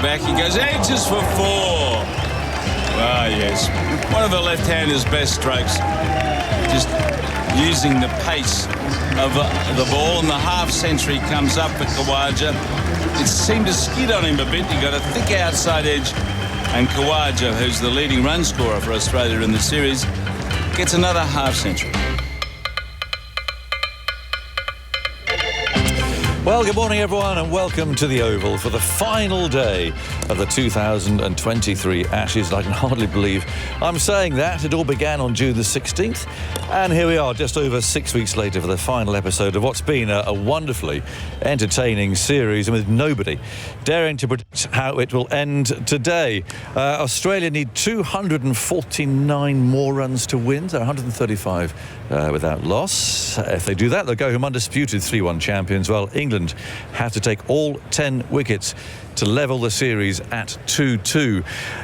back. He goes, edges for 4. Ah, yes. One of the left-hander's best strokes. Just using the pace of the ball, and the half-century comes up for Khawaja. It seemed to skid on him a bit. He got a thick outside edge, and Khawaja, who's the leading run scorer for Australia in the series, gets another half-century. Well, good morning, everyone, and welcome to the Oval for the final day of the 2023 Ashes. I can hardly believe I'm saying that. It all began on June the 16th, and here we are just over 6 weeks later for the final episode of what's been a wonderfully entertaining series, and with nobody daring to predict how it will end today. Australia need 249 more runs to win. They're 135 without loss. If they do that, they'll go home undisputed 3-1 champions, while England have to take all 10 wickets to level the series at 2-2.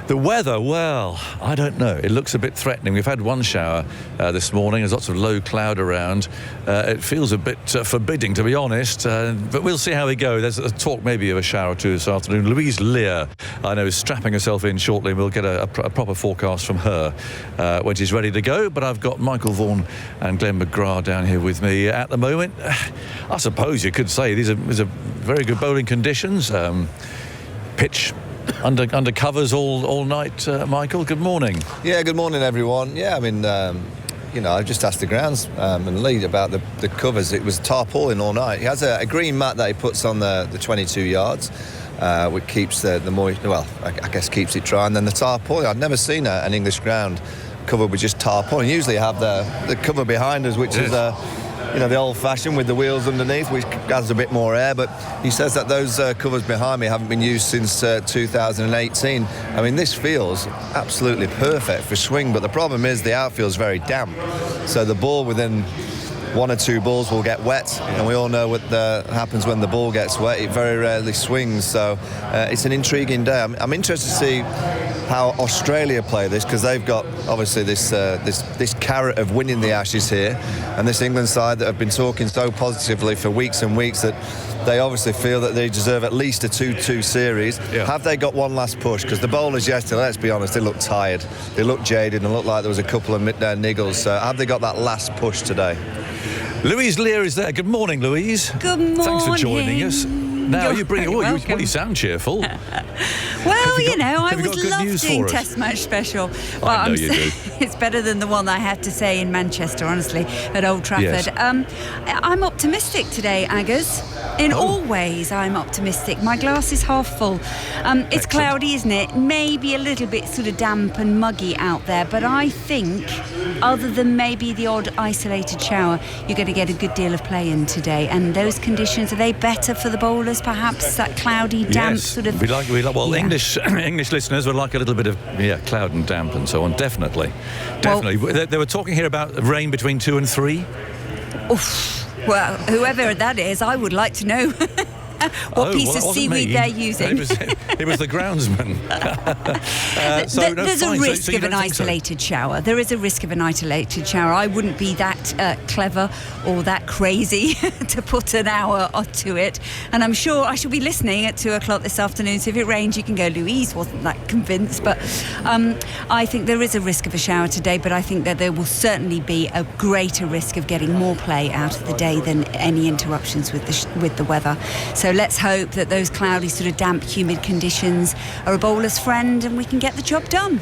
The weather, well, I don't know. It looks a bit threatening. We've had one shower this morning. There's lots of low cloud around. It feels a bit forbidding, to be honest, but we'll see how we go. There's a talk maybe of a shower or two this afternoon. Louise Lear, I know, is strapping herself in shortly. We'll get a proper forecast from her when she's ready to go. But I've got Michael Vaughan and Glenn McGrath down here with me at the moment. I suppose you could say these are very good bowling conditions. Pitch under covers all night. Michael, good morning. Yeah, good morning, everyone. Yeah, I mean, I just asked the grounds and Lee about the covers. It was tarpaulin all night. He has a green mat that he puts on the 22 yards, which keeps the moist. Well, I guess keeps it dry. And then the tarpaulin. I've never seen an English ground covered with just tarpaulin. Usually have the cover behind us, which is the old-fashioned with the wheels underneath, which adds a bit more air. But he says that those covers behind me haven't been used since 2018. I mean, this feels absolutely perfect for swing, but the problem is the outfield's very damp. So the ball within one or two balls will get wet, and we all know what happens when the ball gets wet. It very rarely swings, so it's an intriguing day. I'm interested to see how Australia play this, because they've got obviously this carrot of winning the Ashes here, and this England side that have been talking so positively for weeks and weeks that they obviously feel that they deserve at least a 2-2 series. Yeah. Have they got one last push? Because the bowlers yesterday, let's be honest, they looked tired, they looked jaded, and looked like there was a couple of niggles. So have they got that last push today? Louise Lear is there. Good morning, Louise. Good morning. Thanks for joining us. Now you bring it. You sound cheerful. Well, I would love doing Test Match Special. Well, I know you do. It's better than the one I had to say in Manchester, honestly, at Old Trafford. Yes. I'm optimistic today, Aggers. In all ways, I'm optimistic. My glass is half full. It's cloudy, isn't it? Maybe a little bit sort of damp and muggy out there, but I think, other than maybe the odd isolated shower, you're going to get a good deal of play in today. And those conditions, are they better for the bowlers, perhaps? That cloudy, damp sort of... We like. Well, yeah. English listeners would like a little bit of cloud and damp and so on. Definitely. Well, they were talking here about rain between 2 and 3. Oof. Well, whoever that is, I would like to know what piece of seaweed they're using. It was the groundsman. There's a risk of an isolated shower. There is a risk of an isolated shower. I wouldn't be that clever or that crazy to put an hour to it. And I'm sure I shall be listening at 2 o'clock this afternoon. So if it rains, you can go, Louise wasn't that convinced. But I think there is a risk of a shower today. But I think that there will certainly be a greater risk of getting more play out of the day than any interruptions with the weather. So let's hope that those cloudy, sort of damp, humid conditions are a bowler's friend and we can get the job done.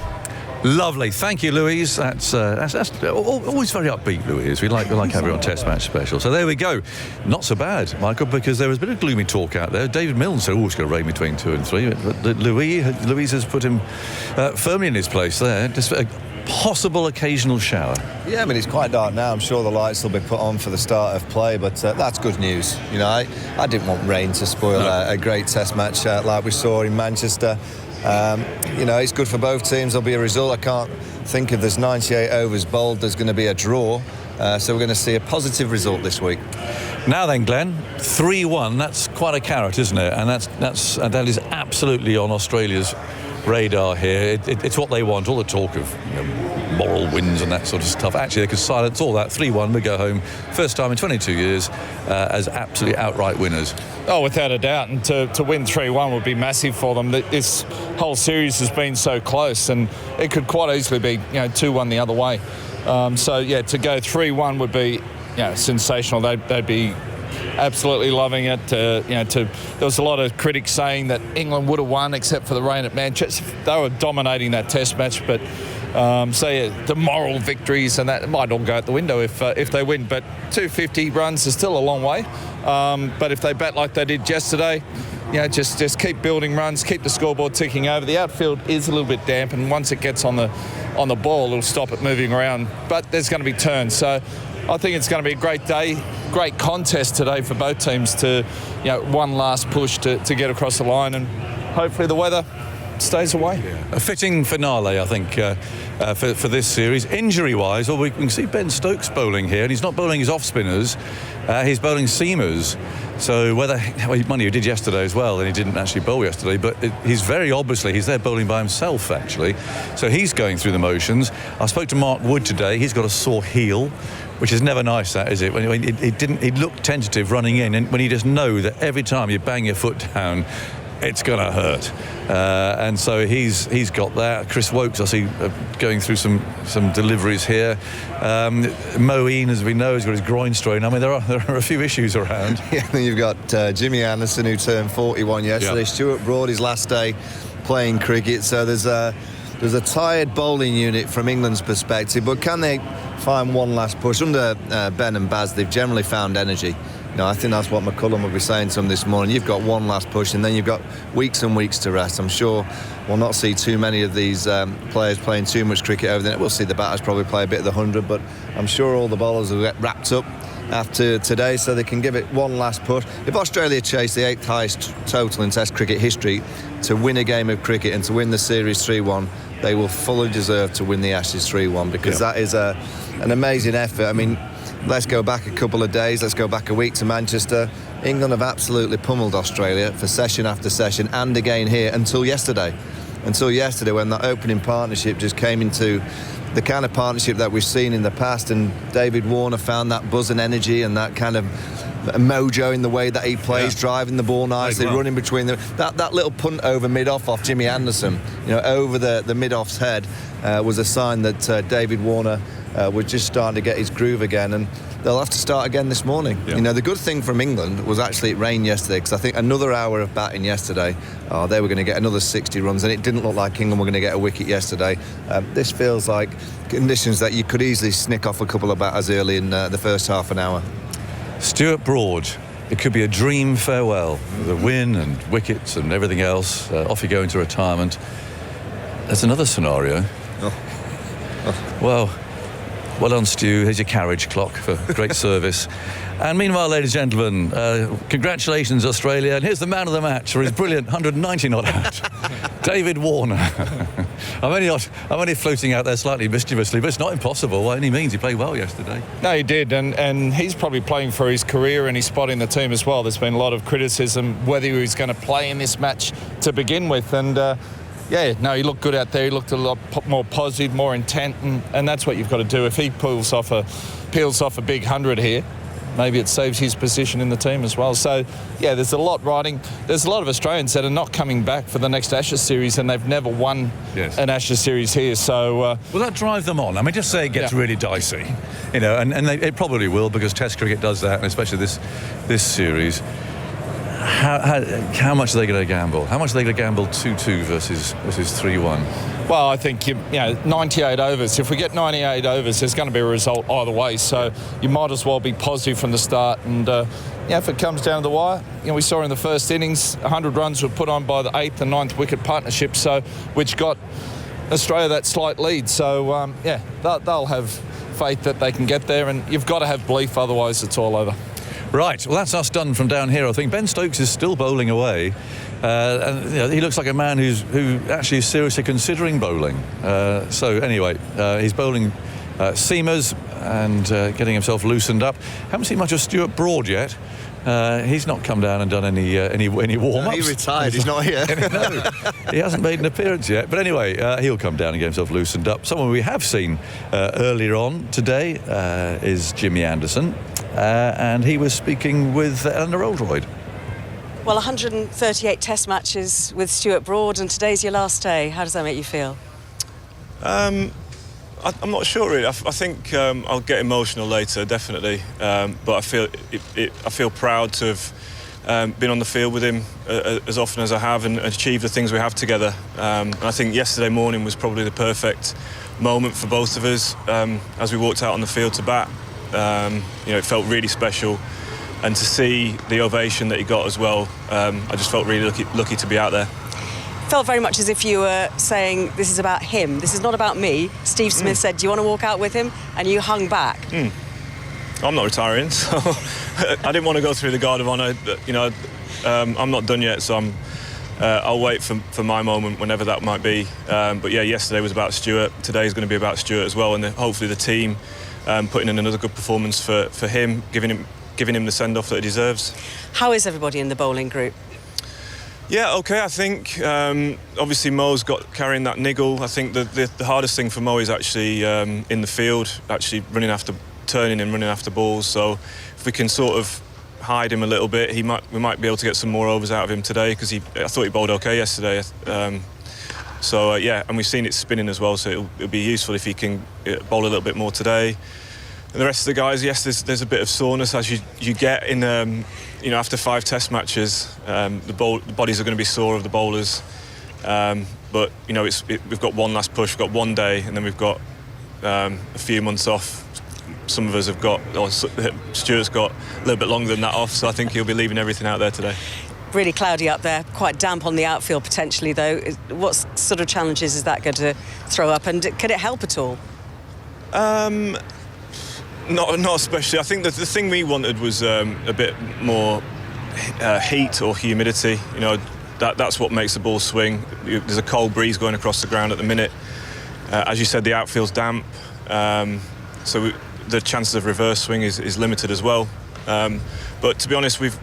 Lovely, thank you, Louise. That's always very upbeat, Louise. We like having on Test Match Special. So there we go. Not so bad, Michael, because there was a bit of gloomy talk out there. David Milne said, it's going to rain between 2 and 3. But Louise has put him firmly in his place there. Just a possible occasional shower. Yeah, I mean, it's quite dark now. I'm sure the lights will be put on for the start of play, but that's good news. I didn't want rain to spoil a great Test match like we saw in Manchester. It's good for both teams. There'll be a result. I can't think if there's 98 overs bowled, there's going to be a draw. So we're going to see a positive result this week. Now then, Glenn, 3-1. That's quite a carrot, isn't it? And that is absolutely on Australia's radar here. It's what they want. All the talk of moral wins and that sort of stuff. Actually, they could silence all that. 3-1, we go home. First time in 22 years as absolutely outright winners. Oh, without a doubt. And to win 3-1 would be massive for them. This whole series has been so close, and it could quite easily be 2-1 the other way. To go 3-1 would be sensational. They'd be absolutely loving it. There was a lot of critics saying that England would have won except for the rain at Manchester. They were dominating that Test match, but the moral victories and that might all go out the window if they win. But 250 runs is still a long way. But if they bat like they did yesterday, just keep building runs, keep the scoreboard ticking over. The outfield is a little bit damp, and once it gets on the ball, it'll stop it moving around. But there's going to be turns, so I think it's going to be a great day, great contest today for both teams to, one last push to get across the line, and hopefully the weather stays away. A fitting finale, I think, for this series. Injury-wise, we can see Ben Stokes bowling here, and he's not bowling his off-spinners, he's bowling seamers. So he did yesterday as well, and he didn't actually bowl yesterday, but he's there bowling by himself, actually. So he's going through the motions. I spoke to Mark Wood today. He's got a sore heel, which is never nice, that, is it? When he looked tentative running in, and when you just know that every time you bang your foot down, it's going to hurt. And so he's got that. Chris Wokes, I see, going through some deliveries here. Moeen, as we know, has got his groin strain. I mean, there are a few issues around. Yeah, then you've got Jimmy Anderson, who turned 41 yesterday. Yep. Stuart Broad, his last day playing cricket. So there's a tired bowling unit from England's perspective. But can they find one last push? Under Ben and Baz, they've generally found energy. I think that's what McCullum will be saying to them this morning. You've got one last push, and then you've got weeks and weeks to rest. I'm sure we'll not see too many of these players playing too much cricket over there. We'll see the batters probably play a bit of the 100, but I'm sure all the bowlers will get wrapped up after today, so they can give it one last push. If Australia chase the 8th highest total in Test cricket history to win a game of cricket and to win the series 3-1, they will fully deserve to win the Ashes 3-1, because that is an amazing effort. I mean, let's go back a couple of days, let's go back a week to Manchester. England have absolutely pummeled Australia for session after session, and again here until yesterday when that opening partnership just came into the kind of partnership that we've seen in the past, and David Warner found that buzz and energy and that kind of mojo in the way that he plays, driving the ball nicely, running between them. That little punt over mid-off Jimmy Anderson, over the mid-off's head, was a sign that David Warner was just starting to get his groove again, and they'll have to start again this morning. The good thing from England was actually it rained yesterday, because I think another hour of batting yesterday, they were going to get another 60 runs, and it didn't look like England were going to get a wicket yesterday. This feels like conditions that you could easily snick off a couple of batters early in the first half an hour. Stuart Broad, it could be a dream farewell. The win and wickets and everything else, off you go into retirement. There's another scenario. Well done, Stu. Here's your carriage clock for great service. And meanwhile, ladies and gentlemen, congratulations, Australia. And here's the man of the match for his brilliant 190 not out, David Warner. I'm only floating out there slightly mischievously, but it's not impossible by any means. He played well yesterday. No, he did, and he's probably playing for his career and his spot in the team as well. There's been a lot of criticism whether he was going to play in this match to begin with, and he looked good out there. He looked a lot more positive, more intent, and that's what you've got to do. If he peels off a big 100 here, maybe it saves his position in the team as well. So, there's a lot riding. There's a lot of Australians that are not coming back for the next Ashes series, and they've never won an Ashes series here. So, will that drive them on? I mean, just say it gets really dicey, and it probably will, because Test cricket does that, and especially this series. How much are they going to gamble? How much are they going to gamble 2-2 versus 3-1? Well, I think 98 overs. If we get 98 overs, there's going to be a result either way. So you might as well be positive from the start. And if it comes down to the wire, we saw in the first innings 100 runs were put on by the 8th and 9th wicket partnership, which got Australia that slight lead. So they'll have faith that they can get there, and you've got to have belief, otherwise it's all over. Right, well, that's us done from down here, I think. Ben Stokes is still bowling away. And he looks like a man who actually is seriously considering bowling. So anyway, he's bowling seamers and getting himself loosened up. Haven't seen much of Stuart Broad yet. He's not come down and done any warm-ups. He retired. He's not here. No, he hasn't made an appearance yet. But anyway, he'll come down and get himself loosened up. Someone we have seen earlier on today is Jimmy Anderson, and he was speaking with Eleanor Oldroyd. Well, 138 test matches with Stuart Broad, and today's your last day. How does that make you feel? I'm not sure really. I think I'll get emotional later, definitely. But I feel proud to have been on the field with him as often as I have and achieved the things we have together. And I think yesterday morning was probably the perfect moment for both of us as we walked out on the field to bat. It felt really special. And to see the ovation that he got as well, I just felt really lucky to be out there. Felt very much as if you were saying, this is about him, this is not about me. Steve Smith said, do you want to walk out with him? And you hung back. I'm not retiring, so I didn't want to go through the Guard of Honour. I'm not done yet, so I'll wait for my moment whenever that might be. But yeah, yesterday was about Stuart. Today's going to be about Stuart as well, and hopefully the team putting in another good performance for him, giving him the send-off that he deserves. How is everybody in the bowling group? Yeah, okay, I think obviously Mo's got carrying that niggle. I think the hardest thing for Mo is actually in the field, actually turning and running after balls. So if we can sort of hide him a little bit, we might be able to get some more overs out of him today, because I thought he bowled okay yesterday. Yeah, and we've seen it spinning as well, so it'll be useful if he can bowl a little bit more today. And the rest of the guys, yes, there's a bit of soreness as you get in, after 5 test matches. The bodies are going to be sore of the bowlers. But, we've got one last push, we've got one day, and then we've got a few months off. Some of us have got, or Stuart's got a little bit longer than that off, so I think he'll be leaving everything out there today. Really cloudy up there, quite damp on the outfield potentially, though. What sort of challenges is that going to throw up, and could it help at all? Not especially. I think that the thing we wanted was a bit more heat or humidity. That's what makes the ball swing. There's a cold breeze going across the ground at the minute. As you said, the outfield's damp, so the chances of reverse swing is limited as well. But to be honest, we've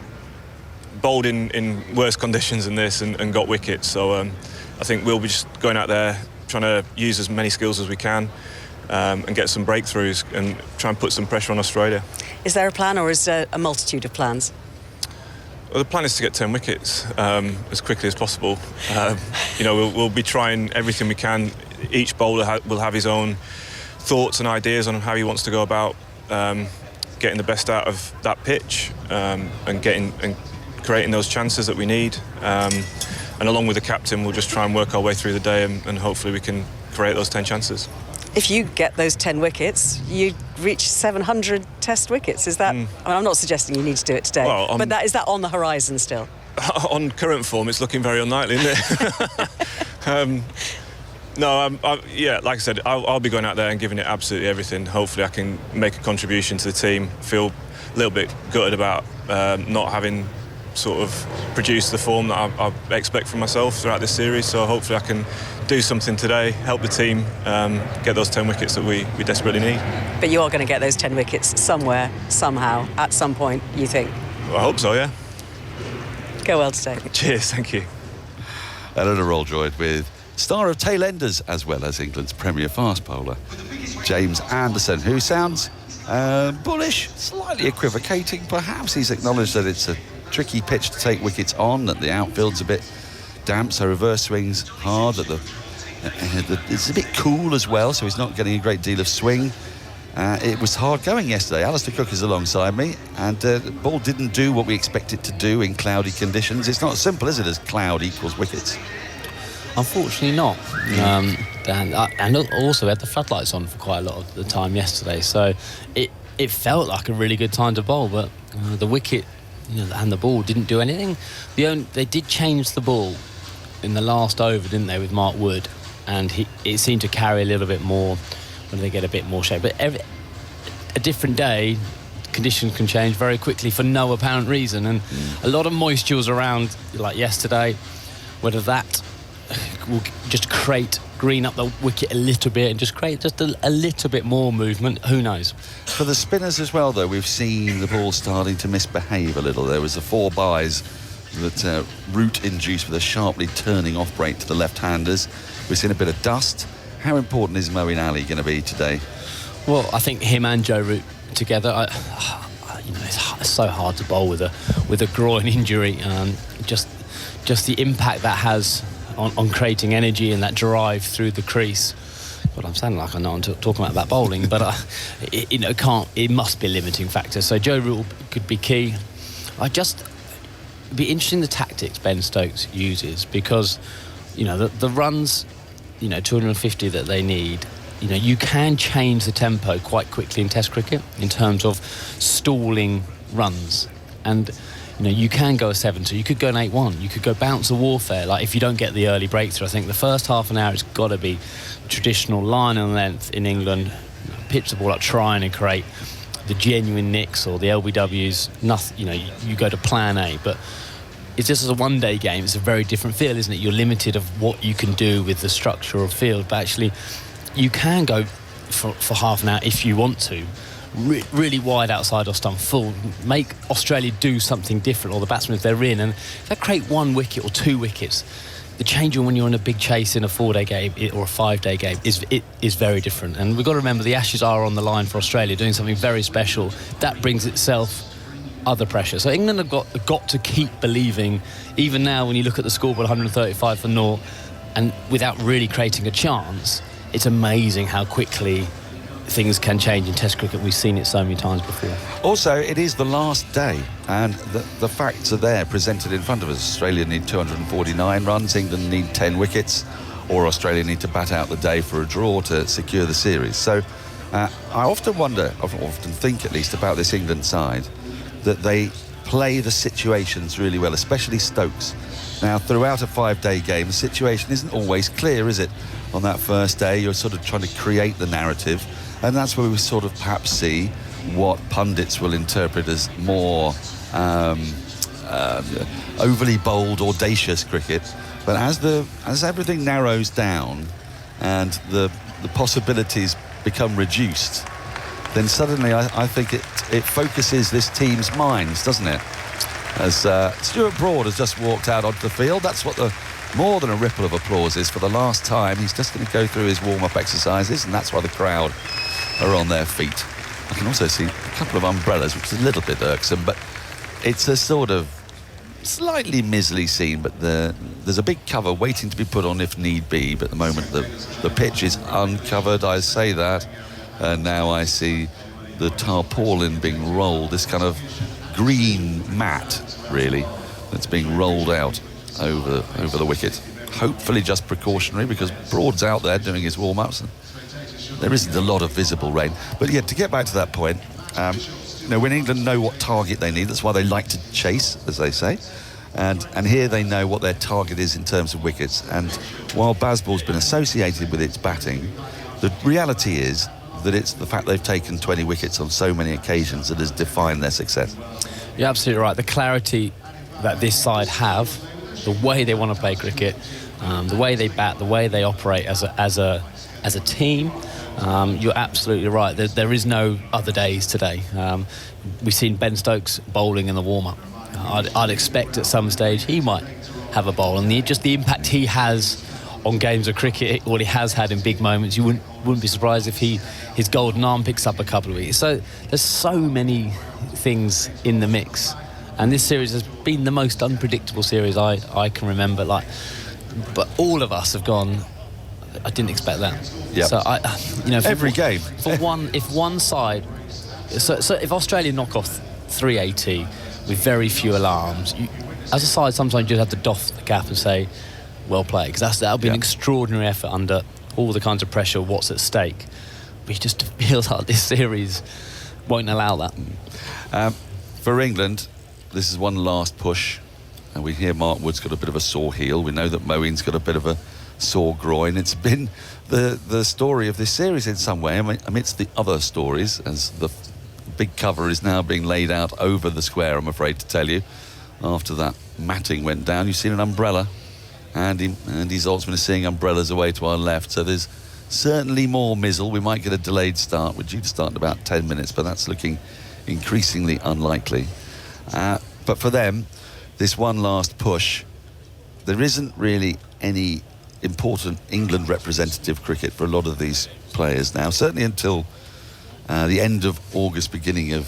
bowled in worse conditions than this and got wickets. So I think we'll be just going out there trying to use as many skills as we can. And get some breakthroughs and try and put some pressure on Australia. Is there a plan, or is there a multitude of plans? Well, the plan is to get 10 wickets as quickly as possible. We'll be trying everything we can. Each bowler will have his own thoughts and ideas on how he wants to go about getting the best out of that pitch and creating those chances that we need. And along with the captain, we'll just try and work our way through the day and hopefully we can create those 10 chances. If you get those 10 wickets, you reach 700 test wickets. Is that? I mean, I'm not suggesting you need to do it today, but is that on the horizon still? On current form, it's looking very unlikely, isn't it? Like I said, I'll be going out there and giving it absolutely everything. Hopefully, I can make a contribution to the team. Feel a little bit gutted about not having sort of produced the form that I expect from myself throughout this series. So hopefully, I can do something today, help the team get those 10 wickets that we desperately need. But you are going to get those 10 wickets somewhere, somehow, at some point, you think? Well, I hope so, yeah. Go well today. Cheers, thank you. Eleanor Oldroyd with star of tail-enders as well as England's premier fast bowler, James Anderson, who sounds bullish, slightly equivocating. Perhaps he's acknowledged that it's a tricky pitch to take wickets on, that the outfield's a bit damp, so reverse swings hard, that it's a bit cool as well, so he's not getting a great deal of swing. It was hard going yesterday. Alistair Cook is alongside me, and the ball didn't do what we expect it to do in cloudy conditions. It's not as simple, is it, as cloud equals wickets? Unfortunately not. And also we had the floodlights on for quite a lot of the time yesterday, so it felt like a really good time to bowl, but the wicket and the ball didn't do anything. They did change the ball in the last over, didn't they, with Mark Wood, and it seemed to carry a little bit more when they get a bit more shape. But a different day, conditions can change very quickly for no apparent reason, and a lot of moisture was around, like yesterday. Whether that will just create green up the wicket a little bit and just create just a little bit more movement. Who knows? For the spinners as well, though, we've seen the ball starting to misbehave a little. There was the 4 byes that Root induced with a sharply turning off break to the left-handers. We've seen a bit of dust. How important is Moeen Ali going to be today? Well, I think him and Joe Root together, it's so hard to bowl with a groin injury. Just the impact that has on creating energy and that drive through the crease. But I'm sounding like I know I'm talking about that bowling, but it must be a limiting factor. So Joe Root could be key. It'd be interesting the tactics Ben Stokes uses, because the runs, 250 that they need. You can change the tempo quite quickly in Test cricket in terms of stalling runs, and you can go a 7-2, you could go an 8-1, you could go bounce of warfare. Like if you don't get the early breakthrough, I think the first half an hour has got to be traditional line and length in England, pitch the ball up, trying to create the genuine nicks or the LBWs. Nothing, you go to plan A, but it's just as a one-day game, it's a very different feel, isn't it? You're limited of what you can do with the structure of field, but actually you can go for half an hour if you want to, really wide outside or stump full, make Australia do something different, or the batsmen if they're in, and if they create 1 wicket or 2 wickets, the change when you're in a big chase in a 4-day game or a 5-day game is very different. And we've got to remember the Ashes are on the line for Australia, doing something very special. That brings itself other pressure. So England have got to keep believing, even now when you look at the scoreboard, 135 for naught, and without really creating a chance. It's amazing how quickly things can change in Test cricket. We've seen it so many times before. Also, it is the last day, and the facts are there presented in front of us. Australia need 249 runs, England need 10 wickets, or Australia need to bat out the day for a draw to secure the series. So I often think at least about this England side, that they play the situations really well, especially Stokes. Now, throughout a 5-day game, the situation isn't always clear, is it? On that first day, you're sort of trying to create the narrative, and that's where we sort of perhaps see what pundits will interpret as more overly bold, audacious cricket. But as everything narrows down and the possibilities become reduced, then suddenly I think it focuses this team's minds, doesn't it? As Stuart Broad has just walked out onto the field, that's what the more than a ripple of applause is for the last time. He's just going to go through his warm-up exercises, and that's why the crowd are on their feet. I can also see a couple of umbrellas, which is a little bit irksome, but it's a sort of slightly miserly scene, but there's a big cover waiting to be put on if need be. But at the moment the pitch is uncovered, I say that, and now I see the tarpaulin being rolled, this kind of green mat really that's being rolled out over the wicket. Hopefully just precautionary, because Broad's out there doing his warm-ups and there isn't a lot of visible rain. But yeah, to get back to that point, when England know what target they need, that's why they like to chase, as they say, and here they know what their target is in terms of wickets. And while Bazball's been associated with its batting, the reality is that it's the fact they've taken 20 wickets on so many occasions that has defined their success. You're absolutely right. The clarity that this side have, the way they want to play cricket, the way they bat, the way they operate as a team. You're absolutely right. There is no other days today. We've seen Ben Stokes bowling in the warm-up. I'd expect at some stage he might have a bowl, and just the impact he has on games of cricket, what he has had in big moments, you wouldn't be surprised if his golden arm picks up a couple of weeks. So there's so many things in the mix, and this series has been the most unpredictable series I can remember. But all of us have gone, I didn't expect that. Yep. So every game. If one side, so if Australia knock off 380 with very few alarms, as a side sometimes you just have to doff the cap and say, well played, because that'll be an extraordinary effort under all the kinds of pressure, what's at stake. But you just feel like this series won't allow that. For England, this is one last push, and we hear Mark Wood's got a bit of a sore heel. We know that Moeen's got a bit of a sore groin. It's been the story of this series in some way, amidst the other stories, as the big cover is now being laid out over the square, I'm afraid to tell you. After that matting went down, you've seen an umbrella Andy Zaltzman is seeing umbrellas away to our left, so there's certainly more mizzle. We might get a delayed start. We're due to start in about 10 minutes, but that's looking increasingly unlikely. But for them, this one last push, there isn't really any important England representative cricket for a lot of these players now, certainly until the end of August, beginning of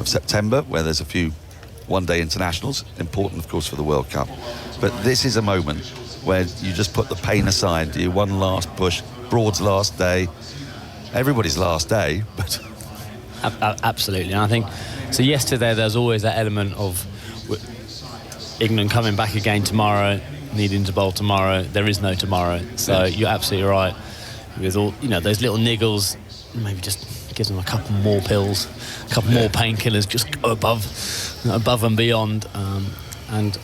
September, where there's a few one-day internationals, important of course for the World Cup. But this is a moment where you just put the pain aside, do one last push, Broad's last day, everybody's last day, but... Absolutely, and I think, so yesterday there's always that element of England coming back again tomorrow, needing to bowl tomorrow. There is no tomorrow, so you're absolutely right. With all, those little niggles, maybe just gives them a couple more pills, a couple more painkillers, just go above and beyond. And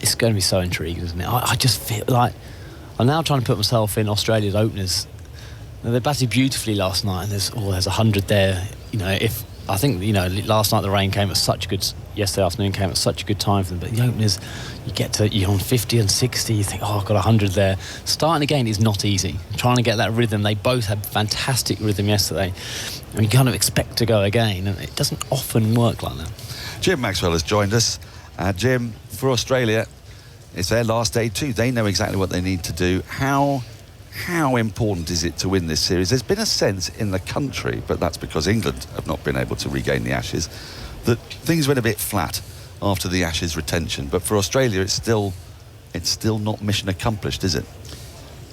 it's going to be so intriguing, isn't it? I just feel like I'm now trying to put myself in Australia's openers. They batted beautifully last night, and there's 100 there. If I think last night the rain came at such a good. Yesterday afternoon came at such a good time for them. But the openers, you're on 50 and 60. You think, I've got 100 there. Starting again is not easy. Trying to get that rhythm. They both had fantastic rhythm yesterday, and you kind of expect to go again, and it doesn't often work like that. Jim Maxwell has joined us. Jim, for Australia, it's their last day too. They know exactly what they need to do. How important is it to win this series? There's been a sense in the country, but that's because England have not been able to regain the Ashes, that things went a bit flat after the Ashes retention. But for Australia, it's still not mission accomplished, is it?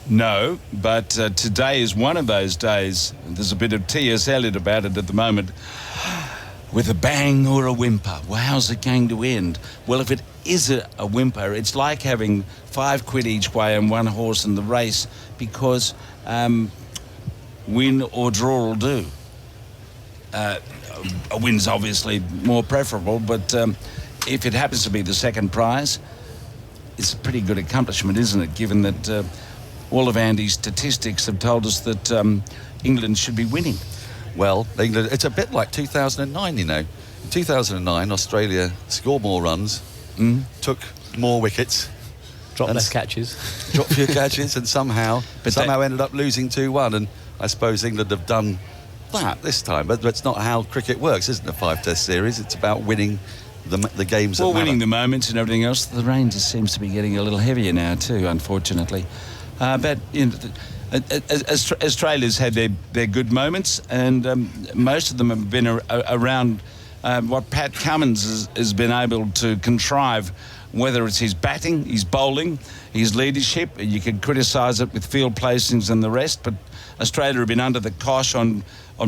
No, but today is one of those days. There's a bit of T.S. Eliot about it at the moment. With a bang or a whimper. Well, how's it going to end? Well, if it is a whimper, it's like having £5 each way and one horse in the race, because win or draw will do. A win's obviously more preferable, but if it happens to be the second prize, it's a pretty good accomplishment, isn't it, given that all of Andy's statistics have told us that England should be winning. Well, England, it's a bit like 2009, In 2009, Australia scored more runs, took more wickets. Dropped less catches. Dropped fewer catches, and somehow ended up losing 2-1. And I suppose England have done that this time. But it's not how cricket works, isn't it, a 5-test series? It's about winning the games that matter. Winning the moments and everything else. The rain just seems to be getting a little heavier now too, unfortunately. But Australia's had their good moments, and most of them have been around what Pat Cummins has been able to contrive, whether it's his batting, his bowling, his leadership. You could criticise it with field placings and the rest, but Australia have been under the cosh on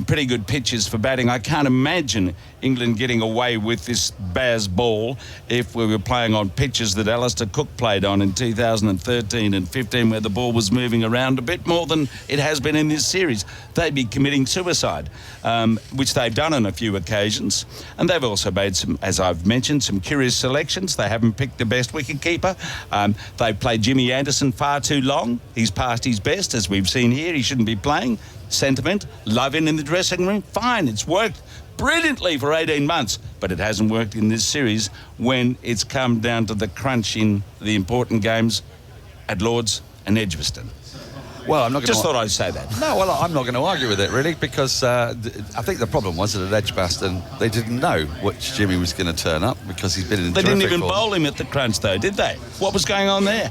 pretty good pitches for batting. I can't imagine England getting away with this Baz ball if we were playing on pitches that Alistair Cook played on in 2013 and 15, where the ball was moving around a bit more than it has been in this series. They'd be committing suicide, which they've done on a few occasions. And they've also made some, as I've mentioned, some curious selections. They haven't picked the best wicketkeeper. They've played Jimmy Anderson far too long. He's past his best, as we've seen here. He shouldn't be playing. Sentiment, loving in the dressing room, fine. It's worked brilliantly for 18 months, but it hasn't worked in this series when it's come down to the crunch in the important games at Lord's and Edgbaston. Well, I'm not just thought I'd say that. No, well, I'm not going to argue with it, really, because I think the problem was that at Edgbaston they didn't know which Jimmy was going to turn up, because he's been in They didn't even form. bowl him at the crunch, though, did they? What was going on there?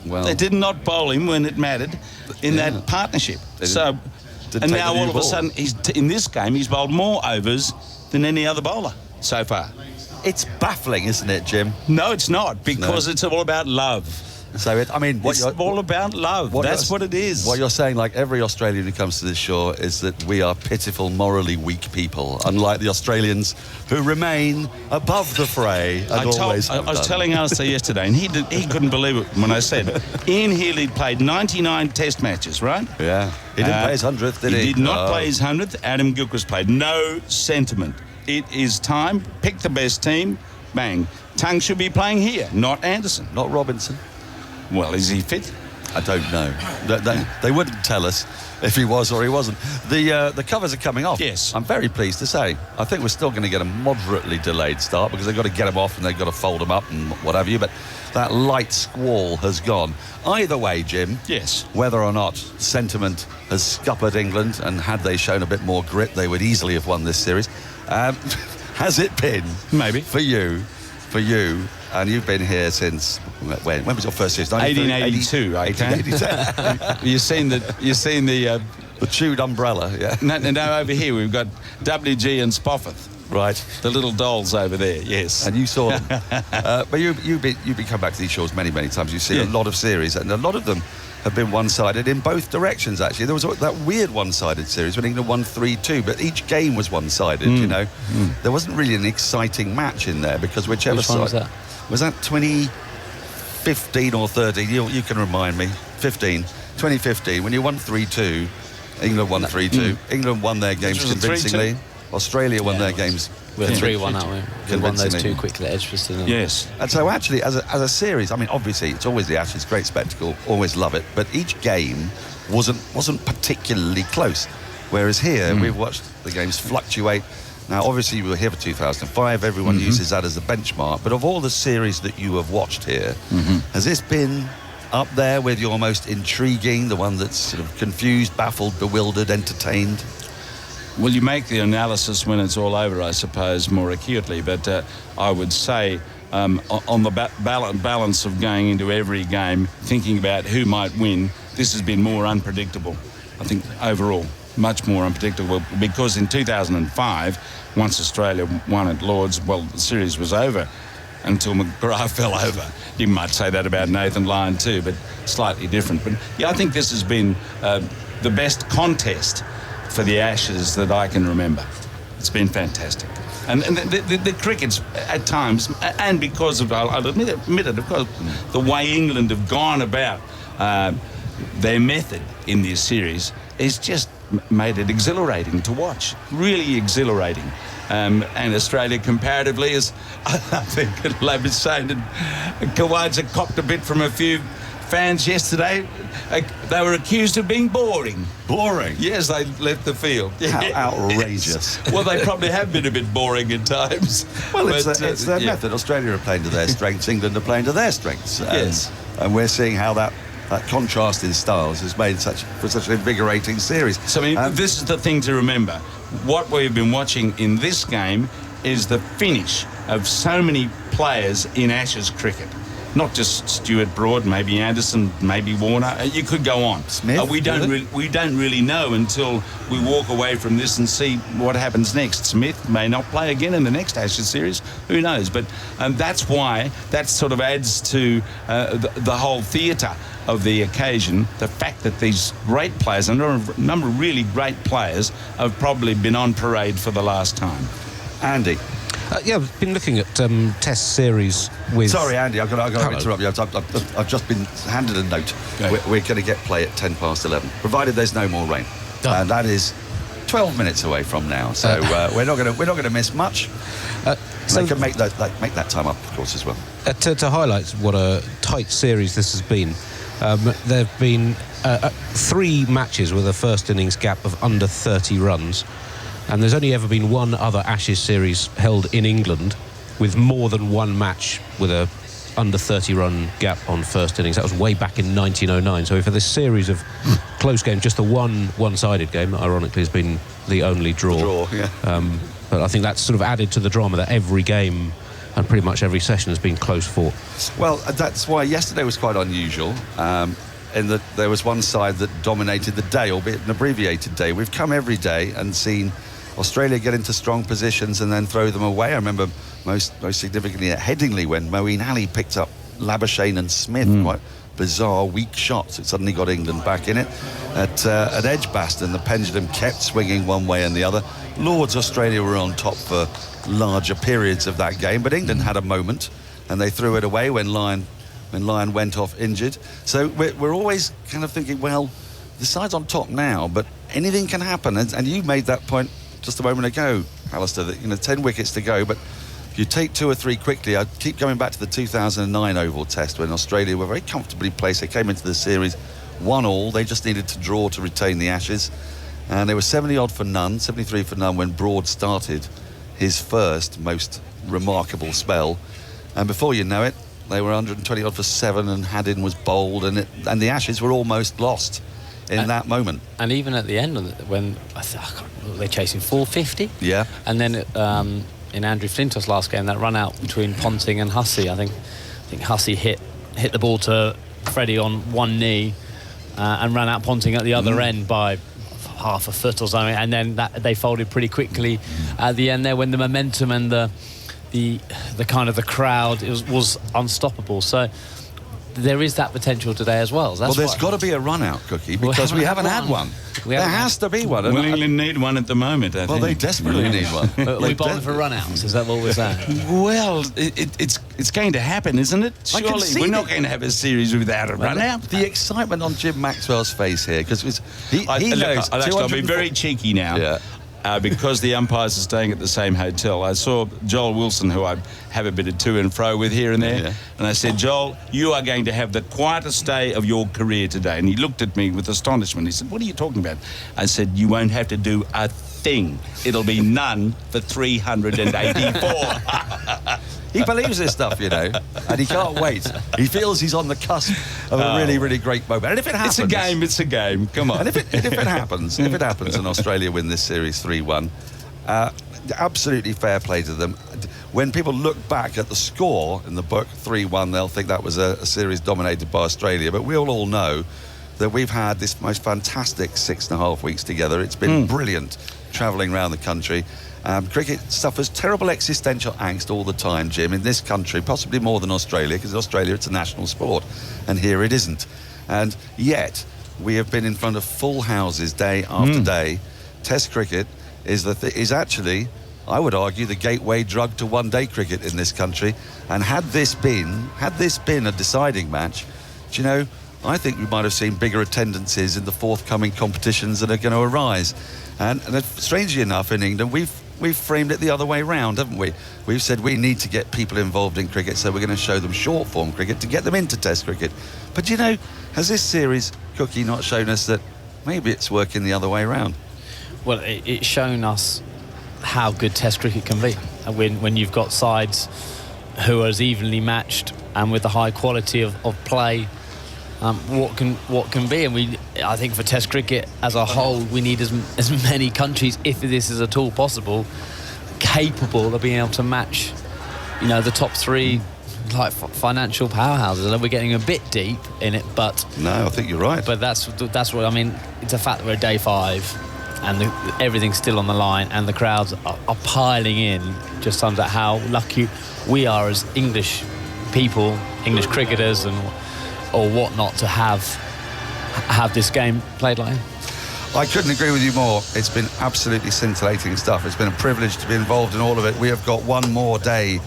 Well, they did not bowl him when it mattered in that partnership. So, and now all of a sudden, in this game, he's bowled more overs than any other bowler so far. It's baffling, isn't it, Jim? No, it's not, because it's all about love. So, it's all about love. That's what it is. What you're saying, like every Australian who comes to this shore, is that we are pitiful, morally weak people, unlike the Australians who remain above the fray and always have I was done. telling Alistair yesterday, and he couldn't believe it when I said Ian Healy played 99 test matches, right? Yeah. He didn't play his 100th, did he? He did not play his 100th. Adam Gilchrist played. No sentiment. It is time. Pick the best team. Bang. Tongue should be playing here, not Anderson. Not Robinson. Well, is he fit? I don't know. They wouldn't tell us if he was or he wasn't. The covers are coming off. Yes. I'm very pleased to say. I think we're still going to get a moderately delayed start because they've got to get them off and they've got to fold them up and what have you. But that light squall has gone. Either way, Jim. Yes. Whether or not sentiment has scuppered England, and had they shown a bit more grit, they would easily have won this series. Has it been? Maybe. For you, and you've been here since when was your first series? 1882. 1882. You've seen the chewed umbrella. Yeah. No, over here we've got WG and Spofford. Right. The little dolls over there. Yes. And you saw them. But you've been come back to these shores many times. You've seen a lot of series, and a lot of them have been one-sided in both directions. Actually, there was that weird one-sided series when England won 3-2, but each game was one-sided. You know, there wasn't really an exciting match in there because whichever Which side one was that? Was that 2015 or 13? You can remind me. 2015 when you won 3-2. England won 3-2. England won their games convincingly. Australia won their games. We're 3-1, aren't we? We won those two quickly at Edgbaston. Yes. And so actually, as a series, I mean, obviously, it's always the Ashes, great spectacle, always love it. But each game wasn't particularly close. Whereas here, we've watched the games fluctuate. Now, obviously, you were here for 2005. Everyone uses that as a benchmark. But of all the series that you have watched here, has this been up there with your most intriguing, the one that's sort of confused, baffled, bewildered, entertained? Well, you make the analysis when it's all over, I suppose, more acutely. But I would say on the balance of going into every game, thinking about who might win, this has been more unpredictable. I think overall, much more unpredictable, because in 2005, once Australia won at Lord's, well, the series was over until McGrath fell over. You might say that about Nathan Lyon too, but slightly different. But yeah, I think this has been the best contest for the Ashes that I can remember. It's been fantastic. And the cricket's at times, and because of, I'll admit it, of course, the way England have gone about their method in this series is just made it exhilarating to watch. Really exhilarating. And Australia comparatively is, I think, I've been saying that Khawaja copped a bit from a few fans yesterday. They were accused of being boring. Boring? Yes, they left the field. How outrageous. Well, they probably have been a bit boring at times. Well, it's their method. Australia are playing to their strengths. England are playing to their strengths. Yes. And we're seeing how that contrast in styles has made such an invigorating series. So, I mean, this is the thing to remember. What we've been watching in this game is the finish of so many players in Ashes cricket. Not just Stuart Broad, maybe Anderson, maybe Warner. You could go on. Smith. We don't really know until we walk away from this and see what happens next. Smith may not play again in the next Ashes series. Who knows? But that's why that sort of adds to the whole theatre of the occasion. The fact that these great players, a number of really great players, have probably been on parade for the last time. Andy. Yeah, I've been looking at Test series with... Sorry, Andy, I've got to interrupt you. I've just been handed a note. Okay. We're going to get play at 11:10, provided there's no more rain. And that is 12 minutes away from now, so we're not going to miss much. So they can make that time up, of course, as well. To highlight what a tight series this has been, there have been 3 matches with a first innings gap of under 30 runs. And there's only ever been one other Ashes series held in England with more than one match with a under 30-run gap on first innings. That was way back in 1909. So for this series of close games, just the one-sided game, ironically, has been the only draw. But I think that's sort of added to the drama that every game and pretty much every session has been close fought. Well, that's why yesterday was quite unusual. In that there was one side that dominated the day, albeit an abbreviated day. We've come every day and seen Australia get into strong positions and then throw them away. I remember most significantly at Headingley when Moeen Ali picked up Labuschagne and Smith, quite bizarre, weak shots. It suddenly got England back in it. At Edgbaston, the pendulum kept swinging one way and the other. Lord's, Australia were on top for larger periods of that game, but England had a moment and they threw it away when Lyon went off injured. So we're always kind of thinking, well, the side's on top now, but anything can happen. And you made that point just a moment ago, Alistair, that 10 wickets to go, but if you take 2 or 3 quickly, I keep going back to the 2009 Oval Test when Australia were very comfortably placed. They came into the series 1-1. They just needed to draw to retain the Ashes. And they were 70-odd for none, 73 for none when Broad started his first most remarkable spell. And before you know it, they were 120-odd for 7 and Haddin was bowled and the Ashes were almost lost in that moment. And even at the end, when they're chasing 450. Yeah. And then in Andrew Flintoff's last game, that run out between Ponting and Hussey, I think Hussey hit the ball to Freddie on one knee and ran out Ponting at the other end by half a foot or something, and then they folded pretty quickly at the end there when the momentum and the kind of the crowd was unstoppable. So there is that potential today as well. There's got to be a run out, Cookie, because we haven't had one. There has to be one. Well, England need one at the moment, I think. They desperately need one. We're bowling for run-outs, is that what we're saying? Well, it's going to happen, isn't it? Surely we're not going to have a series without a run-out. The excitement on Jim Maxwell's face here, because he knows. I'll be very cheeky now. Yeah. Because the umpires are staying at the same hotel. I saw Joel Wilson, who I have a bit of to and fro with here and there, and I said, Joel, you are going to have the quietest day of your career today. And he looked at me with astonishment. He said, what are you talking about? I said, you won't have to do a thing. It'll be none for 384. He believes this stuff, you know, and he can't wait. He feels he's on the cusp of a really, really great moment. And if it happens... It's a game, come on. And if it happens and Australia win this series 3-1, absolutely fair play to them. When people look back at the score in the book, 3-1, they'll think that was a series dominated by Australia. But we all know that we've had this most fantastic 6.5 weeks together. It's been brilliant travelling around the country. Cricket suffers terrible existential angst all the time, Jim, in this country, possibly more than Australia, because in Australia it's a national sport, and here it isn't. And yet, we have been in front of full houses day after day. Test cricket is actually, I would argue, the gateway drug to one-day cricket in this country. And had this been a deciding match, do you know, I think we might have seen bigger attendances in the forthcoming competitions that are going to arise. And strangely enough, in England, we've framed it the other way round, haven't we? We've said we need to get people involved in cricket, so we're going to show them short-form cricket to get them into Test cricket. But, you know, has this series, Cookie, not shown us that maybe it's working the other way round? Well, it's shown us how good Test cricket can be. When you've got sides who are as evenly matched and with the high quality of play, what can be. And I think for Test cricket as a whole, we need as many countries, if this is at all possible, capable of being able to match, you know, the top 3 like financial powerhouses. And we're getting a bit deep in it, but no, I think you're right. But that's what I mean. It's a fact that we're at day 5 and everything's still on the line, and the crowds are piling in. Just sums out how lucky we are as English people, English cricketers or whatnot, to have this game played like him. I couldn't agree with you more. It's been absolutely scintillating stuff. It's been a privilege to be involved in all of it. We have got one more day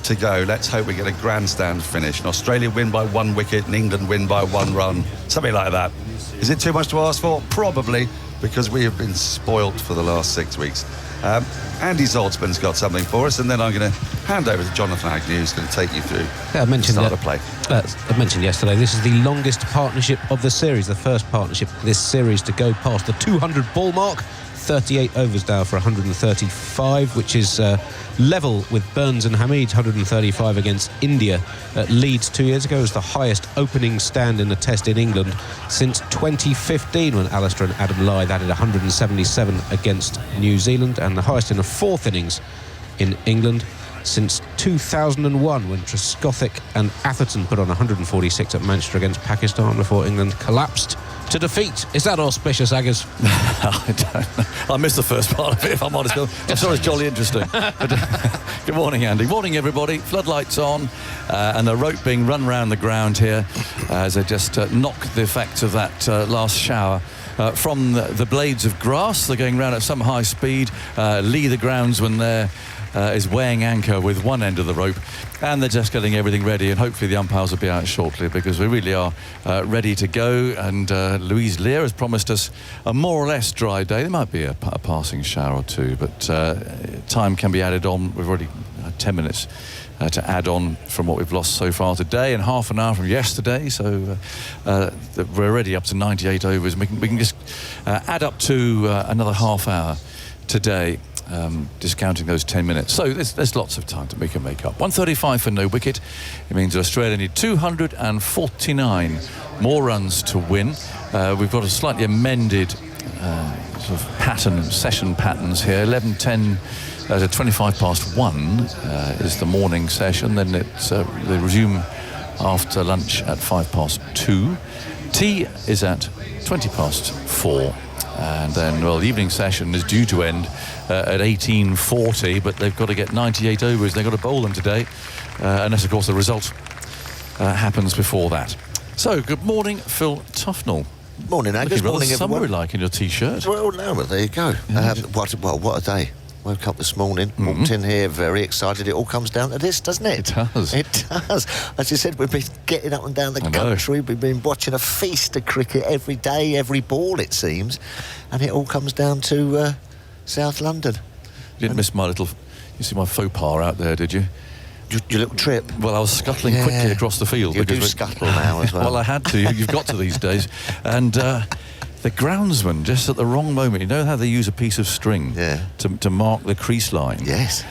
to go. Let's hope we get a grandstand finish. And Australia win by 1 wicket and England win by 1 run. Something like that. Is it too much to ask for? Probably, because we have been spoilt for the last 6 weeks. Andy Zaltzman's got something for us, and then I'm going to hand over to Jonathan Agnew, who's going to take you through I mentioned start of play. I mentioned yesterday, this is the longest partnership of the series, the first partnership of this series to go past the 200 ball mark. 38 overs now for 135, which is level with Burns and Hamid's 135 against India at Leeds 2 years ago. It was the highest opening stand in a test in England since 2015, when Alistair and Adam Lyth added 177 against New Zealand, and the highest in a 4th innings in England since 2001, when Trescothick and Atherton put on 146 at Manchester against Pakistan before England collapsed to defeat. Is that auspicious, Aggers? I don't know. I missed the first part of it, if I'm honest. I'm sorry, it's jolly interesting. But, good morning, Andy. Morning, everybody. Floodlights on, and the rope being run around the ground here as they just knock the effects of that last shower from the blades of grass. They're going round at some high speed. Lee the groundsman there is weighing anchor with one end of the rope, and they're just getting everything ready, and hopefully the umpires will be out shortly, because we really are ready to go. And Louise Lear has promised us a more or less dry day. There might be a passing shower or two, but time can be added on. We've already had 10 minutes to add on from what we've lost so far today, and half an hour from yesterday. So we're already up to 98 overs. We can just add up to another half hour today, discounting those 10 minutes. So there's lots of time that we can make up. 135 for no wicket. It means that Australia need 249 more runs to win. We've got a slightly amended sort of session patterns here. 11:10 to 25 past 1 is the morning session. Then they resume after lunch at 5 past 2. Tea is at 20 past 4. And then, well, the evening session is due to end at 18:40, but they've got to get 98 overs. They've got to bowl them today, unless, of course, the result happens before that. So, good morning, Phil Tufnell. Morning, Angus. Morning, everyone. Summery like in your T-shirt. Well, no, but there you go. Yeah. What a day. Woke up this morning, walked in here, very excited. It all comes down to this, doesn't it? It does. It does. As you said, we've been getting up and down the country. We've been watching a feast of cricket every day, every ball, it seems. And it all comes down to South London. You didn't miss you see my faux pas out there, did you? Your little trip? Well, I was scuttling quickly across the field. You do scuttle now as well. Well, I had to. You've got to these days. And the groundsman, just at the wrong moment, you know how they use a piece of string to mark the crease line? Yes.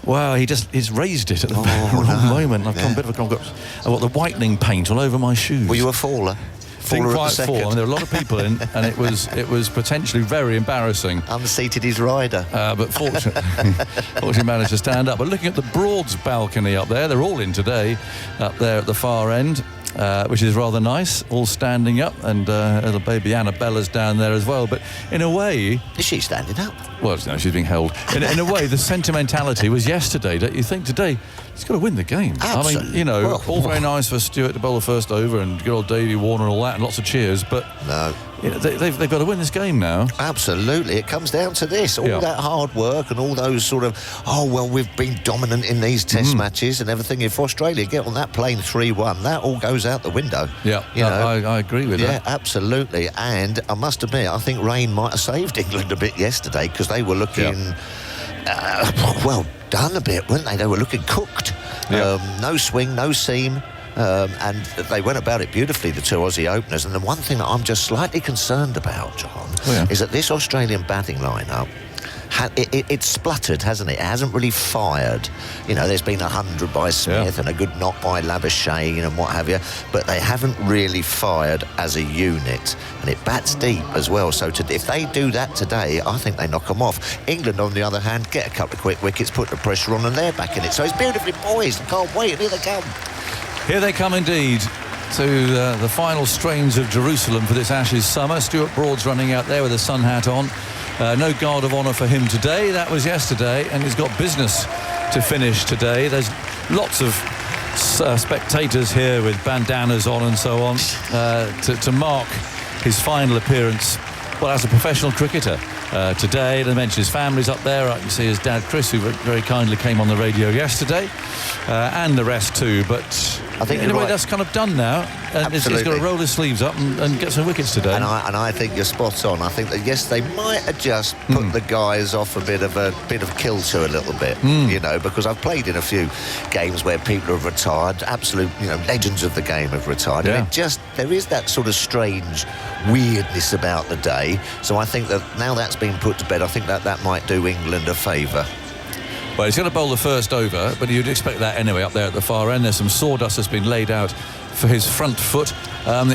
Well, he's raised it at the wrong moment. I've got the whitening paint all over my shoes. Were you a faller? Didn't quite fall. I mean, there were a lot of people in, and it was potentially very embarrassing. Unseated his rider. But fortunately managed to stand up. But looking at the Broads balcony up there, they're all in today, up there at the far end, which is rather nice, all standing up, and little baby Annabella's down there as well. But in a way... Is she standing up? Well, no, she's being held. In a way, the sentimentality was yesterday. Don't you think today he's got to win the game? Absolutely. I mean, you know, all very nice for Stewart to bowl the first over and good old Davey Warner and all that, and lots of cheers, but no, you know, they've got to win this game now. Absolutely. It comes down to this. All that hard work and all those sort of, we've been dominant in these test matches and everything. If Australia get on that plane 3-1, that all goes out the window. Yeah, I agree with that. Yeah, absolutely. And I must admit, I think rain might have saved England a bit yesterday, because they were looking, well done a bit, weren't they? They were looking cooked. No swing, no seam. And they went about it beautifully, the two Aussie openers. And the one thing that I'm just slightly concerned about, John, is that this Australian batting lineup, it's spluttered, hasn't it? It hasn't really fired. You know, there's been 100 by Smith and a good knock by Labuschagne and what have you, but they haven't really fired as a unit. And it bats deep as well. So if they do that today, I think they knock them off. England, on the other hand, get a couple of quick wickets, put the pressure on, and they're back in it. So it's beautifully poised. I can't wait. And here they come. Here they come indeed to the final strains of Jerusalem for this Ashes summer. Stuart Broad's running out there with a sun hat on. No guard of honour for him today. That was yesterday, and he's got business to finish today. There's lots of spectators here with bandanas on and so on to mark his final appearance, well, as a professional cricketer today. And I mentioned his family's up there. I can see his dad, Chris, who very kindly came on the radio yesterday, and the rest too. But I think in a way that's kind of done now, and he's got to roll his sleeves up and get some wickets today. And I think you're spot on. I think that yes, they might have just put the guys off a bit of kilter a little bit, you know, because I've played in a few games where people have retired, absolute, you know, legends of the game have retired, and there is that sort of strange weirdness about the day. So I think that now that's been put to bed, I think that might do England a favour. Well, he's going to bowl the first over, but you'd expect that anyway up there at the far end. There's some sawdust that's been laid out for his front foot.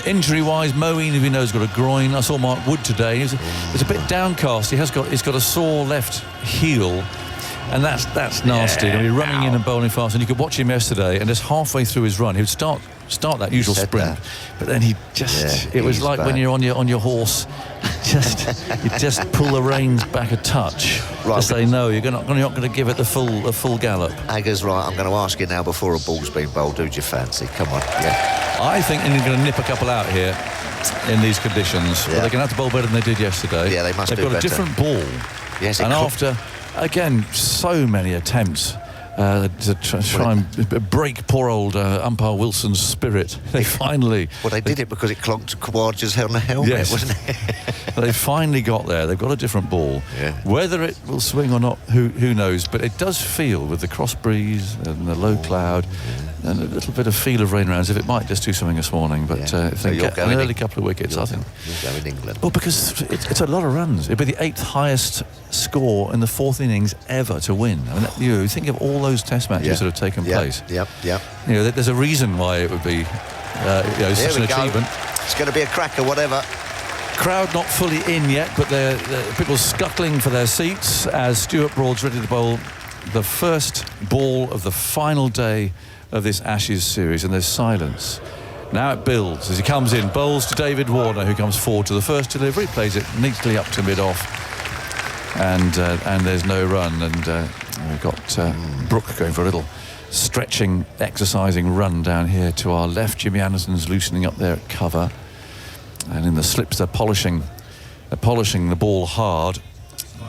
Injury-wise, Moeen, if you know, has got a groin. I saw Mark Wood today. He's a bit downcast. He's got a sore left heel, and that's nasty. I mean, running in and bowling fast, and you could watch him yesterday, and just halfway through his run, he would start that usual sprint, but then he just it was like when you're on your horse, you just pull the reins back a touch to say no, you're not going to give it the full gallop. Agger's right. I'm going to ask you now, before a ball's been bowled, who'd you fancy? Come on. I think they're going to nip a couple out here in these conditions. Well, they're going to have to bowl better than they did yesterday. Yeah, they must. They've got a different ball. Yes, and after again so many attempts to try and break poor old umpire Wilson's spirit. They finally... Well, they did it because it clogged Khawaja's helmet, yes. wasn't it? They finally got there. They've got a different ball. Yeah. Whether it will swing or not, who knows? But it does feel, with the cross breeze and the low cloud and a little bit of feel of rain around, as if it might just do something this morning. But if they get an early couple of wickets, I think... You'll go in England. Well, because it's a lot of runs. It'd be the 8th highest score in the 4th innings ever to win. I mean, you think of all those Test matches that have taken place. Yep. You know, there's a reason why it would be such an achievement. It's going to be a cracker, whatever. Crowd not fully in yet, but they're people scuttling for their seats as Stuart Broad's ready to bowl the first ball of the final day of this Ashes series, and there's silence. Now it builds as he comes in, bowls to David Warner, who comes forward to the first delivery, plays it neatly up to mid-off, and there's no run, and we've got Brooke going for a little stretching, exercising run down here to our left. Jimmy Anderson's loosening up there at cover, and in the slips they're polishing the ball hard,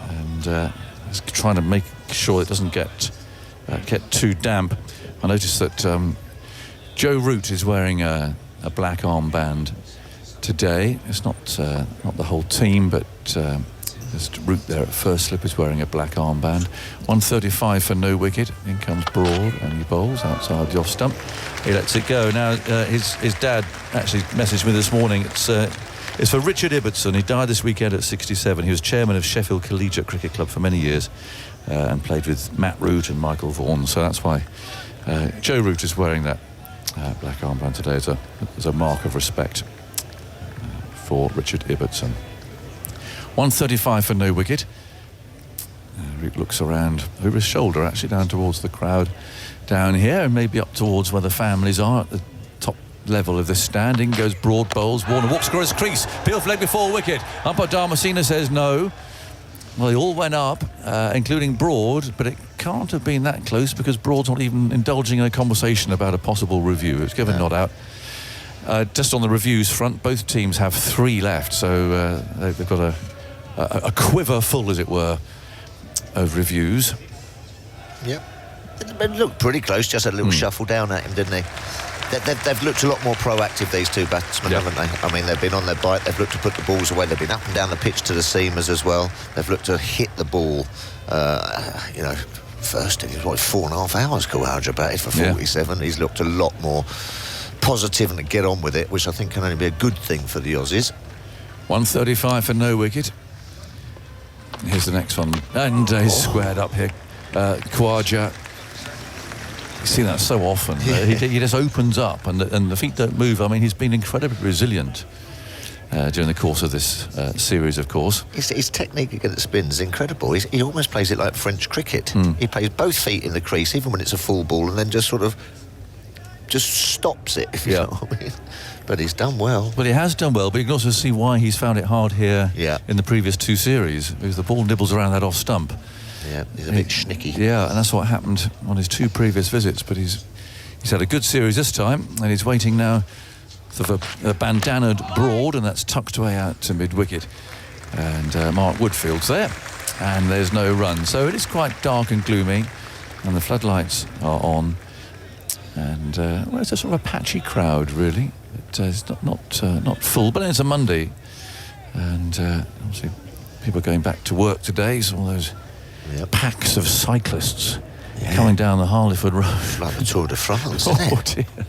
and trying to make sure it doesn't get too damp. I noticed that Joe Root is wearing a black armband today. It's not the whole team, but there's Root there at first slip is wearing a black armband. 135 for no wicket. In comes Broad, and he bowls outside the off stump. He lets it go. Now his dad actually messaged me this morning. It's for Richard Ibbotson. He died this weekend at 67. He was chairman of Sheffield Collegiate Cricket Club for many years, and played with Matt Root and Michael Vaughan. So that's why Joe Root is wearing that black armband today as a mark of respect for Richard Ibbotson. 135 for no wicket. Root looks around over his shoulder, actually down towards the crowd down here, and maybe up towards where the families are at the top level of this standing. Goes Broad, bowls. Warner walks across his crease. Peel flag before wicket. Umpire Damascena says no. Well, they all went up, including Broad, but it can't have been that close because Broad's not even indulging in a conversation about a possible review. It was given not out. Just on the reviews front, both teams have 3 left, so they've got a quiver full, as it were, of reviews. Yep. It looked pretty close, just a little shuffle down at him, didn't they? They've looked a lot more proactive, these two batsmen, haven't they? I mean, they've been on their bite, they've looked to put the balls away, they've been up and down the pitch to the seamers as well. They've looked to hit the ball, first in 4.5 hours Khawaja batted for 47. He's looked a lot more positive and to get on with it, which I think can only be a good thing for the Aussies. 135 for no wicket. Here's the next one, and he's squared up here. Khawaja, you see that so often. He just opens up, and the feet don't move. I mean, he's been incredibly resilient during the course of this series, of course. His technique against spin is incredible. He almost plays it like French cricket. He plays both feet in the crease, even when it's a full ball, and then just sort of stops it, if you know what I mean. But he's done well. Well, he has done well, but you can also see why he's found it hard here in the previous 2 series, because the ball nibbles around that off stump. Yeah, he's a bit schnicky. Yeah, and that's what happened on his 2 previous visits, but he's had a good series this time, and he's waiting now for a bandanaed Broad, and that's tucked away out to mid-wicket. And Mark Woodfield's there, and there's no run. So it is quite dark and gloomy, and the floodlights are on. And it's a sort of a patchy crowd, really. It's not full, but it's a Monday, and obviously people are going back to work today. So all those packs of cyclists coming down the Harleyford Road, like the Tour de France, isn't it? Dear.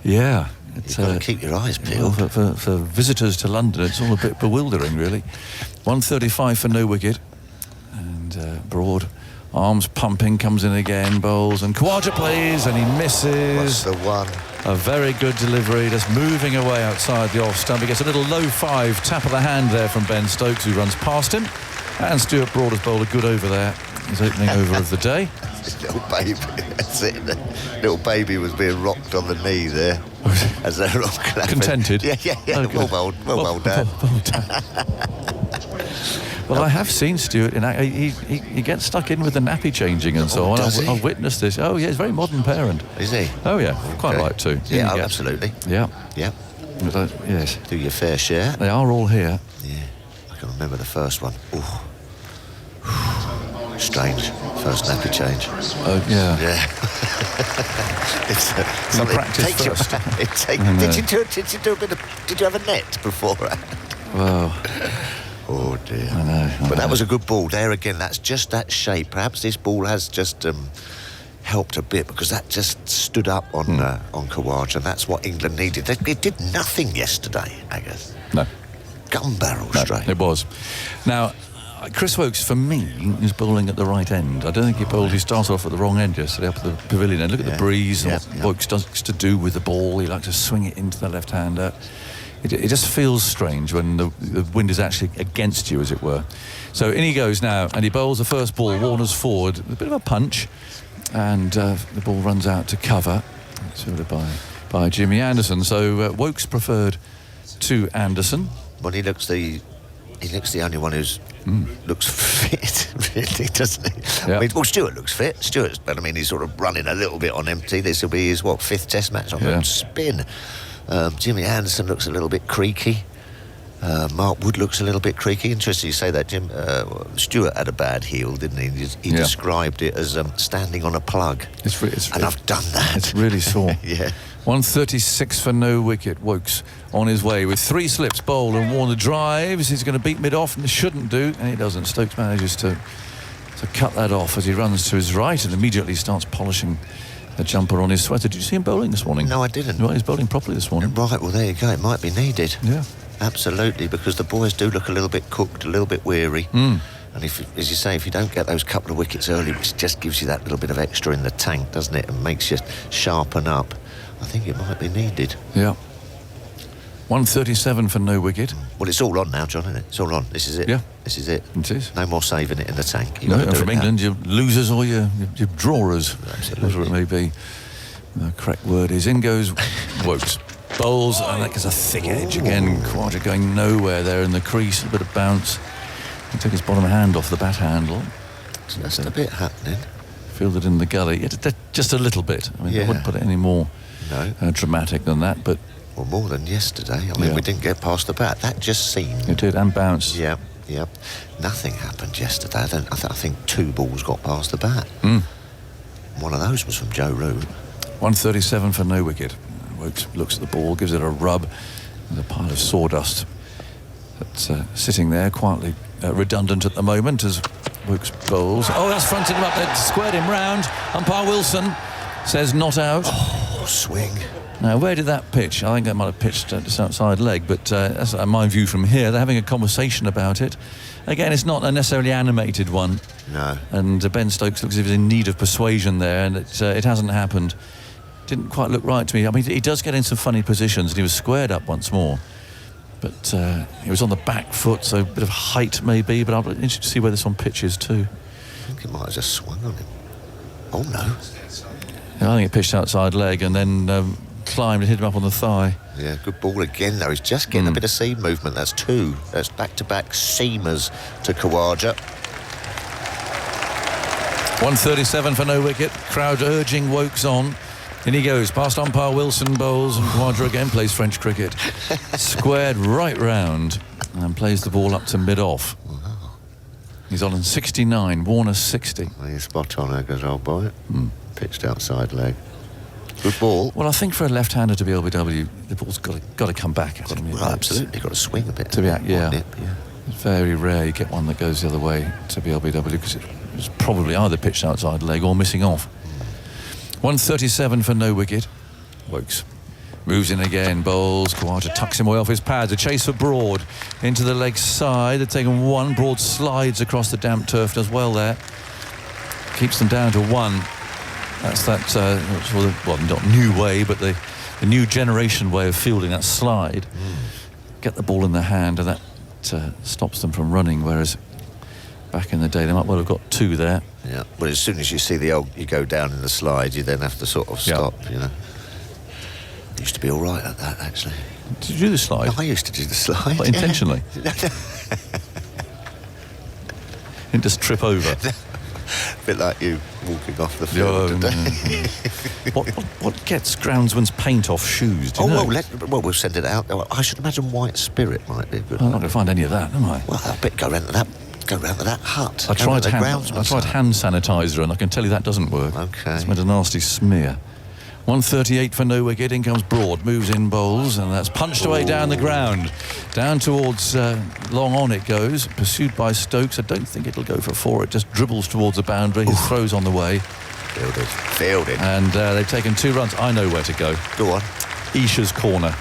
Yeah, you've got to keep your eyes peeled. For visitors to London, it's all a bit bewildering, really. 135 for no wicket, and Broad. Arms pumping, comes in again, bowls, and Khawaja plays, and he misses. What's the one? A very good delivery, just moving away outside the off stump. He gets a little low 5 tap of the hand there from Ben Stokes, who runs past him. And Stuart Broad has bowled a good over there. His opening over of the day. Little baby, that's it. The little baby was being rocked on the knee there. As they're all clapping. Contented? Yeah. Oh, well done. Well done. Well, I have seen Stuart he gets stuck in with the nappy changing and so on. I've witnessed this. Oh, yeah, he's a very modern parent. Is he? Oh, yeah, quite right too. Yeah, absolutely. Yeah. But, yes. Do your fair share. They are all here. Yeah, I can remember the first one. Ooh. Strange. First nappy change. Oh, yeah. Yeah. It's something practice takes you- first. Did you do a bit of? Did you have a net beforehand? Well, Oh dear. I know. But that was a good ball. There again, that's just that shape. Perhaps this ball has just helped a bit because that just stood up on Khawaja, and that's what England needed. They did nothing yesterday, Agus. No. Gun barrel No, straight. it was. Now, Chris Woakes, for me, is bowling at the right end. I don't think he started off at the wrong end yesterday, up at the pavilion end. Look at the breeze and what Woakes likes to do with the ball. He likes to swing it into the left-hander. It just feels strange when the wind is actually against you, as it were. So in he goes now, and he bowls the first ball. Warner's forward, a bit of a punch, and the ball runs out to cover. It's fielded by Jimmy Anderson. So Woakes preferred to Anderson. Well, he looks the only one who's looks fit, really, doesn't he? Yeah. I mean, well, Stewart looks fit. But I mean, he's sort of running a little bit on empty. This will be his fifth Test match on the spin. Jimmy Anderson looks a little bit creaky. Mark Wood looks a little bit creaky. Interesting you say that, Jim. Stewart had a bad heel, didn't he? He described it as standing on a plug. And I've done that. It's really sore. Yeah. 136 for no wicket. Woakes on his way with 3 slips bowled, and Warner drives. He's going to beat mid-off, and shouldn't do, and he doesn't. Stokes manages to cut that off as he runs to his right and immediately starts polishing the jumper on his sweater. Did you see him bowling this morning? No, I didn't. Well, he's bowling properly this morning. Right, well, there you go. It might be needed. Yeah. Absolutely, because the boys do look a little bit cooked, a little bit weary. And if, as you say, if you don't get those couple of wickets early, which just gives you that little bit of extra in the tank, doesn't it, and makes you sharpen up, I think it might be needed. Yeah. 137 for no wicket. Well, it's all on now, John, isn't it? It's all on. This is it. Yeah. This is it. It is. No more saving it in the tank. No, and from England, you're losers or you're drawers. Absolutely. Whatever it may be. The correct word is in goes Woakes. Bowls, and that gets a thick edge again. Khawaja going nowhere there in the crease. A bit of bounce. He took his bottom hand off the bat handle. Just a bit happening. Fielded in the gully. Just a little bit. I mean, I wouldn't put it any more dramatic than that, but... Well, more than yesterday. I mean, we didn't get past the bat. That just seemed... It did, and bounced. Yeah. Nothing happened yesterday. I think 2 balls got past the bat. One of those was from Joe Root. 137 for no wicket. Woakes looks at the ball, gives it a rub. There's a pile of sawdust that's sitting there, quietly redundant at the moment as Woakes bowls. Oh, that's fronted him up there, squared him round. Umpire Wilson says not out. Oh, swing. Now, where did that pitch? I think that might have pitched just outside leg, but that's my view from here. They're having a conversation about it. Again, it's not a necessarily animated one. No. And Ben Stokes looks as if he's in need of persuasion there, and it hasn't happened. Didn't quite look right to me. I mean, he does get in some funny positions, and he was squared up once more. But he was on the back foot, so a bit of height maybe, but I'm interested to see where this one pitches too. I think it might have just swung on him. Oh, no. Yeah, I think it pitched outside leg and then climbed and hit him up on the thigh. Yeah, good ball again, though. He's just getting a bit of seam movement. That's 2. That's back-to-back seamers to Khawaja. 137 for no wicket. Crowd urging Woakes on. In he goes, past umpire Wilson, bowls, and Khawaja again plays French cricket. Squared right round and plays the ball up to mid-off. Wow. He's on 69, Warner 60. Well, you're spot on, Eggers, old boy. Pitched outside leg. Good ball. Well, I think for a left-hander to be LBW, the ball's got to come back at him. Well, absolutely, got to swing a bit. To be yeah. Nip, It's very rare you get one that goes the other way to be LBW because it's probably either pitched outside leg or missing off. 137 for no wicket. Woakes moves in again, bowls. Khawaja tucks him away off his pads. A chase for Broad into the leg side. They've taken 1. Broad slides across the damp turf, does well there. Keeps them down to 1. That's that, well, not new way, but the new generation way of fielding, that slide. Get the ball in the hand, and that stops them from running, whereas back in the day they might well have got 2 there. Yeah, well, as soon as you see you go down in the slide, you then have to sort of stop, you know. I used to be all right at that, actually. Did you do the slide? No, I used to do the slide. But intentionally? Didn't just trip over? A bit like you walking off the field today. What gets groundsman's paint off shoes? Do you know? Well, we'll send it out. I should imagine white spirit might be a good I'm one. not going to find any of that, am I? Well, I bet go into that go round to that hut. I tried hand sanitizer, and I can tell you that doesn't work. Okay. It's made a nasty smear. 138 for no wicket. In comes Broad, moves in, bowls, and that's punched away down the ground. Down towards long on it goes, pursued by Stokes. I don't think it'll go for 4. It just dribbles towards the boundary. His throw's on the way. Fielded. And they've taken 2 runs. I know where to go. Go on. Isha's corner.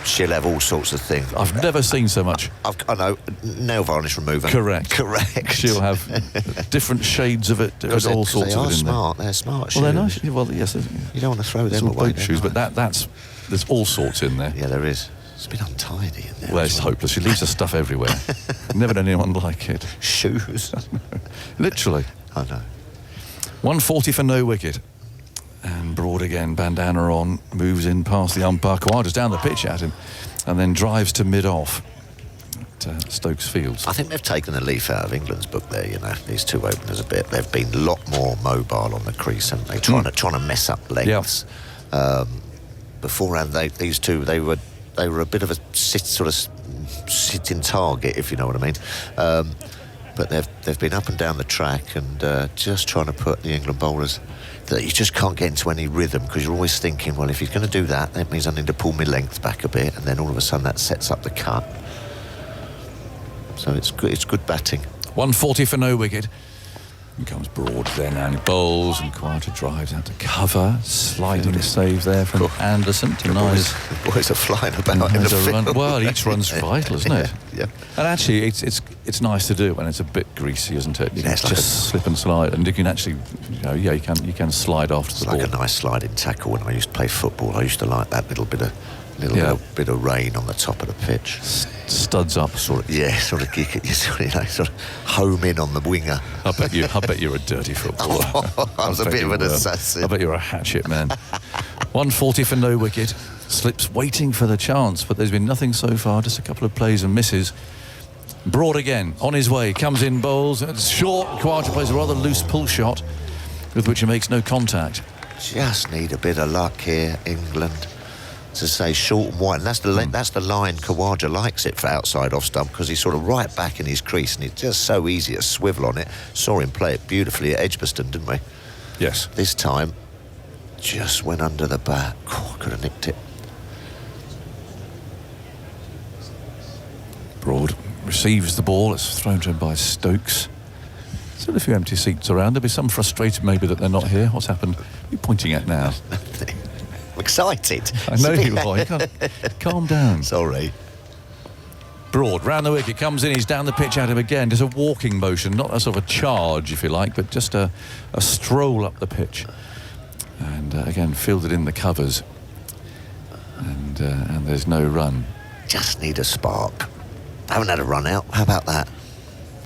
She'll have all sorts of things. I've never seen so much. I know. Nail varnish remover. Correct. She'll have different shades of it. There's all sorts of it in smart. They're smart there. Well, shoes. they're nice. Well, yes. You don't want to throw them away. Boat shoes, but there's all sorts in there. Yeah, there is. It's a bit untidy in there. Well, it's hopeless. She leaves her stuff everywhere. Never known anyone like it. Shoes. Literally. I know. 140 for no wicket. And Broad again, bandana on, moves in past the umpire. Khawaja's down the pitch at him and then drives to mid-off at Stokes Fields. I think they've taken a leaf out of England's book there, these 2 openers a bit. They've been a lot more mobile on the crease, haven't they? Trying to mess up lengths. Yeah. Beforehand, these 2, they were a bit of a sitting target, if you know what I mean. But they've been up and down the track and just trying to put the England bowlers that you just can't get into any rhythm, because you're always thinking, well, if he's going to do that, that means I need to pull my length back a bit, and then all of a sudden that sets up the cut. So it's good batting. 140 for no wicket. Here comes Broad then, and he bowls, and Khawaja drives out to cover. Sliding save there from Anderson. Nice. Boys are flying about in the field. Well, each run's vital, isn't it? Yeah. And actually, it's nice to do it when it's a bit greasy, isn't it? You can it's just slip and slide, and you can actually, you can slide after the ball. It's like a nice sliding tackle. When I used to play football, I used to like that little bit of rain on the top of the pitch. Studs up, sort of. Yeah, sort of kick it. You sort of home in on the winger. I bet you're a dirty footballer. I was a bit of an assassin. I bet you're a hatchet man. 140 for no wicket. Slips waiting for the chance, but there's been nothing so far. Just a couple of plays and misses. Broad again, on his way, comes in, bowls. It's short. Khawaja plays a rather loose pull shot, with which he makes no contact. Just need a bit of luck here, England. To say short and wide, and that's the line Khawaja likes it for outside off stump, because he's sort of right back in his crease, and it's just so easy to swivel on it. Saw him play it beautifully at Edgbaston, didn't we? Yes. This time, just went under the bat. Could have nicked it. Broad receives the ball. It's thrown to him by Stokes. Still a few empty seats around. There'll be some frustrated maybe that they're not here. What's happened? What are you pointing at now? Nothing. I'm excited. I know you are. Calm down. Sorry. Broad, round the wicket, comes in, he's down the pitch at him again. Just a walking motion, not a sort of a charge, if you like, but just a stroll up the pitch. And again, fielded in the covers. And there's no run. Just need a spark. Haven't had a run out. How about that?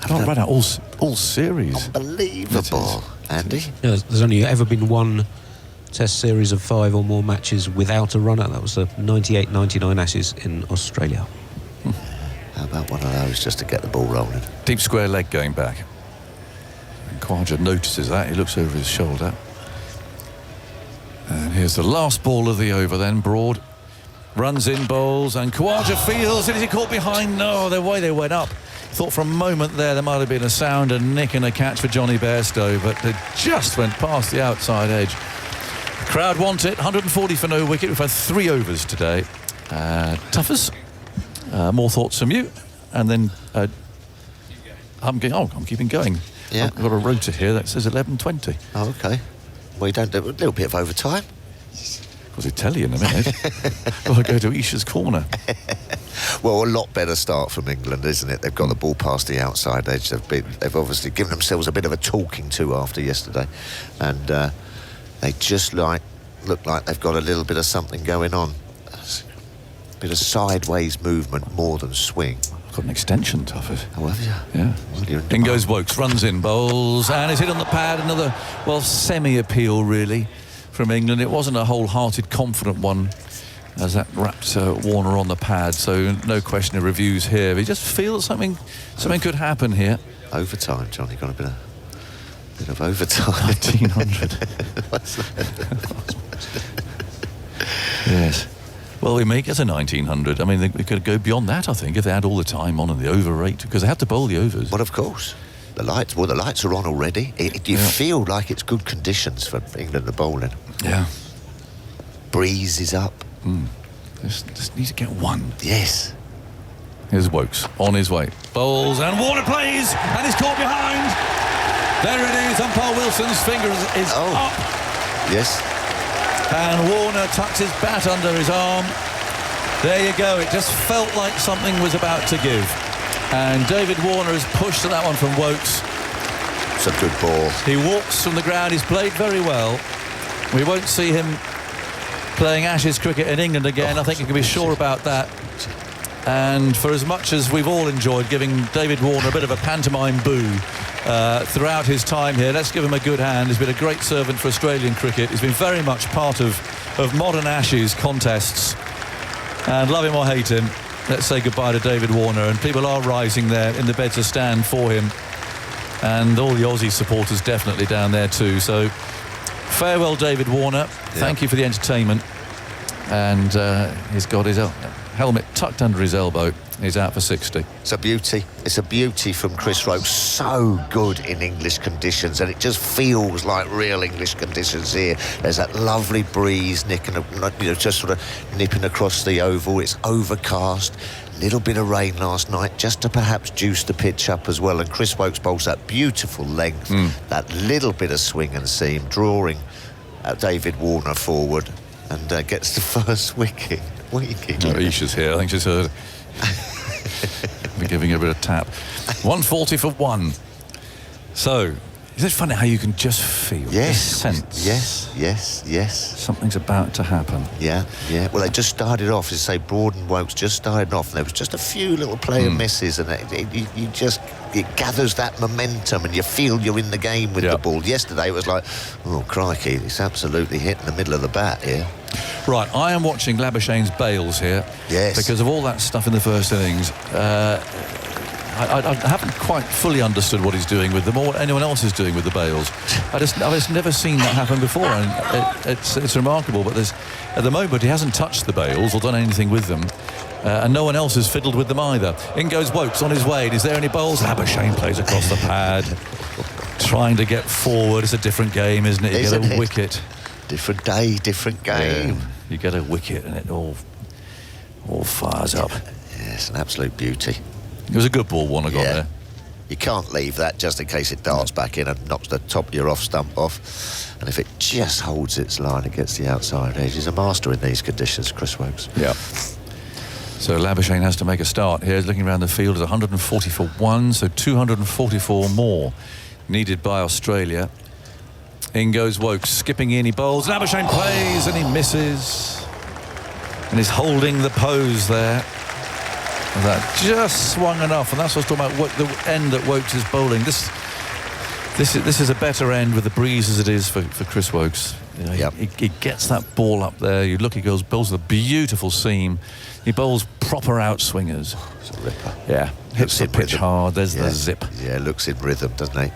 Not run out all series. Unbelievable, Andy. Yeah, there's only ever been one Test series of 5 or more matches without a runner. That was the 98-99 Ashes in Australia. How about one of those just to get the ball rolling? Deep square leg going back. And Khawaja notices that. He looks over his shoulder. And here's the last ball of the over then. Broad runs in, bowls, and Khawaja fields. Is he caught behind? No, the way they went up. Thought for a moment there might have been a sound, a nick and a catch for Johnny Bairstow, but they just went past the outside edge. The crowd want it. 140 for no wicket. We've had 3 overs today. Tuffers, more thoughts from you, and then I'm keeping going. Yeah. I've got a rota here that says 11:20. Oh, okay. Well, you don't do a little bit of overtime. Because he'll tell you in a minute. Got to go to Isha's corner. Well, a lot better start from England, isn't it? They've got the ball past the outside edge. They've obviously given themselves a bit of a talking to after yesterday, and they just look like they've got a little bit of something going on. A bit of sideways movement more than swing. Got an extension, Tuffers. Oh, have you? Yeah. Well, in goes Wokes, runs in, bowls, and is hit on the pad. Another, semi-appeal, really, from England. It wasn't a wholehearted, confident one, as that wrapped Warner on the pad, so no question of reviews here. But he just feels something could happen here. Overtime, Johnny, got a bit of overtime. 1900. What's that? Yes. Well, we make it a 1900. I mean, they could go beyond that, I think, if they had all the time on and the over rate, because they have to bowl the overs. Well, of course. The lights are on already. You feel like it's good conditions for England to bowl in. Yeah. Breeze is up. Just need to get one. Yes. Here's Woakes on his way. Bowls and Warner plays and he's caught behind. There it is. Umpire Wilson's finger is up. Yes. And Warner tucks his bat under his arm. There you go. It just felt like something was about to give. And David Warner has pushed to that one from Woakes. It's a good ball. He walks from the ground. He's played very well. We won't see him playing Ashes cricket in England again. I think you can be sure about that. And for as much as we've all enjoyed giving David Warner a bit of a pantomime boo throughout his time here, let's give him a good hand. He's been a great servant for Australian cricket. He's been very much part of modern Ashes contests. And love him or hate him, let's say goodbye to David Warner. And people are rising there in the beds of stand for him. And all the Aussie supporters definitely down there too. So farewell, David Warner. Thank you for the entertainment. And he's got his helmet tucked under his elbow. He's out for 60. It's a beauty. It's a beauty from Chris Woakes. So good in English conditions, and it just feels like real English conditions here. There's that lovely breeze just sort of nipping across the oval. It's overcast. Little bit of rain last night, just to perhaps juice the pitch up as well. And Chris Woakes bowls that beautiful length, that little bit of swing and seam, drawing David Warner forward, and gets the first wicket. Isha's here. I think she's heard. We're giving her a bit of tap. 140 for one. So, isn't it funny how you can just feel this sense? Yes. Something's about to happen. Yeah. Well, they just started off, as I say, Broad and Woakes just started off, and there was just a few little player misses, and it gathers that momentum, and you feel you're in the game with the ball. Yesterday it was like, oh crikey, it's absolutely hitting the middle of the bat here. Right, I am watching Labuschagne's bails here. Yes. Because of all that stuff in the first innings. I haven't quite fully understood what he's doing with them or what anyone else is doing with the bails. I've just never seen that happen before, and it's remarkable. But at the moment he hasn't touched the bails or done anything with them, and no one else has fiddled with them either. In goes Woakes on his way. Is there any bowls? Labuschagne plays across the pad, trying to get forward. It's a different game, isn't it? You get a wicket. Different day, different game. Yeah, you get a wicket and it all fires up. Yeah, it's an absolute beauty. It was a good ball, Warner got there. You can't leave that just in case it darts back in and knocks the top of your off stump off. And if it just holds its line against the outside edge, he's a master in these conditions, Chris Woakes. Yeah. So Labuschagne has to make a start here. He's looking around the field. It's 140 for one, so 244 more needed by Australia. In goes Woakes, skipping in, he bowls. Labuschagne plays and he misses. And he's holding the pose there. That just swung enough, and that's what I was talking about, the end that Woakes is bowling. This is a better end with the breeze as it is for Chris Woakes. You know, he gets that ball up there. You look, he bowls with a beautiful seam. He bowls proper outswingers. It's a ripper. Yeah, hits the pitch hard. There's the zip. Yeah, looks in rhythm, doesn't he?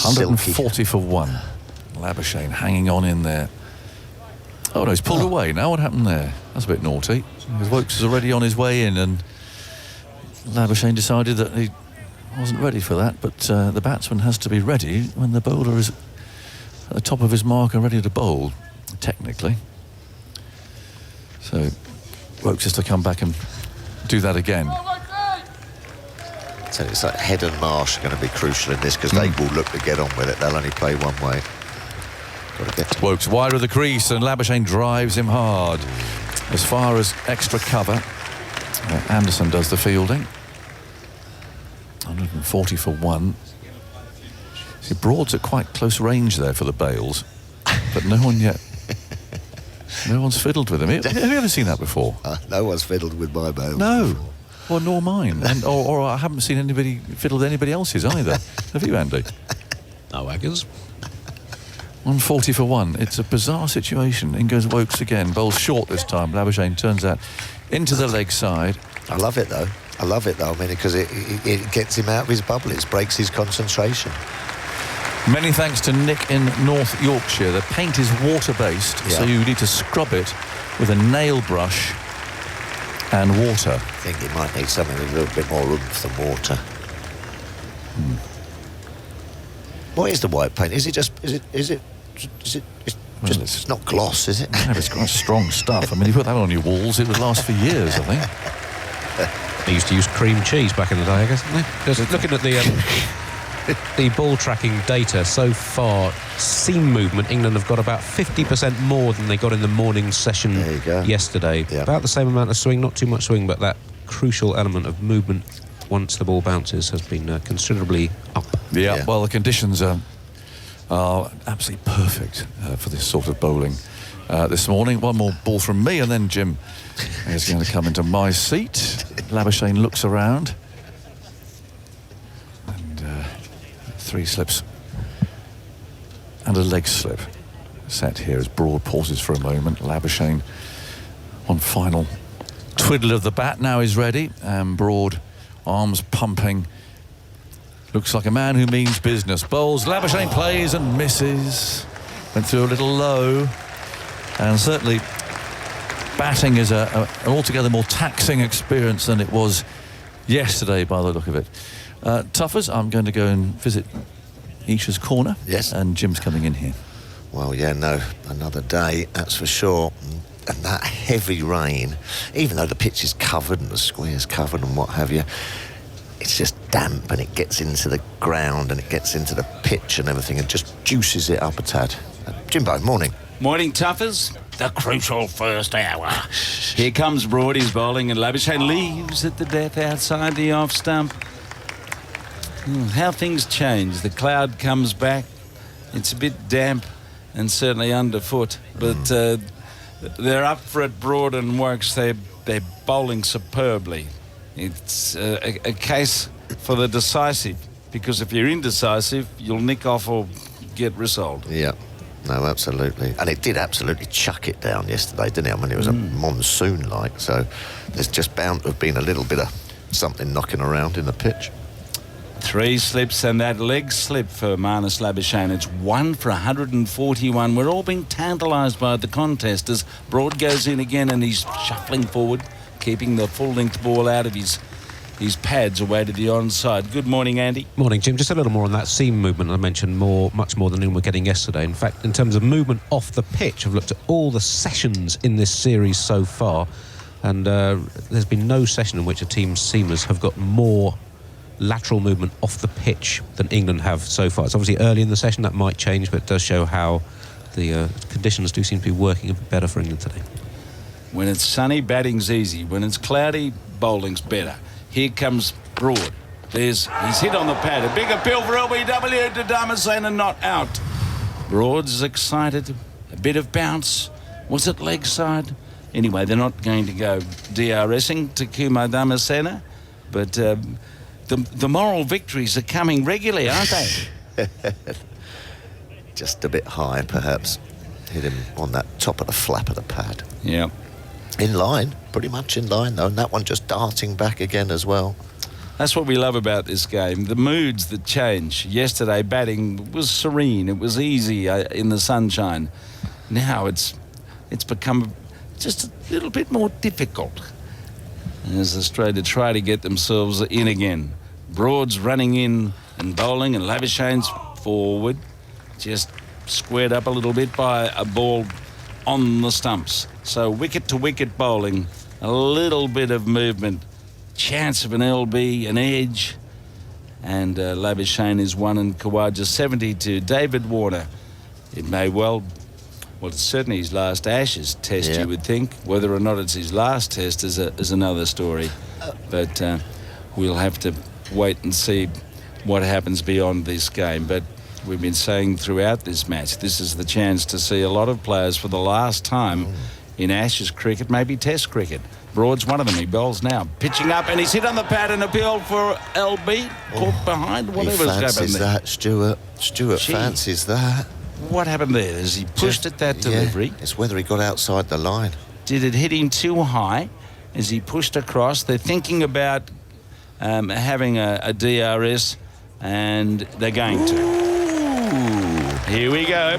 140 for one. Labuschagne hanging on in there. Oh no, he's pulled away now. What happened there? That's a bit naughty. Because Woakes is already on his way in, and Labuschagne decided that he wasn't ready for that. But the batsman has to be ready when the bowler is at the top of his marker, ready to bowl, technically. So Woakes has to come back and do that again. So it's like Head and Marsh are going to be crucial in this, because they will look to get on with it. They'll only play one way. Woakes wide of the crease, and Labuschagne drives him hard. As far as extra cover, Anderson does the fielding. 140 for one. See, Broad's at quite close range there for the bails, but no one's fiddled with him. Have you ever seen that before? No one's fiddled with my bails. No. Well, nor mine. Or I haven't seen anybody fiddle with anybody else's either. Have you, Andy? No, Waggers. 140 for one. It's a bizarre situation. In goes Woakes again. Bowls short this time. Labuschagne turns out into the leg side. I love it though. I mean, because it gets him out of his bubble. It breaks his concentration. Many thanks to Nick in North Yorkshire. The paint is water-based, so you need to scrub it with a nail brush and water. I think he might need something with a little bit more oomph than water. What is the white paint? Is it just? It's not gloss, is it? No, it's quite strong stuff. I mean, you put that on your walls, it would last for years, I think. They used to use cream cheese back in the day, I guess, didn't they? Just looking at the ball tracking data so far, seam movement, England have got about 50% more than they got in the morning session yesterday. Yeah. About the same amount of swing, not too much swing, but that crucial element of movement once the ball bounces has been considerably up. Yeah, well, the conditions are absolutely perfect for this sort of bowling this morning. One more ball from me, and then Jim is going to come into my seat. Labuschagne looks around. And 3 slips and a leg slip set here as Broad pauses for a moment. Labuschagne on final twiddle of the bat now is ready, and Broad, arms pumping, looks like a man who means business. Bowls, Labuschagne plays and misses. Went through a little low, and certainly batting is an altogether more taxing experience than it was yesterday by the look of it. Tuffers, I'm going to go and visit Isha's corner. Yes. And Jim's coming in here. Well, yeah, no, another day, that's for sure. And that heavy rain, even though the pitch is covered and the square's covered and what have you, it's just damp and it gets into the ground and it gets into the pitch and everything and just juices it up a tad. Jimbo, morning. Morning, Tuffers. The crucial first hour. Here comes Broad, he's bowling, and Labuschagne leaves at the death outside the off stump. How things change. The cloud comes back. It's a bit damp and certainly underfoot, but they're up for it, Broad and Works. They're bowling superbly. It's a case for the decisive, because if you're indecisive, you'll nick off or get resolved. Yeah. No, absolutely. And it did absolutely chuck it down yesterday, didn't it? I mean, it was a monsoon-like, so there's just bound to have been a little bit of something knocking around in the pitch. 3 slips and that leg slip for Marnus Labuschagne. It's 1 for 141. We're all being tantalised by the contest as Broad goes in again and he's shuffling forward, keeping the full-length ball out of his pads away to the onside. Good morning, Andy. Morning, Jim. Just a little more on that seam movement. I mentioned much more than we were getting yesterday. In fact, in terms of movement off the pitch, I've looked at all the sessions in this series so far, and there's been no session in which a team's seamers have got more lateral movement off the pitch than England have so far. It's obviously early in the session, that might change, but it does show how the conditions do seem to be working a bit better for England today. When it's sunny, batting's easy. When it's cloudy, bowling's better. Here comes Broad. He's hit on the pad. A big appeal for LBW to Dharmasena, not out. Broad's excited. A bit of bounce. Was it leg side? Anyway, they're not going to go DRSing to Kumar Dharmasena, but the moral victories are coming regularly, aren't they? Just a bit high, perhaps. Hit him on that top of the flap of the pad. Yeah. In line, pretty much in line, though, and that one just darting back again as well. That's what we love about this game, the moods that change. Yesterday, batting was serene, it was easy in the sunshine. Now it's become just a little bit more difficult as Australia try to get themselves in again. Broad's running in and bowling, and Labuschagne's forward, just squared up a little bit by a ball on the stumps. So wicket to wicket bowling, a little bit of movement, chance of an LB, an edge, and Labuschagne is 1 and Khawaja 70 to David Warner. It may well it's certainly his last Ashes test, you would think. Whether or not it's his last test is another story. But we'll have to wait and see what happens beyond this game. But we've been saying throughout this match, this is the chance to see a lot of players for the last time in Ashes cricket, maybe Test cricket. Broad's one of them. He bowls now, pitching up, and he's hit on the pad, an appeal for LB, caught behind. Whatever's happened there. That, Stuart fancies that. What happened there? Has he pushed at that delivery? It's whether he got outside the line. Did it hit him too high as he pushed across? They're thinking about having a DRS, and they're going to. Here we go.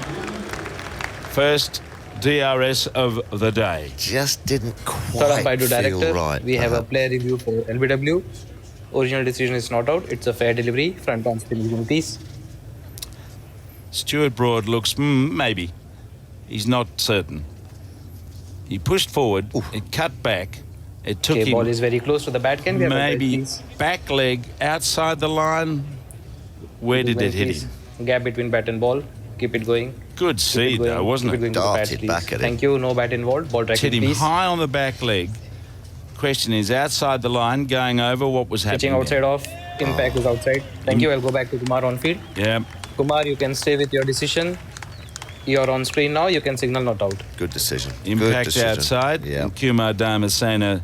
First DRS of the day. Just didn't Third umpire to quite director. feel right. We have a player review for LBW. Original decision is not out. It's a fair delivery. Front on spin vision, please. Stuart Broad looks, maybe. He's not certain. He pushed forward, it cut back, it took him... ball is very close to the bat. Can we have maybe back leg outside the line. Where did it hit him? Gap between bat and ball. Keep it going. Good seed though, wasn't it? Darted back at it. Thank you. No bat involved. Ball tracking, Hit him please. high on the back leg. Question is, outside the line, going over, what was happening? Pitching outside there? off. Impact is outside. Thank you. I'll go back to Kumar on field. Yeah. Kumar, you can stay with your decision. You're on screen now. You can signal not out. Good decision. Impact Good decision. outside. Yeah. And Kumar Dharmasena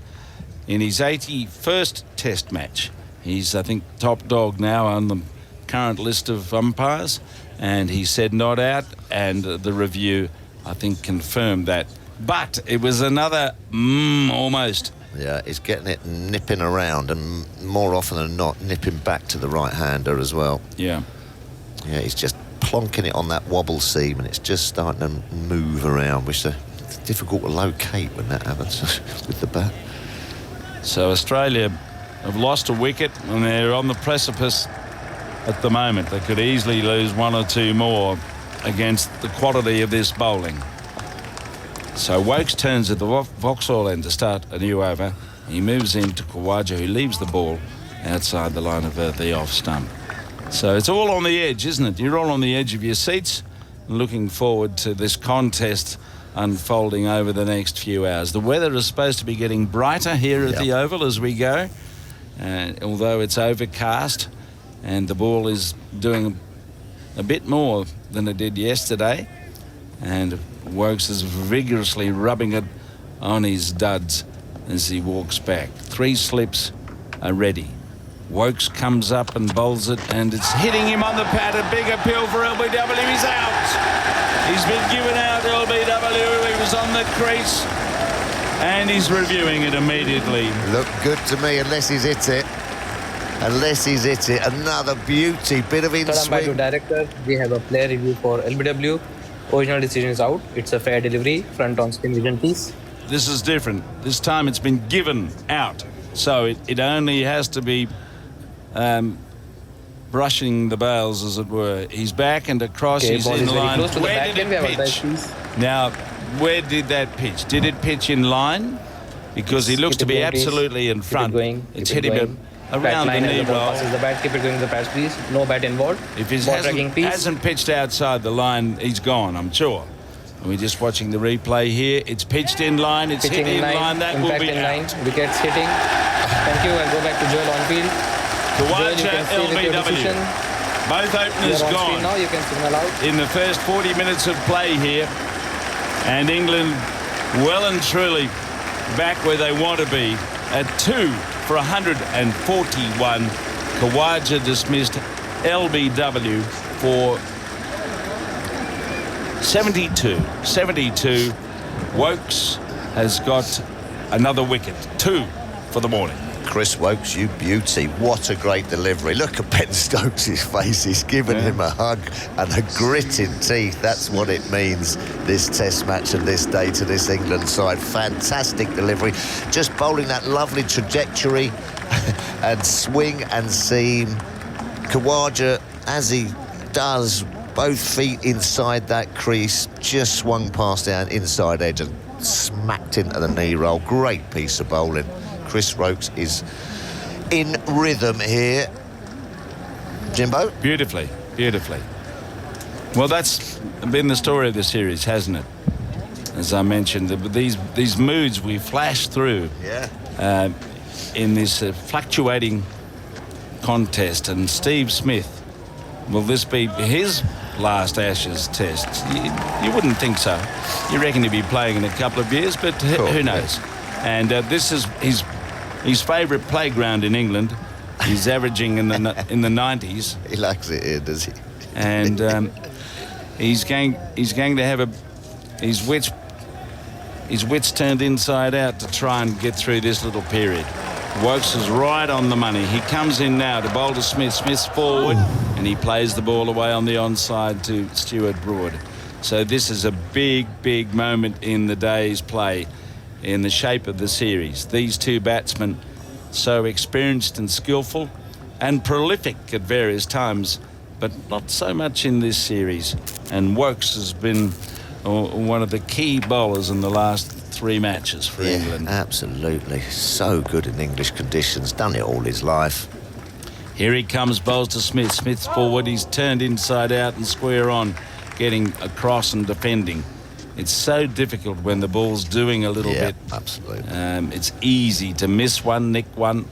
in his 81st Test match. He's, I think, top dog now on the current list of umpires. And he said not out, and the review, I think, confirmed that. But it was another almost. Yeah, he's getting it nipping around, and more often than not, nipping back to the right-hander as well. Yeah. Yeah, he's just plonking it on that wobble seam, and it's just starting to move around, which it's difficult to locate when that happens with the bat. So Australia have lost a wicket, and they're on the precipice at the moment. They could easily lose one or two more against the quality of this bowling. So Woakes turns at the Vauxhall end to start a new over. He moves into Khawaja, who leaves the ball outside the line of the off stump. So it's all on the edge, isn't it? You're all on the edge of your seats, looking forward to this contest unfolding over the next few hours. The weather is supposed to be getting brighter here at the Oval as we go, although it's overcast, and the ball is doing a bit more than it did yesterday, and Woakes is vigorously rubbing it on his duds as he walks back. 3 slips are ready. Woakes comes up and bowls it, and it's hitting him on the pad. A big appeal for LBW. He's out. He's been given out, LBW. He was on the crease, and he's reviewing it immediately. Look good to me, unless he's hit it. Unless he's hit it. Another beauty, bit of Third umpire to in-swing. director. We have a player review for LBW. Original decision is out. It's a fair delivery. Front on spin vision, please. This is different. This time it's been given out. So it only has to be brushing the bails, as it were. He's back and across. Okay, he's ball in is very line. close to the Where back. did Can we have it a dive, pitch? please? Now, where did that pitch? Did it pitch in line? Because he looks Keep to it be going, please. absolutely in Keep it front. going. It's Keep hit it him going. around Back the line as knee the ball roll. passes the bat. Keep it going to the pads, please. No bat involved. If he Ball tracking, please. hasn't pitched outside the line, he's gone, I'm sure. And we're just watching the replay here. It's pitched in line. It's Pitching hit in line. That will impact be in out. line. Wickets hitting. Thank you. I'll go back to Joel on field. Joel, you Khawaja, can stay with your LBW. decision. Both openers You're on gone screen now. You can signal out. in the first 40 minutes of play here. And England well and truly back where they want to be at 2 for 141. Khawaja dismissed LBW for 72. Woakes has got another wicket. 2 for the morning. Chris Woakes, you beauty. What a great delivery. Look at Ben Stokes' face. He's given him a hug and a gritted teeth. That's what it means, this test match and this day to this England side. Fantastic delivery. Just bowling that lovely trajectory and swing and seam. Khawaja, as he does, both feet inside that crease, just swung past the inside edge and smacked into the knee roll. Great piece of bowling. Chris Woakes is in rhythm here. Jimbo? Beautifully. Well, that's been the story of the series, hasn't it? As I mentioned, these moods we flash through in this fluctuating contest. And Steve Smith, will this be his last Ashes test? You wouldn't think so. You reckon he'd be playing in a couple of years, but who knows? And this is his favourite playground in England. He's averaging in the 90s. He likes it here, does he? And he's going to have his wits turned inside out to try and get through this little period. Woakes is right on the money. He comes in now to bowl to Smith. Smith's forward, and he plays the ball away on the onside to Stuart Broad. So this is a big moment in the day's play in the shape of the series. These two batsmen, so experienced and skillful and prolific at various times, but not so much in this series. And Woakes has been one of the key bowlers in the last 3 matches for England. Absolutely. So good in English conditions. Done it all his life. Here he comes, bowls to Smith. Smith's forward. He's turned inside out and square on, getting across and defending. It's so difficult when the ball's doing a little bit. Absolutely. It's easy to miss one, nick one,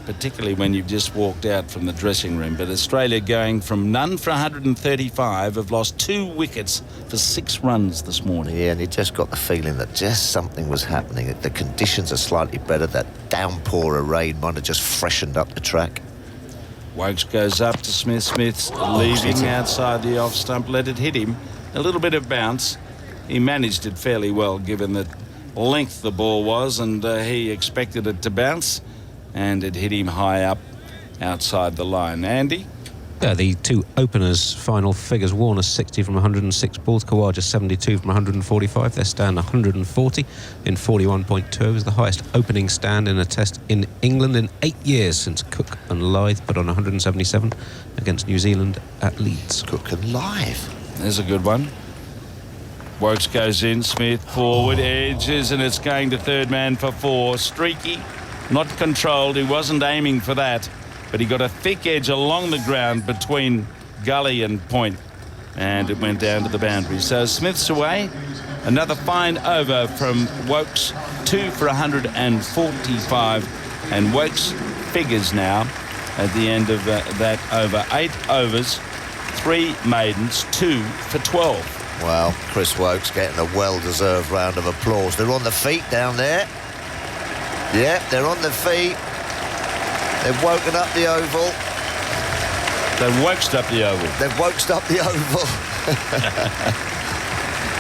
particularly when you've just walked out from the dressing room. But Australia going from none for 135 have lost 2 wickets for 6 runs this morning. Yeah, and you just got the feeling that just something was happening. The conditions are slightly better. That downpour of rain might have just freshened up the track. Woakes goes up to Smith. Smith's leaving outside the off stump. Let it hit him. A little bit of bounce. He managed it fairly well, given the length the ball was, and he expected it to bounce, and it hit him high up outside the line. Andy? Yeah, the 2 openers' final figures. Warner 60 from 106 balls, Khawaja 72 from 145. Their stand 140 in 41.2. It was the highest opening stand in a test in England in 8 years since Cook and Lyth put on 177 against New Zealand at Leeds. Cook and Lyth. There's a good one. Woakes goes in, Smith forward, edges, and it's going to third man for 4. Streaky, not controlled. He wasn't aiming for that, but he got a thick edge along the ground between gully and point, and it went down to the boundary. So Smith's away. Another fine over from Woakes, 2 for 145, and Woakes figures now at the end of that over. 8 overs, 3 maidens, 2 for 12. Well, Chris Woakes getting a well-deserved round of applause. They're on the feet down there. Yeah, they're on the feet. They've woken up the oval. They've woksed up the oval. They've woksed up the oval.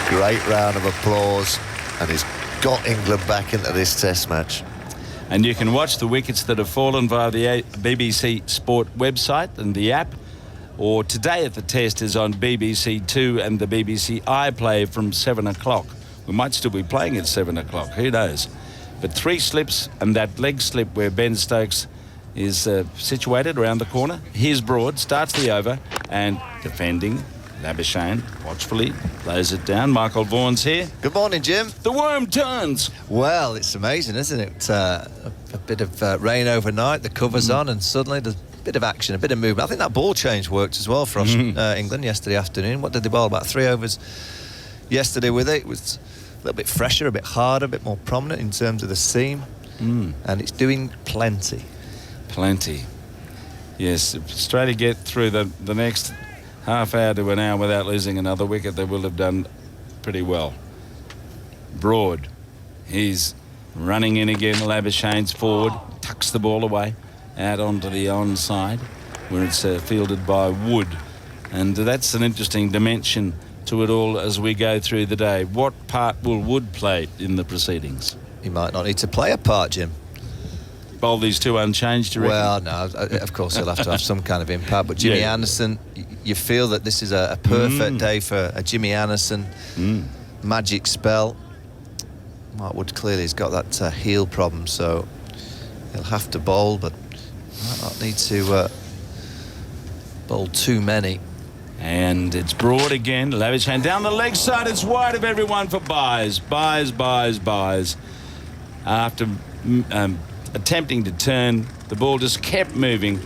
Great round of applause. And he's got England back into this test match. And you can watch the wickets that have fallen via the BBC Sport website and the app. Or today at the test is on BBC 2 and the BBC iPlayer from 7 o'clock. We might still be playing at 7 o'clock, who knows. But 3 slips and that leg slip where Ben Stokes is situated around the corner. Here's Broad, starts the over and defending. Labuschagne watchfully lays it down. Michael Vaughan's here. Good morning, Jim. The worm turns. Well, it's amazing, isn't it? A bit of rain overnight, the cover's on, and suddenly there's bit of action, a bit of movement. I think that ball change worked as well for us, England yesterday afternoon. What did they bowl? About 3 overs yesterday with it. It was a little bit fresher, a bit harder, a bit more prominent in terms of the seam. And it's doing plenty. Plenty. Yes, if Australia get through the next half hour to an hour without losing another wicket, they will have done pretty well. Broad, he's running in again. Labuschagne's forward, tucks the ball away out onto the onside where it's fielded by Wood, and that's an interesting dimension to it all as we go through the day. What part will Wood play in the proceedings? He might not need to play a part, Jim. Bowl these 2 unchanged, do you reckon? Well, no, of course he'll have to have some kind of impact, but Jimmy Anderson, you feel that this is a perfect day for a Jimmy Anderson magic spell. Mark Wood clearly has got that heel problem, so he'll have to bowl, but might not need to bowl too many. And it's Broad again. Labuschagne down the leg side. It's wide of everyone for buys. Buys. After attempting to turn, the ball just kept moving,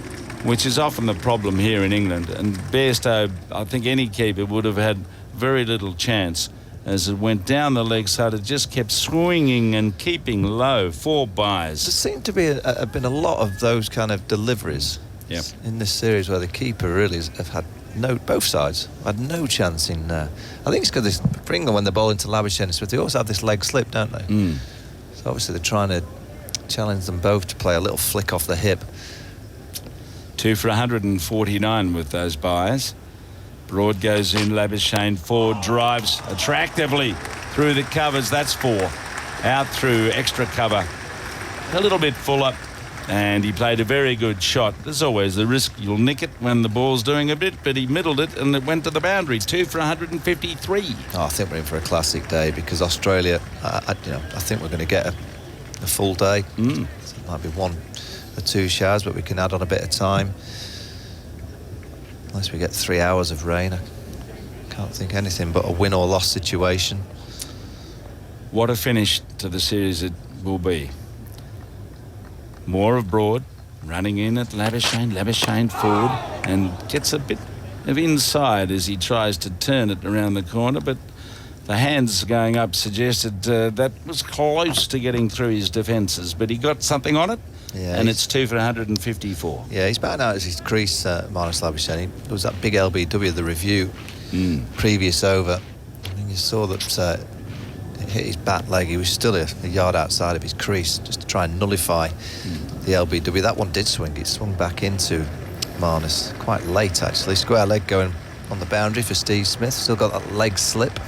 which is often the problem here in England. And Bairstow, I think any keeper would have had very little chance. As it went down the leg side, it just kept swinging and keeping low. 4 buys. There seemed to be been a lot of those kind of deliveries in this series where the keeper really have had both sides had no chance in. I think it's because for England when they're bowling to Labuschagne, they always have this leg slip, don't they? So obviously they're trying to challenge them both to play a little flick off the hip. 2 for 149 with those buys. Broad goes in, Labuschagne forward, drives attractively through the covers. That's 4. Out through extra cover. A little bit fuller. And he played a very good shot. There's always the risk you'll nick it when the ball's doing a bit, but he middled it and it went to the boundary. 2 for 153. I think we're in for a classic day because Australia, I think we're going to get a full day. So it might be 1 or 2 showers, but we can add on a bit of time. Unless we get 3 hours of rain, I can't think anything but a win or loss situation. What a finish to the series it will be. More of Broad running in at Labuschagne. Labuschagne forward and gets a bit of inside as he tries to turn it around the corner, but the hands going up suggested that was close to getting through his defences, but he got something on it. Yeah, and it's 2 for 154. Yeah, he's batting out as his crease, Marnus Labuschagne. There was that big LBW, the review, previous over. I think you saw that it hit his bat leg. He was still a yard outside of his crease, just to try and nullify the LBW. That one did swing. It swung back into Marnus quite late, actually. Square leg going on the boundary for Steve Smith. Still got that leg slip.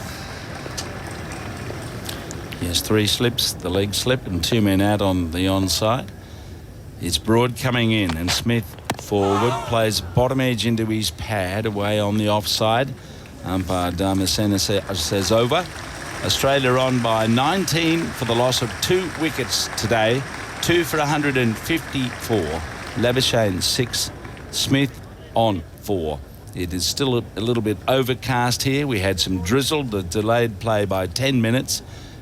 Yes, 3 slips, the leg slip, and 2 men out on the onside. It's Broad coming in, and Smith forward, plays bottom edge into his pad, away on the offside. Umpire Damasceno says over. Australia on by 19 for the loss of 2 wickets today. 2 for 154. Labuschagne 6, Smith on 4. It is still a little bit overcast here. We had some drizzle that delayed play by 10 minutes.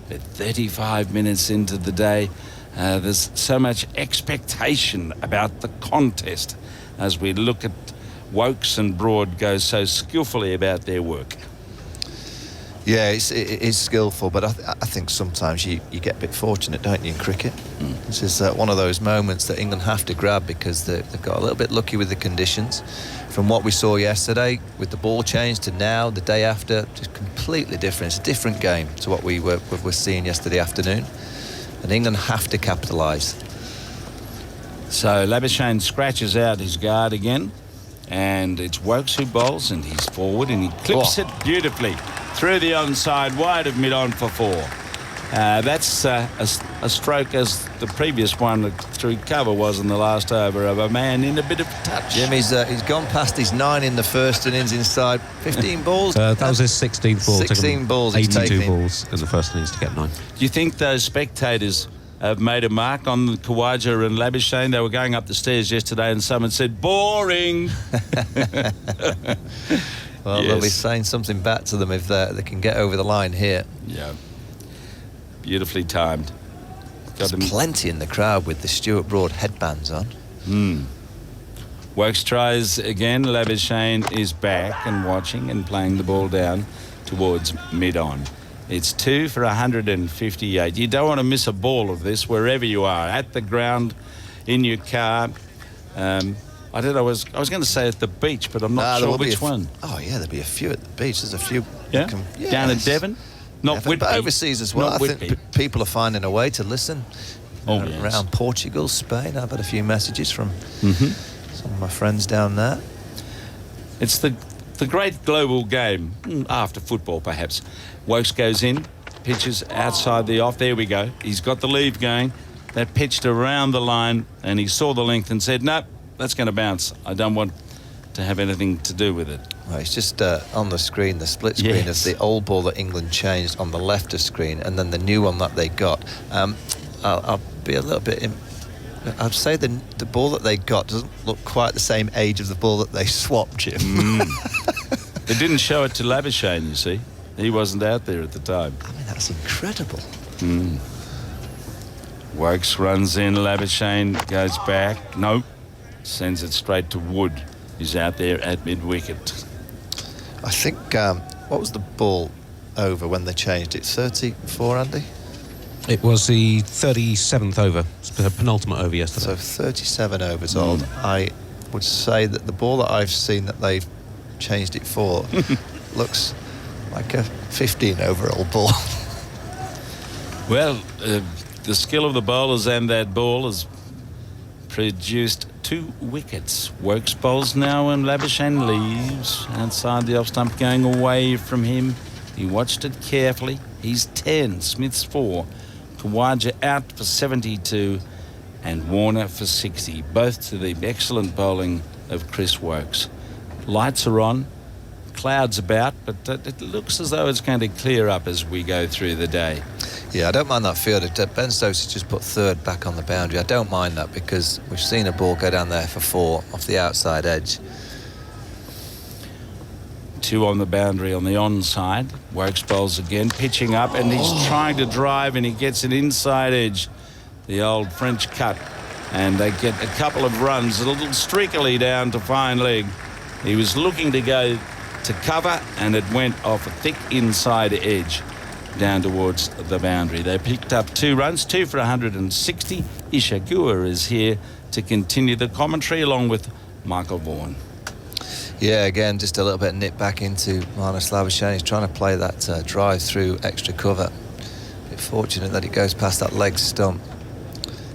But 35 minutes into the day, there's so much expectation about the contest as we look at Woakes and Broad go so skillfully about their work. Yeah, it is skillful, but I think sometimes you get a bit fortunate, don't you, in cricket? This is one of those moments that England have to grab because they've got a little bit lucky with the conditions. From what we saw yesterday, with the ball change to now, the day after, just completely different. It's a different game to what we were seeing yesterday afternoon. And England have to capitalise. So Labuschagne scratches out his guard again. And it's Woakes who bowls, and he's forward, and he clips it beautifully through the onside, wide of mid-on for 4. That's a stroke as the previous one through cover was in the last over of a man in a bit of touch. Jim, he's gone past his 9 in the first innings inside. 15 balls? That was his 16th ball. 16 balls. 82 balls in the first innings to get 9. Do you think those spectators have made a mark on Khawaja and Labuschagne? They were going up the stairs yesterday and someone said, boring. Well, they'll be saying something back to them if they can get over the line here. Yeah. Beautifully timed. There's plenty in the crowd with the Stuart Broad headbands on. Woakes tries again. Labuschagne is back and watching and playing the ball down towards mid-on. It's 2 for 158. You don't want to miss a ball of this wherever you are, at the ground, in your car. I don't know. I was going to say at the beach, but I'm not sure which one. Oh yeah, there'll be a few at the beach. There's a few. Yeah, down in Devon. Not Whitby. But overseas as well. I think people are finding a way to listen. Yes. Around Portugal, Spain. I've had a few messages from some of my friends down there. It's the great global game after football, perhaps. Woakes goes in, pitches outside the off. There we go. He's got the lead going. That pitched around the line, and he saw the length and said, "No, that's going to bounce. I don't want to have anything to do with it." Well, it's just on the screen, the split screen of the old ball that England changed on the left of screen, and then the new one that they got. I'll be a little bit. I'd say the ball that they got doesn't look quite the same age as the ball that they swapped, Jim. They didn't show it to Labuschagne, you see. He wasn't out there at the time. I mean, that's incredible. Woakes runs in, Labuschagne goes back. Nope. Sends it straight to Wood. He's out there at mid-wicket. I think, what was the ball over when they changed it? 34, Andy? It was the 37th over, the penultimate over yesterday. So 37 overs old. I would say that the ball that I've seen that they've changed it for looks like a 15-over-old ball. Well, the skill of the bowlers and that ball has produced 2 wickets. Woakes bowls now and Labuschagne leaves outside the off stump, going away from him. He watched it carefully. He's 10, Smith's 4. Khawaja out for 72. and Warner for 60, both to the excellent bowling of Chris Woakes. Lights are on, clouds about, but it looks as though it's going to clear up as we go through the day. Yeah, I don't mind that field. Ben Stokes has just put third back on the boundary. I don't mind that because we've seen a ball go down there for 4 off the outside edge. 2 on the boundary on the onside. Woakes bowls again, pitching up, and he's trying to drive, and he gets an inside edge. The old French cut, and they get a couple of runs, a little streakily down to fine leg. He was looking to go to cover, and it went off a thick inside edge down towards the boundary. They picked up 2 runs, 2 for 160. Isha Guha is here to continue the commentary along with Michael Vaughan. Yeah, again, just a little bit nip back into Marnus Labuschagne. He's trying to play that drive through extra cover. A bit fortunate that it goes past that leg stump.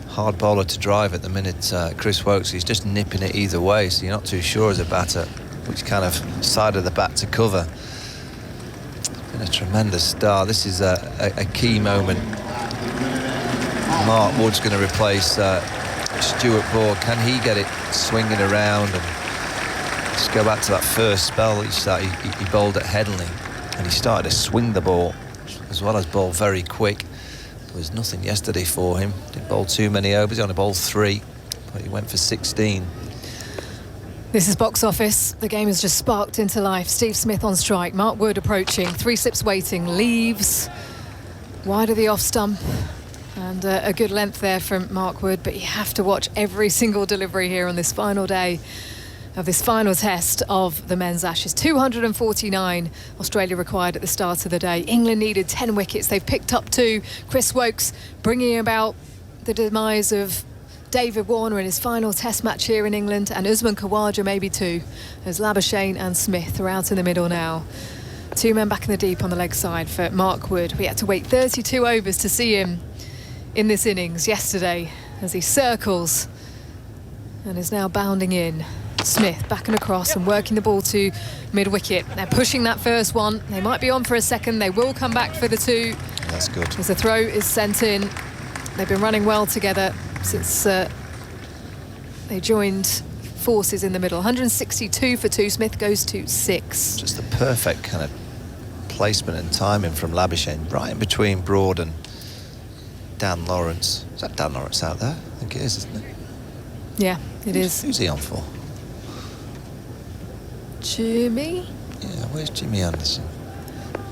Hard bowler to drive at the minute, Chris Woakes. He's just nipping it either way, so you're not too sure as a batter which kind of side of the bat to cover. It's been a tremendous start. This is a key moment. Mark Wood's going to replace Stuart Broad. Can he get it swinging around and just go back to that first spell he bowled at Headingley, and he started to swing the ball as well as bowl very quick. There was nothing yesterday for him. Didn't bowl too many overs. He only bowled 3, but he went for 16. This is Box Office. The game has just sparked into life. Steve Smith on strike. Mark Wood approaching. 3 slips waiting. Leaves wide of the off stump. And a good length there from Mark Wood. But you have to watch every single delivery here on this final day of this final test of the men's Ashes. 249 Australia required at the start of the day. England needed 10 wickets. They've picked up 2. Chris Woakes bringing about the demise of David Warner in his final test match here in England, and Usman Khawaja maybe too, as Labuschagne and Smith are out in the middle now. 2 men back in the deep on the leg side for Mark Wood. We had to wait 32 overs to see him in this innings yesterday as he circles and is now bounding in. Smith back and across and working the ball to mid-wicket. They're pushing that first one. They might be on for a second. They will come back for the 2. That's good. As the throw is sent in. They've been running well together since they joined forces in the middle. 162 for 2. Smith goes to 6. Just the perfect kind of placement and timing from Labuschagne, right in between Broad and Dan Lawrence. Is that Dan Lawrence out there? I think it is, isn't it? Yeah, it is. Who's he on for? Jimmy? Yeah, where's Jimmy Anderson?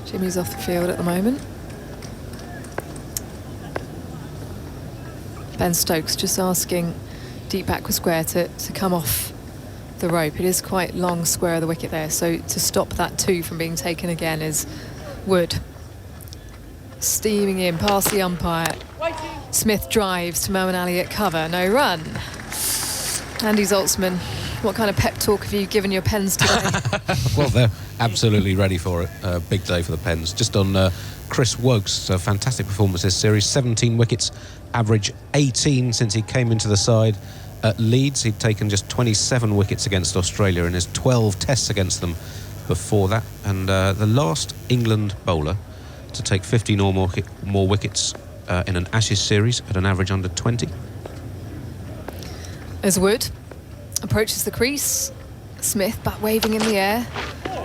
Jimmy's off the field at the moment. Ben Stokes just asking deep backward square to come off the rope. It is quite long square of the wicket there, so to stop that 2 from being taken again is Wood. Steaming in past the umpire. Smith drives to Moeen Ali at cover. No run. Andy Zaltzman, what kind of pep talk have you given your Pens today? Well, they're absolutely ready for it. Big day for the Pens. Just on Chris Woakes, a fantastic performance this series. 17 wickets, average 18 since he came into the side at Leeds. He'd taken just 27 wickets against Australia in his 12 tests against them before that. And the last England bowler to take 15 or more wickets in an Ashes series at an average under 20. As Wood approaches the crease, Smith back waving in the air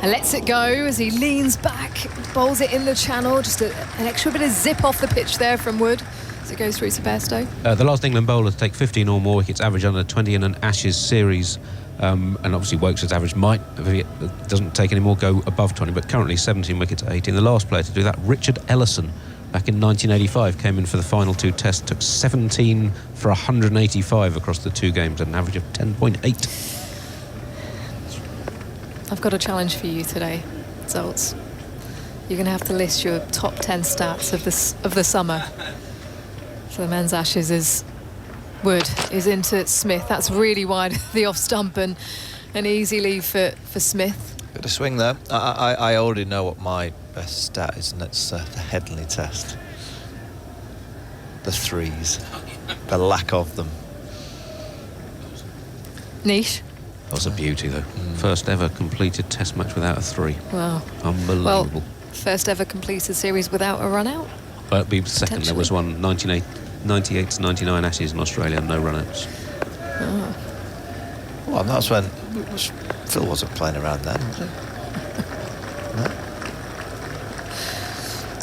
and lets it go as he leans back, bowls it in the channel. Just an extra bit of zip off the pitch there from Wood as it goes through to Bairstow. The last England bowler to take 15 or more wickets, average under 20 in an Ashes series. And obviously Woakes' average might, if he doesn't take any more, go above 20, but currently 17 wickets at 18. The last player to do that, Richard Ellison, back in 1985, came in for the final 2 tests, took 17 for 185 across the 2 games at an average of 10.8. I've got a challenge for you today, Zoltz. You're going to have to list your top 10 stats of the summer. So the men's Ashes is Wood is into Smith. That's really wide, the off stump, and an easy leave for Smith. Bit of swing there. I already know what my best stat is, and it's the Headingley test. The 3s. The lack of them. Niche. That was a beauty, though. First ever completed test match without a 3. Wow. Unbelievable. Well, first ever completed series without a run out. But it'd be second. There was one, 1980. 98 to 99 Ashes in Australia, no run-outs. Oh. Well, that's when Phil wasn't playing around then, was he? No?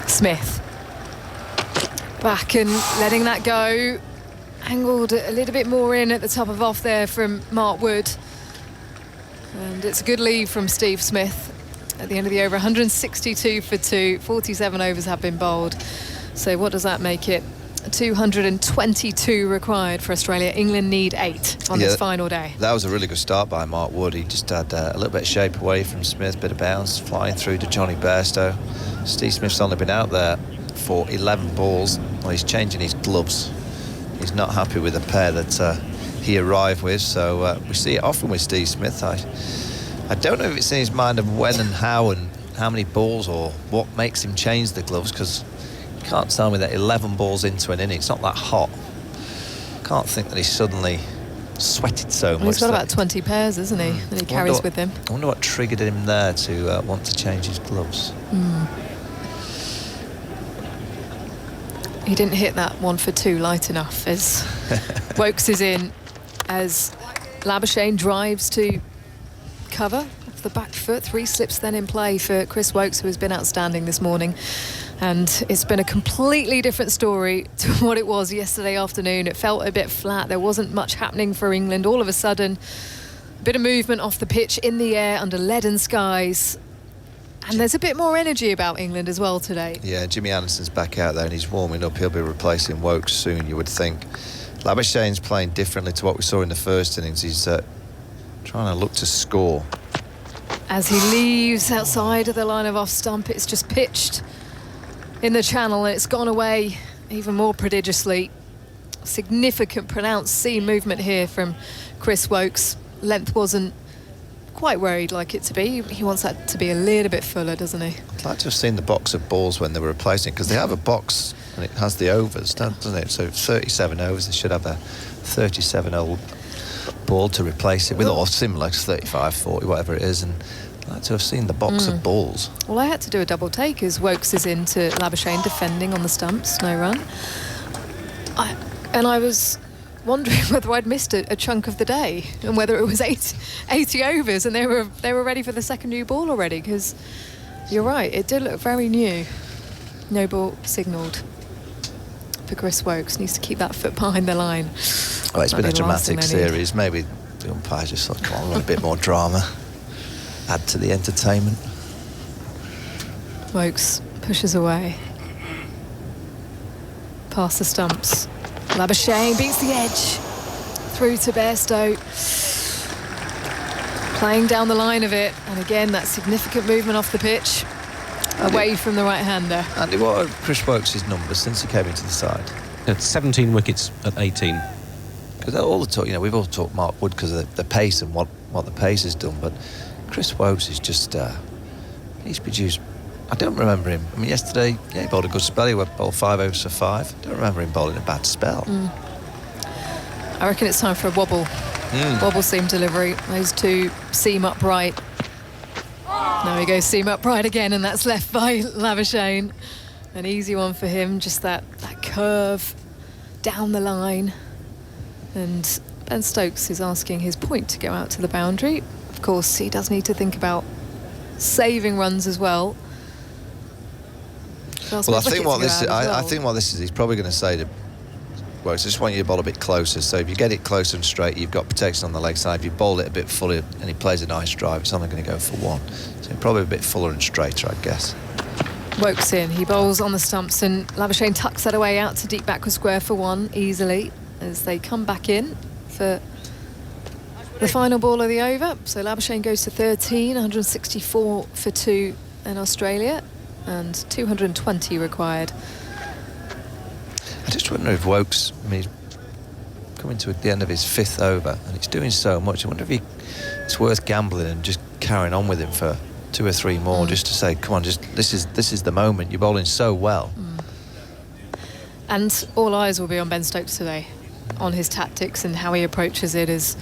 Smith. Back and letting that go. Angled a little bit more in at the top of off there from Mark Wood. And it's a good lead from Steve Smith at the end of the over. 162 for 2. 47 overs have been bowled. So what does that make it? 222 required for Australia. England need 8 on this final day. That was a really good start by Mark Wood. He just had a little bit of shape away from Smith, bit of bounce, flying through to Johnny Bairstow. Steve Smith's only been out there for 11 balls. Well, he's changing his gloves. He's not happy with the pair that he arrived with, so we see it often with Steve Smith. I don't know if it's in his mind of when and how many balls or what makes him change the gloves, because you can't tell me that 11 balls into an inning, it's not that hot. Can't think that he suddenly sweated so much. He's got about 20 pairs, isn't he, that he carries with him. I wonder what triggered him there to want to change his gloves. He didn't hit that 1 for 2 light enough as Woakes is in, as Labuschagne drives to cover off the back foot. 3 slips then in play for Chris Woakes, who has been outstanding this morning. And it's been a completely different story to what it was yesterday afternoon. It felt a bit flat. There wasn't much happening for England. All of a sudden, a bit of movement off the pitch, in the air, under leaden skies. And there's a bit more energy about England as well today. Yeah, Jimmy Anderson's back out there and he's warming up. He'll be replacing Woakes soon, you would think. Labuschagne's playing differently to what we saw in the first innings. He's trying to look to score. As he leaves outside of the line of off stump, it's just pitched in the channel and it's gone away even more prodigiously. Significant pronounced seam movement here from Chris Woakes. Length wasn't quite where he'd like it to be. He wants that to be a little bit fuller, doesn't he? I'd like to have seen the box of balls when they were replacing, because they have a box and it has the overs, doesn't it? So 37 overs, they should have a 37 old ball to replace it with, or similar, 35, 40, whatever it is. And I'd like to have seen the box of balls. Well, I had to do a double take as Woakes is into Labuschagne defending on the stumps, no run. I was wondering whether I'd missed a chunk of the day and whether it was 80 overs and they were ready for the second new ball already, because you're right, it did look very new. No ball signalled for Chris Woakes. Needs to keep that foot behind the line. Well, it's been a dramatic series. Maybe the umpire just thought, come on, a bit more drama. Add to the entertainment. Woakes pushes away. Past the stumps. Labuschagne beats the edge. Through to Bairstow. Playing down the line of it. And again, that significant movement off the pitch. Away from the right-hander. Andy, what are Chris Woakes' numbers since he came into the side? It's 17 wickets at 18. Because all the talk, we've all talked Mark Wood because of the pace and what the pace has done, but Chris Woakes is just, he's produced, I don't remember him. I mean, yesterday, he bowled a good spell. He bowled 5 overs for 5. I don't remember him bowling a bad spell. I reckon it's time for a wobble. Wobble seam delivery. Those two seam upright. Now he goes seam upright again, and that's left by Labuschagne. An easy one for him, just that curve down the line. And Ben Stokes is asking his point to go out to the boundary. Of course, he does need to think about saving runs as well. Well, I think what this is, he's probably going to say to Woakes, I just want you to bowl a bit closer. So if you get it closer and straight, you've got protection on the leg side. If you bowl it a bit fuller and he plays a nice drive, it's only going to go for 1. So probably a bit fuller and straighter, I'd guess. Woakes in, he bowls on the stumps, and Labuschagne tucks that away out to deep backward square for 1 easily as they come back in for the final ball of the over. So Labuschagne goes to 13, 164 for 2 in Australia, and 220 required. I just wonder if Woakes, he's coming to the end of his 5th over and he's doing so much. I wonder if it's worth gambling and just carrying on with him for 2 or 3 more, just to say, come on, just this is the moment. You're bowling so well. And all eyes will be on Ben Stokes today, on his tactics and how he approaches it, as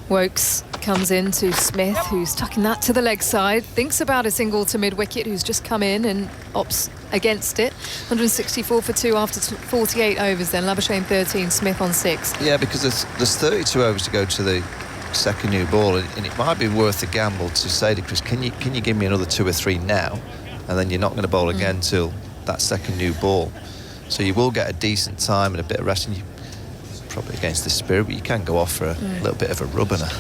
Woakes comes in to Smith, who's tucking that to the leg side. Thinks about a single to mid-wicket, who's just come in and opts against it. 164 for 2 after 48 overs then. Labuschagne 13, Smith on 6. Yeah, because there's 32 overs to go to the second new ball, and it might be worth a gamble to say to Chris, can you give me another 2 or 3 now, and then you're not going to bowl again till that second new ball. So you will get a decent time and a bit of rest, and you probably against the spirit, but you can go off for a little bit of a rub and a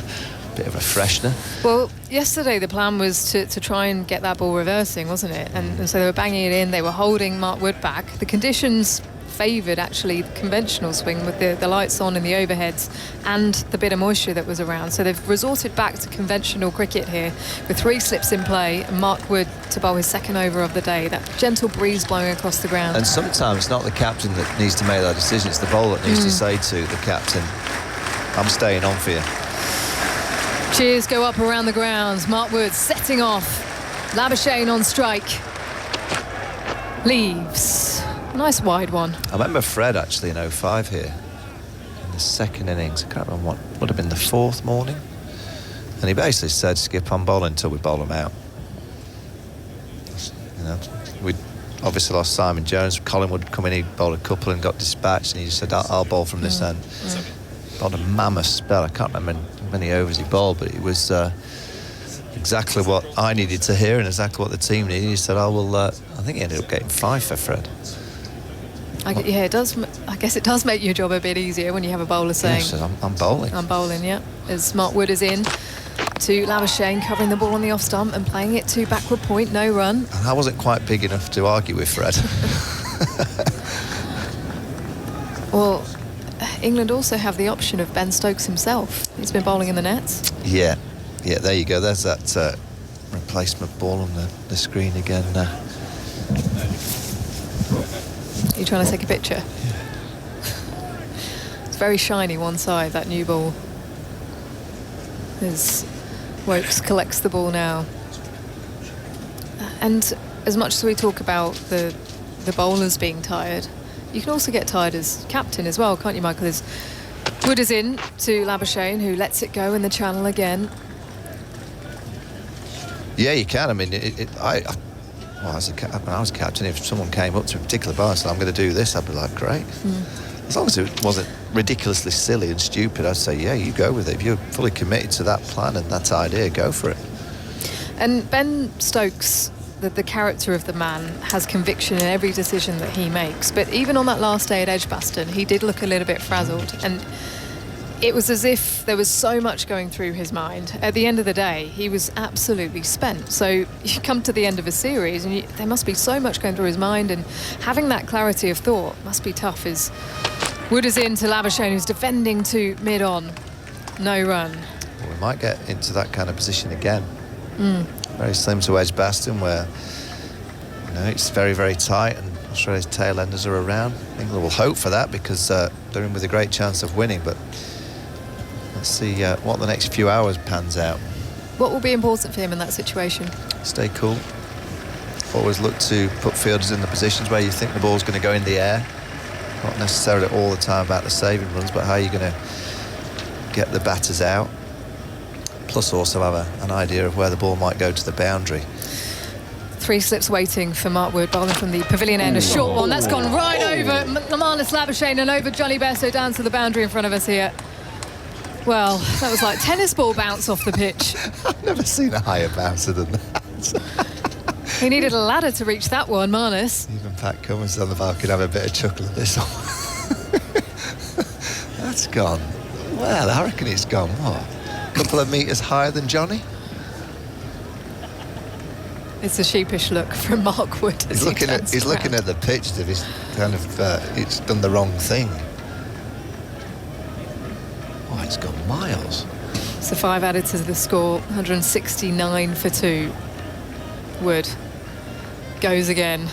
bit of a freshener. Well, yesterday the plan was to try and get that ball reversing, wasn't it? And so they were banging it in, they were holding Mark Wood back. The conditions favoured actually the conventional swing with the lights on in the overheads and the bit of moisture that was around. So they've resorted back to conventional cricket here with 3 slips in play and Mark Wood to bowl his second over of the day. That gentle breeze blowing across the ground. And sometimes it's not the captain that needs to make that decision, it's the bowler that needs to say to the captain, I'm staying on for you. Cheers go up around the grounds. Mark Wood setting off. Labuschagne on strike. Leaves. Nice wide one. I remember Fred actually in 05 here in the second innings. I can't remember what would have been the 4th morning, and he basically said, skip on bowling until we bowl them out. You know, we obviously lost Simon Jones. Collingwood would come in, he bowled a couple and got dispatched, and he just said, I'll bowl from this end. Bowled a mammoth spell. I can't remember how many overs he bowled, but it was exactly what I needed to hear and exactly what the team needed. He said, I think he ended up getting 5 for Fred. Yeah, it does. I guess it does make your job a bit easier when you have a bowler saying, yes, I'm bowling. I'm bowling, yeah. As Mark Wood is in to Labuschagne, covering the ball on the off stump and playing it to backward point, no run. And I wasn't quite big enough to argue with Fred. Well, England also have the option of Ben Stokes himself. He's been bowling in the nets. Yeah, there you go. There's that replacement ball on the screen again. Are you trying to take a picture? It's very shiny one side, that new ball. As Woakes collects the ball now. And as much as we talk about the bowlers being tired, you can also get tired as captain as well, can't you, Michael? As Wood is in to Labuschagne, who lets it go in the channel again. Yeah, you can. I mean, when I was captain, if someone came up to a particular bar and said, I'm going to do this, I'd be like, great. As long as it wasn't ridiculously silly and stupid, I'd say, yeah, you go with it. If you're fully committed to that plan and that idea, go for it. And Ben Stokes, the character of the man, has conviction in every decision that he makes. But even on that last day at Edgbaston, he did look a little bit frazzled. And it was as if there was so much going through his mind. At the end of the day, he was absolutely spent. So you come to the end of a series and there must be so much going through his mind, and having that clarity of thought must be tough. As Wood is in to Labuschagne, who's defending to mid-on. No run. Well, we might get into that kind of position again. Very slim to Edgbaston, where it's very, very tight and Australia's tail enders are around. England will hope for that because they're in with a great chance of winning, but let's see what the next few hours pans out. What will be important for him in that situation? Stay cool. Always look to put fielders in the positions where you think the ball's going to go in the air. Not necessarily all the time about the saving runs, but how you're going to get the batters out. Plus also have an idea of where the ball might go to the boundary. 3 slips waiting for Mark Wood, bowling from the pavilion end. A short one, that's gone right over Marnus Labuschagne and over Johnny Bairstow down to the boundary in front of us here. Well, that was like tennis ball bounce off the pitch. I've never seen a higher bouncer than that. He needed a ladder to reach that one, Marnus. Even Pat Cummins on the balcony have a bit of chuckle at this one. That's gone. Well, I reckon it's gone, what? A couple of metres higher than Johnny? It's a sheepish look from Mark Wood. He's looking at the pitch as if he's kind of it's done the wrong thing. Oh, it's gone miles. So 5 added to the score, 169 for 2. Wood goes again.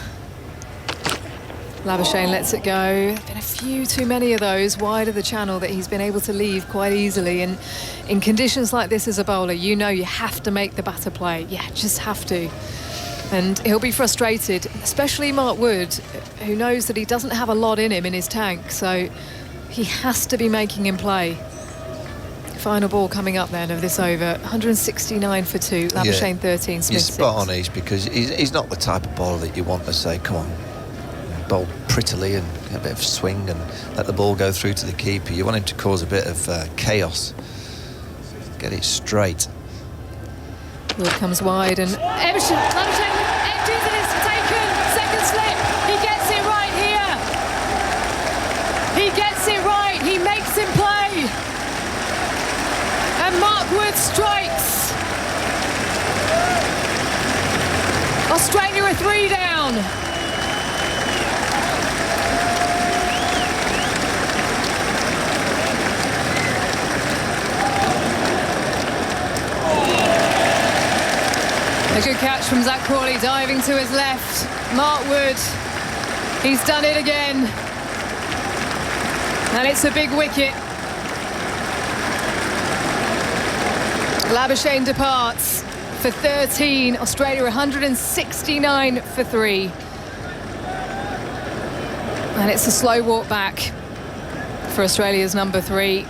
Labuschagne lets it go. Been a few too many of those wide of the channel that he's been able to leave quite easily. And in conditions like this as a bowler, you have to make the batter play. Yeah, just have to. And he'll be frustrated, especially Mark Wood, who knows that he doesn't have a lot in him in his tank. So he has to be making him play. Final ball coming up then of this over. 169 for 2. Labuschagne 13. Smith You're 6. spot on, Ish, because he's not the type of bowler that you want to say, come on, bowl prettily and get a bit of swing and let the ball go through to the keeper. You want him to cause a bit of chaos. Get it straight. Wood comes wide and Labuschagne empties and it's taken. Second slip. He gets it right here. He gets it right. He makes him play. And Mark Wood strikes. Australia are 3 down. A good catch from Zach Crawley, diving to his left. Mark Wood, he's done it again. And it's a big wicket. Labuschagne departs for 13. Australia 169 for 3. And it's a slow walk back for Australia's number 3.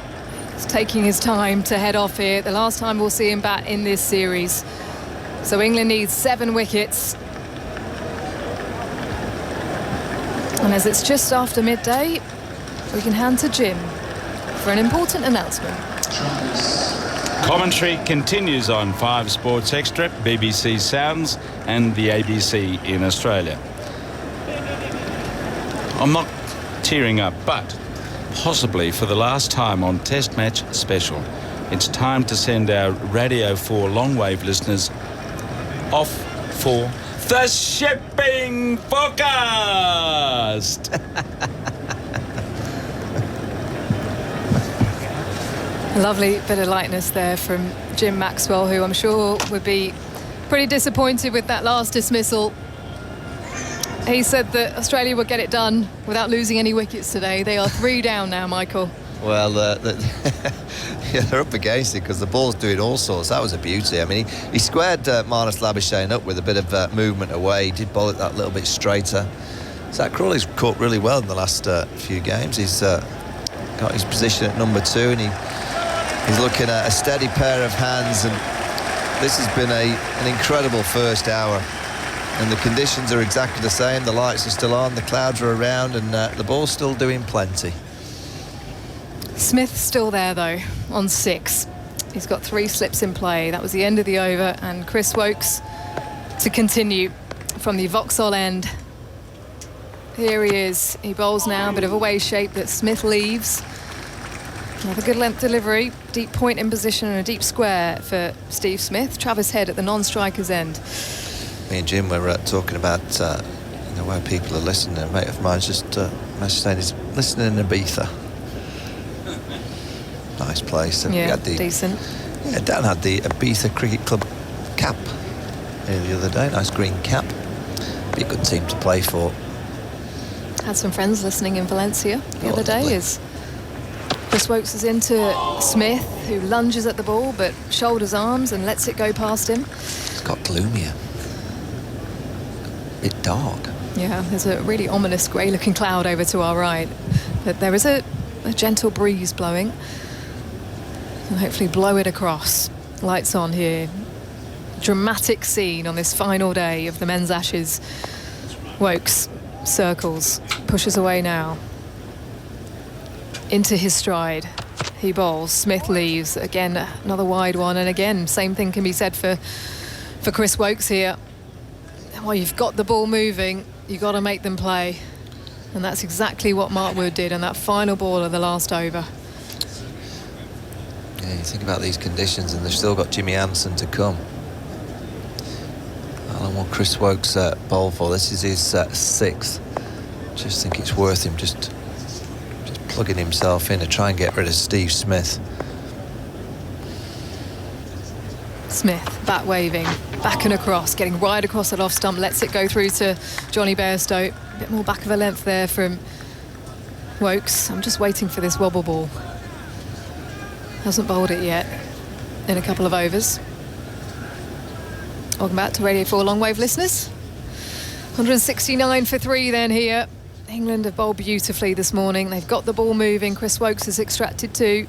He's taking his time to head off here. The last time we'll see him bat in this series. So England needs 7 wickets. And as it's just after midday, we can hand to Jim for an important announcement. Commentary continues on 5 Sports Extra, BBC Sounds and the ABC in Australia. I'm not tearing up, but possibly for the last time on Test Match Special, it's time to send our Radio 4 long-wave listeners off for the shipping forecast. Lovely bit of lightness there from Jim Maxwell, who I'm sure would be pretty disappointed with that last dismissal. He said that Australia would get it done without losing any wickets today. They are 3 down now, Michael. Well, yeah, they're up against it because the ball's doing all sorts. That was a beauty. I mean, he squared Marnus Labuschagne up with a bit of movement away. He did bowl it that little bit straighter. Zach Crawley's caught really well in the last few games. He's got his position at number 2 and he's looking at a steady pair of hands, and this has been an incredible first hour. And the conditions are exactly the same. The lights are still on, the clouds are around, and the ball's still doing plenty. Smith still there though, on 6. He's got 3 slips in play. That was the end of the over, and Chris Woakes to continue from the Vauxhall end. Here he is. He bowls now, a bit of a way shape that Smith leaves. Another good length delivery, deep point in position and a deep square for Steve Smith. Travis Head at the non-striker's end. Me and Jim were talking about where people are listening. A mate of mine's just messaged saying he's listening in Ibiza. Nice place. And yeah, we had decent. Yeah, Dan had the Ibiza Cricket Club cap the other day. Nice green cap. Be a good team to play for. Had some friends listening in Valencia the other day. As Chris Woakes is into Smith, who lunges at the ball but shoulders arms and lets it go past him. It's got gloomier. A bit dark. Yeah, there's a really ominous grey-looking cloud over to our right, but there is a gentle breeze blowing. And hopefully blow it across. Lights on here. Dramatic scene on this final day of the men's Ashes. Woakes circles, pushes away now. Into his stride. He bowls. Smith leaves. Again, another wide one. And again, same thing can be said for Chris Woakes here. Well, you've got the ball moving. You've got to make them play. And that's exactly what Mark Wood did on that final ball of the last over. Yeah, you think about these conditions, and they've still got Jimmy Anderson to come. I don't know what Chris Woakes bowl for. This is his 6th. Just think it's worth him just plugging himself in to try and get rid of Steve Smith. Smith, bat waving, back and across, getting right across that off stump, lets it go through to Johnny Bairstow. A bit more back of a length there from Woakes. I'm just waiting for this wobble ball. Hasn't bowled it yet in a couple of overs. Welcome back to Radio 4 Longwave listeners. 169 for 3 then here. England have bowled beautifully this morning. They've got the ball moving. Chris Woakes has extracted 2.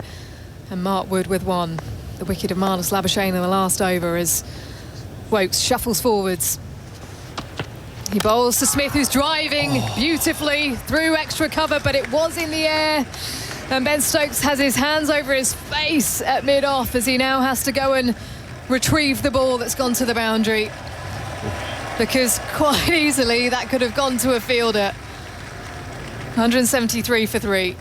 And Mark Wood with one. The wicket of Marnus Labuschagne in the last over as Woakes shuffles forwards. He bowls to Smith, who's driving beautifully through extra cover, but it was in the air. And Ben Stokes has his hands over his face at mid-off as he now has to go and retrieve the ball that's gone to the boundary. Because quite easily that could have gone to a fielder. 173 for 3.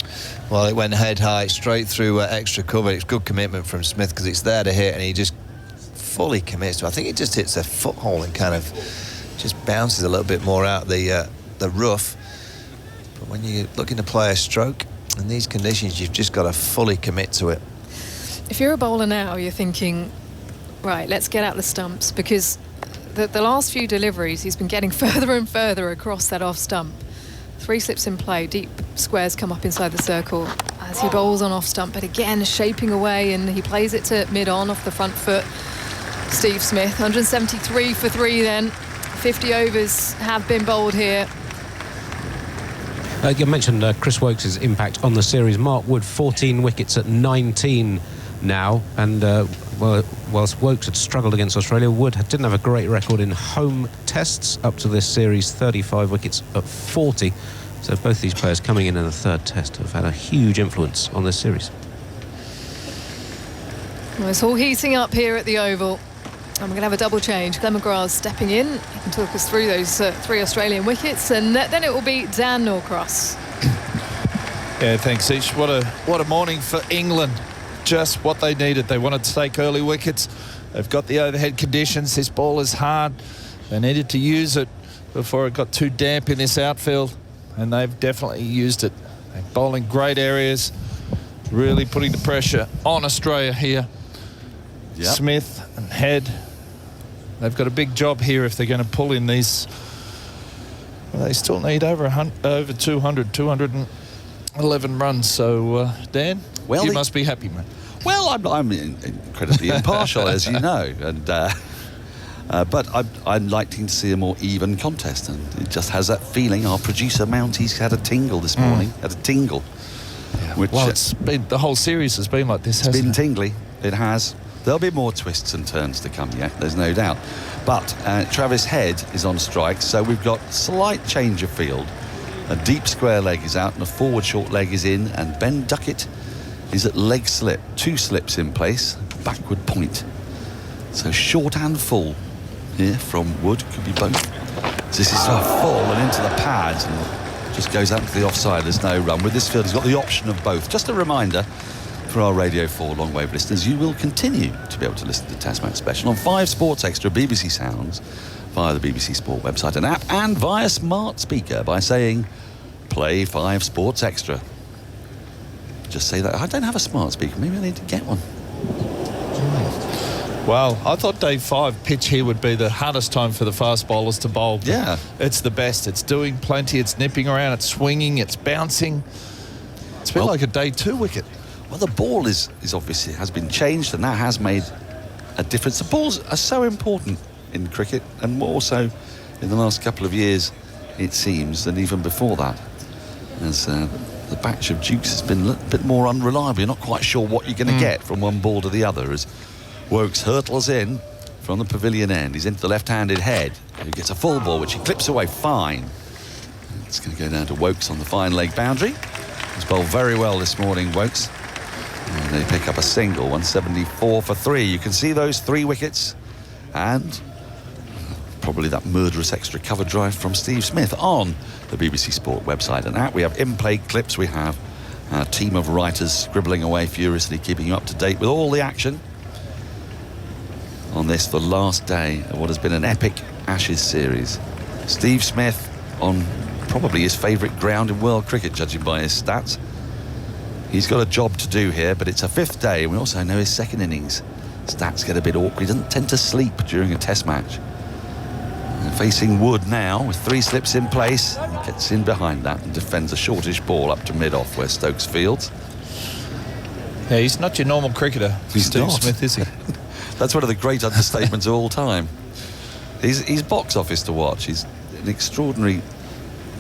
Well, it went head high straight through extra cover. It's good commitment from Smith because it's there to hit, and he just fully commits to it. I think it just hits a foothold and kind of just bounces a little bit more out the rough. But when you're looking to play a stroke in these conditions, you've just got to fully commit to it. If you're a bowler now, you're thinking, right, let's get out the stumps, because the last few deliveries he's been getting further and further across that off stump. 3 slips in play, deep squares come up inside the circle as he bowls on off stump, but again shaping away, and he plays it to mid-on off the front foot. Steve Smith, 173 for 3 then. 50 overs have been bowled here. You mentioned Chris Woakes' impact on the series. Mark Wood, 14 wickets at 19 now, and whilst Woakes had struggled against Australia, Wood didn't have a great record in home tests up to this series, 35 wickets at 40. So both these players coming in the third test have had a huge influence on this series. Well, it's all heating up here at the Oval. And we're going to have a double change. Glenn McGrath stepping in. He can talk us through those 3 Australian wickets, and then it will be Dan Norcross. Yeah, thanks, Ish. What a morning for England. Just what they needed. They wanted to take early wickets. They've got the overhead conditions. This ball is hard. They needed to use it before it got too damp in this outfield, and they've definitely used it. They're bowling great areas, really putting the pressure on Australia here. Yep. Smith and Head, they've got a big job here if they're going to pull in these. Well, they still need over 211 runs. So, Dan, you must be happy, mate. Well, I'm incredibly impartial, as you know, and but I'm liking to see a more even contest, and it just has that feeling. Our producer Mounty's had a tingle this morning. Had a tingle. Yeah. Well, it's been, the whole series has been like this. It's been tingly. It has. There'll be more twists and turns to come yet, there's no doubt. But Travis Head is on strike, so we've got slight change of field. A deep square leg is out and a forward short leg is in, and Ben Duckett is at leg slip. 2 slips in place, backward point. So short and full here from Wood, could be both. This is so full and into the pads and just goes out to the offside. There's no run. With this field, he's got the option of both. Just a reminder, for our Radio 4 long wave listeners, you will continue to be able to listen to Test Match Special on 5 Sports Extra, BBC Sounds, via the BBC Sport website and app, and via smart speaker by saying, play 5 Sports Extra. Just say that. I don't have a smart speaker. Maybe I need to get one. Well, I thought day 5 pitch here would be the hardest time for the fast bowlers to bowl. Yeah. It's the best. It's doing plenty. It's nipping around. It's swinging. It's bouncing. It's been like a day 2 wicket. Well, the ball is obviously has been changed, and that has made a difference. The balls are so important in cricket, and more so in the last couple of years, it seems, than even before that. As the batch of Dukes has been a little bit more unreliable. You're not quite sure what you're going to get from one ball to the other. As Woakes hurtles in from the pavilion end, he's into the left-handed Head, who gets a full ball, which he clips away fine. It's going to go down to Woakes on the fine leg boundary. He's bowled very well this morning, Woakes. And they pick up a single, 174 for 3. You can see those 3 wickets and probably that murderous extra cover drive from Steve Smith on the BBC Sport website and app. We have in-play clips. We have our team of writers scribbling away furiously, keeping you up to date with all the action on this, the last day of what has been an epic Ashes series. Steve Smith on probably his favourite ground in world cricket, judging by his stats. He's got a job to do here, but it's a 5th day, and we also know his second innings stats get a bit awkward. He doesn't tend to sleep during a test match. And facing Wood now with 3 slips in place. He gets in behind that and defends a shortish ball up to mid-off where Stokes fields. Yeah, he's not your normal cricketer, Steve Smith, is he? That's one of the great understatements of all time. He's box office to watch. He's an extraordinary...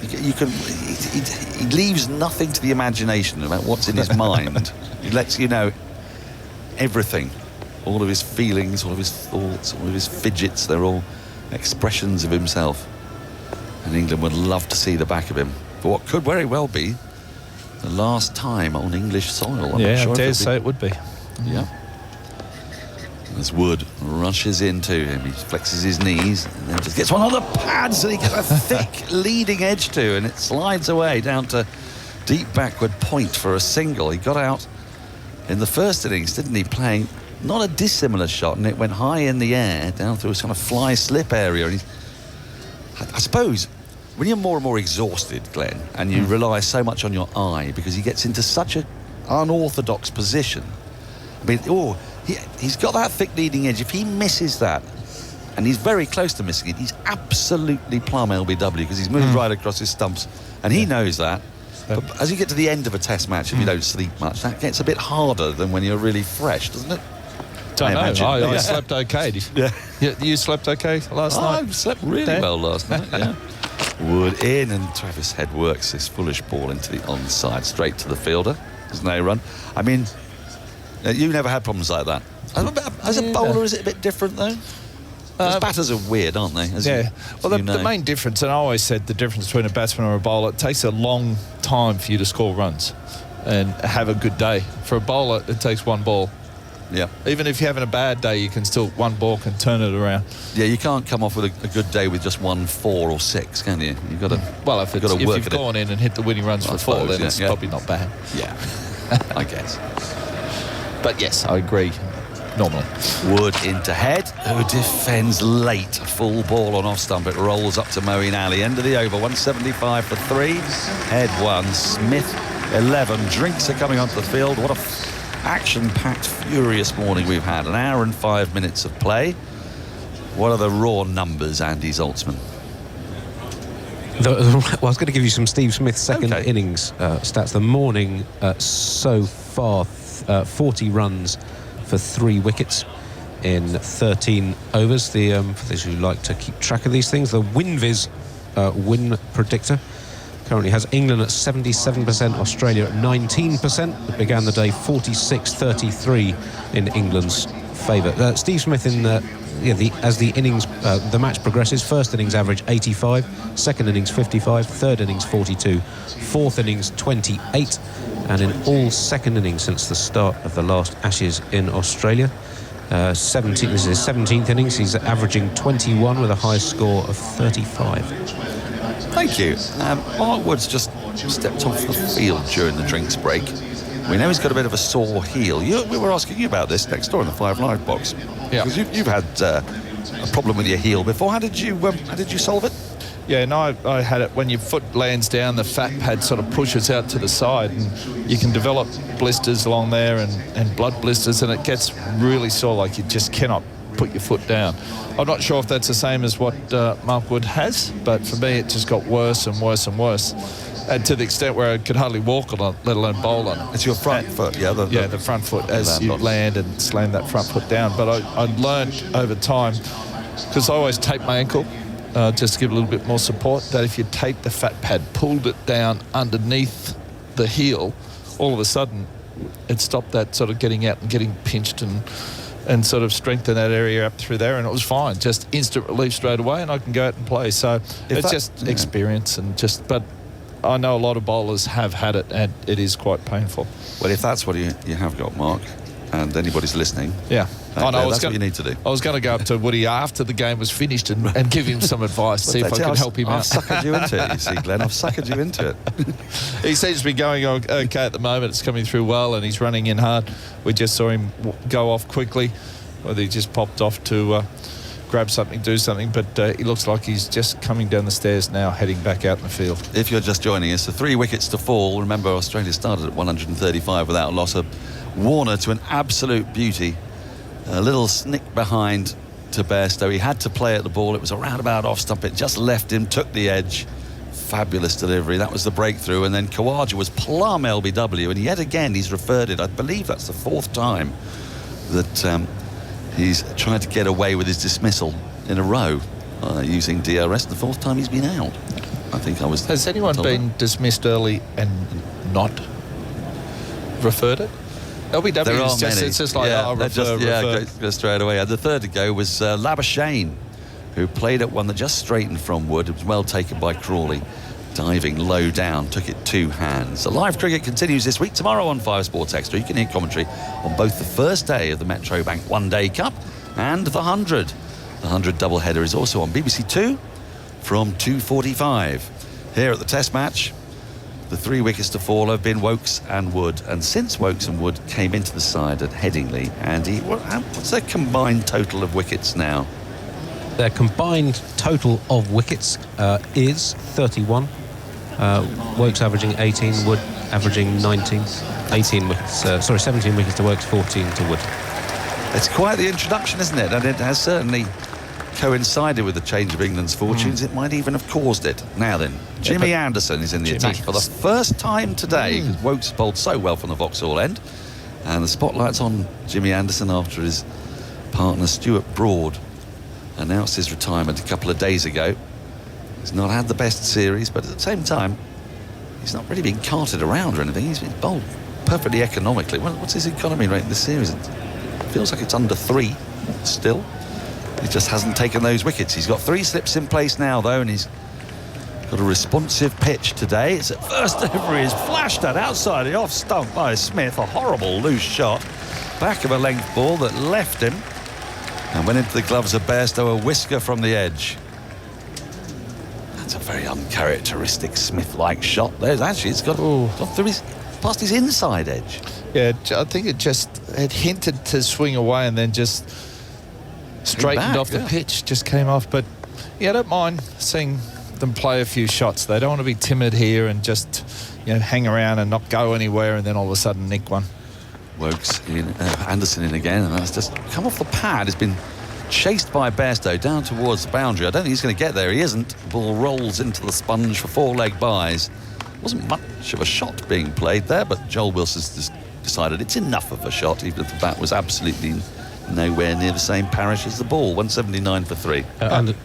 He leaves nothing to the imagination about what's in his mind. He lets you know everything. All of his feelings, all of his thoughts, all of his fidgets, they're all expressions of himself. And England would love to see the back of him for what could very well be the last time on English soil. I'm not sure I dare say it would be. Yeah. As Wood rushes into him, he flexes his knees and then just gets one on the pads and he gets a thick leading edge to, and it slides away down to deep backward point for a single. He got out in the first innings, didn't he, playing not a dissimilar shot, and it went high in the air down through a kind of fly slip area. And I suppose when you're more and more exhausted, Glenn, and you rely so much on your eye because he gets into such an unorthodox position. I mean, he's got that thick leading edge. If he misses that, and he's very close to missing it, he's absolutely plumb LBW because he's moved right across his stumps, and he knows that. But as you get to the end of a test match, if you don't sleep much, that gets a bit harder than when you're really fresh, doesn't it? Don't know. I slept okay. You slept okay last night? I slept really well last night, yeah. Wood in, and Travis Head works this foolish ball into the onside, straight to the fielder. There's no run. I mean, you never had problems like that. As a bowler, is it a bit different, though? Because batters are weird, aren't they? The main difference, and I always said the difference between a batsman or a bowler, it takes a long time for you to score runs and have a good day. For a bowler, it takes one ball. Yeah. Even if you're having a bad day, you can still, one ball can turn it around. Yeah, you can't come off with a good day with just 1, 4 or 6, can you? You've got to. Well, if you've gone in and hit the winning runs for 4, then it's probably not bad. Yeah, I guess. But yes, I agree. Normally. Wood into Head, who defends late. Full ball on off stump. It rolls up to Moeen Ali. End of the over. 175 for 3. Head 1. Smith 11. Drinks are coming onto the field. What a action-packed, furious morning we've had. An hour and 5 minutes of play. What are the raw numbers, Andy Zaltzman? I was going to give you some Steve Smith second innings stats. The morning so far, 40 runs for 3 wickets in 13 overs. For those who like to keep track of these things, the WinViz win predictor currently has England at 77%, Australia at 19%. It began the day 46-33 in England's favour. Steve Smith as the innings, the match progresses. First innings average 85, second innings 55, third innings 42, fourth innings 28, and in all second innings since the start of the last Ashes in Australia. This is his 17th innings. He's averaging 21 with a high score of 35. Thank you. Mark Wood's just stepped off the field during the drinks break. We know he's got a bit of a sore heel. We were asking you about this next door in the 5 Live box. Yeah. Because you've had a problem with your heel before. How did you solve it? Yeah, no, I had it when your foot lands down, the fat pad sort of pushes out to the side, and you can develop blisters along there and blood blisters, and it gets really sore, like you just cannot put your foot down. I'm not sure if that's the same as what Mark Wood has, but for me it just got worse and worse and worse. And to the extent where I could hardly walk on it, let alone bowl on it. It's your front foot, yeah? The front foot as you land and slam that front foot down. But I learned over time, because I always tape my ankle, just to give a little bit more support, that if you tape the fat pad, pulled it down underneath the heel, all of a sudden it stopped that sort of getting out and getting pinched and sort of strengthen that area up through there, and it was fine. Just instant relief straight away, and I can go out and play. So it's just experience but I know a lot of bowlers have had it, and it is quite painful. Well, if that's what you have got, Mark, and anybody's listening, that's what you need to do. I was going to go up to Woody after the game was finished and give him some advice, see if I could help him out. I've suckered you into it, you see, Glenn. I've suckered you into it. He seems to be going okay at the moment. It's coming through well, and he's running in hard. We just saw him go off quickly, whether he just popped off to grab something, do something, but he looks like he's just coming down the stairs now, heading back out in the field. If you're just joining us, the 3 wickets to fall. Remember, Australia started at 135 without a loss. Warner to an absolute beauty. A little snick behind to Bairstow. He had to play at the ball. It was a roundabout off stump. It just left him, took the edge. Fabulous delivery. That was the breakthrough. And then Khawaja was plumb LBW. And yet again, he's referred it. I believe that's the 4th time that he's tried to get away with his dismissal in a row using DRS. The 4th time he's been out. I think I was... Has anyone been dismissed early and not referred it? LBW There is aren't just, many. it's just like, Go straight away. And the third to go was Labuschagne, who played at one that just straightened from wood. It was well taken by Crawley. Diving low down, took it two hands. The live cricket continues this week. Tomorrow on 5 Sports Extra, you can hear commentary on both the first day of the Metro Bank One Day Cup and the 100. The 100 doubleheader is also on BBC Two from 2:45. Here at the Test match, the 3 wickets to fall have been Woakes and Wood. And since Woakes and Wood came into the side at Headingley, Andy, what's their combined total of wickets now? Their combined total of wickets is 31. Woakes averaging 18, Wood averaging 19. 18 wickets, 17 wickets to Woakes, 14 to Wood. It's quite the introduction, isn't it? And it has certainly coincided with the change of England's fortunes. It might even have caused it. Now then, Jimmy Anderson is in the attack for the first time today, because Woakes bowled so well from the Vauxhall end. And the spotlight's on Jimmy Anderson after his partner Stuart Broad announced his retirement a couple of days ago. He's not had the best series, but at the same time, he's not really been carted around or anything. He's been bowled perfectly economically. What's his economy rate this series? It feels like it's under 3 still. He just hasn't taken those wickets. He's got 3 slips in place now, though, and he's got a responsive pitch today. It's at first delivery is flashed at outside the off stump by Smith. A horrible loose shot. Back of a length ball that left him and went into the gloves of Bairstow, a whisker from the edge. That's a very uncharacteristic Smith-like shot. There's actually, it's got through past his inside edge. Yeah, I think it hinted to swing away and then just straightened off the pitch, just came off. But yeah, I don't mind seeing them play a few shots. They don't want to be timid here and just, hang around and not go anywhere and then all of a sudden nick one. Woakes in, Anderson in again, and that's just come off the pad. Has been chased by Bairstow down towards the boundary. I don't think he's going to get there. He isn't. The ball rolls into the sponge for 4-leg byes. Wasn't much of a shot being played there, but Joel Wilson's just decided it's enough of a shot, even if the bat was absolutely nowhere near the same parish as the ball. 179 for 3.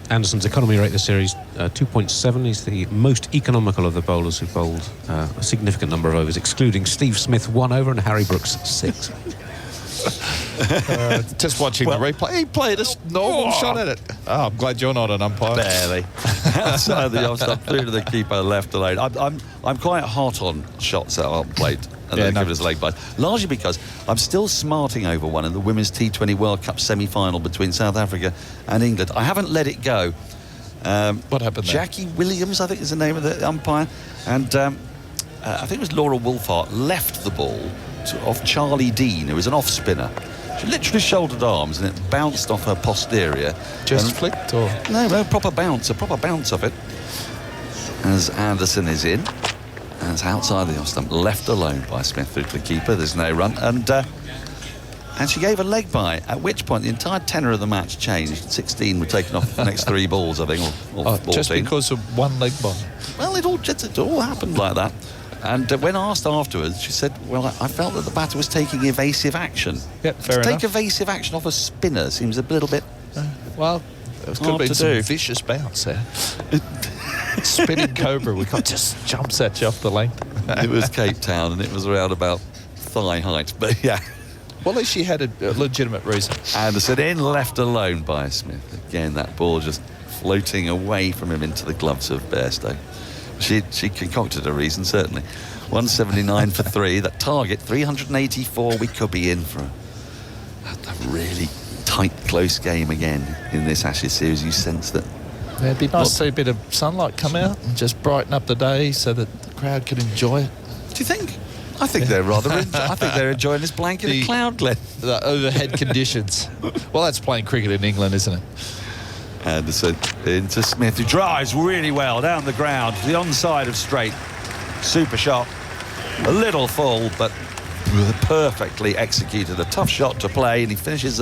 Anderson's economy rate this series, 2.7. He's the most economical of the bowlers who bowled a significant number of overs, excluding Steve Smith 1 over and Harry Brooks 6. Just watching the replay, he played a normal shot at it. Oh, I'm glad you're not an umpire. Barely. Outside the off stump, through to the keeper, left alone. I'm quite hot on shots that aren't played and then give it as leg byes, largely because I'm still smarting over one in the Women's T20 World Cup semi-final between South Africa and England. I haven't let it go. What happened there? Jackie Williams, I think is the name of the umpire, and I think it was Laura Wolfhart left the ball off Charlie Dean, who was an off-spinner. She literally shouldered arms and it bounced off her posterior. Just flicked or? No, proper bounce of it. As Anderson is in. And it's outside the off stump, left alone by Smith through to the keeper. There's no run. And she gave a leg bye, at which point the entire tenor of the match changed. 16 were taken off the next 3 balls, I think, or 14. Just because of one leg bye? Well, it all happened like that. And when asked afterwards, she said, well, I felt that the batter was taking evasive action. Yeah, fair enough. Take evasive action off a spinner seems a little bit well, there could have been some vicious bounce there. Spinning cobra, we got just jumps at you off the length. It was Cape Town and it was around about thigh height, but yeah. Well, at least she had a legitimate reason. Anderson in, left alone by Smith. Again, that ball just floating away from him into the gloves of Bairstow. She concocted a reason, certainly. 179 for 3. That target, 384. We could be in for a really tight, close game again in this Ashes series. You sense that. Yeah, it'd be nice to see a bit of sunlight come out and just brighten up the day so that the crowd could enjoy it. Do you think? I think they're I think they're enjoying this blanket of cloud, Glenn. The overhead conditions. Well, that's playing cricket in England, isn't it? Anderson into Smith, who drives really well down the ground, the onside of straight. Super shot. A little full, but perfectly executed. A tough shot to play, and he finishes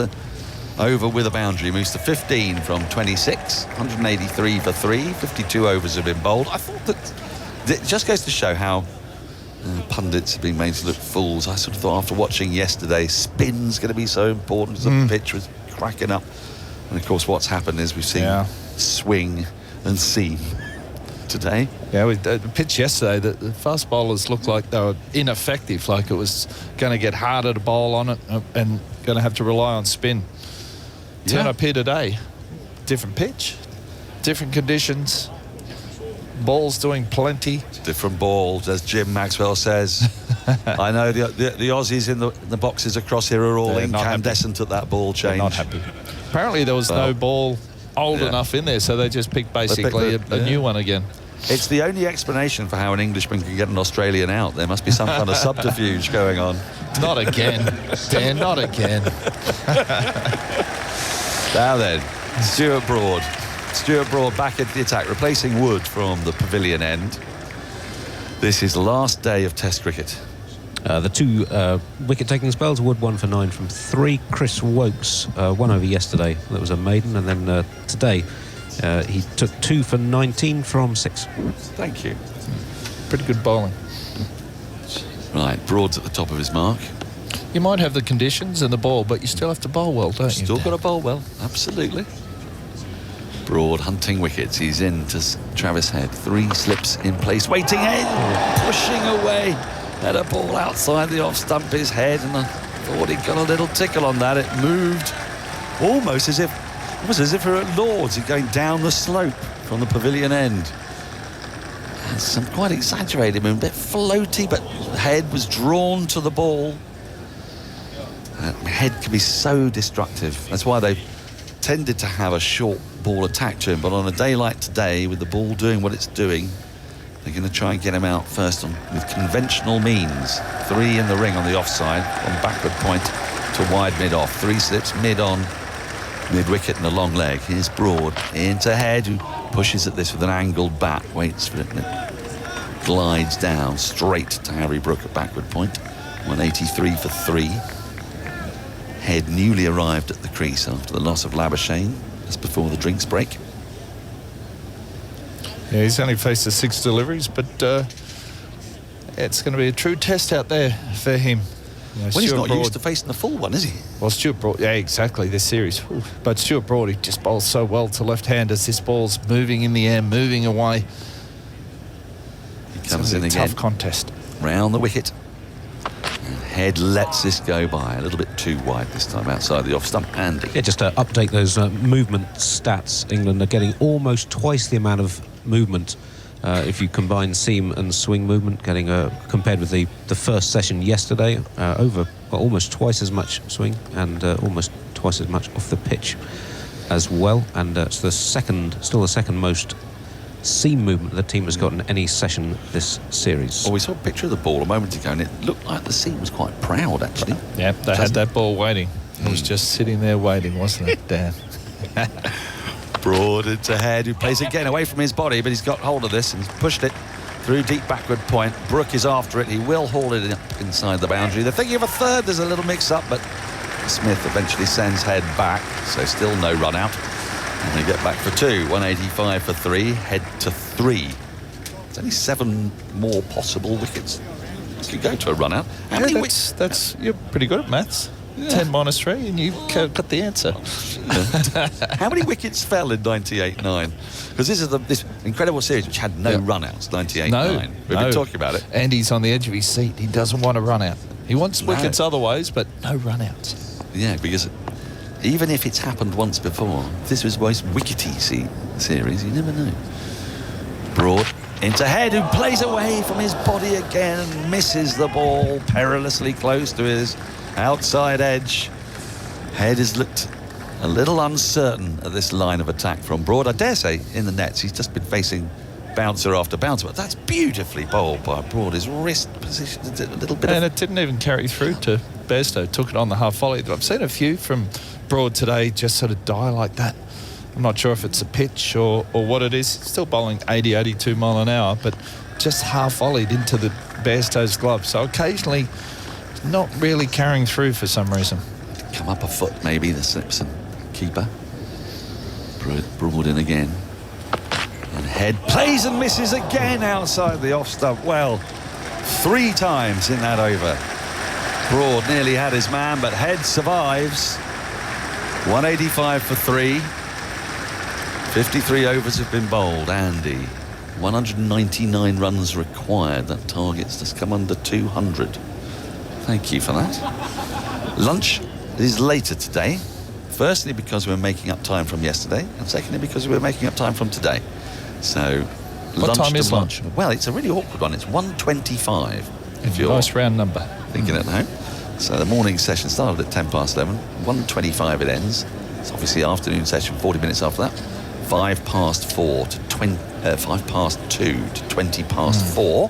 over with a boundary. Moves to 15 from 26. 183 for 3. 52 overs have been bowled. I thought that it just goes to show how pundits have been made to look fools. I sort of thought after watching yesterday, spin's going to be so important because the pitch was cracking up. And of course, what's happened is we've seen swing and seam. today. Yeah, with the pitch yesterday, the fast bowlers looked like they were ineffective, like it was going to get harder to bowl on it and going to have to rely on spin. Turn up here today, different pitch, different conditions, balls doing plenty. Different balls, as Jim Maxwell says. I know the Aussies in the boxes across here are all incandescent at that ball change. They're not happy. Apparently there was no ball old enough in there, so they just picked basically a new one again. It's the only explanation for how an Englishman can get an Australian out. There must be some kind of subterfuge going on. Not again, Dan, not again. Now then, Stuart Broad. Stuart Broad back at the attack, replacing Wood from the pavilion end. This is the last day of Test cricket. The two wicket-taking spells, Wood 1 for 9 from 3. Chris Wokes 1 over yesterday. That was a maiden. And then today he took 2 for 19 from 6. Thank you. Pretty good bowling. Right, Broad's at the top of his mark. You might have the conditions and the ball, but you still have to bowl well, don't you? Still got to bowl well, absolutely. Broad hunting wickets. He's in to Travis Head. 3 slips in place. Waiting Head, pushing away at a ball outside the off stump. His head, and I thought he got a little tickle on that. It moved almost as if we're at Lord's. He's going down the slope from the pavilion end. And some quite exaggerated movement, a bit floaty, but Head was drawn to the ball. Head can be so destructive. That's why they've tended to have a short ball attack to him, but on a day like today, with the ball doing what it's doing, they're going to try and get him out first with conventional means. 3 in the ring on the offside, on backward point to wide mid-off. 3 slips mid-on, mid-wicket and a long leg. Here's Broad into Head, who pushes at this with an angled bat, waits for it, and it glides down straight to Harry Brook at backward point. 183 for 3. Head newly arrived at the crease after the loss of Labuschagne just before the drinks break. Yeah, he's only faced the 6 deliveries, but it's going to be a true test out there for him. Well, he's not used to facing the full one, is he? Well, Stuart Broad, yeah, exactly, this series. Ooh. But Stuart Broad, he just bowls so well to left-handers. This ball's moving in the air, moving away. He comes in again. Tough contest. Round the wicket. Head lets this go by a little bit too wide this time outside the off stump. Andy. Yeah, just to update those movement stats, England are getting almost twice the amount of movement if you combine seam and swing movement, getting compared with the first session yesterday, almost twice as much swing and almost twice as much off the pitch as well. And it's still the second most seam movement the team has got in any session this series. Well, we saw a picture of the ball a moment ago and it looked like the seam was quite proud, actually. Yeah, they had that ball waiting. It was just sitting there waiting, wasn't it, Dan? Broad into Head, who plays again away from his body, but he's got hold of this and he's pushed it through deep backward point. Brook is after it. He will haul it up inside the boundary. They're thinking of a third. There's a little mix-up, but Smith eventually sends Head back, so still no run out. And they get back for 2. 185 for 3. Head to 3. There's only 7 more possible wickets. Could go to a run out. How many that's you're pretty good at maths. Yeah. 10 minus 3 and you got the answer. How many wickets fell in 98-9? Because this is this incredible series which had no run-outs, 98-9. We've been talking about it. Andy's on the edge of his seat. He doesn't want a run-out. He wants wickets otherwise, but no run-outs. Yeah, because even if it's happened once before, this was the most wickety series. You never know. Broad into Head, who plays away from his body again and misses the ball perilously close to his outside edge. Head has looked a little uncertain at this line of attack from Broad. I dare say in the nets he's just been facing bouncer after bouncer, but that's beautifully bowled by Broad. His wrist positioned a little bit. And it didn't even carry through to Bairstow. Took it on the half volley. I've seen a few from Broad today just sort of die like that. I'm not sure if it's a pitch or what it is. Still bowling 80, 82 mile an hour, but just half volleyed into the Bairstow's glove. So occasionally not really carrying through for some reason. Come up a foot maybe, the Simpson keeper. Broad in again. And Head plays and misses again outside the off stump. Well, 3 times in that over. Broad nearly had his man, but Head survives. 185 for 3. 53 overs have been bowled. Andy. 199 runs required. That target's just come under 200. Thank you for that. Lunch is later today. Firstly, because we're making up time from yesterday, and secondly, because we're making up time from today. So, what time is lunch? Well, it's a really awkward one. It's 1:25. If you're nice round number. Thinking at home. So the morning session started at 11:10. 1:25 it ends. It's obviously afternoon session. 40 minutes after that. 2 to 20 past 4,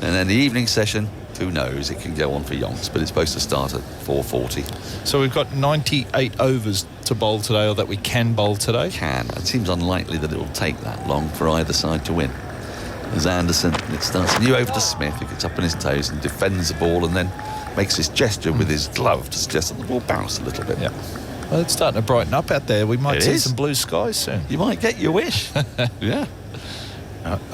and then the evening session. Who knows? It can go on for yonks, but it's supposed to start at 4:40. So we've got 98 overs to bowl today, or that we can bowl today? It seems unlikely that it will take that long for either side to win. As Anderson, it starts a new over to Smith, who gets up on his toes and defends the ball, and then makes this gesture with his glove to suggest that the ball bounced a little bit. Yeah. Well, it's starting to brighten up out there. We might see some blue skies soon. You might get your wish. Yeah.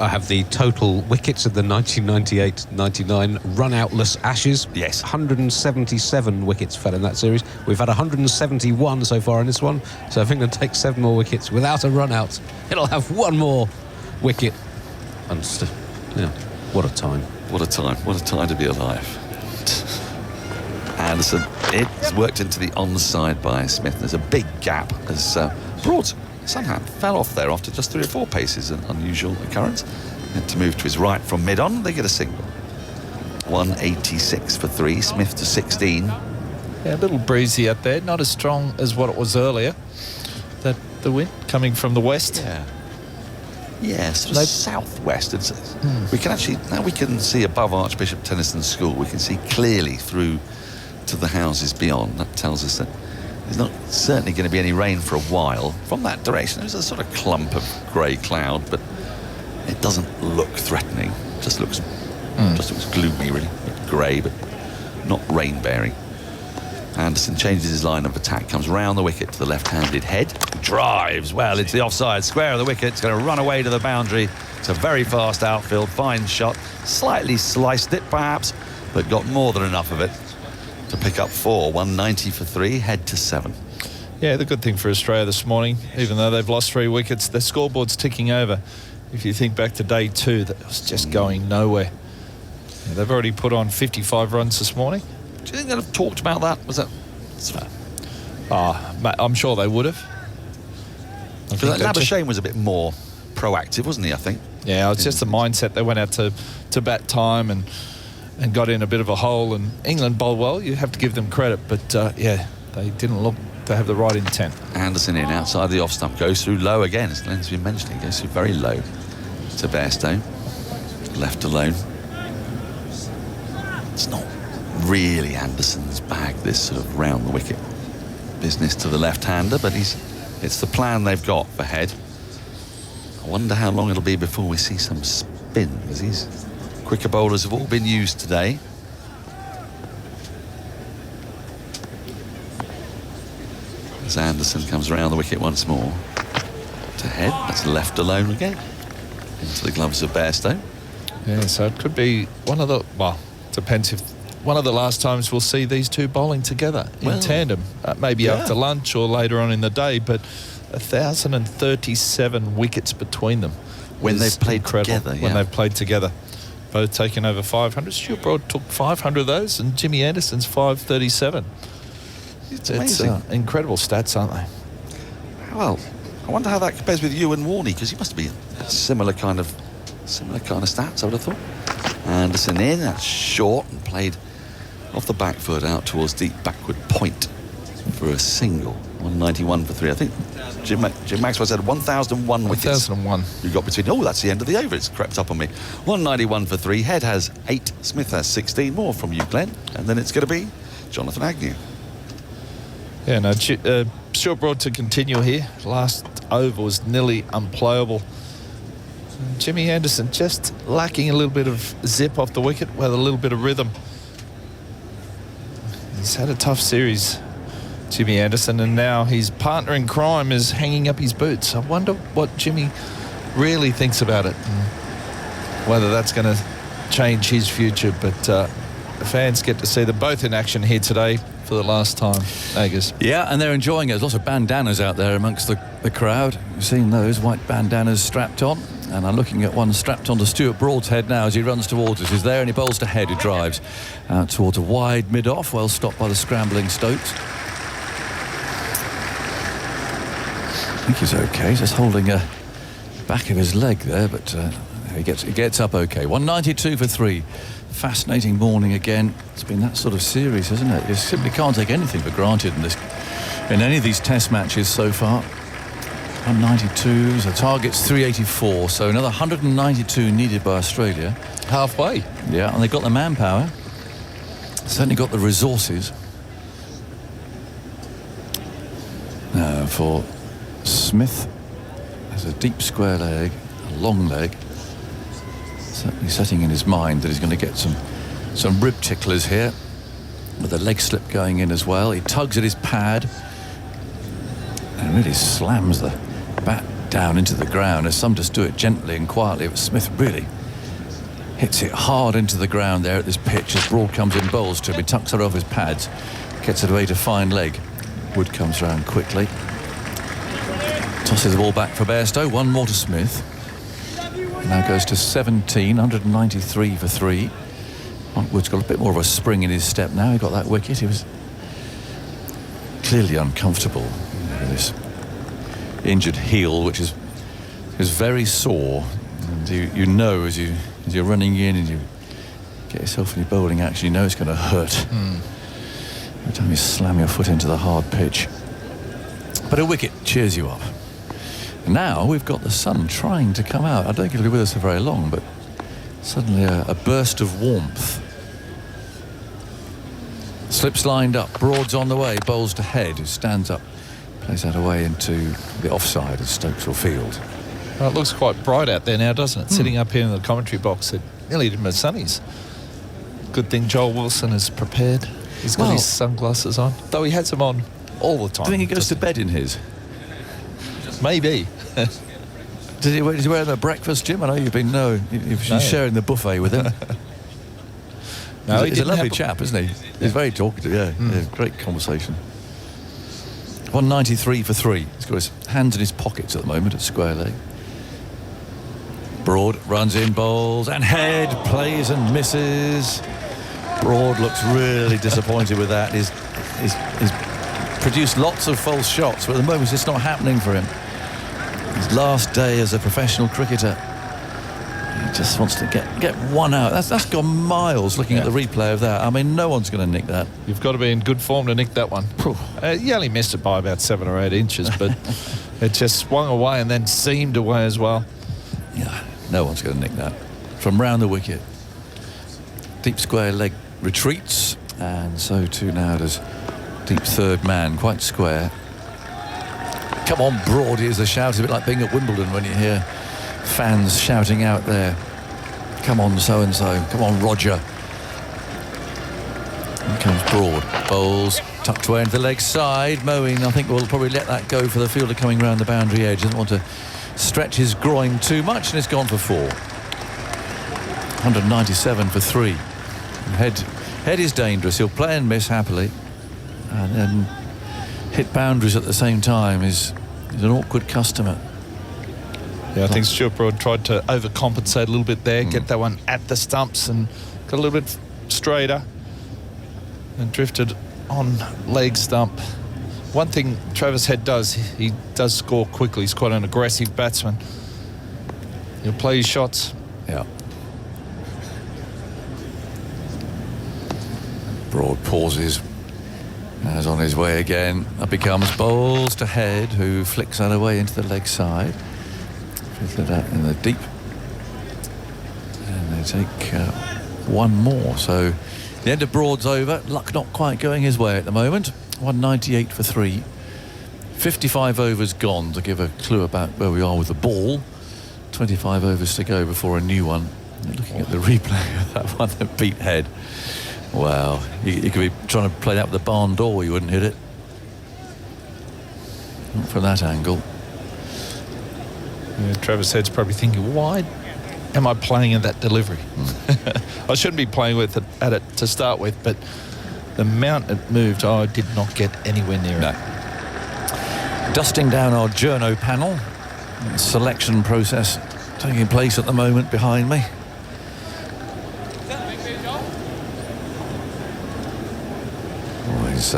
I have the total wickets of the 1998-99 run-outless Ashes. Yes. 177 wickets fell in that series. We've had 171 so far in this one. So if England takes 7 more wickets without a run-out, it'll have 1 more wicket. And what a time. What a time. What a time to be alive. Anderson, it's worked into the onside by Smith. There's a big gap as Broad somehow fell off there after just 3 or 4 paces, an unusual occurrence. Had to move to his right from mid-on. They get a single. 186 for 3, Smith to 16. Yeah, a little breezy out there, not as strong as what it was earlier. That the wind coming from the west. Yeah, sort of southwest. We can actually, now we can see above Archbishop Tennyson School. We can see clearly through to the houses beyond. That tells us that there's not certainly going to be any rain for a while from that direction. There's a sort of clump of grey cloud, but it doesn't look threatening. Just looks gloomy, really. Grey, but not rain-bearing. Anderson changes his line of attack, comes round the wicket to the left-handed head, drives well into the offside square of the wicket. It's going to run away to the boundary. It's a very fast outfield, fine shot. Slightly sliced it, perhaps, but got more than enough of it to pick up 4. 190 for 3, head to 7. Yeah, the good thing for Australia this morning, even though they've lost 3 wickets, the scoreboard's ticking over. If you think back to day 2, that was just going nowhere. Yeah, they've already put on 55 runs this morning. Do you think they'd have talked about that? Was that? I'm sure they would have. Labuschagne was a bit more proactive, wasn't he, I think? Yeah, it's just the mindset. They went out to bat time and got in a bit of a hole, and England bowled well. You have to give them credit, but they didn't look to have the right intent. Anderson in outside the off stump, goes through low again, as Glenn's been mentioning, goes through very low to Bairstow, left alone. It's not really Anderson's bag, this sort of round the wicket business to the left-hander, but it's the plan they've got for head. I wonder how long it'll be before we see some spin, because these quicker bowlers have all been used today. As Anderson comes around the wicket once more to head, that's left alone again into the gloves of Bairstow. Yeah, so it could be one of the, well, depends if one of the last times we'll see these two bowling together in tandem, maybe after lunch or later on in the day, but 1,037 wickets between them. When they've played together, When they've played together. Both taking over 500. Stuart Broad took 500 of those, and Jimmy Anderson's 537. It's incredible stats, aren't they? Well, I wonder how that compares with Ewan Warney, because he must be a similar kind of stats, I would have thought. Anderson in, that's short and played off the back foot out towards deep backward point for a single. 191 for 3. I think Jim Maxwell said 1,001 wickets. 1,001. You got between. Oh, that's the end of the over. It's crept up on me. 191 for 3. Head has 8. Smith has 16. More from you, Glenn. And then it's going to be Jonathan Agnew. Yeah, no, Stuart Broad to continue here. Last over was nearly unplayable. Jimmy Anderson just lacking a little bit of zip off the wicket with a little bit of rhythm. He's had a tough series, Jimmy Anderson, and now his partner in crime is hanging up his boots. I wonder what Jimmy really thinks about it, and whether that's going to change his future. But the fans get to see them both in action here today for the last time. Agus. Yeah, and they're enjoying it. There's lots of bandanas out there amongst the crowd. You've seen those white bandanas strapped on. And I'm looking at one strapped onto Stuart Broad's head now as he runs towards us. He's there and he bowls to Head, who drives out towards a wide mid-off, well stopped by the scrambling Stokes. I think he's okay. He's just holding a back of his leg there, but he gets up okay. 192 for 3. Fascinating morning again. It's been that sort of series, hasn't it? You simply can't take anything for granted in any of these test matches so far. 192, the target's 384, so another 192 needed by Australia. Halfway. Yeah, and they've got the manpower. Certainly got the resources. For Smith, there's a deep square leg, a long leg. Certainly setting in his mind that he's going to get some rib ticklers here, with a leg slip going in as well. He tugs at his pad and really slams the bat down into the ground, as some just do it gently and quietly, but Smith really hits it hard into the ground there at this pitch as Broad comes in, bowls to him. He tucks it off his pads, gets it away to fine leg. Wood comes round quickly, tosses the ball back for Bairstow. One more to Smith. Now goes to 17, 193 for 3. Mark Wood's got a bit more of a spring in his step now. He got that wicket. He was clearly uncomfortable with this injured heel, which is very sore. And you know as you're running in and you get yourself in your bowling action, you know it's going to hurt. Every time you slam your foot into the hard pitch. But a wicket cheers you up. Now we've got the sun trying to come out. I don't think it'll be with us for very long, but suddenly a burst of warmth. Slips lined up, Broad's on the way, bowls to Head, who stands up, plays that away into the offside of Stokesville Field. Well, it looks quite bright out there now, doesn't it? Sitting up here in the commentary box at nearly to my sunnies. Good thing Joel Wilson is prepared. He's got his sunglasses on, though he has them on all the time. Do you think he goes to bed in his? Maybe. Did he wear the breakfast, Jim? I know you've been sharing the buffet with him. No, he's a lovely chap, isn't he? He's very talkative, yeah. Great conversation. 193 for 3. He's got his hands in his pockets at the moment at square leg. Broad runs in, bowls, and Head plays and misses. Broad looks really disappointed with that. He's produced lots of false shots, but at the moment it's just not happening for him. His last day as a professional cricketer. He just wants to get one out. That's gone miles looking at the replay of that. I mean, no one's going to nick that. You've got to be in good form to nick that one. He only missed it by about 7 or 8 inches, but it just swung away and then seamed away as well. Yeah, no one's going to nick that. From round the wicket. Deep square leg retreats, and so too now does deep third man, quite square. Come on, Broad, here's the shout. It's a bit like being at Wimbledon when you hear fans shouting out there. Come on, so-and-so. Come on, Roger. Here comes Broad. Bowls tucked away into the leg side. Moeen, I think, will probably let that go for the fielder coming round the boundary edge. Doesn't want to stretch his groin too much, and it's gone for 4. 197 for 3. Head is dangerous. He'll play and miss happily, and then hit boundaries at the same time. Is an awkward customer. Yeah, I think Stuart Broad tried to overcompensate a little bit there, get that one at the stumps and got a little bit straighter and drifted on leg stump. One thing Travis Head does, he does score quickly. He's quite an aggressive batsman. He'll play his shots. Yeah. Broad pauses. Now he's on his way again. Up he comes, bowls to Head, who flicks that away into the leg side. Flicked that in the deep. And they take one more. So the end of Broad's over. Luck not quite going his way at the moment. 198 for 3. 55 overs gone, to give a clue about where we are with the ball. 25 overs to go before a new one. Looking at the replay of that one that beat Head. Wow, you could be trying to play that with the barn door, you wouldn't hit it. Not from that angle. Yeah, Travis Head's probably thinking, why am I playing in that delivery? I shouldn't be playing at it to start with, but the amount it moved, I did not get anywhere near it. Dusting down our journo panel. Selection process taking place at the moment behind me. Always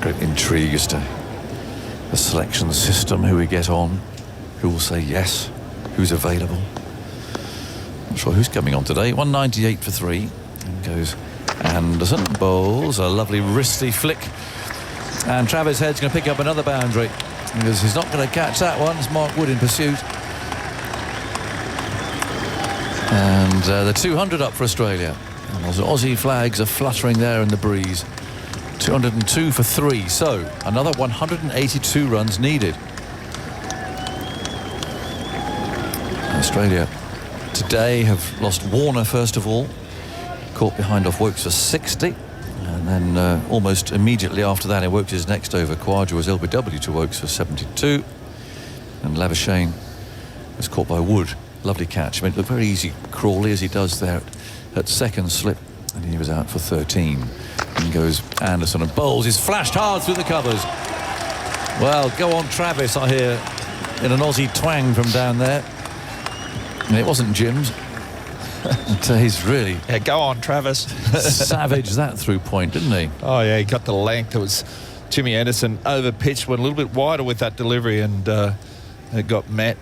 great intrigue as to the selection system, who we get on, who will say yes, who's available. Not sure who's coming on today. 198 for 3. And goes Anderson. Bowls a lovely wristy flick. And Travis Head's going to pick up another boundary, because he's not going to catch that one. It's Mark Wood in pursuit. And the 200 up for Australia. And those Aussie flags are fluttering there in the breeze. 202 for 3. So another 182 runs needed. Australia today have lost Warner first of all. Caught behind off Wokes for 60. And then almost immediately after that, Wokes' next over. Quadra was LBW to Wokes for 72. And Labuschagne was caught by Wood. Lovely catch. I mean, it looked very easy, Crawley, as he does there at second slip. And he was out for 13. And goes Anderson and bowls. He's flashed hard through the covers. Well, go on, Travis, I hear, in an Aussie twang from down there. And it wasn't Jim's. He's really... Yeah, go on, Travis. savaged that through point, didn't he? Oh, yeah, he got the length. It was Jimmy Anderson over-pitched, went a little bit wider with that delivery, and it got met.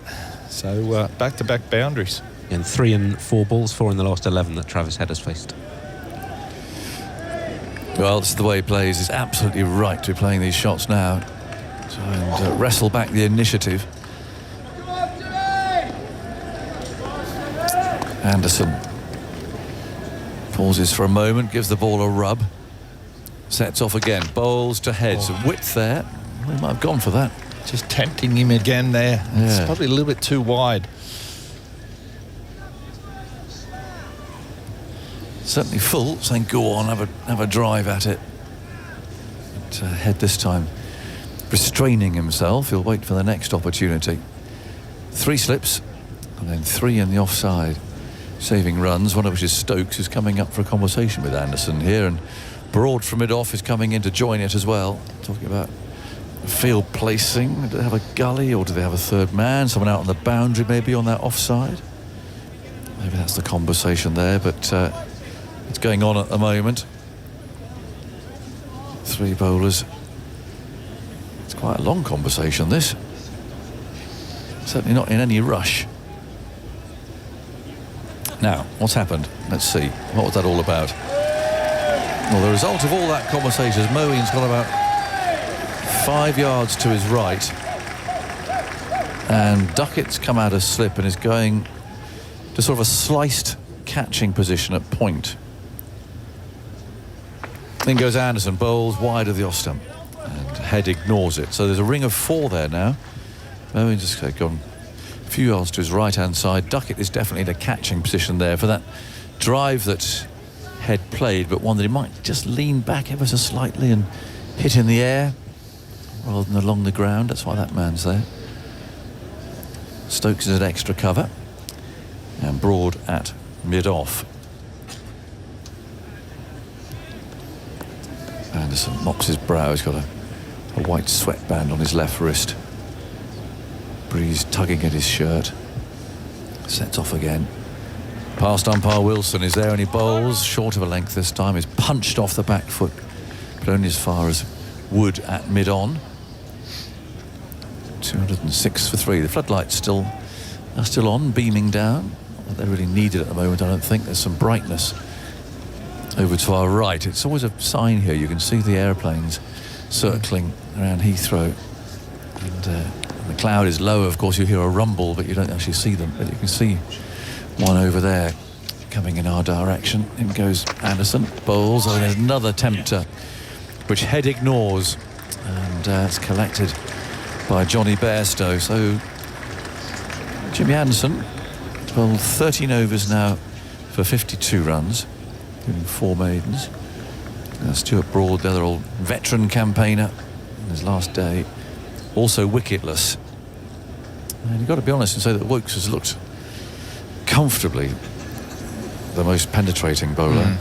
So back-to-back boundaries. And 3 and 4 balls, 4 in the last 11 that Travis Head has faced. Well, this is the way he plays. He's absolutely right to be playing these shots now. And wrestle back the initiative. Anderson pauses for a moment, gives the ball a rub, sets off again, bowls to Head. Some width there. He might have gone for that. Just tempting him again there. Yeah. It's probably a little bit too wide. Certainly full, saying go on, have a drive at it. But Head this time restraining himself. He'll wait for the next opportunity. 3 slips and then 3 in the offside. Saving runs, one of which is Stokes, who's coming up for a conversation with Anderson here, and Broad from mid-off is coming in to join it as well. Talking about field placing. Do they have a gully, or do they have a third man? Someone out on the boundary maybe on that offside? Maybe that's the conversation there, but it's going on at the moment. 3 bowlers. It's quite a long conversation, this. Certainly not in any rush. Now, what's happened? Let's see. What was that all about? Well, the result of all that conversation is Moeen's got about 5 yards to his right. And Duckett's come out of slip and is going to sort of a sliced catching position at point. Then goes Anderson, bowls wide of the off stump. And Head ignores it. So there's a ring of 4 there now. Moeen's just gone a few yards to his right-hand side. Duckett is definitely in a catching position there for that drive that Head played, but one that he might just lean back ever so slightly and hit in the air rather than along the ground. That's why that man's there. Stokes is at extra cover and Broad at mid-off. Anderson mops his brow. He's got a white sweatband on his left wrist. Breeze tugging at his shirt. Sets off again. Past umpire Wilson is there and he bowls short of a length this time. He's punched off the back foot, but only as far as Wood at mid-on. 206 for 3. The floodlights are still on, beaming down. Not that they're really needed at the moment, I don't think. There's some brightness over to our right. It's always a sign here. You can see the aeroplanes circling around Heathrow. And the cloud is low, of course. You hear a rumble, but you don't actually see them. But you can see one over there coming in our direction. In goes Anderson, bowls. Oh, there's another tempter, which Head ignores. And it's collected by Johnny Bairstow. So Jimmy Anderson, well, 13 overs now for 52 runs, including 4 maidens. Stuart Broad, the other old veteran campaigner, in his last day, also wicketless. And you've got to be honest and say that Wokes has looked comfortably the most penetrating bowler.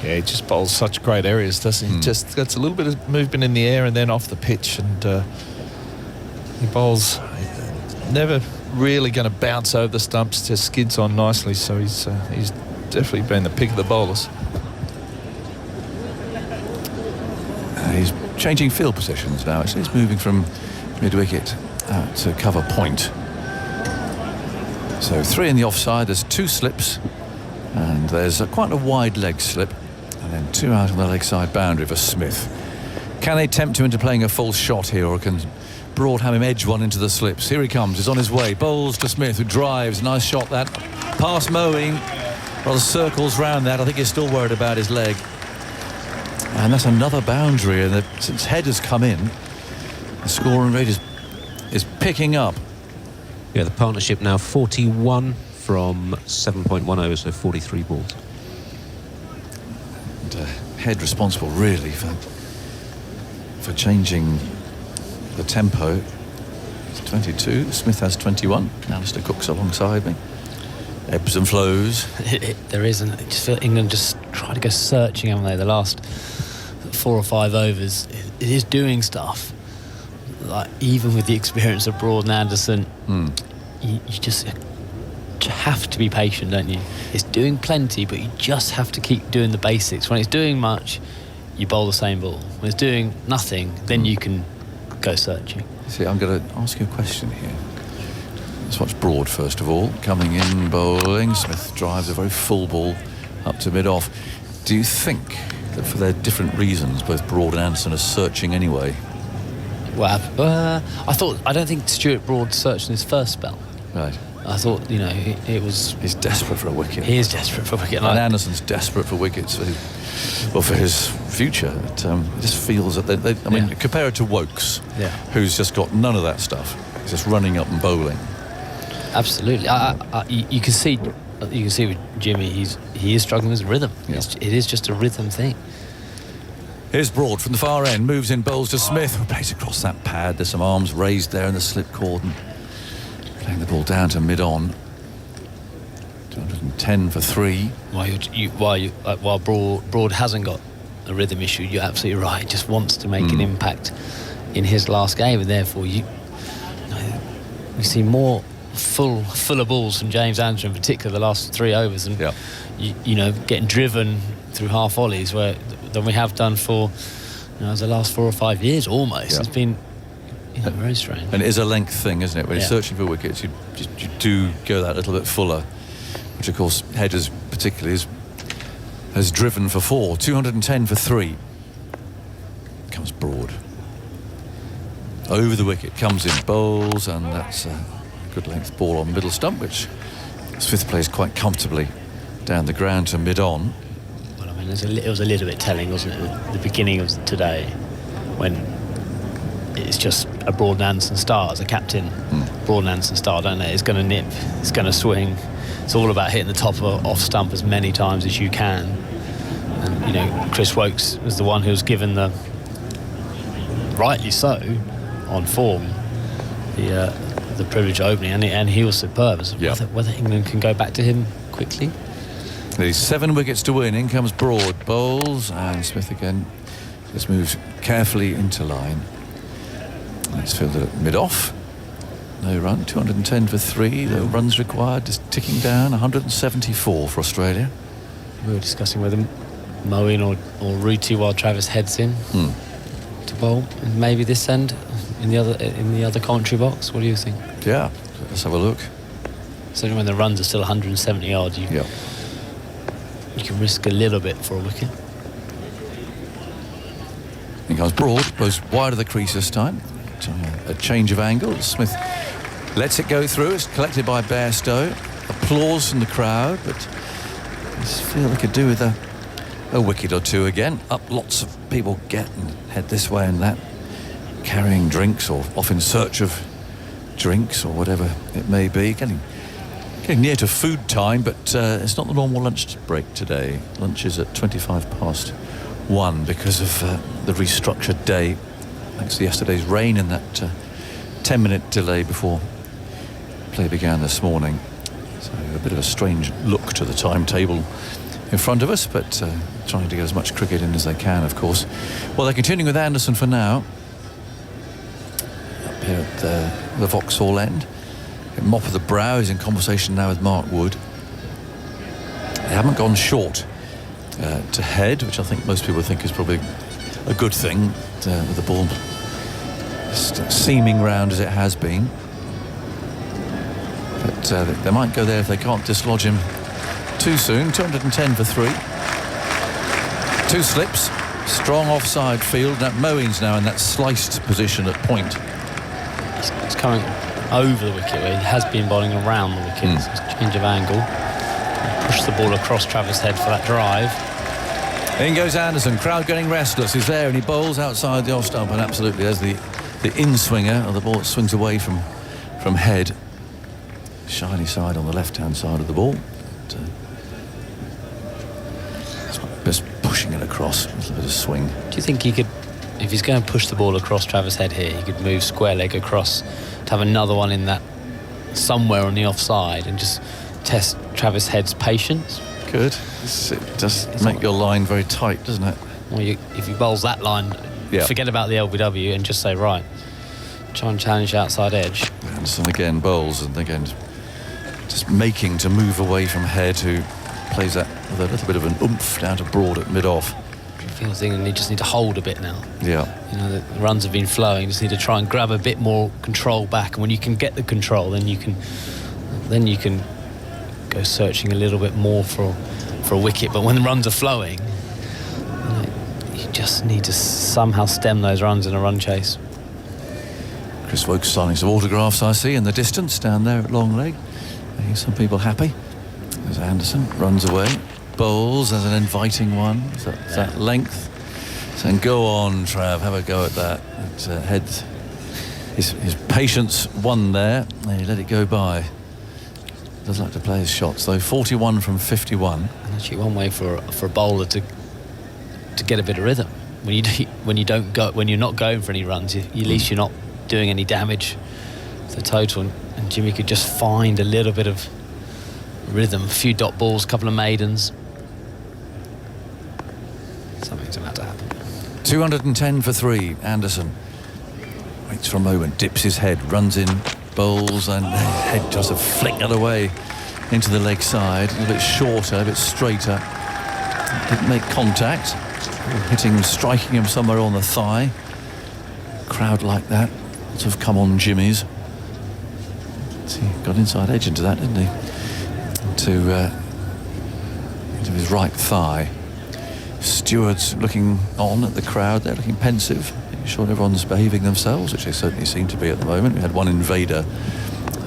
Yeah, he just bowls such great areas, doesn't he? Just gets a little bit of movement in the air and then off the pitch, and he bowls never really going to bounce over the stumps, just skids on nicely, so he's definitely been the pick of the bowlers. He's changing field positions now. Actually, he's moving from mid-wicket out to cover point. So 3 in the offside, there's 2 slips, and there's quite a wide leg slip, and then 2 out on the leg side boundary for Smith. Can they tempt him into playing a full shot here, or can Broad have him edge one into the slips? Here he comes, he's on his way, bowls to Smith, who drives. Nice shot that. Past Moeen, rather circles round that. I think he's still worried about his leg. And that's another boundary, and since Head has come in, the scoring rate is picking up. Yeah, the partnership now 41 from 7.1 overs, so 43 balls. And Head responsible really for changing the tempo. It's 22, Smith has 21. Alistair Cook's alongside me. Ebbs and flows. There isn't. I just feel England just try to go searching, haven't they? The last 4 or 5 overs, it is doing stuff. Like, even with the experience of Broad and Anderson, you just have to be patient, don't you? It's doing plenty, but you just have to keep doing the basics. When it's doing much, you bowl the same ball. When it's doing nothing, then you can go searching. See, I'm going to ask you a question here. Let's watch Broad first of all. Coming in, bowling. Smith drives a very full ball up to mid-off. Do you think that for their different reasons, both Broad and Anderson are searching anyway? Well, I don't think Stuart Broad searched in his first spell. Right. I thought, it was... He's desperate for a wicket. He is desperate for a wicket. And Anderson's desperate for wickets for his future. It just feels that I mean, compare it to Wokes, who's just got none of that stuff. He's just running up and bowling. Absolutely. You can see with Jimmy, he is struggling with rhythm. Yeah. It is just a rhythm thing. Here's Broad from the far end, moves in, bowls to Smith, who plays across that pad. There's some arms raised there in the slip cordon. Playing the ball down to mid-on. 210 for 3. While Broad hasn't got a rhythm issue, you're absolutely right. He just wants to make an impact in his last game, and therefore we see more fuller balls from James Anderson, in particular the last 3 overs, and getting driven through half volleys than we have done for the last 4 or 5 years almost. It's been very strange. And it is a length thing, isn't it? When you're searching for wickets, you do go that little bit fuller, which of course Hedges particularly has driven for 4. 210 for 3. Comes Broad. Over the wicket, comes in, bowls, and that's a good length ball on middle stump, which Smith plays quite comfortably down the ground to mid-on. Well, I mean, it was a little bit telling, wasn't it, at the beginning of today, when it's just a Broad and Anderson start as a captain. Broad and Anderson start, don't they? It's going to nip, it's going to swing. It's all about hitting the top of off stump as many times as you can. And Chris Wokes was the one who was given the, rightly so, on form, the privilege of opening, and he was superb. Whether England can go back to him quickly. There's 7 wickets to win. In comes Broad, bowls, and Smith again just moves carefully into line. Let's fielded at mid-off. No run, 210 for 3. The runs required just ticking down, 174 for Australia. We were discussing whether Moeen or Ruti while Travis heads in to bowl, and maybe this end in the other commentary box. What do you think? Yeah, let's have a look. So when the runs are still 170 yards, you can risk a little bit for a wicket. In comes Broad, goes wide of the crease this time. A change of angle. Smith lets it go through. It's collected by Bairstow. Applause from the crowd, but I just feel they could do with a wicket or two again. Up lots of people get and head this way and that, carrying drinks or off in search of drinks or whatever it may be. Getting near to food time, but it's not the normal lunch break today. Lunch is at 1:25 because of the restructured day, thanks to yesterday's rain and that 10-minute delay before play began this morning. So a bit of a strange look to the timetable in front of us, but trying to get as much cricket in as they can, of course. Well, they're continuing with Anderson for now. Up here at the Vauxhall end. Mop of the brow is in conversation now with Mark Wood. They haven't gone short to head, which I think most people think is probably a good thing, with the ball just seaming round as it has been. But they might go there if they can't dislodge him too soon. 210 for 3. 2 slips, strong offside field. Now Moeen's now in that sliced position at point. It's coming over the wicket where he has been bowling around the wicket. It's a change of angle. Push the ball across Travis Head for that drive. In goes Anderson, crowd getting restless. He's there and he bowls outside the off stump, and absolutely there's the in-swinger, or the ball that swings away from Head. Shiny side on the left-hand side of the ball. Just pushing it across, a little bit of swing. Do you think he could, if he's going to push the ball across Travis Head here, he could move square leg across to have another one in that somewhere on the offside and just test Travis Head's patience? Good. It does make your line very tight, doesn't it? Well, if he bowls that line, forget about the LBW and just say, right, try and challenge the outside edge. Anderson again bowls, and again just making to move away from Head, who plays that with a little bit of an oomph down to Broad at mid-off. I feel England just need to hold a bit now. Yeah. You know, the runs have been flowing, just need to try and grab a bit more control back, and when you can get the control, then you can go searching a little bit more for a wicket. But when the runs are flowing, you just need to somehow stem those runs in a run chase. Chris Woakes signing some autographs, I see, in the distance down there at long leg. Making some people happy. There's Anderson, runs away, bowls as an inviting one. That length. Saying, go on, Trav, have a go at that. Head, his patience won there. He let it go by. Does like to play his shots though. 41 from 51. And actually, one way for a bowler to get a bit of rhythm when you're not going for any runs, at least you're not doing any damage to the total. And Jimmy could just find a little bit of rhythm, a few dot balls, a couple of maidens. Something's about to happen. 210 for 3. Anderson waits for a moment, dips his head, runs in, bowls, and Head does a flick the other way into the leg side. A little bit shorter, a bit straighter. Didn't make contact. Striking him somewhere on the thigh. Crowd like that. Lots of come on Jimmys. He got inside edge into that, didn't he? Into his right thigh. Stewards looking on at the crowd. They're looking pensive, making sure everyone's behaving themselves, which they certainly seem to be at the moment. We had one invader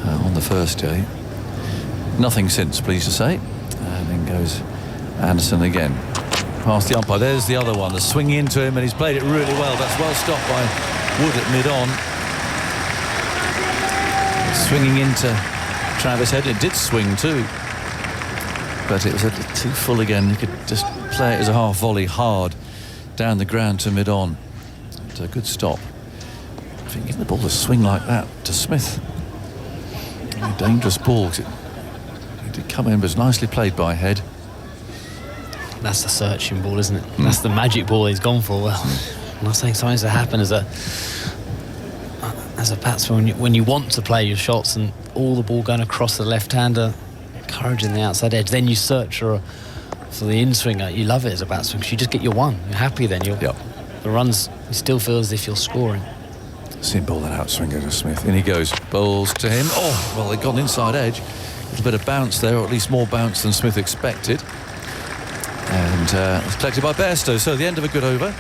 on the first day. Nothing since, pleased to say. And then goes Anderson again. Past the umpire. There's the other one. The swing into him, and he's played it really well. That's well stopped by Wood at mid-on. Swinging into Travis Head. It did swing too, but it was a little too full again. He could just play it as a half volley hard down the ground to mid-on. It's a good stop. I think giving the ball a swing like that to Smith, a dangerous ball. It did come in, but it's nicely played by Head. That's the searching ball, isn't it? That's the magic ball he's gone for. Well, I'm not saying something's to happen as a batsman when you want to play your shots and all the ball going across the left-hander, encouraging the outside edge, then you search for the in-swinger. You love it as a batsman because you just get your one. You're happy then. The runs, you still feel as if you're scoring. See him bowl that outswinger to Smith. In he goes. Bowls to him. Oh, well, they've gone inside edge. A little bit of bounce there, or at least more bounce than Smith expected. And it's collected by Bairstow. So the end of a good over.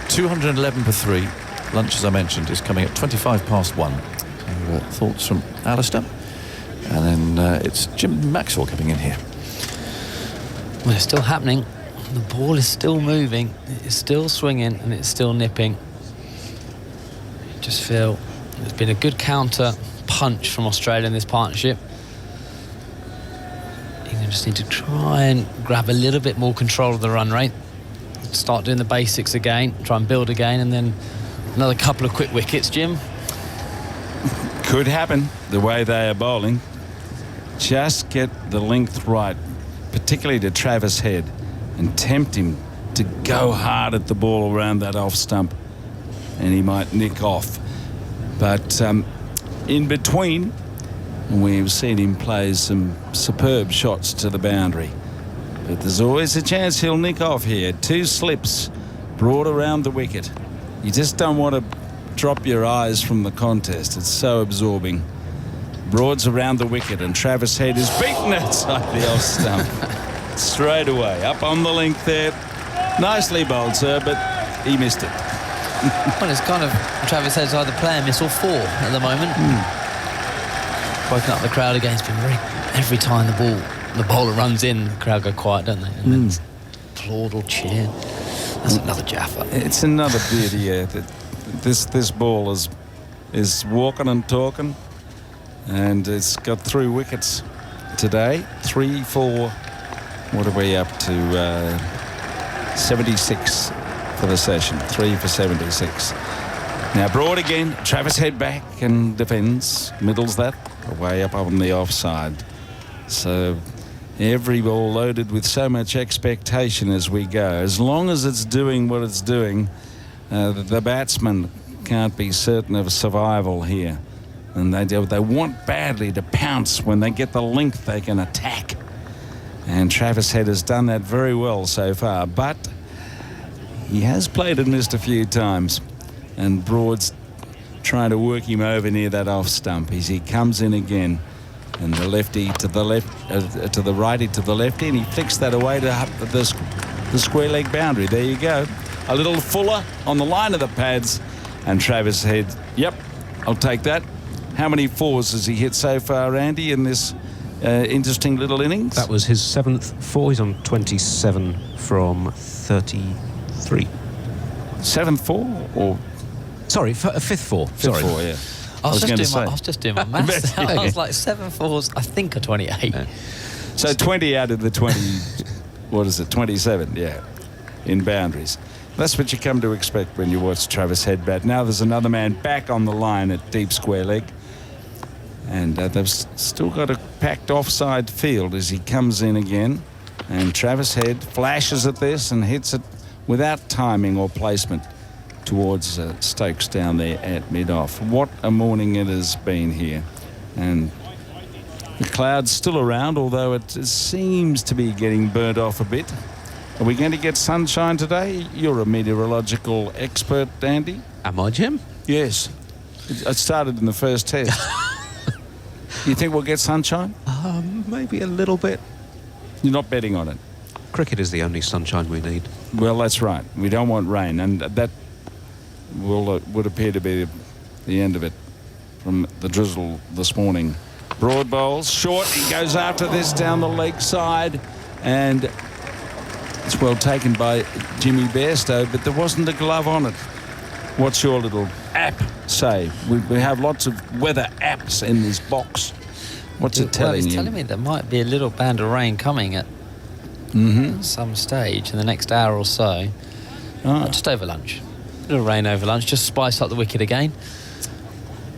211 for 3. Lunch, as I mentioned, is coming at 25 past 1. So, thoughts from Alistair. And then it's Jim Maxwell coming in here. Well, it's still happening. The ball is still moving. It's still swinging and it's still nipping. You just feel there's been a good counter punch from Australia in this partnership. You just need to try and grab a little bit more control of the run rate. Start doing the basics again, try and build again, and then another couple of quick wickets, Jim. Could happen the way they are bowling. Just get the length right, particularly to Travis Head, and tempt him to go hard at the ball around that off stump, and he might nick off. But in between, And we've seen him play some superb shots to the boundary. But there's always a chance he'll nick off here. 2 slips, Broad around the wicket. You just don't want to drop your eyes from the contest. It's so absorbing. Broad's around the wicket, and Travis Head is beaten outside the off stump. Straight away, up on the length there. Nicely bowled, sir, but he missed it. Well, it's kind of Travis Head's either play a miss or 4 at the moment. Woken up the crowd again. It's been every time the bowler runs in, the crowd go quiet, don't they? And then applaud or cheer. That's another Jaffa. It's another beauty, yeah. That this ball is walking and talking, and it's got 3 wickets today. 3, 4. What are we up to? 76 for the session. 3 for 76. Now Broad again. Travis Head back and defends. Middles that away up on the offside. So every ball loaded with so much expectation as we go. As long as it's doing what it's doing, the batsmen can't be certain of survival here. And they want badly to pounce. When they get the length, they can attack. And Travis Head has done that very well so far. But he has played and missed a few times. And Broad's trying to work him over near that off stump as he comes in again. And the lefty to the left, to the righty to the lefty, and he flicks that away to the square leg boundary. There you go. A little fuller on the line of the pads, and Travis Head, yep, I'll take that. How many 4s has he hit so far, Andy, in this interesting little innings? That was his 7th 4. He's on 27 from 33. 7th 4 or? Sorry, 5th 4. Fifth 4, yeah. I was just doing my maths. I was like 7 4s, I think, are 28. Yeah. So 20 out of the 20, what is it, 27, yeah, in boundaries. That's what you come to expect when you watch Travis Head bat. Now there's another man back on the line at deep square leg. And they've still got a packed offside field as he comes in again. And Travis Head flashes at this and hits it without timing or placement towards Stokes down there at mid-off. What a morning it has been here. And the cloud's still around, although it seems to be getting burnt off a bit. Are we going to get sunshine today? You're a meteorological expert, Andy. Am I, Jim? Yes. It started in the first test. You think we'll get sunshine? Maybe a little bit. You're not betting on it? Cricket is the only sunshine we need. Well, that's right. We don't want rain, and that would appear to be the end of it from the drizzle this morning. Broad bowls, short, he goes after this down the leg side, and it's well taken by Jimmy Bairstow, but there wasn't a glove on it. What's your little app say? We have lots of weather apps in this box. What's it telling you? It's telling me there might be a little band of rain coming at some stage in the next hour or so. Just over lunch. A little rain over lunch, just spice up the wicket again.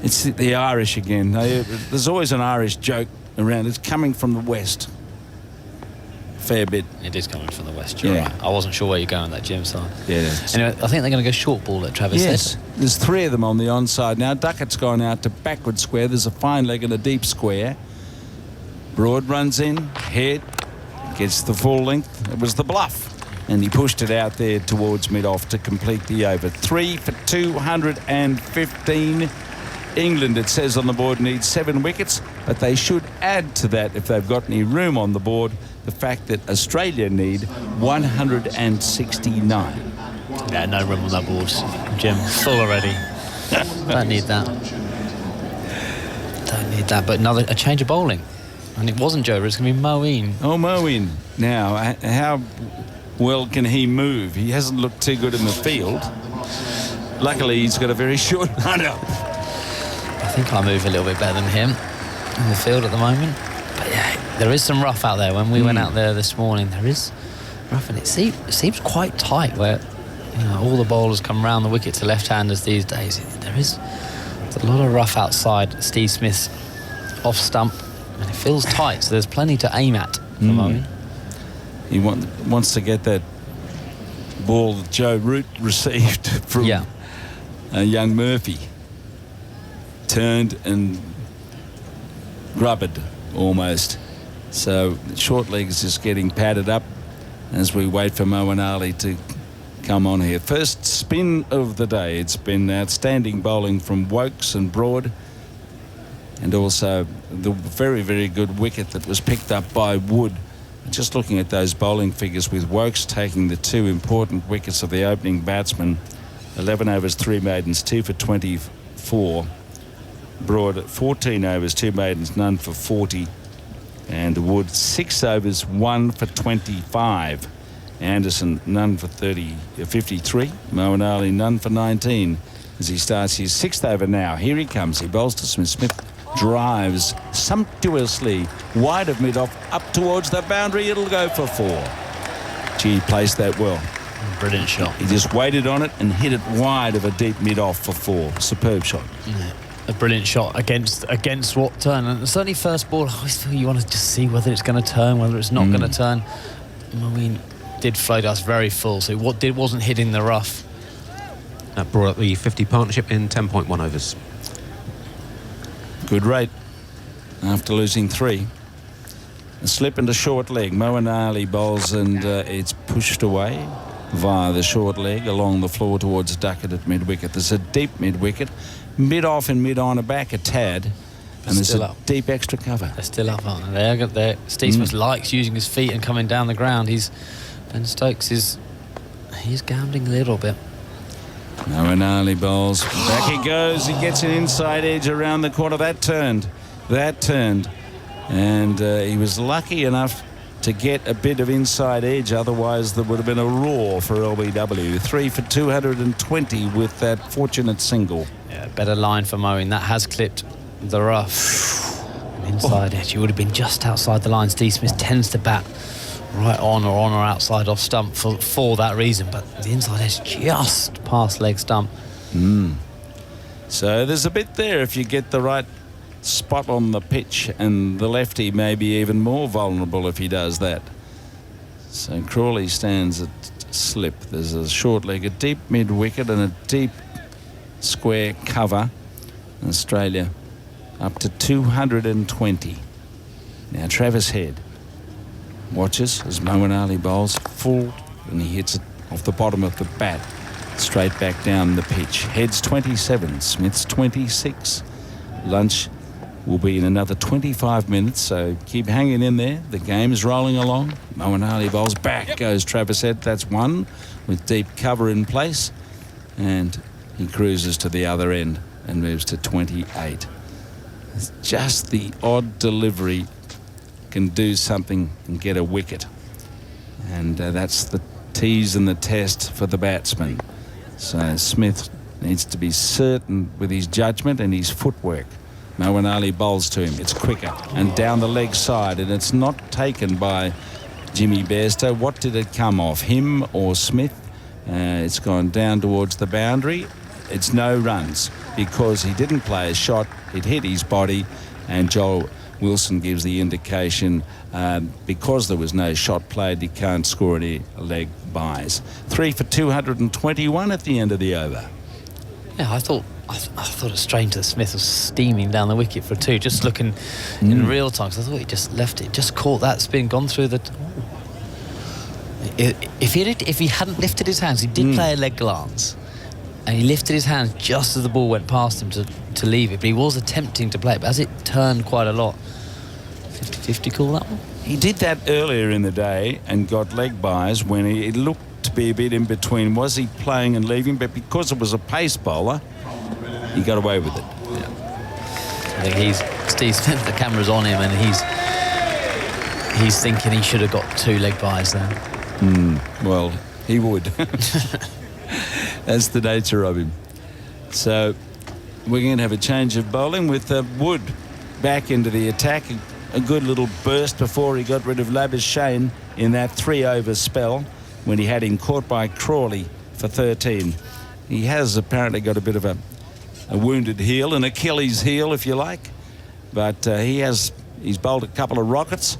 It's the Irish again. There's always an Irish joke around. It's coming from the west. Fair bit. It is coming from the west, you're right. I wasn't sure where you're going with that, Jim, so... Yeah. Anyway, I think they're going to go short ball at Travis Head. There's 3 of them on the onside now. Duckett's gone out to backward square. There's a fine leg and a deep square. Broad runs in. Head gets the full length. It was the bluff. And he pushed it out there towards mid-off to complete the over. 3 for 215. England, it says on the board, needs 7 wickets, but they should add to that, if they've got any room on the board, the fact that Australia need 169. Yeah, no room on that board, Jim. Full already. Don't need that. Don't need that. But a change of bowling. And it wasn't Joe, it's going to be Moeen. Oh, Moeen. Now, how well can he move? He hasn't looked too good in the field. Luckily, he's got a very short run up. I think I move a little bit better than him in the field at the moment. But yeah, there is some rough out there. When we went out there this morning, there is rough, and it seems quite tight where all the bowlers come round the wicket to left-handers these days. There's a lot of rough outside Steve Smith's off stump, and it feels tight, so there's plenty to aim at for Moeen. He wants to get that ball that Joe Root received from young Murphy. Turned and grubbered almost. So short leg is just getting padded up as we wait for Moeen Ali to come on here. First spin of the day. It's been outstanding bowling from Woakes and Broad, and also the very, very good wicket that was picked up by Wood. Just looking at those bowling figures, with Woakes taking the 2 important wickets of the opening batsman, 11 overs, 3 maidens, 2 for 24. Broad 14 overs, 2 maidens, none for 40. And Wood 6 overs, 1 for 25. Anderson none for 53. Moeen Ali none for 19 as he starts his 6th over now. Here he comes. He bowls to Smith. Smith drives sumptuously wide of mid-off up towards the boundary. It'll go for 4. Gee, he placed that well. Brilliant shot. He just waited on it and hit it wide of a deep mid-off for 4. Superb shot. Yeah. A brilliant shot against what turn. And it's only first ball. I always feel you want to just see whether it's going to turn, whether it's not going to turn. Moeen did float us very full, so wasn't hitting the rough. That brought up the 50 partnership in 10.1 overs. Good rate after losing 3. A slip and a short leg. Moeen Ali bowls, and it's pushed away via the short leg along the floor towards Duckett at mid-wicket. There's a deep mid-wicket. Mid-off and mid-on are back a tad. And there's a deep extra cover. They're still up, aren't they? Steve Smith likes using his feet and coming down the ground. Ben Stokes he's gambling a little bit. Moeen Ali bowls. Back he goes. He gets an inside edge around the corner. That turned. And he was lucky enough to get a bit of inside edge. Otherwise, there would have been a roar for LBW. 3 for 220 with that fortunate single. Yeah, better line for Moeen. That has clipped the rough. Inside edge. You would have been just outside the line. Steve Smith tends to bat right on or outside off stump for that reason, but the inside edge just past leg stump. So there's a bit there if you get the right spot on the pitch, and the lefty may be even more vulnerable if he does that. So Crawley stands at slip. There's a short leg, a deep mid-wicket and a deep square cover. Australia up to 220. Now Travis Head watches as Moeen Ali bowls full, and he hits it off the bottom of the bat straight back down the pitch. Head's 27, Smith's 26. Lunch will be in another 25 minutes, so keep hanging in there. The game is rolling along. Moeen Ali bowls back, goes Travis Head. That's 1 with deep cover in place, and he cruises to the other end and moves to 28. It's just the odd delivery can do something and get a wicket, and that's the tease and the test for the batsman. So Smith needs to be certain with his judgment and his footwork. Moeen Ali bowls to him. It's quicker and down the leg side, and it's not taken by Jimmy Bairstow. What did it come off, him or Smith? It's gone down towards the boundary. It's no runs because he didn't play a shot. It hit his body, and Joel Wilson gives the indication because there was no shot played, he can't score any leg byes. 3 for 221 at the end of the over. Yeah, I thought it was strange that Smith was steaming down the wicket for 2. Just looking in real time, because I thought he just left it, just caught that spin, gone through the. If he hadn't lifted his hands, he did play a leg glance, and he lifted his hands just as the ball went past him to leave it, but he was attempting to play it, but as it turned quite a lot. 50-50 call that one? He did that earlier in the day and got leg byes when it looked to be a bit in between. Was he playing and leaving? But because it was a pace bowler, he got away with it. Yeah. I think Steve Smith, the camera's on him, and he's thinking he should have got 2 leg byes there. Well, he would. That's the nature of him. So we're going to have a change of bowling with Wood back into the attack. A good little burst before he got rid of Labuschagne in that 3-over spell when he had him caught by Crawley for 13. He has apparently got a bit of a wounded heel, an Achilles heel, if you like. But he's bowled a couple of rockets.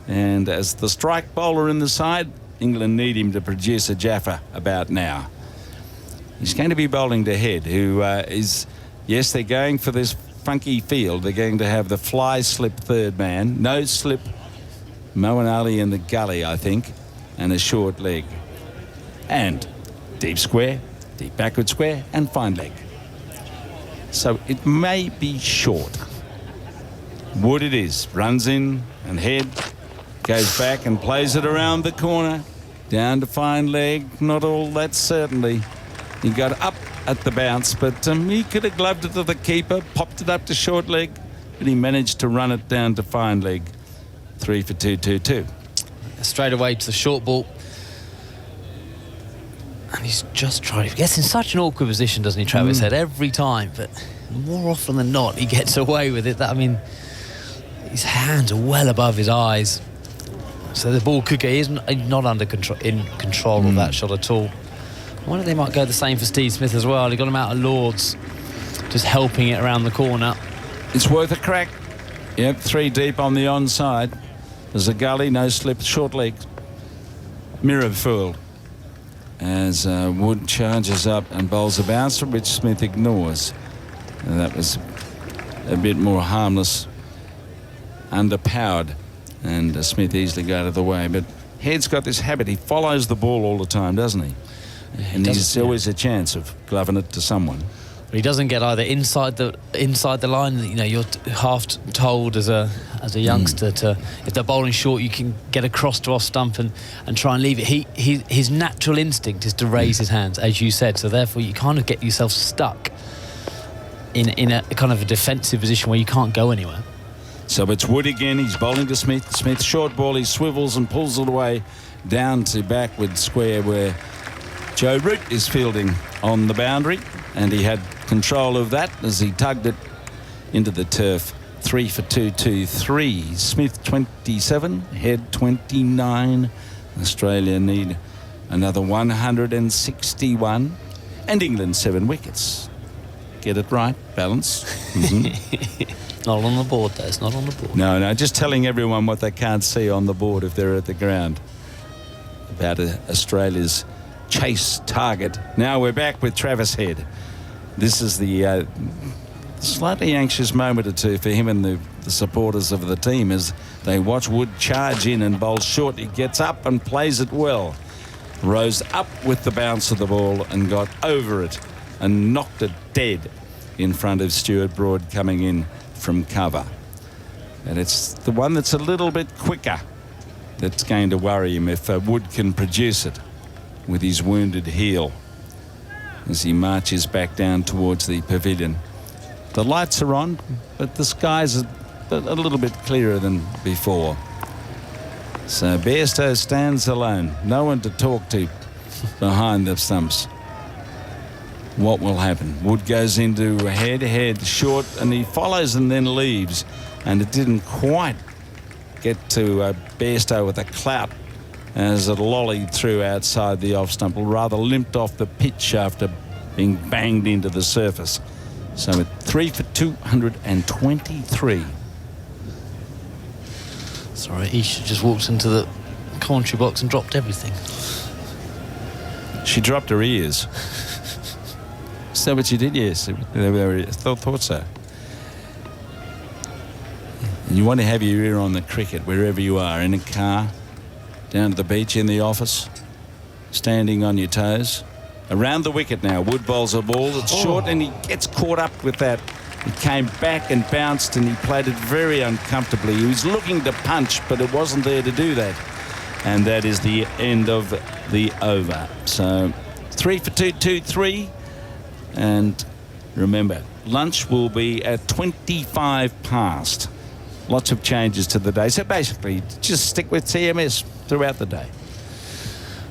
And as the strike bowler in the side, England need him to produce a Jaffa about now. He's going to be bowling to Head, who is, yes, they're going for this funky field. They're going to have the fly slip third man, no slip Moeen Ali in the gully, I think, and a short leg. And deep square, deep backward square, and fine leg. So it may be short. Wood it is. Runs in and head, goes back and plays it around the corner. Down to fine leg. Not all that certainly. He got up at the bounce, but he could have gloved it to the keeper, popped it up to short leg, but he managed to run it down to fine leg. 3 for 2-2-2. Straight away to the short ball. And he's just trying. He gets in such an awkward position, doesn't he, Travis Head, every time. But more often than not, he gets away with it. His hands are well above his eyes. So the ball could get. He's not under control of that shot at all. I wonder if they might go the same for Steve Smith as well. He got him out of Lords, just helping it around the corner. It's worth a crack. Yep, 3 deep on the onside. There's a gully, no slip, short leg. Mirror fooled. As Wood charges up and bowls a bouncer, which Smith ignores. And that was a bit more harmless, underpowered, and Smith easily got out of the way. But Head's got this habit. He follows the ball all the time, doesn't he? And there's always a chance of gloving it to someone. He doesn't get either inside the line. You know, you're half told as a youngster to, if they're bowling short, you can get across to off stump and try and leave it. His natural instinct is to raise his hands, as you said. So therefore, you kind of get yourself stuck in a kind of a defensive position where you can't go anywhere. So it's Wood again. He's bowling to Smith. Smith short ball. He swivels and pulls it away down to backward square where Joe Root is fielding on the boundary, and he had control of that as he tugged it into the turf. 3 for 2-2-3. Smith 27, Head 29. Australia need another 161, and England 7 wickets. Get it right, balance. Not on the board, though. It's not on the board. No, just telling everyone what they can't see on the board if they're at the ground about Australia's chase target. Now we're back with Travis Head. This is the slightly anxious moment or two for him and the supporters of the team as they watch Wood charge in and bowl short. He gets up and plays it well. Rose up with the bounce of the ball and got over it and knocked it dead in front of Stuart Broad coming in from cover. And it's the one that's a little bit quicker that's going to worry him if Wood can produce it with his wounded heel as he marches back down towards the pavilion. The lights are on, but the skies are a little bit clearer than before. So Bairstow stands alone. No one to talk to behind the stumps. What will happen? Wood goes into head, short, and he follows and then leaves. And it didn't quite get to Bairstow with a clout as it lollied through outside the off stump, or rather limped off the pitch after being banged into the surface. So at 3 for 223. Sorry, Isha just walked into the commentary box and dropped everything. She dropped her ears. Is that what she did? Yes. I thought so. And you want to have your ear on the cricket wherever you are, in a car, down to the beach, in the office, standing on your toes. Around the wicket now, Wood bowls a ball that's short and he gets caught up with that. He came back and bounced and he played it very uncomfortably. He was looking to punch, but it wasn't there to do that. And that is the end of the over. So 3 for 223. And remember, lunch will be at 25 past. Lots of changes to the day. So basically, just stick with TMS throughout the day.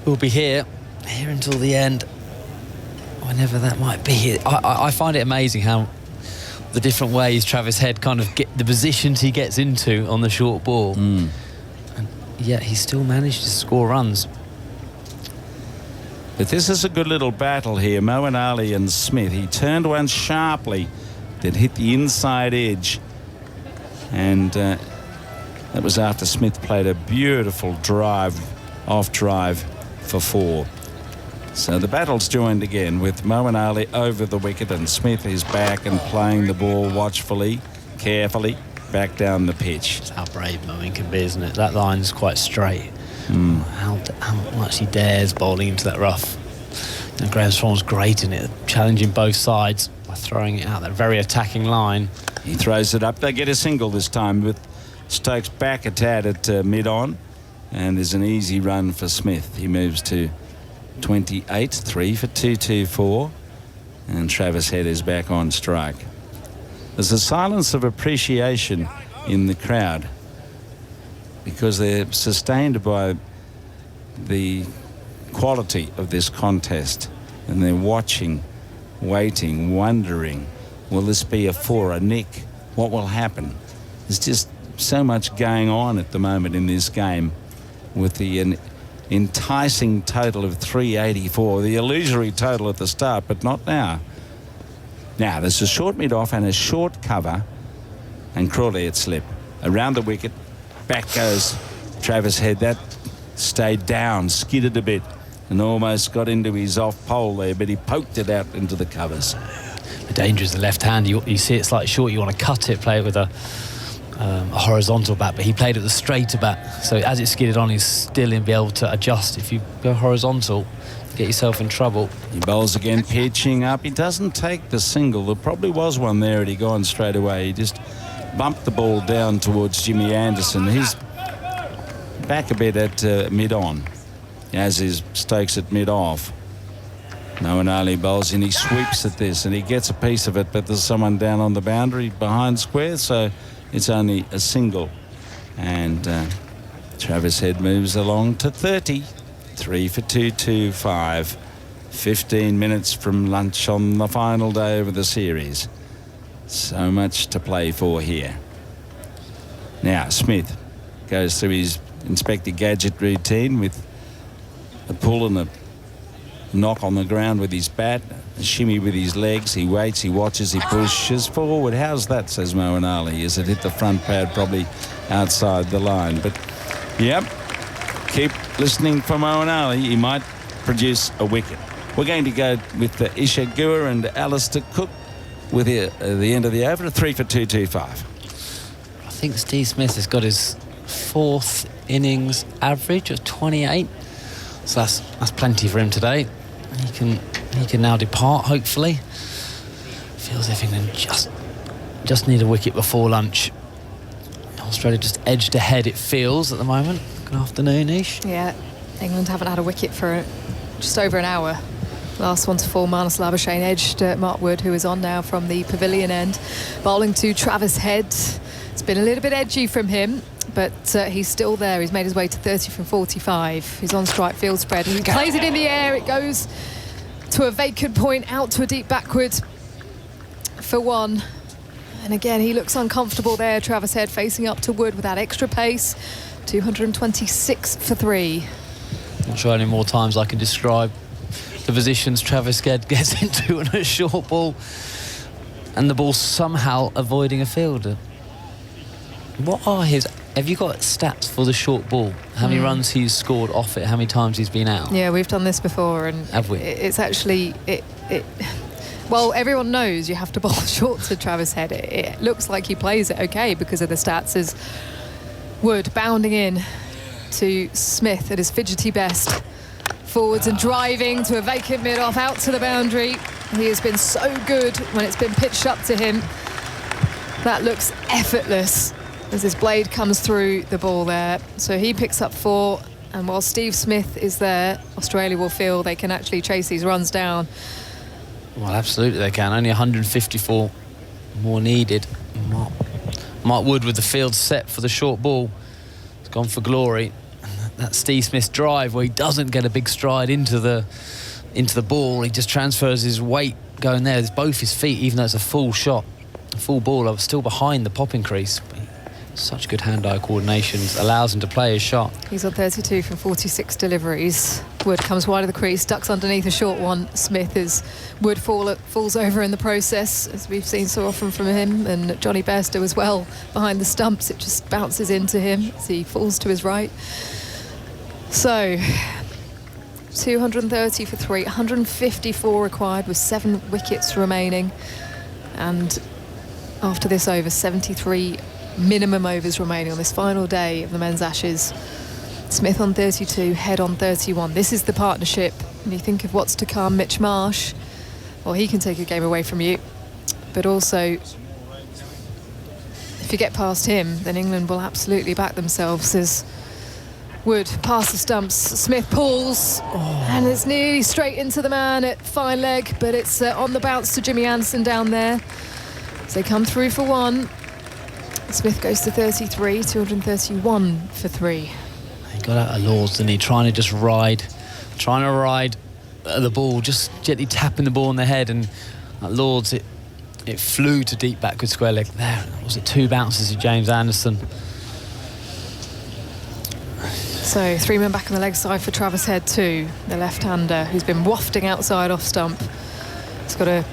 We'll be here until the end, whenever that might be. I find it amazing how the different ways Travis Head kind of get the positions he gets into on the short ball. And yet he still managed to score runs. But this is a good little battle here. Moeen Ali and Smith. He turned one sharply that hit the inside edge. And that was after Smith played a beautiful drive, off drive for 4. So the battle's joined again with Moeen Ali over the wicket, and Smith is back and playing the ball watchfully, carefully, back down the pitch. It's how brave Moeen can be, isn't it? That line's quite straight. How much he dares bowling into that rough. And Graham Swan's great in it, challenging both sides by throwing it out that very attacking line. He throws it up. They get a single this time with Stokes back a tad at mid-on, and there's an easy run for Smith. He moves to 28, 3 for 224, and Travis Head is back on strike. There's a silence of appreciation in the crowd because they're sustained by the quality of this contest, and they're watching, waiting, wondering, will this be a four, a nick? What will happen? There's just so much going on at the moment in this game, with the enticing total of 384, the illusory total at the start, but not now. Now there's a short mid-off and a short cover, and Crawley at slip. Around the wicket, back goes Travis Head. That stayed down, skidded a bit, and almost got into his off pole there, but he poked it out into the covers. The danger is the left hand. You see it slightly short, you want to cut it, play it with a horizontal bat, but he played it with a straighter bat, so as it skidded on, he's still in be able to adjust. If you go horizontal, get yourself in trouble. He bowls again, pitching up. He doesn't take the single. There probably was one there had he gone straight away. He just bumped the ball down towards Jimmy Anderson. He's back a bit at mid-on, as is Stokes at mid-off. Moeen Ali bowls in, he sweeps at this and he gets a piece of it, but there's someone down on the boundary behind square, so it's only a single. And Travis Head moves along to 30. 3 for 225. 15 minutes from lunch on the final day of the series. So much to play for here. Now Smith goes through his Inspector Gadget routine with a pull and a knock on the ground with his bat, a shimmy with his legs. He waits, he watches, he pushes forward. How's that, says Moeen Ali, as it hit the front pad, probably outside the line. But yep, keep listening for Moeen Ali. He might produce a wicket. We're going to go with the Isha Guha and Alistair Cook with the end of the over, 3 for 225. I think Steve Smith has got his fourth innings average of 28, so that's plenty for him today. He can now depart, hopefully. Feels as if England just need a wicket before lunch. Australia just edged ahead, it feels, at the moment. Good afternoon, Ish. Yeah, England haven't had a wicket for just over an hour. Last one to fall, Marnus Labuschagne edged Mark Wood, who is on now from the pavilion end. Bowling to Travis Head. It's been a little bit edgy from him, but he's still there. He's made his way to 30 from 45. He's on strike field spread. He plays it in the air. It goes to a vacant point, out to a deep backward for one. And again, he looks uncomfortable there. Travis Head facing up to Wood with that extra pace. 226 for 3. Not sure how many more times I can describe the positions Travis Head gets into on a short ball, and the ball somehow avoiding a fielder. What are his... Have you got stats for the short ball? How many runs he's scored off it? How many times he's been out? Yeah, we've done this before, and have we? It's actually... Well, everyone knows you have to bowl short to Travis Head. It looks like he plays it okay because of the stats. As Wood bounding in to Smith at his fidgety best. Forwards and driving to a vacant mid-off, out to the boundary. He has been so good when it's been pitched up to him. That looks effortless as his blade comes through the ball there. So he picks up 4, and while Steve Smith is there, Australia will feel they can actually chase these runs down. Well, absolutely they can. Only 154 more needed. Mark Wood with the field set for the short ball. It's gone for glory. That Steve Smith drive where he doesn't get a big stride into the ball. He just transfers his weight going there. It's both his feet, even though it's a full shot, a full ball. I was still behind the popping crease. Such good hand-eye coordination allows him to play his shot. He's on 32 from 46 deliveries. Wood comes wide of the crease, ducks underneath a short one. Smith as Wood falls over in the process, as we've seen so often from him, and Johnny Bairstow as well behind the stumps. It just bounces into him as he falls to his right. So 230 for 3, 154 required with 7 wickets remaining. And after this over, 73 minimum overs remaining on this final day of the men's Ashes. Smith on 32, Head on 31. This is the partnership. When you think of what's to come, Mitch Marsh, well, he can take a game away from you. But also, if you get past him, then England will absolutely back themselves as Wood past the stumps. Smith pulls, and it's nearly straight into the man at fine leg, but it's on the bounce to Jimmy Anderson down there. So they come through for 1. Smith goes to 33, 231 for 3. He got out of Lords, didn't he? Trying to ride the ball, just gently tapping the ball on the head, and at Lords it flew to deep backward square leg. There was it, 2 bounces to James Anderson. So 3 men back on the leg side for Travis Head too, the left-hander who's been wafting outside off stump. He's got a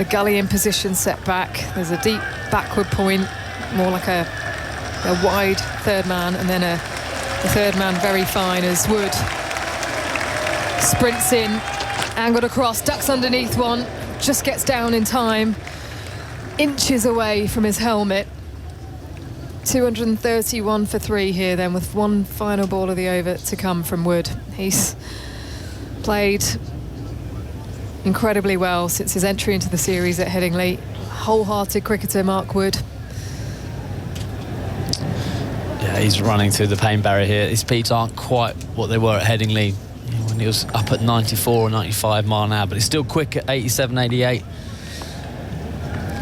gully in position set back. There's a deep backward point, more like a wide third man, and then the third man very fine as Wood sprints in, angled across, ducks underneath one, just gets down in time, inches away from his helmet. 231 for 3 here then, with 1 final ball of the over to come from Wood. He's played incredibly well since his entry into the series at Headingley. Wholehearted cricketer, Mark Wood. Yeah, he's running through the pain barrier here. His speeds aren't quite what they were at Headingley when he was up at 94 or 95 mile an hour, but he's still quick at 87, 88.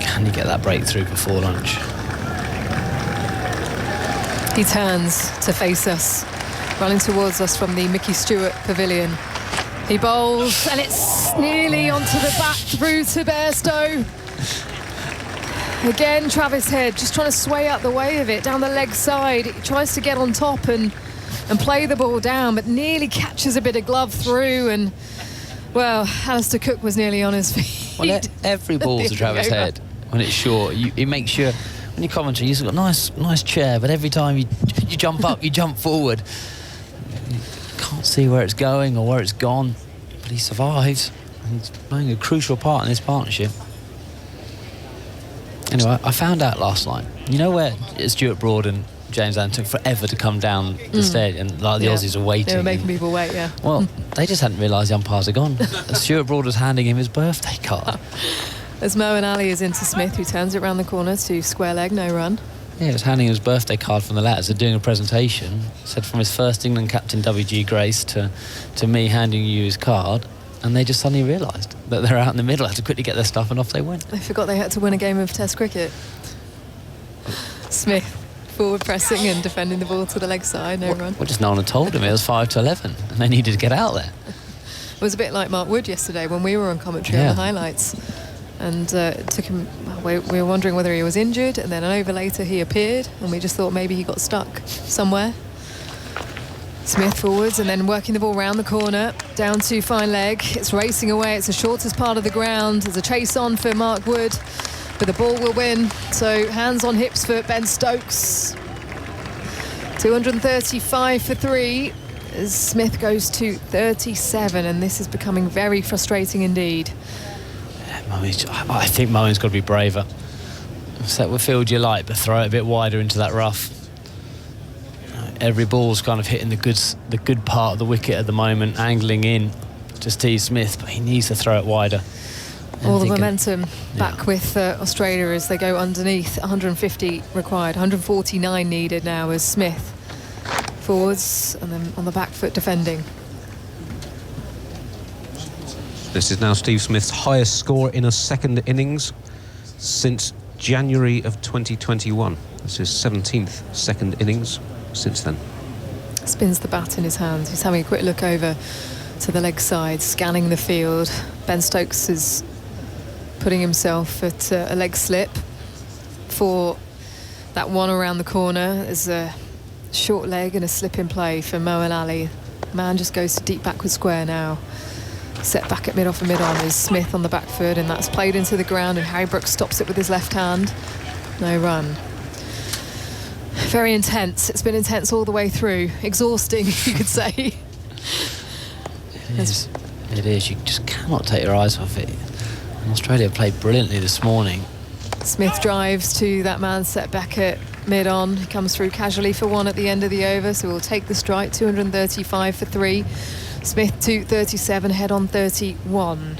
Can he get that breakthrough before lunch? He turns to face us, running towards us from the Mickey Stewart Pavilion. He bowls, and it's nearly onto the bat through to Bairstow. Again, Travis Head just trying to sway out the way of it, down the leg side. He tries to get on top and play the ball down, but nearly catches a bit of glove through, and, well, Alistair Cook was nearly on his feet. Well, every ball's a Travis Head when it's short. You make sure... When you commentary, you've got nice chair, but every time you jump up, you jump forward. You can't see where it's going or where it's gone, but he survives. And he's playing a crucial part in this partnership. Anyway, I found out last night. You know where Stuart Broad and James Anderson took forever to come down the stadium, and like the Aussies are waiting. They were making people wait, yeah. Well, they just hadn't realised the umpires are gone. Stuart Broad was handing him his birthday card. As Moeen Ali is into Smith, who turns it round the corner to square leg, no run. Yeah, he was handing him his birthday card from the lads. They're doing a presentation. Said from his first England captain, W.G. Grace, to me handing you his card. And they just suddenly realised that they're out in the middle, had to quickly get their stuff, and off they went. They forgot they had to win a game of Test cricket. Smith forward pressing and defending the ball to the leg side, no run. Well, just no one had told him it was 5 to 11, and they needed to get out there. It was a bit like Mark Wood yesterday when we were on commentary on the highlights. And it took him, we were wondering whether he was injured, and then an over later he appeared, and we just thought maybe he got stuck somewhere. Smith forwards and then working the ball round the corner, down to fine leg. It's racing away, it's the shortest part of the ground. There's a chase on for Mark Wood, but the ball will win. So hands on hips for Ben Stokes. 235 for 3 as Smith goes to 37, and this is becoming very frustrating indeed. I think Moeen's got to be braver. Set what field you like, but throw it a bit wider into that rough. Every ball's kind of hitting the good part of the wicket at the moment, angling in to Steve Smith, but he needs to throw it wider. All the momentum back with Australia as they go underneath. 150 required, 149 needed now as Smith forwards and then on the back foot defending. This is now Steve Smith's highest score in a second innings since January of 2021. This is 17th second innings since then. Spins the bat in his hands. He's having a quick look over to the leg side, scanning the field. Ben Stokes is putting himself at a leg slip for that one around the corner. There's a short leg and a slip in play for Moeen Ali. Man just goes to deep backward square now. Set back at mid-off and mid-on is Smith on the back foot, and that's played into the ground, and Harry Brooks stops it with his left hand. No run. Very intense. It's been intense all the way through. Exhausting, you could say. It is. You just cannot take your eyes off it. And Australia played brilliantly this morning. Smith drives to that man set back at mid-on. He comes through casually for one at the end of the over, so we'll take the strike. 235 for 3. Smith 237, head on 31.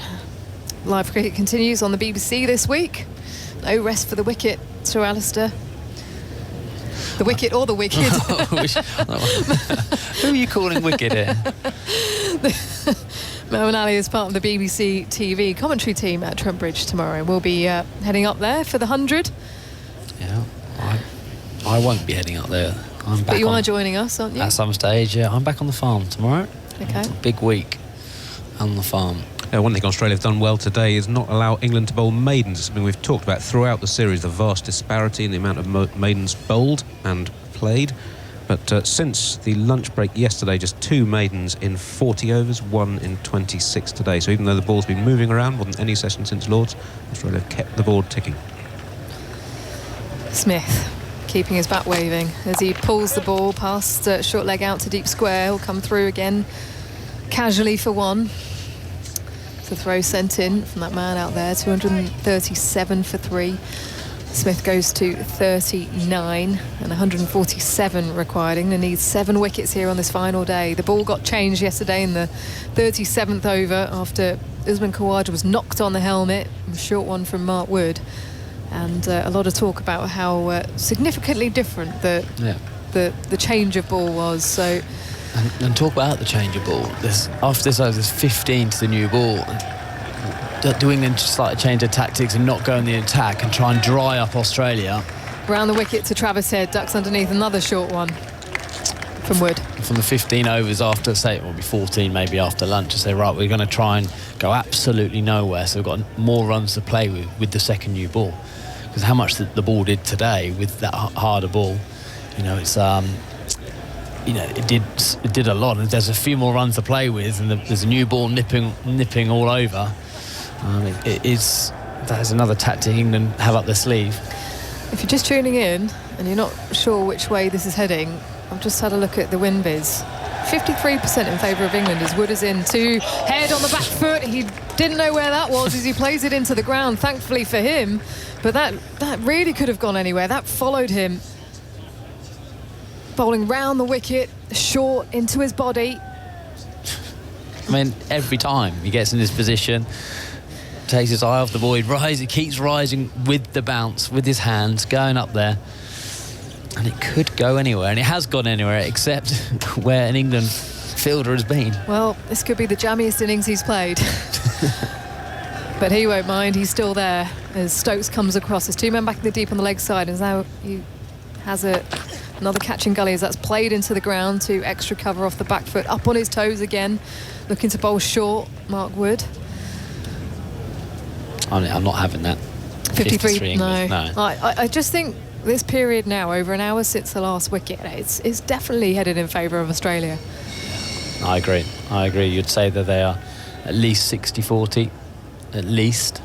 Live cricket continues on the BBC this week. No rest for the wicket, Sir Alistair. The wicket or the wicked. Who are you calling wicked here? Moeen Ali is part of the BBC TV commentary team at Trent Bridge tomorrow. We'll be heading up there for the 100. Yeah, I won't be heading up there. I'm back. But you are joining us, aren't you? At some stage, yeah. I'm back on the farm tomorrow. Okay. Big week on the farm. One thing Australia have done well today is not allow England to bowl maidens. It's something we've talked about throughout the series, the vast disparity in the amount of maidens bowled and played. But since the lunch break yesterday, just 2 maidens in 40 overs, 1 in 26 today. So even though the ball's been moving around, wasn't any session since Lord's, Australia have kept the board ticking. Smith keeping his bat waving as he pulls the ball past short leg out to deep square. He'll come through again casually for 1. The throw sent in from that man out there, 237 for 3. Smith goes to 39 and 147 required. England needs 7 wickets here on this final day. The ball got changed yesterday in the 37th over after Usman Khawaja was knocked on the helmet. A short one from Mark Wood. And a lot of talk about how significantly different the change of ball was. So. And talk about the change of ball. After this over, there's 15 to the new ball. Do England slightly change their tactics and not go in the attack and try and dry up Australia? Round the wicket to Travis Head, ducks underneath, another short one from Wood. From the 15 overs after, say, it will be 14 maybe after lunch, to say, right, we're going to try and go absolutely nowhere, so we've got more runs to play with the second new ball. Because how much the ball did today with that harder ball, it's... it did a lot, and there's a few more runs to play with, and there's a new ball nipping all over. That is another tactic England have up their sleeve. If you're just tuning in and you're not sure which way this is heading, I've just had a look at the WinBiz. 53% in favour of England as Wood is in to Head on the back foot. He didn't know where that was as he plays it into the ground, thankfully for him. But that really could have gone anywhere. That followed him. Bowling round the wicket, short into his body. I mean, every time he gets in this position, takes his eye off the ball, he keeps rising with the bounce, with his hands, going up there. And it could go anywhere, and it has gone anywhere, except where an England fielder has been. Well, this could be the jammiest innings he's played. But he won't mind, he's still there as Stokes comes across. There's 2 men back in the deep on the leg side, and now he has another catch in gully as that's played into the ground to extra cover off the back foot. Up on his toes again, looking to bowl short, Mark Wood. I'm not having that. 53 no. No. I just think this period now, over an hour since the last wicket, it's definitely headed in favour of Australia. I agree. You'd say that they are at least 60-40, at least.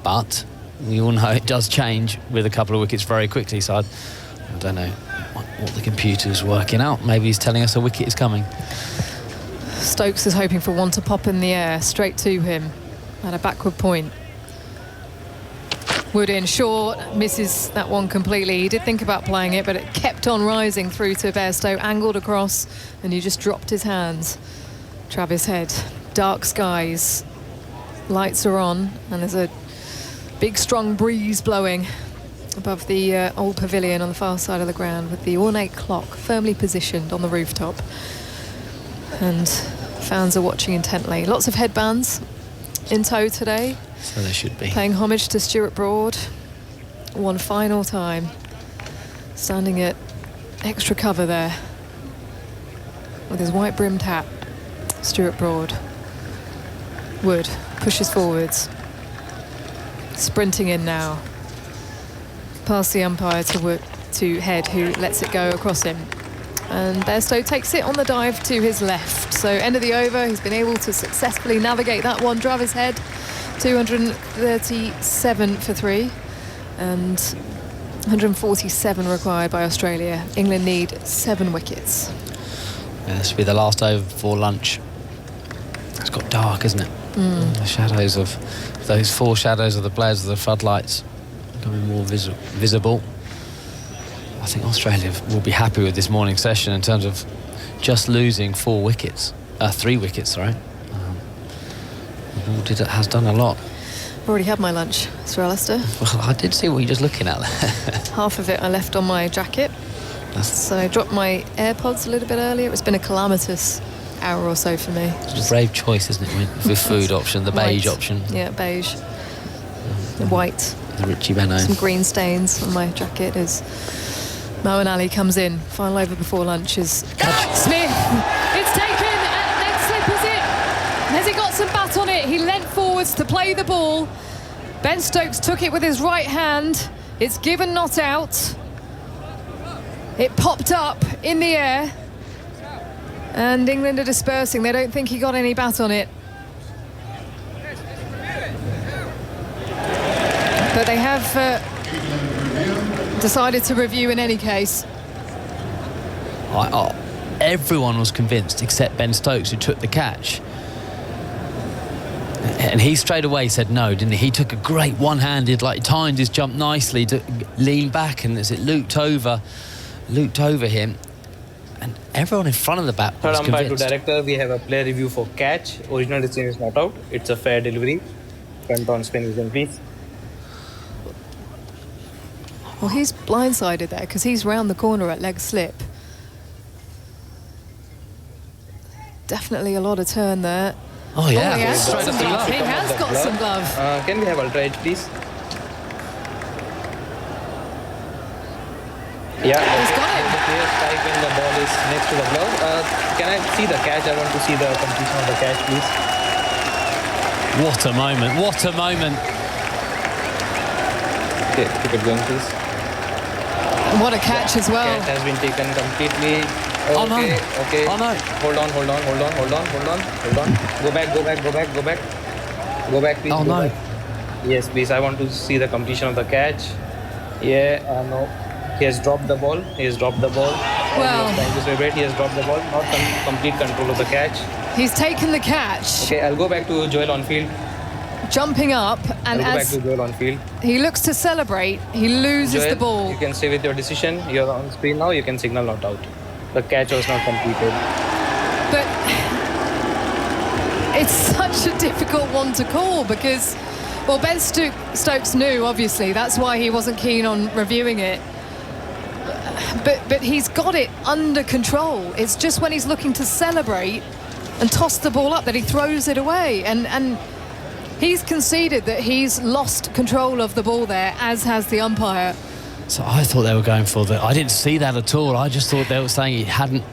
But we all know it does change with a couple of wickets very quickly. So I don't know what the computer's working out. Maybe he's telling us a wicket is coming. Stokes is hoping for one to pop in the air, straight to him at a backward point. Wood in short, misses that one completely. He did think about playing it, but it kept on rising through to Bairstow, angled across, and he just dropped his hands. Travis Head, dark skies, lights are on, and there's a big strong breeze blowing above the old pavilion on the far side of the ground, with the ornate clock firmly positioned on the rooftop. And fans are watching intently. Lots of headbands in tow today. So they should be. Paying homage to Stuart Broad one final time. Standing at extra cover there with his white brimmed hat. Stuart Broad. Wood pushes forwards. Sprinting in now. Past the umpire to Head, who lets it go across him. And Bairstow takes it on the dive to his left. So end of the over, he's been able to successfully navigate that one. Travis Head, 237 for 3 and 147 required by Australia. England need 7 wickets. Yeah, this will be the last over before lunch. It's got dark, isn't it? The shadows of those 4 shadows of the blares of the floodlights becoming more visible. I think Australia will be happy with this morning session in terms of just losing 3 wickets, sorry. Has done a lot. I've already had my lunch, Sir Alistair. Well, I did see what you're just looking at there. Half of it I left on my jacket. So I dropped my AirPods a little bit earlier. It's been a calamitous hour or so for me. It's a brave choice, isn't it, with the food option, the beige option. Yeah, beige. The white. The Richie Benaud. Some green stains on my jacket as Moeen Ali comes in. Final over before lunch is Smith. It's taken and leg slip is it. Has he got some bat on it? He leant forwards to play the ball. Ben Stokes took it with his right hand. It's given, not out. It popped up in the air. And England are dispersing. They don't think he got any bat on it. But they have decided to review in any case. Everyone was convinced except Ben Stokes, who took the catch. And he straight away said no, didn't he? He took a great one-handed, timed his jump nicely to lean back, and as it looped over him. And everyone in front of the bat was Third umpire to convinced. director, we have a play review for catch. Original decision is not out. It's a fair delivery. Front on spin vision, please. Well, he's blindsided there because he's round the corner at leg slip. Definitely a lot of turn there. Oh, yeah. He has got Straight some up the glove. glove. He has got some glove. Can we have ultra edge, please? Yeah, He's got it. The clear strike when the ball is next to the glove. Can I see the catch? I want to see the completion of the catch, please. What a moment. What a moment. Okay, keep it going, please. And what a catch as well. Catch has been taken completely. Oh, no. Okay. Oh, no. Hold on. Go back, please. Oh, go no. back. Yes, please. I want to see the completion of the catch. Yeah, no. He has dropped the ball. Well. He is trying to celebrate. He has dropped the ball. Not complete control of the catch. He's taken the catch. Okay, I'll go back to Joel on field. Jumping up, and I'll go back as to Joel on field. he looks to celebrate, he loses Joel, the ball. you can stay with your decision. You're on screen now. You can signal not out. The catch was not completed. But it's such a difficult one to call because, well, Ben Stokes knew, obviously. That's why he wasn't keen on reviewing it. But he's got it under control. It's just when he's looking to celebrate and toss the ball up that he throws it away. And he's conceded that he's lost control of the ball there, as has the umpire. So I thought they were going for I didn't see that at all. I just thought they were saying he hadn't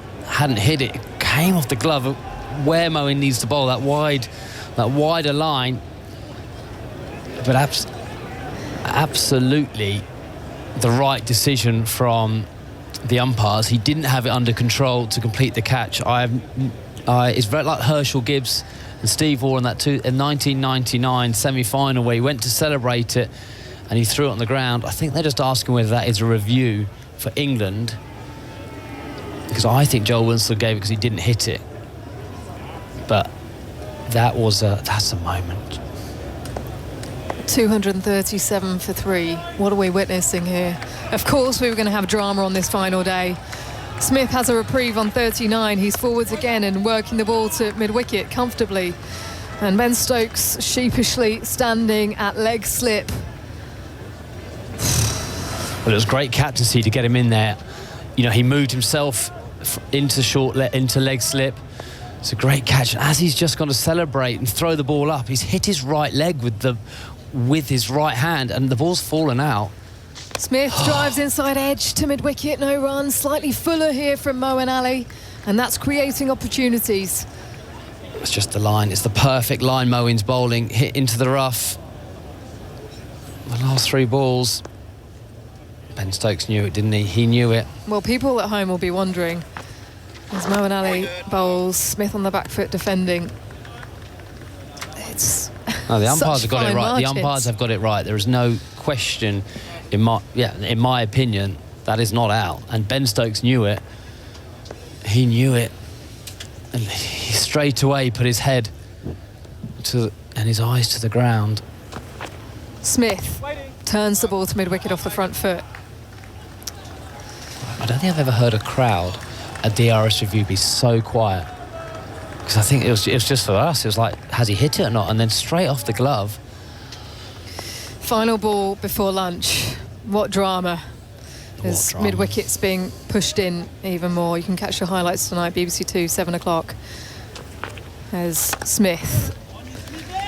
hit it. It came off the glove where Moeen needs to bowl, that wider line. But absolutely the right decision from the umpires. He didn't have it under control to complete the catch. It's very like Herschel Gibbs and Steve Waugh in that 1999 semi-final where he went to celebrate it and he threw it on the ground. I think they're just asking whether that is a review for England, because I think Joel Wilson gave it because he didn't hit it. But that's a moment. 237 for 3. What are we witnessing here? Of course we were going to have drama on this final day. Smith has a reprieve on 39. He's forwards again and working the ball to mid-wicket comfortably. And Ben Stokes sheepishly standing at leg slip. Well, it was great captaincy to get him in there. You know, he moved himself into leg slip. It's a great catch. And as he's just going to celebrate and throw the ball up, he's hit his right leg with his right hand, and the ball's fallen out. Smith drives inside edge to mid-wicket, no run. Slightly fuller here from Moeen Ali, and that's creating opportunities. It's just the line. It's the perfect line Moeen's bowling. Hit into the rough. The last 3 balls. Ben Stokes knew it, didn't he? He knew it. Well, people at home will be wondering, as Moeen Ali bowls, Smith on the back foot defending. It's No, the umpires such have got it fine right. margins. The umpires have got it right. There is no question, in my opinion, that is not out. And Ben Stokes knew it. He knew it. And he straight away put his head and his eyes to the ground. Smith turns the ball to mid-wicket off the front foot. I don't think I've ever heard a crowd at DRS review be so quiet. Because I think it was just for us. It was like, has he hit it or not? And then straight off the glove. Final ball before lunch. What drama. As mid-wicket's being pushed in even more. You can catch the highlights tonight, BBC 2, 7 o'clock. As Smith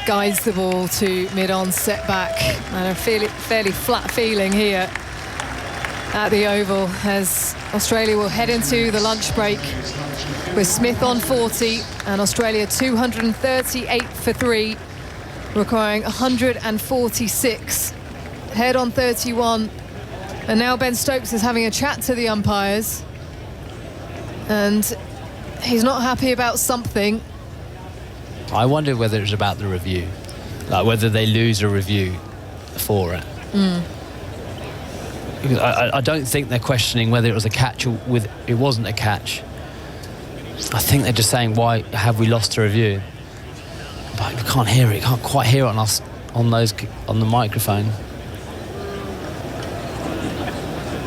guides the ball to mid-on, set back. And a fairly flat feeling here at the Oval as Australia will head into the lunch break with Smith on 40 and Australia 238 for 3, requiring 146. Head on 31. And now Ben Stokes is having a chat to the umpires. And he's not happy about something. I wonder whether it's about the review. Like whether they lose a review for it. Because I don't think they're questioning whether it was a catch or it wasn't a catch. I think they're just saying, why have we lost a review? But we can't hear it. You can't quite hear it on the microphone.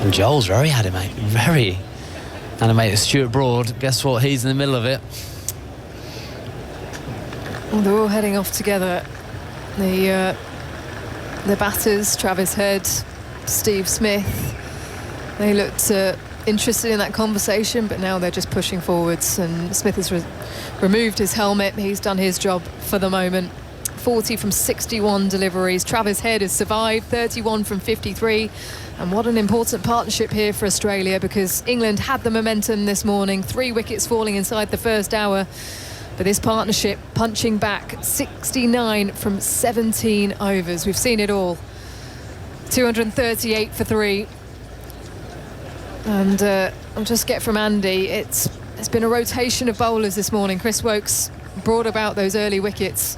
And Joel's very animated. Very animated. Stuart Broad, guess what? He's in the middle of it. Well, they're all heading off together. The batters, Travis Head, Steve Smith, they looked interested in that conversation, but now they're just pushing forwards, and Smith has removed his helmet. He's done his job for the moment. 40 from 61 deliveries. Travis Head has survived, 31 from 53. And what an important partnership here for Australia, because England had the momentum this morning, 3 wickets falling inside the first hour. But this partnership punching back 69 from 17 overs. We've seen it all. 238 for 3. And I'll just get from Andy, it's been a rotation of bowlers this morning. Chris Woakes brought about those early wickets.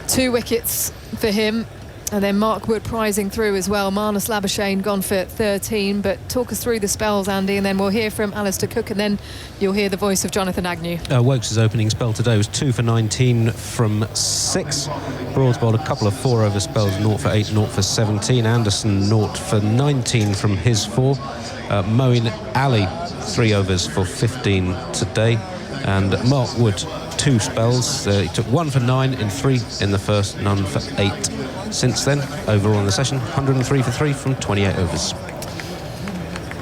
2 wickets for him. And then Mark Wood prizing through as well. Marnus Labuschagne gone for 13. But talk us through the spells, Andy, and then we'll hear from Alistair Cook, and then you'll hear the voice of Jonathan Agnew. Woakes' opening spell today was 2 for 19 from 6. Broad's bowled a couple of 4-over spells, 0 for 8, 0 for 17. Anderson, 0 for 19 from his 4. Moeen Ali, 3 overs for 15 today. And Mark Wood, 2 spells. He took 1 for 9 in 3 in the first, none for 8 since then. Overall in the session, 103 for 3 from 28 overs.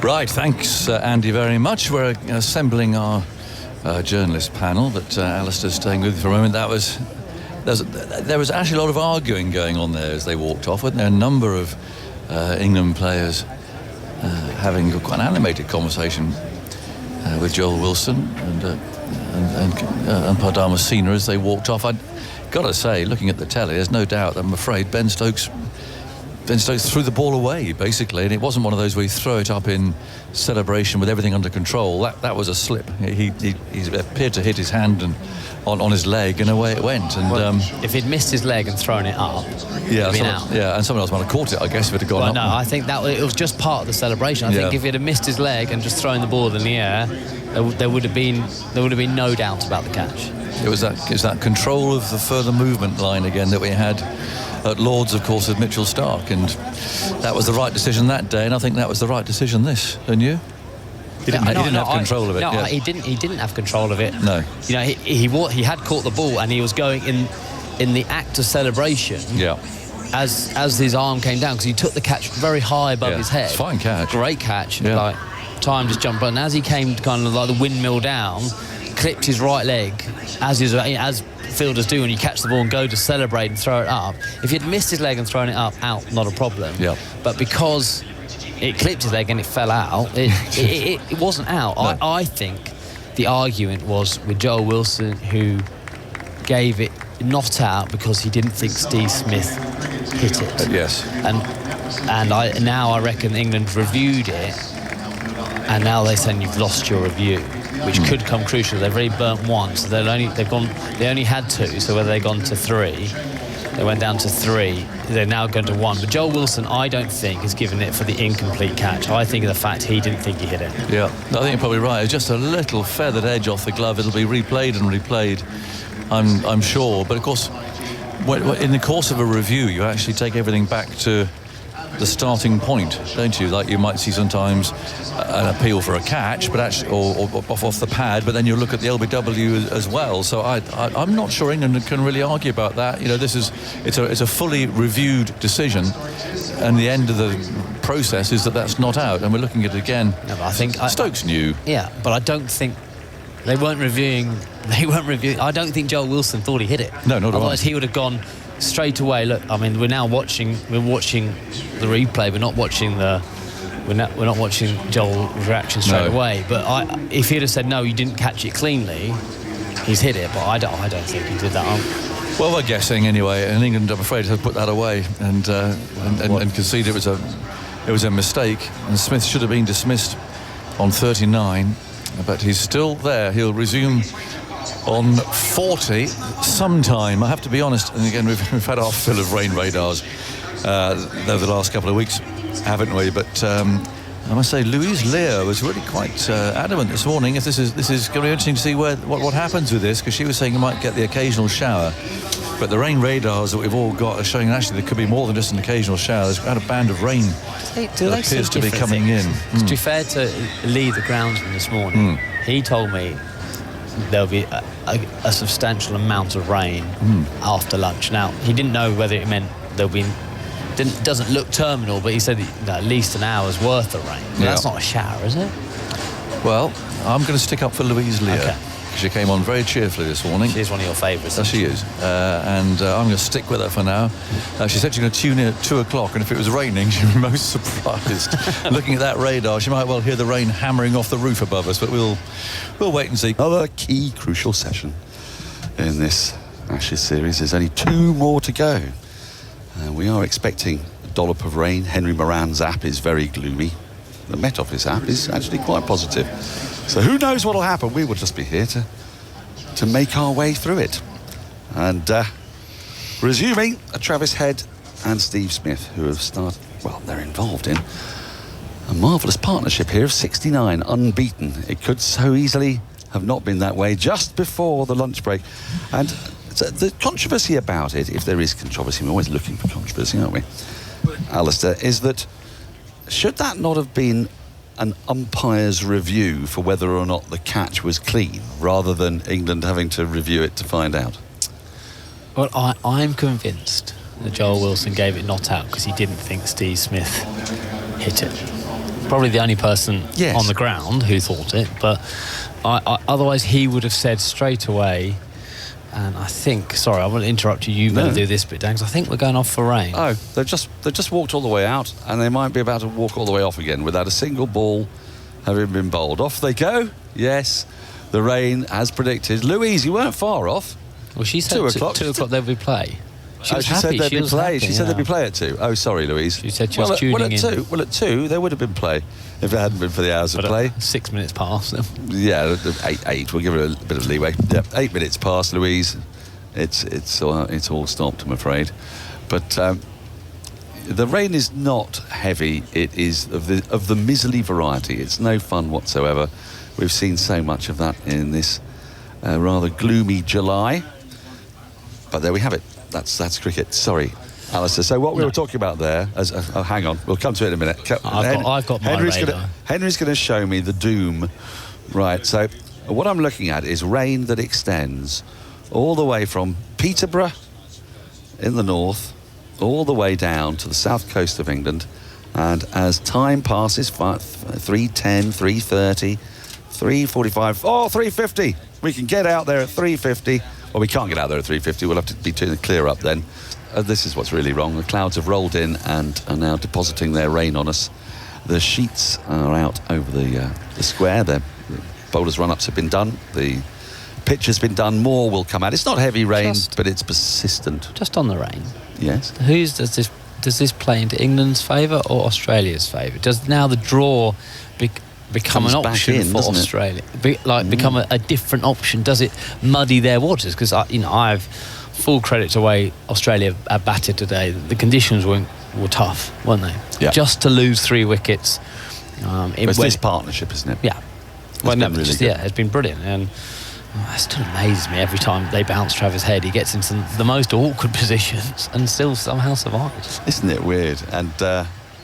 Right, thanks, Andy, very much. We're assembling our journalist panel, but Alistair's staying with for a moment. There was actually a lot of arguing going on there as they walked off, weren't there? A number of England players having quite an animated conversation with Joel Wilson and Pardama Sina as they walked off. I'd got to say, looking at the telly, there's no doubt, I'm afraid, Ben Stokes threw the ball away, basically, and it wasn't one of those where you throw it up in celebration with everything under control. That was a slip. He appeared to hit his hand and on his leg, and away it went. And if he'd missed his leg and thrown it up, and someone else might have caught it, I guess, if it had gone up. No, I think that it was just part of the celebration. I think if he'd have missed his leg and just thrown the ball in the air, there would have been no doubt about the catch. It was that control of the further movement line again that we had at Lord's, of course, with Mitchell Starc, and that was the right decision that day, and I think that was the right decision this. And you? He didn't have control of it. No, he didn't have control of it. No. You know, he had caught the ball, and he was going in the act of celebration. Yeah. As his arm came down, because he took the catch very high above his head. Fine catch. Great catch. Yeah. Like time just jumped. And as he came kind of like the windmill down, clipped his right leg, as fielders do when you catch the ball and go to celebrate and throw it up. If he'd missed his leg and thrown it up, out, not a problem. Yeah. But because it clipped his leg and it fell out, it wasn't out. No. I think the argument was with Joel Wilson, who gave it not out because he didn't think Steve Smith hit it. Yes. And I reckon England reviewed it, and now they're saying you've lost your review, which could come crucial. They've already burnt 1, so they only had 2, so whether they've gone to 3, they went down to 3, they're now going to 1. But Joel Wilson, I don't think, is given it for the incomplete catch. I think of the fact he didn't think he hit it. Yeah, I think you're probably right. It's just a little feathered edge off the glove. It'll be replayed and replayed. I'm sure. But of course, in the course of a review, you actually take everything back to the starting point, don't you? Like you might see sometimes an appeal for a catch, but actually, or off the pad, but then you look at the LBW as well. So I'm not sure England can really argue about that. You know, it's a fully reviewed decision, and the end of the process is that's not out, and we're looking at it again. No, but I think Stokes knew. Yeah, but I don't think they weren't reviewing. I don't think Joel Wilson thought he hit it. No, not otherwise he would have gone straight away. Look, I mean, we're watching the replay. We're not watching Joel's reaction straight away. But if he'd have said no, you didn't catch it cleanly, he's hit it. But I don't think he did that. Well, we're guessing anyway, and England, I'm afraid, have put that away and conceded it was a mistake. And Smith should have been dismissed on 39, but he's still there. He'll resume on 40 sometime. I have to be honest, and again, we've had our fill of rain radars over the last couple of weeks, haven't we? But I must say, Louise Lear was really quite adamant this morning. If this is going to be interesting to see what happens with this, because she was saying you might get the occasional shower, but the rain radars that we've all got are showing actually there could be more than just an occasional shower. There's quite a band of rain that appears to be coming in. To be fair to Lee, the groundsman, this morning, he told me there'll be a substantial amount of rain after lunch. Now, he didn't know whether it meant there'll be... doesn't look terminal, but he said at least an hour's worth of rain. Yeah. That's not a shower, is it? Well, I'm going to stick up for Louise Lear. Okay. She came on very cheerfully this morning. She's one of your favourites. Yes, she is. And I'm going to stick with her for now. She said she's going to tune in at 2 o'clock, and if it was raining, she'd be most surprised. Looking at that radar, she might well hear the rain hammering off the roof above us, but we'll wait and see. Another key, crucial session in this Ashes series. There's only 2 more to go. We are expecting a dollop of rain. Henry Moran's app is very gloomy. The Met Office app is actually quite positive. So who knows what will happen? We will just be here to make our way through it. And resuming, Travis Head and Steve Smith, who have started, well, they're involved in a marvellous partnership here of 69, unbeaten. It could so easily have not been that way just before the lunch break. And so the controversy about it, if there is controversy, we're always looking for controversy, aren't we, Alistair, is that should that not have been an umpire's review for whether or not the catch was clean, rather than England having to review it to find out? Well, I'm convinced that Joel Wilson gave it not out because he didn't think Steve Smith hit it. Probably the only person on the ground who thought it, but otherwise he would have said straight away. And I think, sorry, I want to interrupt you. You better do this bit, Dan, because I think we're going off for rain. Oh, they've just walked all the way out, and they might be about to walk all the way off again without a single ball having been bowled. Off they go. Yes, the rain, as predicted. Louise, you weren't far off. Well, she said 2 o'clock. 2 o'clock there'll be play. She said there'd be play. She said there'd be play at 2. Oh, sorry, Louise. She said she was tuning in. Well, at 2, there would have been play if it hadn't been for the hours of play. 6 minutes past. Yeah, 8. We'll give her a bit of leeway. Yeah, 8 minutes past, Louise. It's all stopped, I'm afraid. But the rain is not heavy. It is of the miserly variety. It's no fun whatsoever. We've seen so much of that in this rather gloomy July. But there we have it. That's cricket. Sorry, Alistair. So what we were talking about there, hang on, we'll come to it in a minute. I've got my radar. Henry's going to show me the doom. Right, so what I'm looking at is rain that extends all the way from Peterborough in the north, all the way down to the south coast of England. And as time passes, 3:10, 3:30, 3:45, 3:50. We can get out there at 3:50. Well, we can't get out there at 3:50. We'll have to be doing the clear up then. This is what's really wrong. The clouds have rolled in and are now depositing their rain on us. The sheets are out over the square. The bowlers' run-ups have been done. The pitch has been done. More will come out. It's not heavy rain, but it's persistent. Just on the rain. Yes. Does this play into England's favour or Australia's favour? Does now the draw become an option for Australia? Become a different option? Does it muddy their waters? Because I've full credit to the way Australia batted today. The conditions were tough, weren't they? Yeah. Just to lose 3 wickets. It's this partnership, isn't it? Yeah. It's been really good. Yeah, it's been brilliant. And That still amazes me every time they bounce Travis Head. He gets into the most awkward positions and still somehow survives. Isn't it weird? And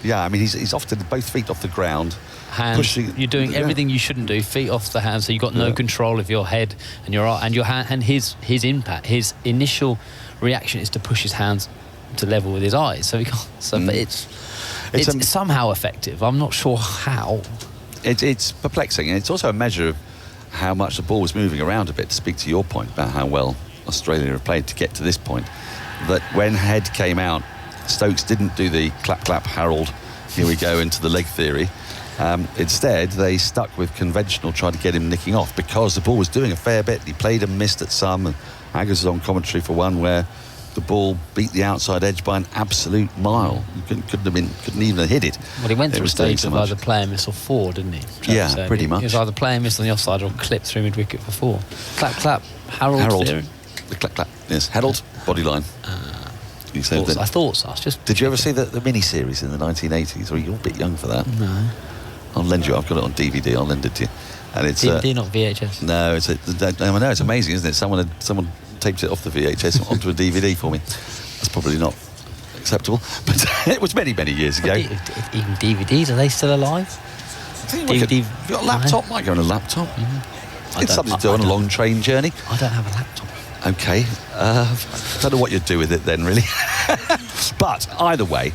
yeah, I mean, he's often both feet off the ground. Hands. Pushing, you're doing everything you shouldn't do. Feet off the hands, so you've got no control of your head and your hand. And his impact, his initial reaction is to push his hands to level with his eyes. So he can't. So, but it's somehow effective. I'm not sure how. It's perplexing, and it's also a measure of how much the ball was moving around a bit. To speak to your point about how well Australia have played to get to this point, that when Head came out, Stokes didn't do the clap clap Harold, here we go into the leg theory. Instead, they stuck with conventional, trying to get him nicking off, because the ball was doing a fair bit. He played and missed at some, and Aggers was on commentary for one where the ball beat the outside edge by an absolute mile. You couldn't even have hit it. Well, he went through a stage so of either play and miss or four, didn't he? Yeah, pretty much. He was either play and miss on the offside or clipped through mid-wicket for four. Clap, clap, Harold. The clap, clap. Yes, Harold, body line. I thought so. Did you ever see the mini-series in the 1980s? Or you're a bit young for that? No. I'll lend you. I've got it on DVD. I'll lend it to you. And it's DVD, not VHS. No, I know it's amazing, isn't it? Someone taped it off the VHS onto a DVD for me. That's probably not acceptable, but it was many years ago. Even DVDs, are they still alive? DVD. Have you got a laptop? Might go on a laptop. It's something to do on a long train journey. I don't have a laptop. Okay. Don't know what you'd do with it then, really. But either way,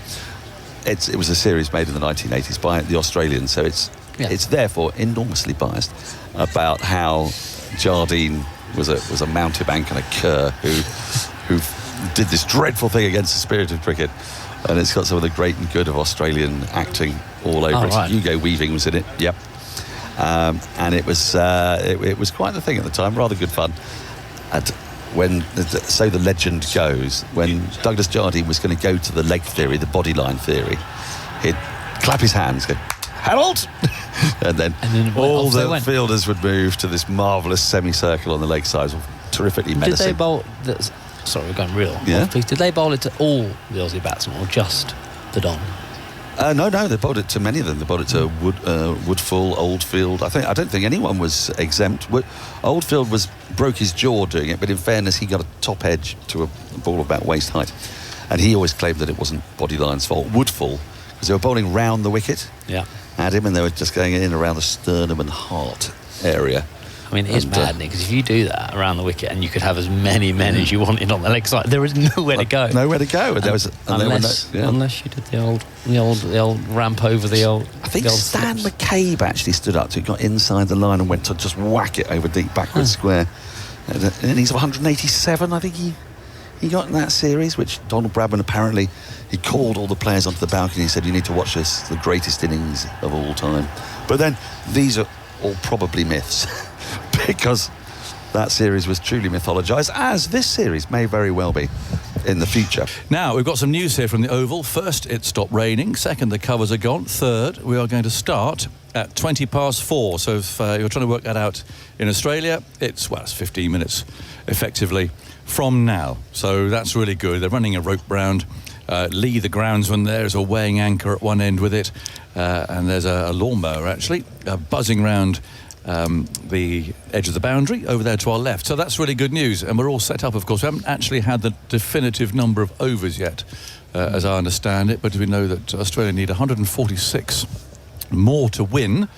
it was a series made in the 1980s by the Australians, so it's therefore enormously biased about how Jardine was a mountebank and a cur who did this dreadful thing against the spirit of cricket, and it's got some of the great and good of Australian acting all over it. Right. Hugo Weaving was in it, yep, and it was quite the thing at the time, rather good fun. And so the legend goes, when Douglas Jardine was going to go to the leg theory, the body line theory, he'd clap his hands, go, Harold! and then all the fielders would move to this marvellous semicircle on the leg sides, terrifically menacing. Did they bowl... Sorry, we're going real. Yeah. Did they bowl it to all the Aussie batsmen or just the Don? No, they bowled it to many of them. They bowled it to Woodfull, Oldfield. I don't think anyone was exempt. Oldfield broke his jaw doing it, but in fairness, he got a top edge to a ball about waist height, and he always claimed that it wasn't Bodyline's fault. Woodfull, because they were bowling round the wicket at him, and they were just going in around the sternum and heart area. I mean, it is maddening, because if you do that around the wicket and you could have as many men as you wanted on the leg side, there is nowhere to go. Nowhere to go. Unless you did the old ramp over the old... I think Stan McCabe actually stood up to it, got inside the line and went to just whack it over deep backward square. And he's 187, I think he got in that series, which Donald Bradman apparently, he called all the players onto the balcony. He said, you need to watch this, the greatest innings of all time. But then these are all probably myths. Because that series was truly mythologised, as this series may very well be in the future. Now, we've got some news here from the Oval. First, it stopped raining. Second, the covers are gone. Third, we are going to start at 4:20. So if you're trying to work that out in Australia, it's 15 minutes, effectively, from now. So that's really good. They're running a rope round. Lee, the groundsman, there is a weighing anchor at one end with it. And there's a lawnmower, actually, buzzing round the edge of the boundary over there to our left. So that's really good news, and we're all set up, of course. We haven't actually had the definitive number of overs yet, as I understand it, but we know that Australia need 146 more to win,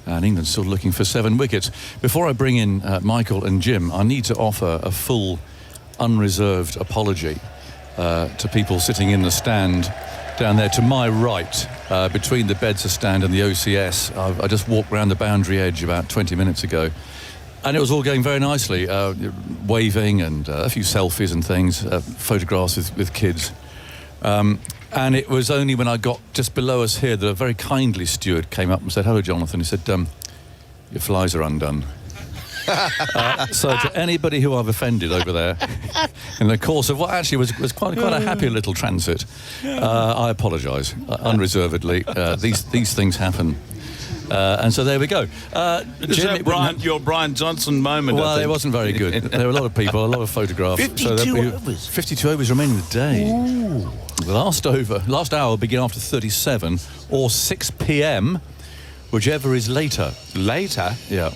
and England's still looking for 7 wickets. Before I bring in Michael and Jim, I need to offer a full unreserved apology to people sitting in the stand down there to my right, between the Bedser stand and the OCS. I just walked around the boundary edge about 20 minutes ago, and it was all going very nicely, waving and a few selfies and things, photographs with kids. And it was only when I got just below us here that a very kindly steward came up and said, "Hello, Jonathan." He said, "Your flies are undone." So to anybody who I've offended over there in the course of what actually was quite a happy little transit, I apologise unreservedly. These things happen. And so there we go. Jim, your Brian Johnson moment. Well, it wasn't very good. There were a lot of people, a lot of photographs. 52 overs remaining in the day. Ooh. The last hour will begin after 37 or 6 p.m, whichever is later. Later? Yeah.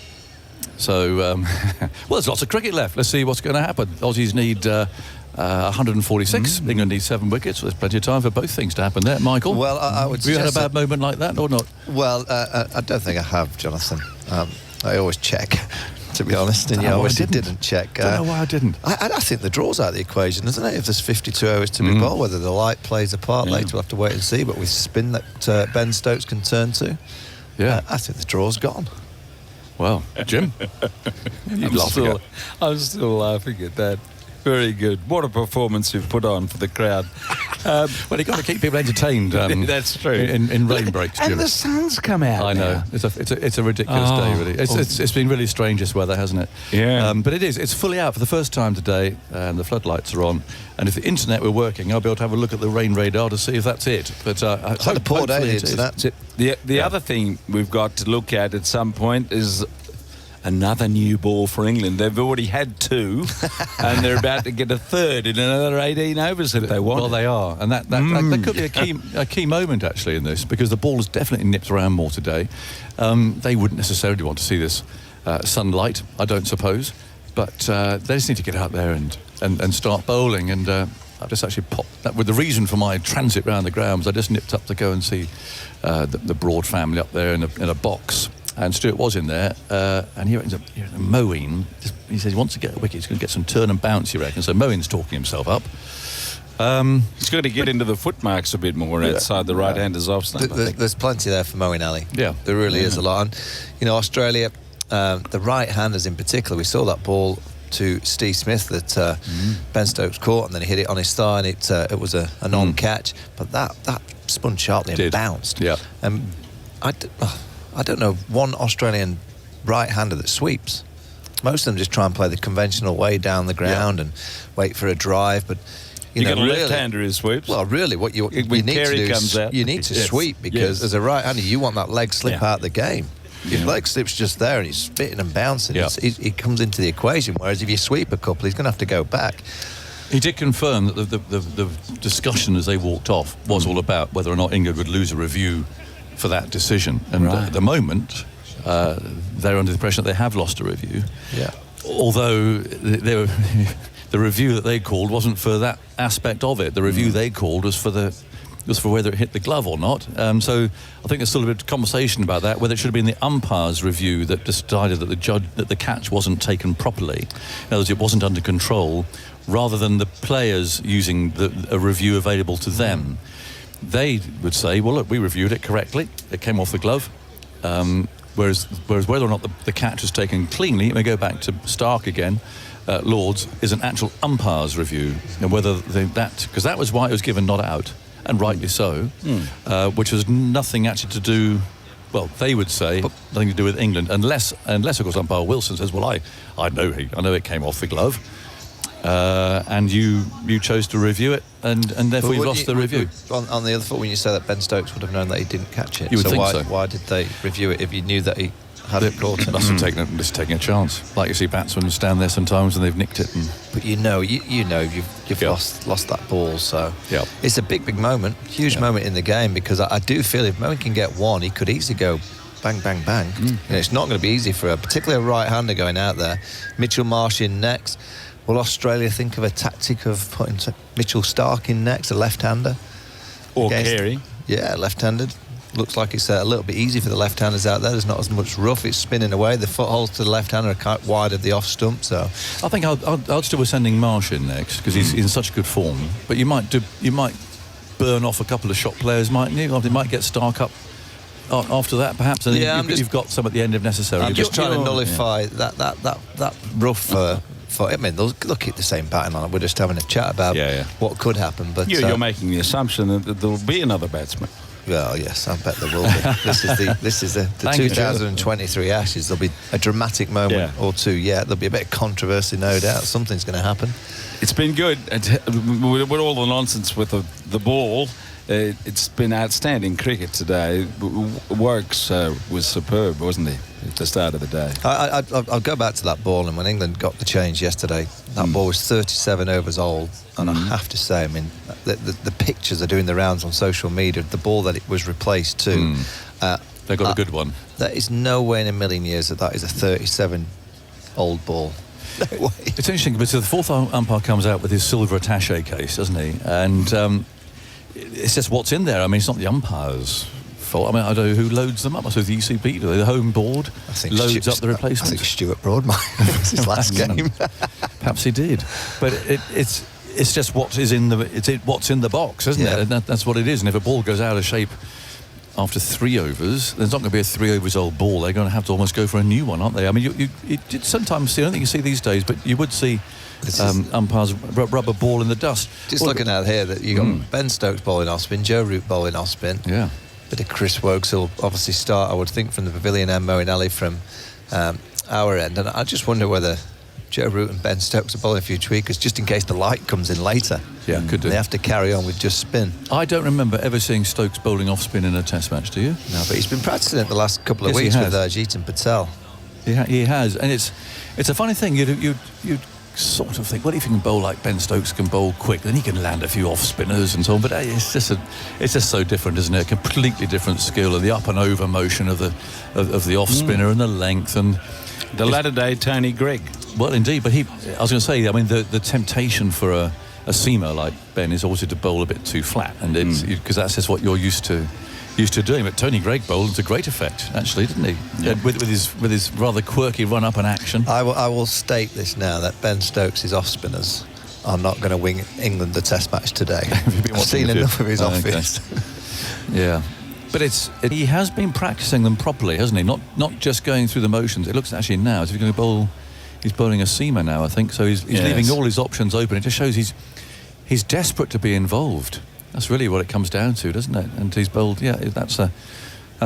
So, well, there's lots of cricket left. Let's see what's going to happen. Aussies need 146. England needs 7 wickets. So there's plenty of time for both things to happen there. Michael? Well, I would have you had a suggest bad moment like that or not? Well, I don't think I have, Jonathan. I always check, to be honest, and Don't know why I obviously didn't. check. Don't know why I didn't. I think the draw's out of the equation, isn't it? If there's 52 hours to be bowled, whether the light plays a part later, we'll have to wait and see. But with spin that Ben Stokes can turn to, I think the draw's gone. Well, Jim, I'm still laughing at that. Very good. What a performance you've put on for the crowd. Well, you've got to keep people entertained. That's true. In rain breaks. And the sun's come out. I know. now. It's a ridiculous day, really. It's been really strange this weather, hasn't it? Yeah. But it is. It's fully out for the first time today, and the floodlights are on. And if the internet were working, I'll be able to have a look at the rain radar to see if that's it. But It's had a poor day, the internet. The other thing we've got to look at some point is another new ball for England. They've already had 2, and they're about to get a third in another 18 overs if they want. Well, they are, and that could be a key moment actually in this, because the ball has definitely nipped around more today. They wouldn't necessarily want to see this sunlight, I don't suppose, but they just need to get out there and start bowling. And I've just actually popped that with the reason for my transit round the grounds. I just nipped up to go and see the Broad family up there in a box. And Stuart was in there, and he reckons Moeen, he says he wants to get a wicket, he's going to get some turn and bounce, he reckons. So Moeen's talking himself up. He's got to get into the footmarks a bit more outside the right-hander's off stump. There's plenty there for Moeen Ali. Yeah. There really is a lot. And, Australia, the right-handers in particular, we saw that ball to Steve Smith that Ben Stokes caught, and then he hit it on his thigh, and it was a non-catch. But that spun sharply and bounced. Yeah. I don't know one Australian right-hander that sweeps. Most of them just try and play the conventional way down the ground and wait for a drive. But you got a left-hander who sweeps. Well, really, what you need to do is you need to sweep, because as a right-hander, you want that leg slip out of the game. If leg slip's just there and he's spitting and bouncing, he comes into the equation. Whereas if you sweep a couple, he's going to have to go back. He did confirm that the discussion as they walked off was all about whether or not England would lose a review for that decision, and at the moment they're under the impression that they have lost a review. Yeah. Although the review that they called wasn't for that aspect of it. The review they called was for whether it hit the glove or not. So I think there's still a bit of conversation about that, whether it should have been the umpire's review that decided that the catch wasn't taken properly. In other words, it wasn't under control, rather than the players using a review available to them. They would say, well, look, we reviewed it correctly. It came off the glove. Whereas whether or not the catch was taken cleanly, it may go back to Stark again, Lords, is an actual umpire's review. And whether because that was why it was given not out, and rightly so, which was nothing actually to do, well, they would say, nothing to do with England, unless of course, umpire Wilson says, well, I know it came off the glove. And you chose to review it, and therefore you've lost the review. On the other foot, when you say that Ben Stokes would have known that he didn't catch it, you would think so. Why did they review it if you knew that he had it caught? Must have taken a chance. Like you see batsmen stand there sometimes and they've nicked it. But you've lost that ball. So it's a big moment, huge moment in the game, because I do feel if Moeen can get one, he could easily go bang, bang, bang. It's not going to be easy for particularly a right-hander going out there. Mitchell Marsh in next. Will Australia think of a tactic of putting Mitchell Stark in next, a left-hander? Or Carey? Yeah, left-handed. Looks like it's a little bit easy for the left-handers out there. There's not as much rough. It's spinning away. The footholds to the left-hander are quite wide of the off-stump. So I think I'd still be sending Marsh in next, because he's in such good form. But you might burn off a couple of shot players, mightn't you? You might get Stark up after that, perhaps. And you've got some at the end if necessary. I'm just trying to nullify that rough. I mean, they'll keep the same pattern on it. We're just having a chat about what could happen. But you're making the assumption that there will be another batsman. Well, yes, I bet there will be. This is the 2023 Ashes. There'll be a dramatic moment or two. Yeah, there'll be a bit of controversy, no doubt. Something's going to happen. It's been good. With all the nonsense with the ball, it's been outstanding cricket today. Woakes was superb, wasn't he, at the start of the day? I'll go back to that ball, and when England got the change yesterday, that ball was 37 overs old, and I have to say, I mean, the pictures are doing the rounds on social media of the ball that it was replaced to. They got a good one. That is nowhere in a million years that is a 37 old ball. No way. It's interesting because the fourth umpire comes out with his silver attaché case, doesn't he? And it's just what's in there. I mean, it's not the umpire's fault. I mean, I don't know who loads them up. I suppose the ECB, do they? The home board loads up the replacements. I think Stuart Broad might have his last game. Perhaps he did. But it's just what is in what's in the box, isn't it? And that's what it is. And if a ball goes out of shape after 3 overs, there's not going to be a 3 overs old ball. They're going to have to almost go for a new one, aren't they? I mean, you did sometimes see, I don't think you see these days, but you would see umpires rub a ball in the dust. Just looking at here, that you got Ben Stokes bowling off spin, Joe Root bowling off spin. Yeah. Bit of Chris Wokes will obviously start, I would think, from the pavilion end, Moeen from our end. And I just wonder whether Joe Root and Ben Stokes are bowling a few tweakers just in case the light comes in later. Yeah, could do. They have to carry on with just spin. I don't remember ever seeing Stokes bowling off spin in a test match, do you? No, but he's been practicing it the last couple of weeks with Jeetan Patel. He has, and it's a funny thing. You sort of think, well, if you can bowl like Ben Stokes can bowl quick, then he can land a few off spinners and so on. But it's just so different, isn't it? A completely different skill, and the up and over motion of the off spinner and the length and the latter day Tony Greig. Well, indeed, but I was going to say, I mean, the temptation for a seamer like Ben is obviously to bowl a bit too flat, and it's because that's just what you're used to doing. But Tony Greig bowled to great effect, actually, didn't he? Yeah. With his rather quirky run up and action. I will state this now, that Ben Stokes' off spinners are not going to win England the Test match today. I've seen enough of his offers. Yeah. But he has been practicing them properly, hasn't he? Not just going through the motions. It looks actually now as if he's going to bowl. He's bowling a seamer now, I think. So he's leaving all his options open. It just shows he's desperate to be involved. That's really what it comes down to, doesn't it? And he's bowled. Yeah, that's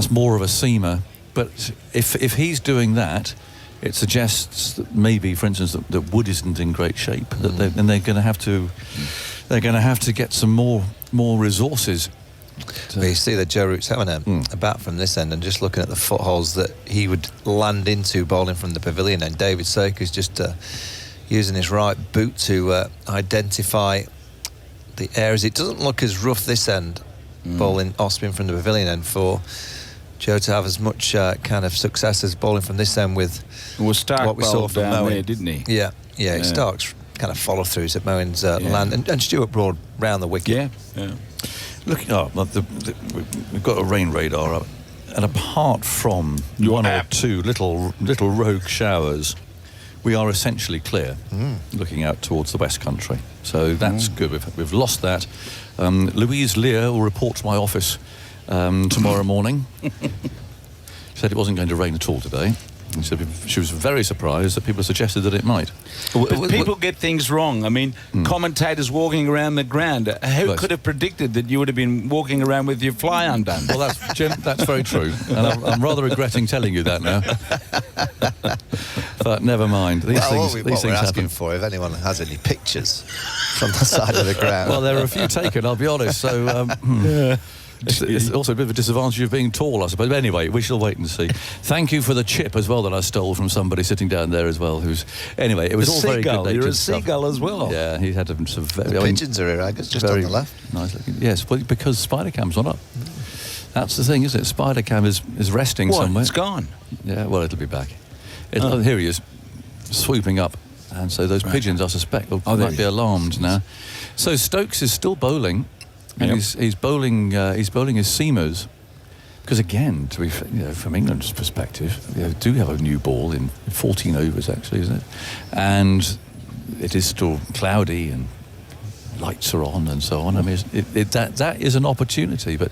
more of a seamer. But if he's doing that, it suggests that maybe, for instance, that Wood isn't in great shape. That they're going to have to get some more resources. You see that Joe Root's having a bat from this end, and just looking at the footholes that he would land into bowling from the pavilion end. David Soker's just using his right boot to identify the areas. It doesn't look as rough this end, bowling off spin from the pavilion end, for Joe to have as much kind of success as bowling from this end with what we saw from down Moeen. there, didn't he? Yeah. Stark's kind of follow throughs at Moeen's land, and Stuart Broad round the wicket. Yeah. Looking up, we've got a rain radar up, and apart from one or two little rogue showers, we are essentially clear, looking out towards the West Country. So that's good. We've lost that. Louise Lear will report to my office tomorrow morning. She said it wasn't going to rain at all today. And she was very surprised that people suggested that it might. But people get things wrong. I mean, commentators walking around the ground. Who could have predicted that you would have been walking around with your fly undone? Well, that's very true. And I'm rather regretting telling you that now. But never mind. These things we're asking happen. for, if anyone has any pictures from the side of the ground. Well, there are a few taken, I'll be honest. So, it's also a bit of a disadvantage of being tall, I suppose. But anyway, we shall wait and see. Thank you for the chip as well that I stole from somebody sitting down there as well. Anyway, it was all very good. You're a seagull as well. Yeah, he had some very... pigeons are here, I guess, just on the left. Nice looking. Yes, well, because Spider-Cam's not up. That's the thing, isn't it? Spider-Cam is resting somewhere. It's gone. Yeah, well, it'll be back. Here he is, swooping up. And so those pigeons, I suspect, might be alarmed now. So Stokes is still bowling. And he's bowling his seamers, because again, to be from England's perspective, they do have a new ball in 14 overs actually, isn't it? And it is still cloudy and lights are on and so on. I mean, that is an opportunity, but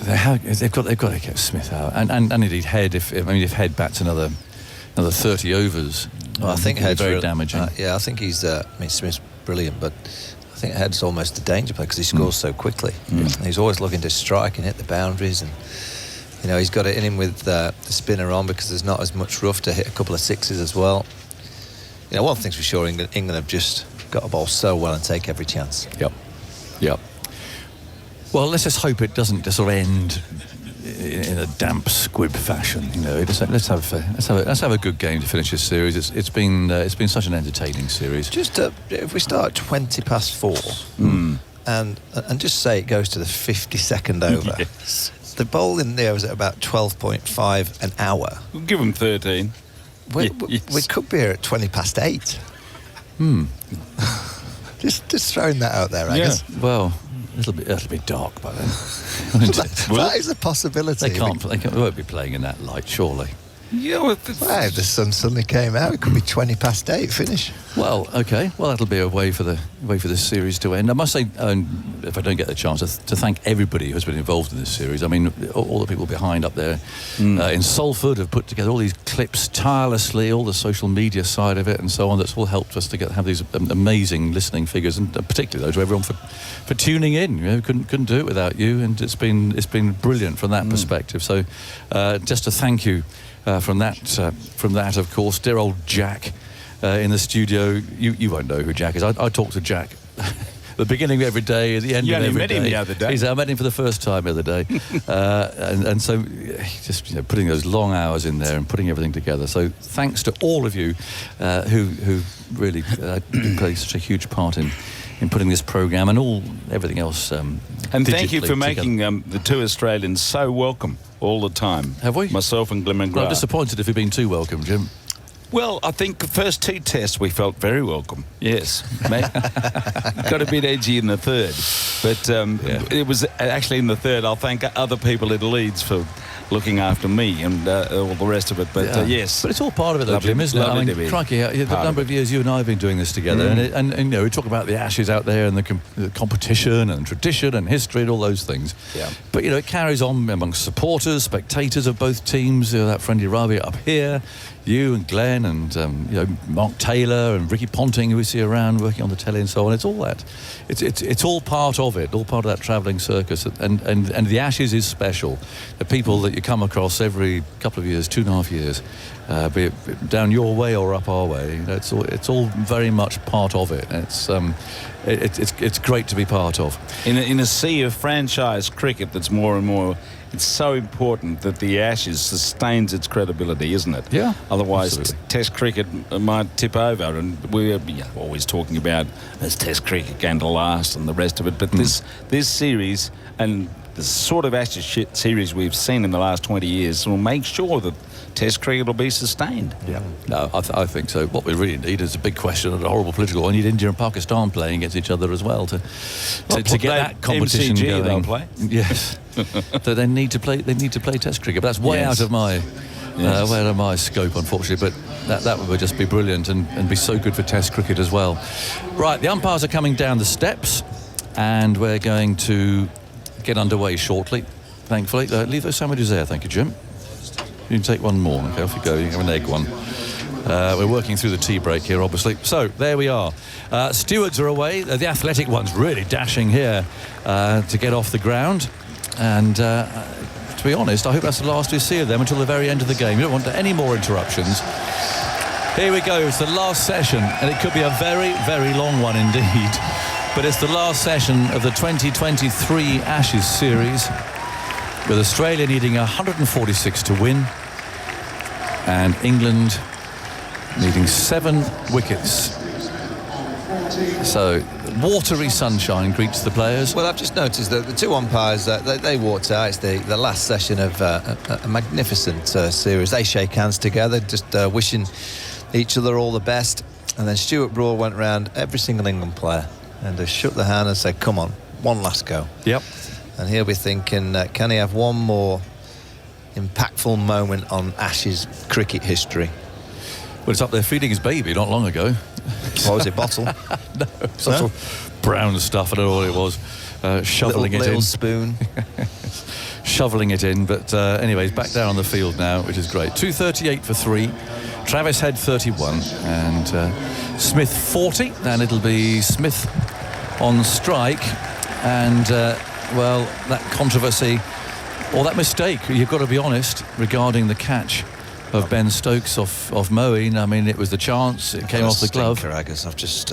they've got to get Smith out and indeed Head. If Head bats another 30 overs, I think Head's very damaging. I think he's. Smith's brilliant, but I think Head's almost a danger player because he scores so quickly. He's always looking to strike and hit the boundaries, and he's got it in him with the spinner on because there's not as much rough to hit a couple of sixes as well. One thing's for sure, England have just got to bowl so well and take every chance. Yep. Well, let's just hope it doesn't just sort of end in a damp squib fashion. Let's have a good game to finish this series. It's been such an entertaining series. Just if we start 20 past 4 and just say it goes to the 52nd over. Yes. The bowl in there was at about 12.5 an hour. We'll give them 13. we could be here at 8:20. Just throwing that out there, I guess. Well, it'll be dark by then. That is a possibility. They won't be playing in that light, surely. Yeah, well, if the sun suddenly came out, it could be 8:20 finish. Well, okay. Well, that'll be a way for this series to end. I must say, if I don't get the chance, to thank everybody who's been involved in this series. I mean, all the people behind up there in Salford have put together all these clips tirelessly, all the social media side of it and so on. That's all helped us to have these amazing listening figures, and particularly to everyone for tuning in. You know, couldn't do it without you, and it's been brilliant from that perspective. So, just to thank you. From that, of course, dear old Jack in the studio. You won't know who Jack is. I talk to Jack the beginning of every day, at the end of every day. You met him the other day. I met him for the first time the other day. and so just putting those long hours in there and putting everything together. So thanks to all of you who really play such a huge part in putting this programme and everything else. And thank you for making the two Australians so welcome all the time. Have we? Myself and Glenn McGrath. Well, I'm disappointed if you've been too welcome, Jim. Well, I think the first two tests we felt very welcome. Yes. Got a bit edgy in the third. But it was actually in the third. I'll thank other people at Leeds for looking after me and all the rest of it. But yes. But it's all part of it, though, Jim, isn't it? I mean, crikey, the number of years you and I have been doing this together, and you know, we talk about the Ashes out there and the competition and tradition and history and all those things. Yeah. But you know, it carries on amongst supporters, spectators of both teams. You know, that friendly rivalry up here. You and Glenn and you know, Mark Taylor and Ricky Ponting, who we see around working on the telly and so on. It's all that. It's all part of it. All part of that travelling circus. And the Ashes is special. The people that you come across every couple of years, 2.5 years, be it down your way or up our way. You know, it's all very much part of it. It's great to be part of. In a sea of franchise cricket that's more and more. It's so important that the Ashes sustains its credibility, isn't it? Yeah. Otherwise, Test cricket might tip over, and we're always talking about is Test cricket going to last and the rest of it. But this series and the sort of Ashes series we've seen in the last 20 years will make sure that Test cricket will be sustained. Yeah. No, I think so. What we really need is a big question and a horrible political one. You need India and Pakistan playing against each other as well to get that competition MCG going. They'll play. Yes. So they need to play Test cricket. But that's way out of my scope, unfortunately. But that would just be brilliant and be so good for Test cricket as well. Right, the umpires are coming down the steps, and we're going to get underway shortly. Thankfully, leave those sandwiches there. Thank you, Jim. You can take one more. Okay, off you go. You can have an egg one. We're working through the tea break here, obviously. So, there we are. Stewards are away. The athletic one's really dashing here to get off the ground. And to be honest, I hope that's the last we see of them until the very end of the game. You don't want any more interruptions. Here we go. It's the last session, and it could be a very, very long one indeed. But it's the last session of the 2023 Ashes series, with Australia needing 146 to win and England needing 7 wickets. So watery sunshine greets the players. Well, I've just noticed that the two umpires they walked out. It's the last session of a magnificent series. They shake hands together, just wishing each other all the best. And then Stuart Broad went round every single England player and shook the hand and said, "Come on, one last go." Yep. And he'll be thinking, can he have one more impactful moment on Ashes cricket history? Well, it's up there feeding his baby not long ago. What was it, bottle? No, sort of brown stuff. I don't know what it was. Shoveling it in. Little spoon. Shoveling it in. But anyways, back down on the field now, which is great. 238 for 3. Travis Head 31 and Smith 40. And it'll be Smith on strike. And, well, that controversy, or that mistake, you've got to be honest, regarding the catch of Ben Stokes off Moeen. I mean, it was the chance, it came off the glove. I guess I've just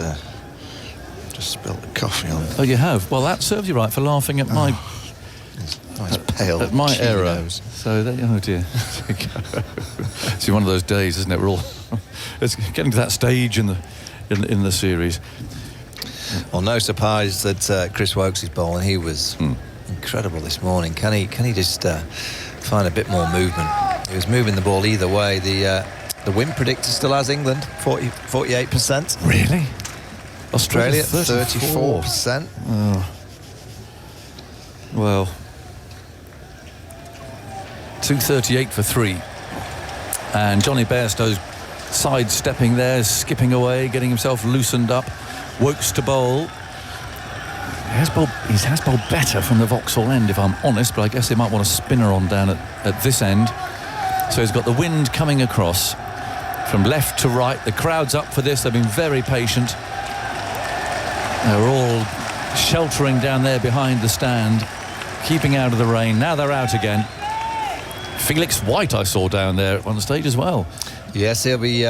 spilled the coffee on. Oh, you have? Well, that serves you right for laughing at my pale at my error. Nose. So, oh dear. It's one of those days, isn't it? We're all it's getting to that stage in the series. Well, no surprise that Chris Woakes' ball, and he was incredible this morning. Can he just find a bit more movement? He was moving the ball either way. The The win predictor still has England 48%. Really? Australia 34%. 34%. Oh. Well, 2:38 for 3. And Johnny Bairstow's sidestepping there, skipping away, getting himself loosened up. Wokes to bowl. He has bowled better from the Vauxhall end, if I'm honest, but I guess they might want a spinner on down at this end. So he's got the wind coming across from left to right. The crowd's up for this. They've been very patient. They're all sheltering down there behind the stand, keeping out of the rain. Now they're out again. Felix White I saw down there at one stage as well. Yes, he'll be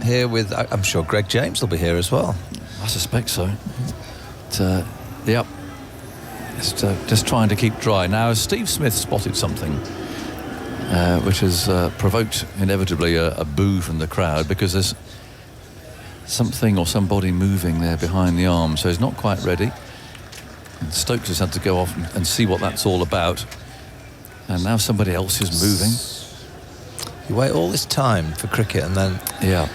here with, I'm sure Greg James will be here as well. I suspect so. Yep. Just trying to keep dry. Now, Steve Smith spotted something which has provoked inevitably a boo from the crowd, because there's something or somebody moving there behind the arm, so he's not quite ready. And Stokes has had to go off and see what that's all about. And now somebody else is moving. You wait all this time for cricket and then... Yeah.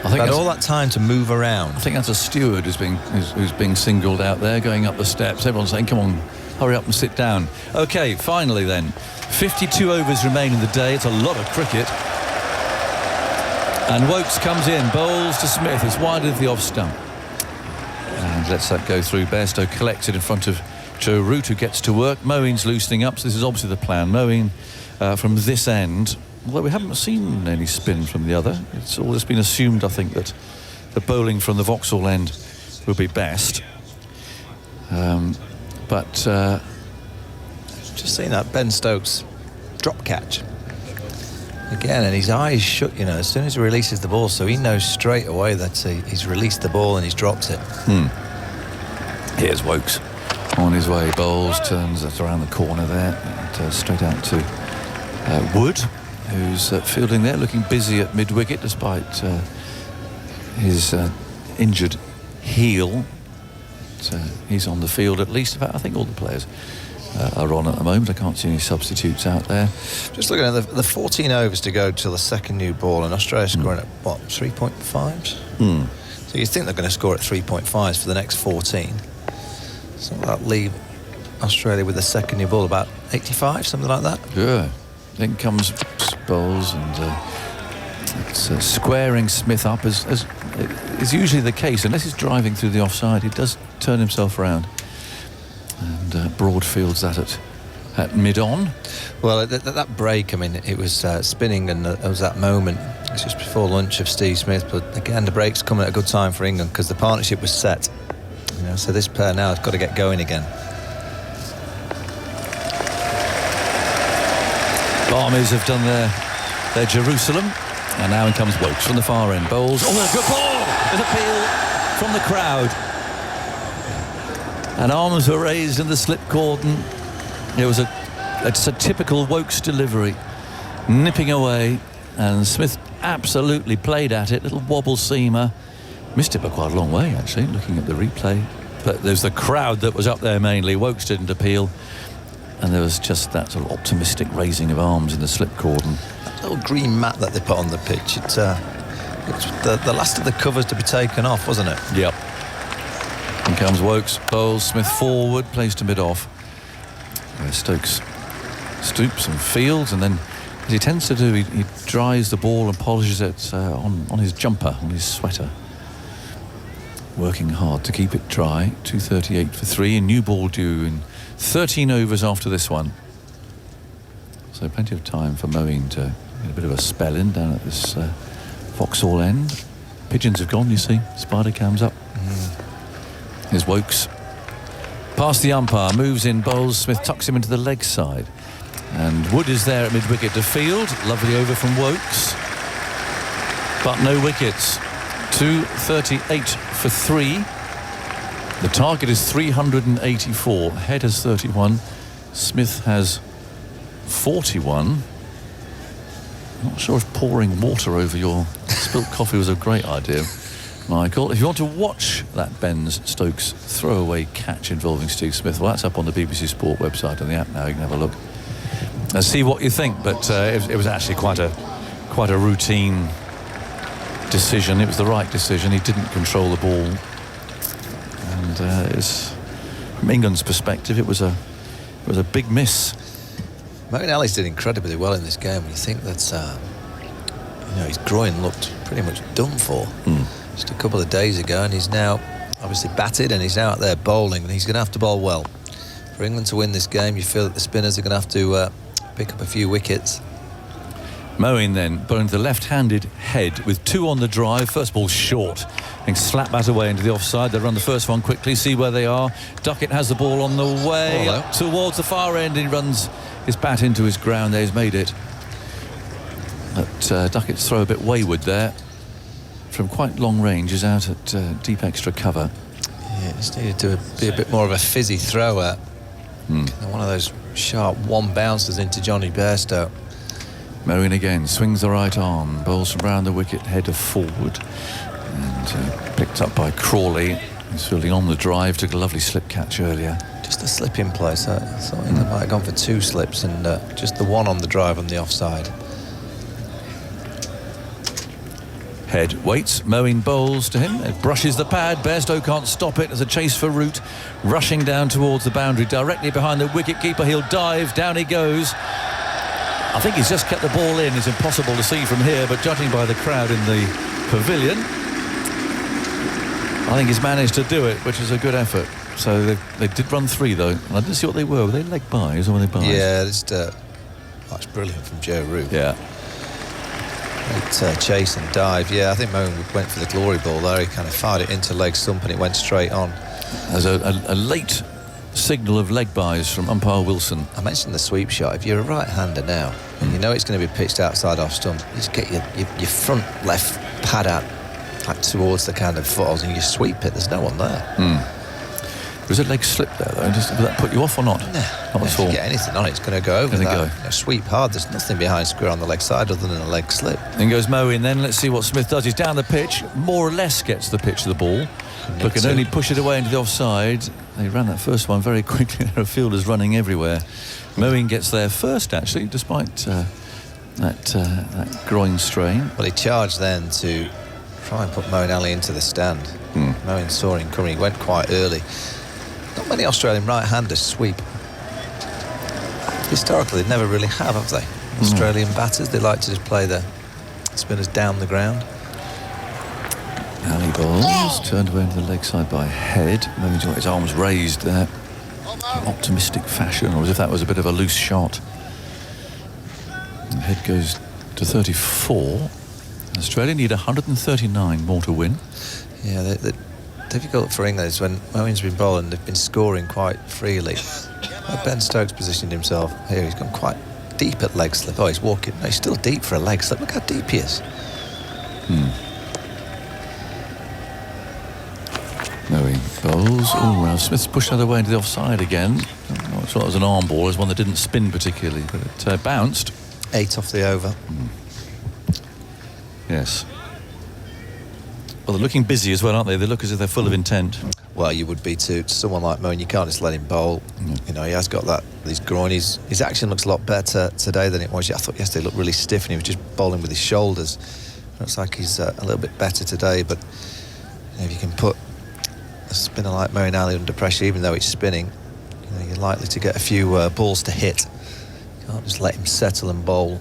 I think all that time to move around. I think that's a steward who's being singled out there, going up the steps. Everyone's saying, come on, hurry up and sit down. OK, finally then. 52 overs remain in the day. It's a lot of cricket. And Wokes comes in, bowls to Smith. It's wide of the off stump. And lets that go through. Bairstow collects it in front of Joe Root, who gets to work. Moeen's loosening up, so this is obviously the plan. Moeen from this end, although we haven't seen any spin from the other. It's always been assumed, I think, that the bowling from the Vauxhall end will be best. Just seen that Ben Stokes drop catch again, and his eyes shut, you know, as soon as he releases the ball, so he knows straight away that he's released the ball and he's dropped it. Here's Wokes on his way, bowls, turns it around the corner there, and straight out to Wood, who's fielding there, looking busy at mid-wicket despite his injured heel. So he's on the field at least. I think all the players are on at the moment. I can't see any substitutes out there. Just looking at the 14 overs to go till the second new ball, and Australia scoring at what, 3.5s? So you think they're going to score at 3.5s for the next 14? So that'll leave Australia with the second new ball about 85, something like that. Yeah. Then comes bowls, and it's squaring Smith up as is usually the case. Unless he's driving through the offside, he does turn himself around. And Broad fields that at mid-on. Well, that break, I mean, it was spinning, and there was that moment, it's just before lunch, of Steve Smith. But again, the break's coming at a good time for England, because the partnership was set. You know, so this pair now has got to get going again. Armies have done their Jerusalem, and now in comes Wokes from the far end. Bowls. Oh, good ball! An appeal from the crowd. And arms were raised in the slip cordon. It was it's a typical Wokes delivery, nipping away, and Smith absolutely played at it. Little wobble seamer, missed it by quite a long way actually, looking at the replay. But there's the crowd that was up there mainly. Wokes didn't appeal, and there was just that sort of optimistic raising of arms in the slip cordon. That little green mat that they put on the pitch, it's the last of the covers to be taken off, wasn't it? Yep. In comes Wokes, bowls, Smith forward, plays to mid-off. Stokes stoops and fields, and then, as he tends to do, he dries the ball and polishes it on his jumper, on his sweater. Working hard to keep it dry. 2:38 for 3, and new ball due in 13 overs after this one. So plenty of time for Moeen to get a bit of a spell in down at this Vauxhall end. Pigeons have gone, you see. Spider cam's up. Here's Wokes. Past the umpire, moves in, bowls. Smith tucks him into the leg side. And Wood is there at mid-wicket to field. Lovely over from Wokes. But no wickets. 2:38 for 3. The target is 384. Head has 31. Smith has 41. Not sure if pouring water over your spilt coffee was a great idea, Michael. If you want to watch that Ben Stokes throwaway catch involving Steve Smith, well, that's up on the BBC Sport website on the app now. You can have a look and see what you think. But it was actually quite a routine decision. It was the right decision. He didn't control the ball. And from England's perspective, it was a big miss. Moeen Ali's did incredibly well in this game. You think that his groin looked pretty much done for just a couple of days ago, and he's now obviously batted, and he's now out there bowling, and he's going to have to bowl well. For England to win this game, you feel that the spinners are going to have to pick up a few wickets. Moeen then bowling the left-handed head with 2 on the drive. First ball short and slap that away into the offside. They run the first one quickly, see where they are. Duckett has the ball on the way up towards the far end. He runs his bat into his ground there. He's made it. But Duckett's throw a bit wayward there. From quite long range, is out at deep extra cover. Yeah, just needed to be a bit more of a fizzy thrower. One of those sharp one bouncers into Johnny Bairstow. Moeen again swings the right arm, bowls from round the wicket, header forward, and picked up by Crawley. He's fielding on the drive, took a lovely slip catch earlier. Just a slip in place. I thought England might have gone for 2 slips, and just the one on the drive on the offside. Head waits, Moeen bowls to him, it brushes the pad, Bairstow can't stop it. There's a chase for Root, rushing down towards the boundary, directly behind the wicket-keeper. He'll dive, down he goes. I think he's just kept the ball in. It's impossible to see from here, but judging by the crowd in the pavilion, I think he's managed to do it, which is a good effort. So they did run 3 though, and I didn't see what they were. Were they leg buys or were they buys? Yeah, that's brilliant from Joe Root. Yeah. Chase and dive. Yeah, I think Moeen went for the glory ball there. He kind of fired it into leg stump and it went straight on. There's a late signal of leg buys from umpire Wilson. I mentioned the sweep shot. If you're a right-hander now and you know it's going to be pitched outside off stump, you just get your front left pad out towards the kind of footholes and you sweep it. There's no one there. Was a leg slip there though? Did that put you off or not? No, not at all. If you get anything on it, it's going to go over that. Sweep hard. There's nothing behind square on the leg side other than a leg slip. In goes Moeen then. Let's see what Smith does. He's down the pitch, more or less gets the pitch of the ball, but can only push it away into the offside. They ran that first one very quickly. There are fielders running everywhere. Moeen gets there first, actually, despite that groin strain. Well, he charged then to try and put Moeen Ali into the stand. Moeen saw him coming. He went quite early. Not many Australian right-handers sweep. Historically, they never really have they? Australian batters, they like to just play the spinners down the ground. Ali bowls, turned away into the leg side by Head. Moeen's got his arms raised there in optimistic fashion, or as if that was a bit of a loose shot. And Head goes to 34. Australia need 139 more to win. Yeah, the difficult for England is when Moeen's been bowling, they've been scoring quite freely. Ben Stokes positioned himself here. He's gone quite deep at leg slip. Oh, he's walking. No, he's still deep for a leg slip. Look how deep he is. Moeen bowls. Oh, well, Smith's pushed the other way into the offside again. I thought it was an arm ball. It was one that didn't spin particularly, but it bounced. 8 off the over. Yes. Well, they're looking busy as well, aren't they? They look as if they're full of intent. Well, you would be to someone like Moeen. You can't just let him bowl. You know, he has got these groin. His action looks a lot better today than it was. I thought yesterday looked really stiff and he was just bowling with his shoulders. Looks like he's a little bit better today, but if you can put a spinner like Moeen Ali under pressure, even though it's spinning, you're likely to get a few balls to hit. You can't just let him settle and bowl.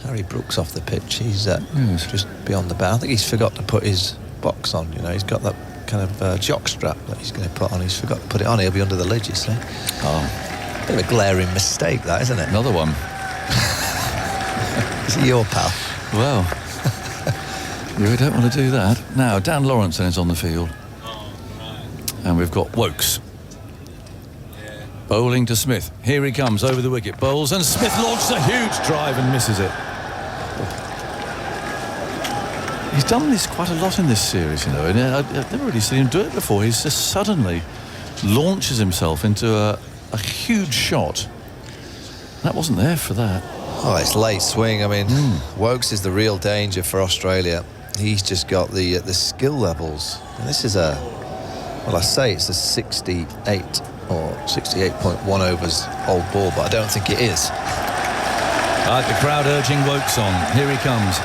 Harry Brooks off the pitch. He's just beyond the bow. I think he's forgot to put his box on. He's got that kind of jock strap that he's going to put on. He's forgot to put it on. He'll be under the lid, you see. Oh. Bit of a glaring mistake, that, isn't it? Another one. Is he your pal? Well, we don't want to do that. Now, Dan Lawrenson is on the field. And we've got Woakes. Bowling to Smith. Here he comes over the wicket. Bowls, and Smith launches a huge drive and misses it. He's done this quite a lot in this series, and I've never really seen him do it before. He's just suddenly launches himself into a huge shot. That wasn't there for that. Oh, it's late swing. I mean, Woakes is the real danger for Australia. He's just got the skill levels. And this is it's a 68 or 68.1 overs old ball, but I don't think it is. The crowd urging Woakes on. Here he comes.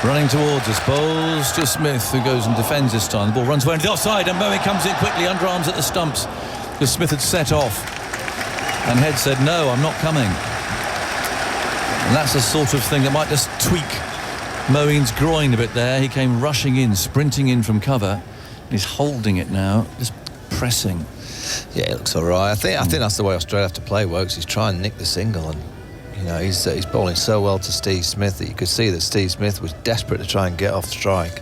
Running towards us, bowls to Smith, who goes and defends this time. The ball runs away into the offside, and Moeen comes in quickly, underarms at the stumps, because Smith had set off. And Head said, no, I'm not coming. And that's the sort of thing that might just tweak Moeen's groin a bit there. He came rushing in, sprinting in from cover. He's holding it now, just pressing. Yeah, it looks all right. I think that's the way Australia have to play, Wokes. He's trying to nick the single, and you know he's bowling so well to Steve Smith that you could see that Steve Smith was desperate to try and get off strike.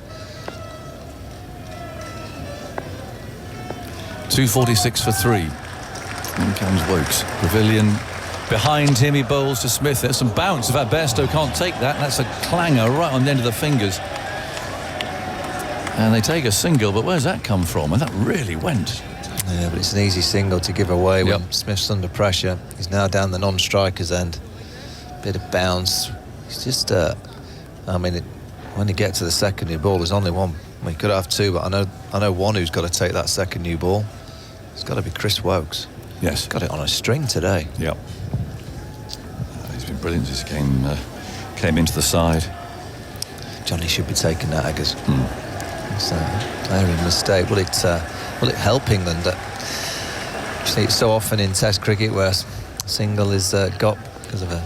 246 for 3. In comes Wokes. Pavilion behind him. He bowls to Smith. There's some bounce. In fact, Bairstow can't take that. That's a clanger right on the end of the fingers. And they take a single, but where's that come from? And that really went. Yeah, but it's an easy single to give away when Smith's under pressure. He's now down the non-striker's end. Bit of bounce. He's just, when you get to the second new ball, there's only one. We could have two, but I know one who's got to take that second new ball. It's got to be Chris Wokes. Yes. Got it on a string today. Yep. He's been brilliant since he came into the side. Johnny should be taking that, Eggers. It's a glaring mistake. Will it help England? You see it so often in Test cricket where a single is got because of a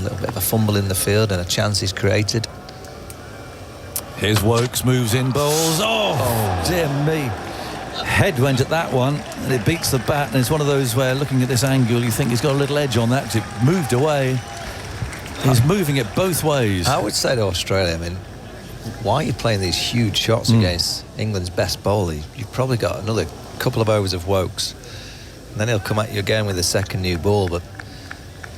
little bit of a fumble in the field and a chance is created. Here's Wokes, moves in, bowls. Oh, dear me. Head went at that one, and it beats the bat, and it's one of those where, looking at this angle, you think he's got a little edge on that because it moved away. He's moving it both ways. I would say to Australia, why are you playing these huge shots against England's best bowler? You've probably got another couple of overs of Wokes, and then he'll come at you again with a second new ball. But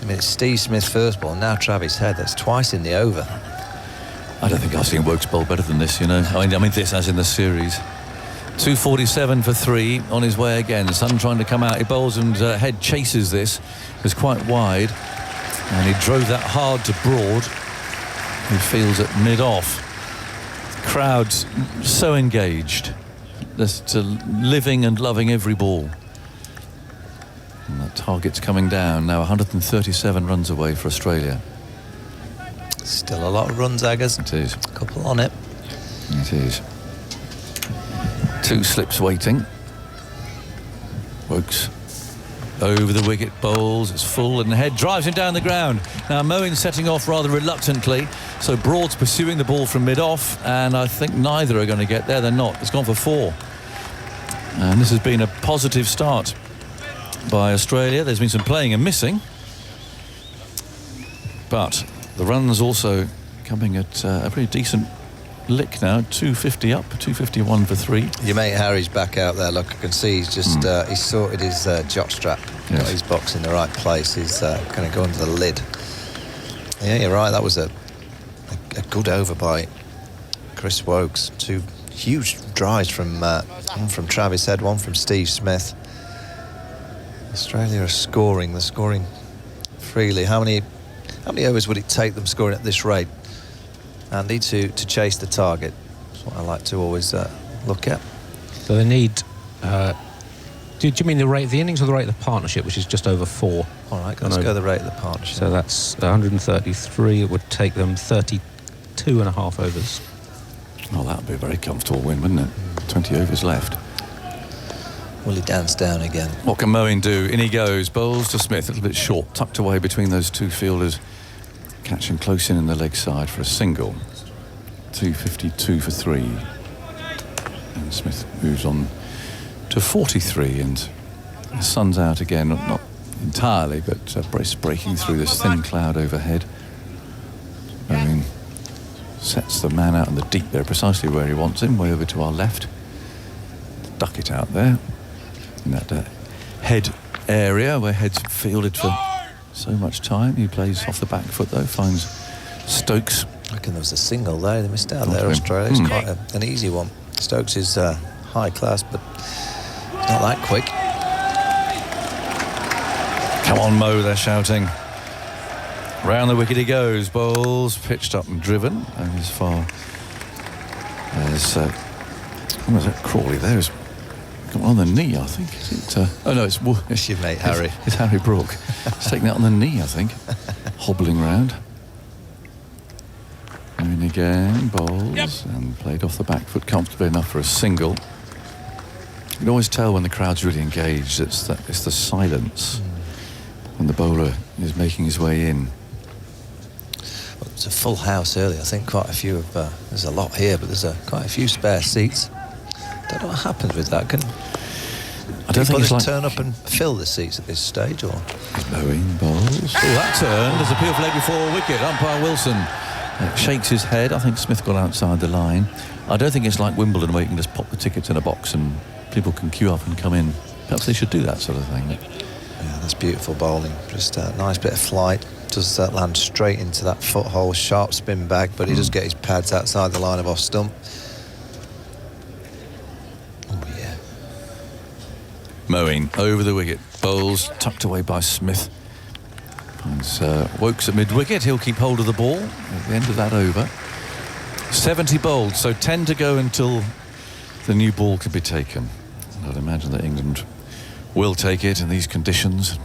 it's Steve Smith's first ball, now Travis Head. That's twice in the over. I don't think I've seen Wokes bowl better than this, you know. I mean this as in the series. 247 for 3 on his way again. Sun trying to come out. He bowls and Head chases this. It's quite wide, and he drove that hard to Broad, who fields it mid-off. Crowds so engaged, just living and loving every ball. And that target's coming down now. 137 runs away for Australia. Still a lot of runs, Eggers. It is. A couple on it. It is. 2 slips waiting. Wokes over the wicket, bowls, it's full, and Head drives him down the ground. Now Moeen setting off rather reluctantly, so Broad's pursuing the ball from mid-off, and I think neither are going to get there. They're not. It's gone for 4. And this has been a positive start by Australia. There's been some playing and missing, but the runs also coming at a pretty decent lick now. 250 up, 251 for 3. Your mate Harry's back out there. Look, I can see he's just he's sorted his jock strap. Yes. Got his box in the right place. He's going to go under the lid. Yeah, you're right. That was a good over by Chris Wokes. 2 huge drives from one from Travis Head, one from Steve Smith. Australia are scoring. They're scoring freely. How many overs would it take them scoring at this rate, Andy, to chase the target? That's what I like to always look at. So they need... do you mean the rate of the innings or the rate of the partnership, which is just over 4? All right, let's go the rate of the partnership. So that's 133. It would take them 32 and a half overs. Oh, that would be a very comfortable win, wouldn't it? 20 overs left. Will he dance down again? What can Moeen do? In he goes, bowls to Smith, a little bit short, tucked away between those 2 fielders. Catching close in the leg side for a single. 252 for 3. And Smith moves on to 43, and the sun's out again, not entirely, but breaking through this thin cloud overhead. Moeen sets the man out in the deep there, precisely where he wants him, way over to our left. Duck it out there in that Head area where Head's fielded for so much time. He plays off the back foot though, finds Stokes. I reckon there was a single there. They missed out there, Australia. It's quite an easy one. Stokes is high class, but not that quick. Come on, Mo, they're shouting. Round the wicket he goes. Bowls, pitched up and driven. And as far as... what was that? Crawley there is... Come on the knee, I think. Is it, oh, no, it's your mate, Harry. It's Harry Brook. He's taking that on the knee, I think. Hobbling round. And In again, bowls, and played off the back foot comfortably enough for a single. You can always tell when the crowd's really engaged. It's the silence when the bowler is making his way in. Well, it's a full house early. I think quite a few of there's a lot here, but there's quite a few spare seats. Don't know what happens with that. I don't think it's like turn up and fill the seats at this stage, or Mowing bowls. Oh, that turned. There's a appeal for leg before wicket. Umpire Wilson shakes his head. I think Smith got outside the line. I don't think it's like Wimbledon where you can just pop the tickets in a box and people can queue up and come in. Perhaps they should do that sort of thing. Yeah, that's beautiful bowling. Just a nice bit of flight. Does land straight into that foothold. Sharp spin back, but he does get his pads outside the line of off stump. Mowing over the wicket. Bowls tucked away by Smith. Finds Woakes at mid-wicket. He'll keep hold of the ball at the end of that over. 70 bowled, so 10 to go until the new ball can be taken. I'd imagine that England will take it in these conditions.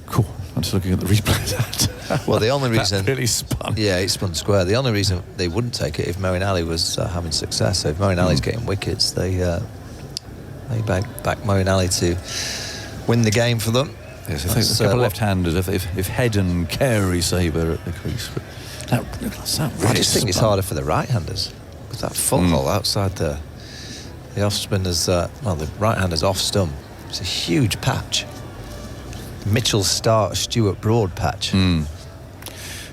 Cool. I'm just looking at the replay of that. Well, the only reason... That really spun. Yeah, it spun square. The only reason they wouldn't take it if Moeen Ali was having success. So if Moeen Ali's getting wickets, they back Moeen Ali to win the game for them. Yes, I think a couple of left-handers, if Head and Carey Sabre at the crease. But that's really I just think it's harder for the right-handers. With that full hole outside the off-spinners, the right-handers off-stump. It's a huge patch. Mitchell Stark, Stuart Broad patch.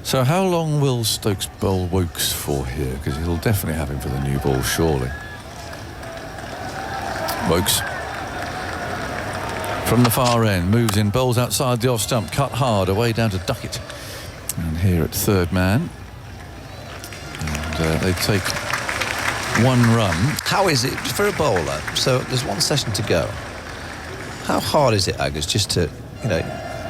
So how long will Stokes bowl Woakes for here? Because he'll definitely have him for the new ball, surely. Woakes from the far end moves in, bowls outside the off stump, cut hard away down to Duckett, and here at third man, and they take one run. How is it for a bowler? So there's one session to go. How hard is it, Aggers, just to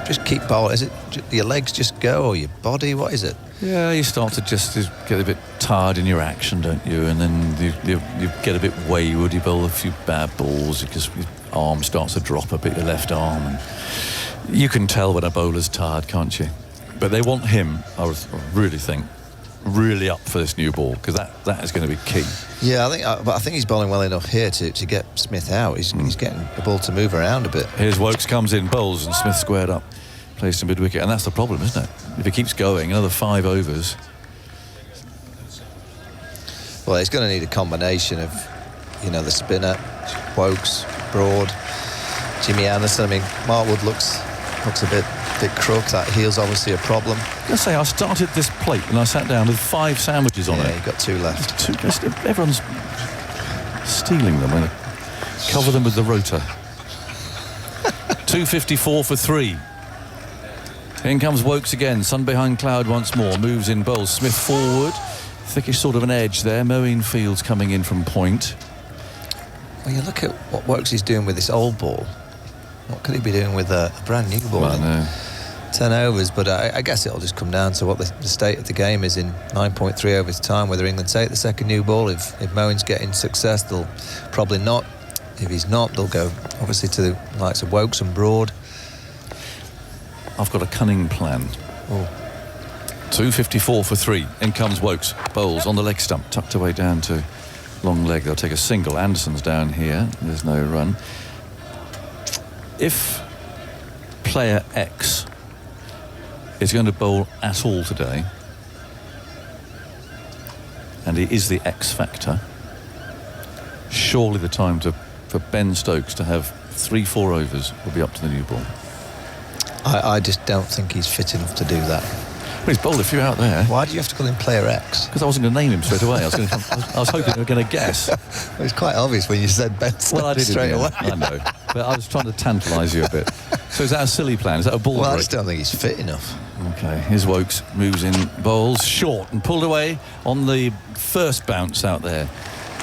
just keep bowling? Is it your legs just go, or your body? What is it? Yeah, you start to just get a bit tired in your action, don't you? And then you get a bit wayward. You bowl a few bad balls because your arm starts to drop a bit, your left arm. And you can tell when a bowler's tired, can't you? But they want him, I really think, really up for this new ball, because that is going to be key. Yeah, I think he's bowling well enough here to get Smith out. He's getting the ball to move around a bit. Here's Woakes comes in, bowls, and Smith squared up. Plays to mid-wicket, and that's the problem, isn't it? If he keeps going, another 5 overs. Well, he's going to need a combination of, the spinner, Woakes, Broad, Jimmy Anderson. I mean, Mark Wood looks a bit crook. That heel's obviously a problem. I say, I started this plate and I sat down with 5 sandwiches on it. Yeah, you got 2 left. Everyone's stealing them and cover them with the rotor. 254 for 3. In comes Woakes again, sun behind cloud once more, moves in, bowls Smith forward, thickish sort of an edge there. Moeen Fields coming in from point. Well, you look at what Woakes is doing with this old ball. What could he be doing with a brand new ball? Well, no. 10 overs, but I guess it'll just come down to what the state of the game is in 9.3 overs time, whether England take the second new ball. If Moeen's getting success, they'll probably not. If he's not, they'll go obviously to the likes of Woakes and Broad. I've got a cunning plan. 254 for 3. In comes Woakes. Bowls on the leg stump, tucked away down to long leg. They'll take a single. Anderson's down here. There's no run. If player X is going to bowl at all today, and he is the X factor, surely the time for Ben Stokes to have 3-4 overs will be up to the new ball. I just don't think he's fit enough to do that. Well, he's bowled a few out there. Why do you have to call him player X? Because I wasn't going to name him straight away. I was hoping they were going to guess. It was quite obvious when you said Ben Stokes. Well, I did straight away. I know. But I was trying to tantalise you a bit. So is that a silly plan? Is that a ball break? I just don't think he's fit enough. OK, here's Woakes, moves in, bowls, short, and pulled away on the first bounce out there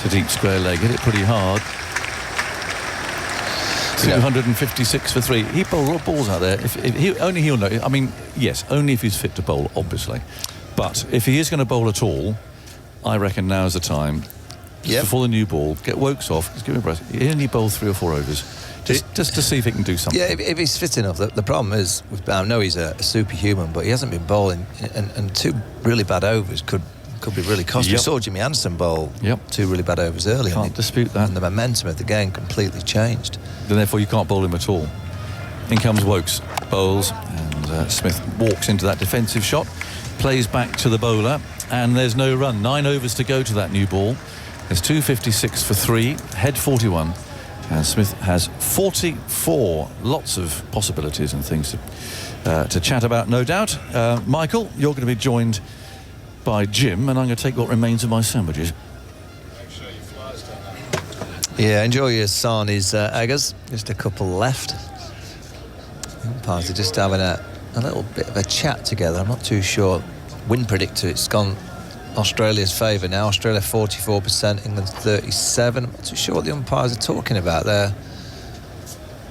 to deep square leg. Hit it pretty hard. 256 for 3. He bowled a lot of balls out there. Only he'll know. I mean, yes, only if he's fit to bowl, obviously. But if he is going to bowl at all, I reckon now's the time. Before the new ball, get Woakes off. Just give him a breath. He only bowled 3 or 4 overs. just to see if he can do something. Yeah, if he's fit enough. The problem is, I know he's a superhuman, but he hasn't been bowling, and 2 really bad overs could be really costly. We saw Jimmy Anderson bowl 2 really bad overs earlier. Can't dispute that. And the momentum of the game completely changed. Then therefore you can't bowl him at all. In comes Woakes, bowls, and Smith walks into that defensive shot, plays back to the bowler, and there's no run. 9 overs to go to that new ball. There's 256 for 3, head 41, and Smith has 44. Lots of possibilities and things to chat about, no doubt. Michael, you're going to be joined by Jim, and I'm going to take what remains of my sandwiches. Yeah, enjoy your Sarni's eggers. Just a couple left. Umpires are just having a little bit of a chat together. I'm not too sure. Wind predictor, it's gone Australia's favour now. Australia 44%, England 37%. I'm not too sure what the umpires are talking about there.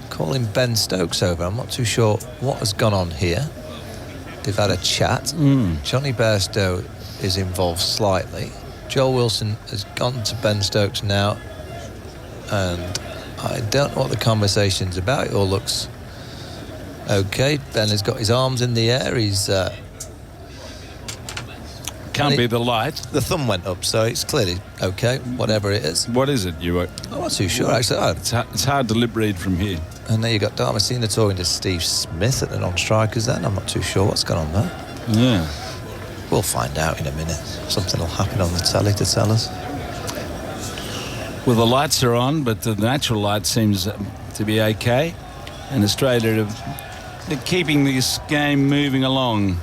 Calling Ben Stokes over. I'm not too sure what has gone on here. They've had a chat. Johnny Bairstow is involved slightly. Joel Wilson has gone to Ben Stokes now, and I don't know what the conversation's about. It all looks okay. Ben has got his arms in the air. He's can't be the light. The thumb went up, so it's clearly okay, whatever it is. What is it, you? I'm not too sure, actually. It's hard to lip read from here. And there you got Damasceno talking to Steve Smith at the non-strikers then. I'm not too sure what's going on there. Yeah. We'll find out in a minute. Something will happen on the telly to tell us. Well, the lights are on, but the natural light seems to be okay. And Australia they're keeping this game moving along.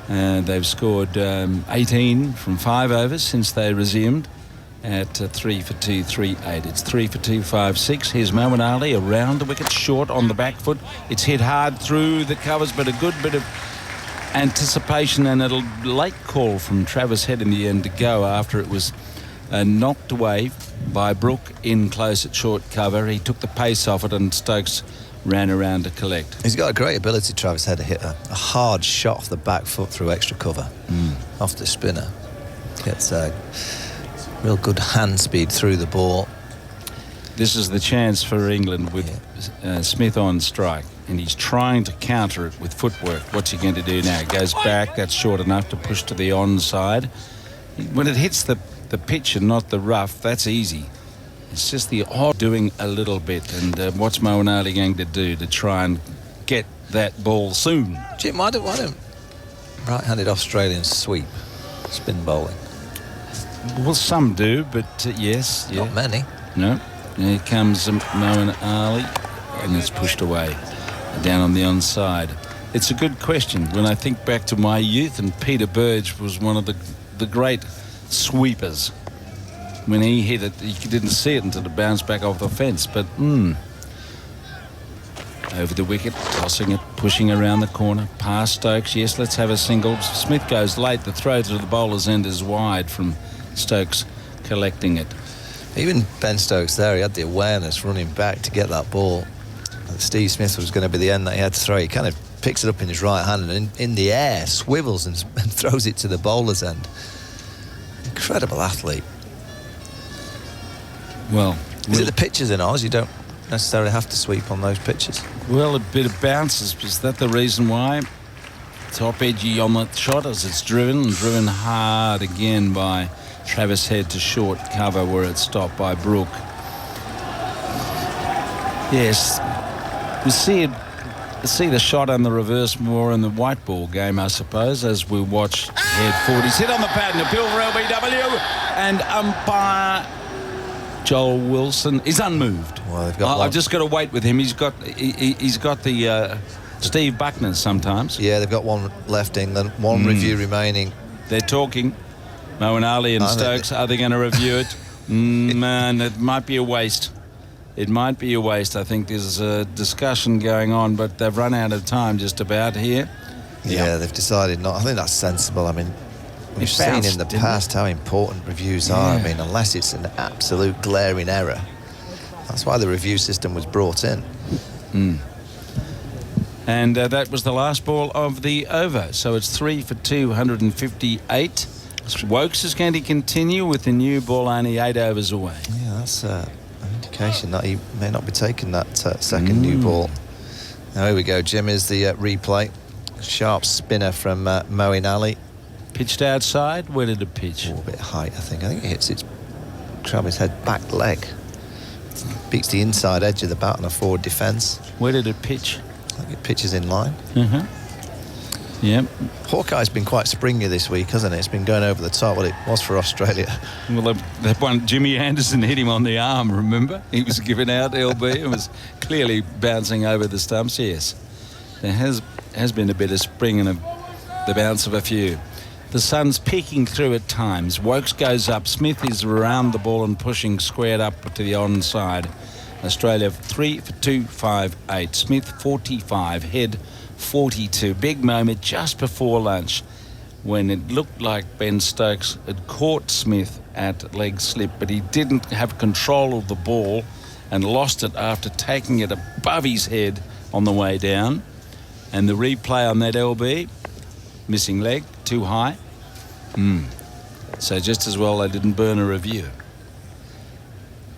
They've scored 18 from 5 overs since they resumed at 3 for 2, 3, 8. It's 3 for 2, 5, 6. Here's Moeen Ali around the wicket, short on the back foot. It's hit hard through the covers, but a good bit of anticipation and a late call from Travis Head in the end to go after it was knocked away by Brook in close at short cover. He took the pace off it and Stokes ran around to collect. He's got a great ability, Travis Head, to hit a hard shot off the back foot through extra cover off the spinner. Gets a real good hand speed through the ball. This is the chance for England with Smith on strike, and he's trying to counter it with footwork. What's he going to do now? He goes back. That's short enough to push to the onside. When it hits the pitch and not the rough, that's easy. It's just the odd doing a little bit, and what's Moeen Ali going to do to try and get that ball soon? Jim, why don't right-handed Australians sweep spin bowling? Well, some do, but yes. Not many. No. Here comes Moeen Ali, and it's pushed away down on the onside. It's a good question. When I think back to my youth, and Peter Burge was one of the great sweepers. When he hit it, you didn't see it until it bounced back off the fence. But over the wicket, tossing it, pushing around the corner, past Stokes. Yes, let's have a single. Smith goes late. The throw to the bowler's end is wide from Stokes collecting it. Even Ben Stokes there, he had the awareness running back to get that ball. Steve Smith was going to be the end that he had to throw. He kind of picks it up in his right hand and in the air swivels and throws it to the bowler's end. Incredible athlete. Well, is it the pitches in Oz? You don't necessarily have to sweep on those pitches. Well, a bit of bounces. Is that the reason why? Top edgy on the shot as it's driven hard again by Travis Head to short cover where it's stopped by Brook. Yes, we see the shot and the reverse more in the white ball game, I suppose, as we watch Head forward. He's hit on the pad and appeal for LBW, and umpire Joel Wilson is unmoved. Well, they've got I've just got to wait with him. He's got the Steve Buckner sometimes. Yeah, they've got one left England, one review remaining. They're talking. Moeen Ali and Stokes, are they going to review it? Man, it might be a waste. It might be a waste. I think there's a discussion going on, but they've run out of time just about here. Yeah, they've decided not. I think that's sensible. I mean, we've seen in the past how important reviews are. I mean, unless it's an absolute glaring error. That's why the review system was brought in. And that was the last ball of the over. So it's 3 for 258. Woakes is going to continue with the new ball only 8 overs away. Yeah, that's an indication indication that he may not be taking that second new ball. Now, here we go, Jim, is the replay. Sharp spinner from Moeen Ali. Pitched outside. Where did it pitch? A bit height, I think. I think it hits its Travis Head back leg. Beats the inside edge of the bat on a forward defence. Where did it pitch? I think it pitches in line. Yep. Hawkeye's been quite springy this week, hasn't it? It's been going over the top. Well, it was for Australia. Well, that one, Jimmy Anderson hit him on the arm, remember? He was giving out LB and was clearly bouncing over the stumps. Yes, there has been a bit of spring and the bounce of a few. The sun's peeking through at times. Wokes goes up. Smith is around the ball and pushing squared up to the onside. Australia 3 for 2, 5, 8. Smith 45, Head 42. Big moment just before lunch when it looked like Ben Stokes had caught Smith at leg slip, but he didn't have control of the ball and lost it after taking it above his head on the way down. And the replay on that LB, missing leg, too high. So just as well they didn't burn a review.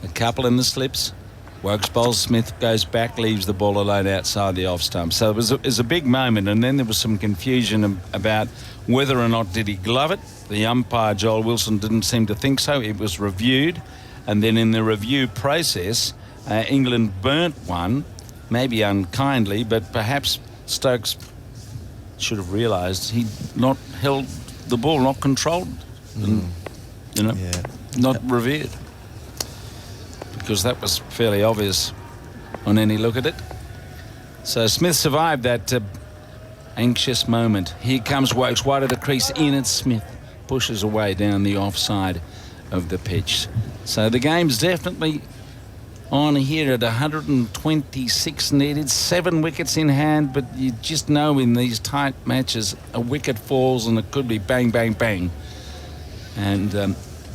A couple in the slips. Wokes bowls, Smith goes back, leaves the ball alone outside the off stump. So it was a big moment, and then there was some confusion about whether or not did he glove it. The umpire, Joel Wilson, didn't seem to think so. It was reviewed, and then in the review process, England burnt one, maybe unkindly, but perhaps Stokes should have realised he'd not held the ball, not controlled, and, not revered. Because that was fairly obvious on any look at it. So Smith survived that anxious moment. Here comes Wokes, wide of the crease, in at Smith. Pushes away down the offside of the pitch. So the game's definitely on here at 126 needed, 7 wickets in hand, but you just know in these tight matches a wicket falls and it could be bang, bang, bang. And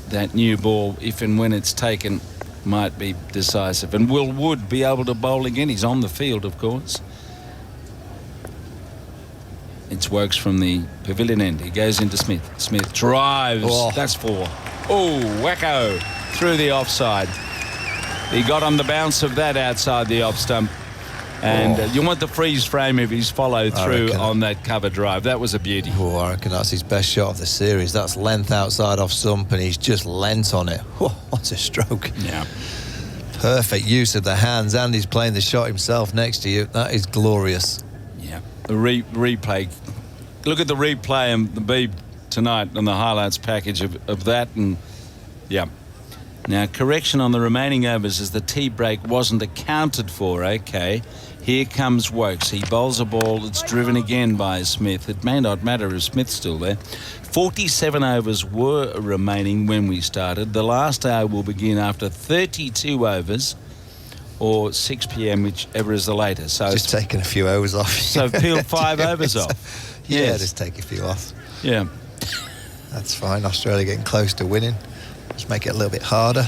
that new ball, if and when it's taken, might be decisive. And Will Wood be able to bowl again? He's on the field, of course. It's Wokes from the pavilion end. He goes into Smith. Smith drives. That's 4. Oh, wacko. Through the offside. He got on the bounce of that outside the off stump. And you want the freeze frame of his follow through on that cover drive. That was a beauty. I reckon that's his best shot of the series. That's length outside off stump, and he's just leant on it. What a stroke. Yeah. Perfect use of the hands, and he's playing the shot himself next to you. That is glorious. Yeah. The replay. Look at the replay and the Beeb tonight on the highlights package of that. And, yeah. Now, correction on the remaining overs as the tea break wasn't accounted for, OK. Here comes Wokes. He bowls a ball that's driven again by Smith. It may not matter if Smith's still there. 47 overs were remaining when we started. The last hour will begin after 32 overs or 6 p.m, whichever is the latest. So just taking a few overs off. So peel 5 overs off. Yeah, just take a few off. Yeah. That's fine. Australia getting close to winning. Just make it a little bit harder.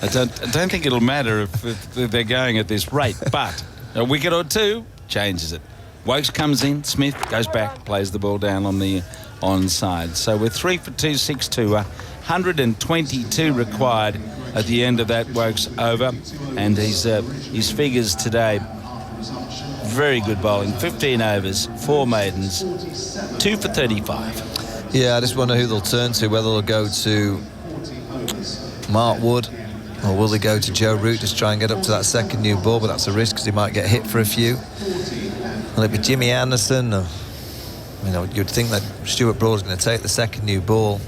I don't think it'll matter if they're going at this rate, but a wicket or two changes it. Wokes comes in, Smith goes back, plays the ball down on the onside. So we're 3 for 2, 6-2, 122 required at the end of that Wokes over, and his figures today, very good bowling, 15 overs, 4 maidens, 2 for 35. Yeah, I just wonder who they'll turn to, whether they'll go to Mark Wood or will they go to Joe Root, just try and get up to that second new ball, but that's a risk because he might get hit for a few. Will it be Jimmy Anderson? Or, you'd think that Stuart Broad's going to take the second new ball.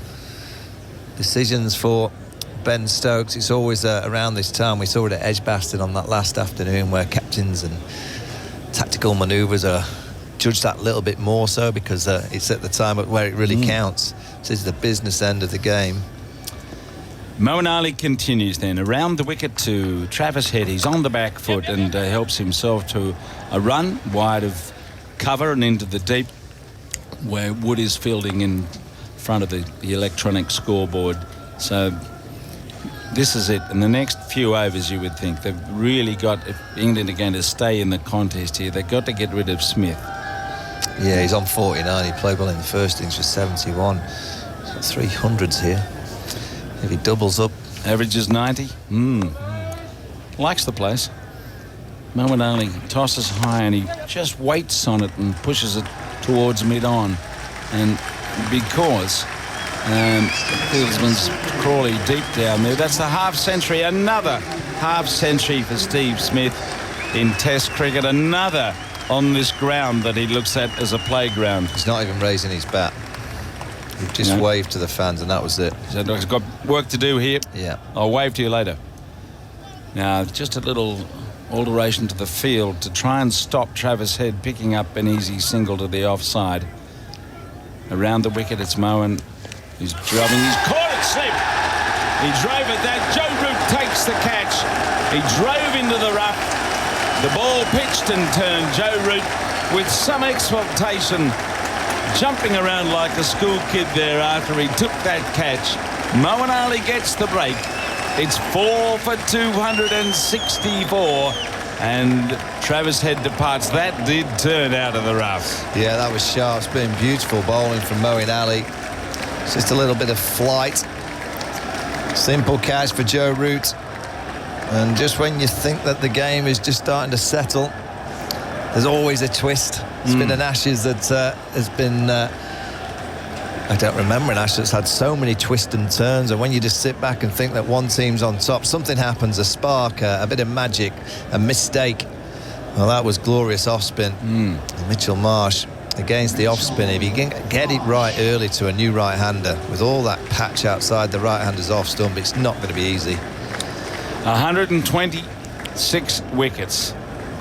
Decisions for Ben Stokes, it's always around this time. We saw it at Edgbaston on that last afternoon where captains and tactical manoeuvres are judged that little bit more so because it's at the time where it really counts. This is the business end of the game. Moeen Ali continues then around the wicket to Travis Head. He's on the back foot and helps himself to a run wide of cover and into the deep where Wood is fielding in front of the electronic scoreboard. So this is it. In the next few overs, you would think they've really got, if England are going to stay in the contest here, they've got to get rid of Smith. Yeah, he's on 49. He played well in the first innings for 71. He's got 300s here. If he doubles up Averages 90. Likes the place. Moeen Ali tosses high and he just waits on it and pushes it towards mid-on. And because Fieldsman's Crawley deep down there, that's the half century. Another half century for Steve Smith in Test cricket. Another on this ground that he looks at as a playground. He's not even raising his bat. He just waved to the fans and that was it. So he's got work to do here. Yeah. I'll wave to you later. Now, just a little alteration to the field to try and stop Travis Head picking up an easy single to the offside. Around the wicket, it's Moeen. He's drubbing. He's caught it slip. He drove at that. Joe Root takes the catch. He drove into the rough. The ball pitched and turned. Joe Root with some exultation, jumping around like a school kid there after he took that catch. Moeen Ali gets the break. It's 4 for 264. And Travis Head departs. That did turn out of the rough. Yeah, that was sharp. It's been beautiful bowling from Moeen Ali. It's just a little bit of flight. Simple catch for Joe Root. And just when you think that the game is just starting to settle, there's always a twist. It's been an Ashes that has been... I don't remember an Ashes that's had so many twists and turns, and when you just sit back and think that one team's on top, something happens, a spark, a bit of magic, a mistake. Well, that was glorious off-spin. Mitchell Marsh against the off-spin. If you can get it right early to a new right-hander, with all that patch outside the right-hander's off-stump, it's not going to be easy. 126 wickets.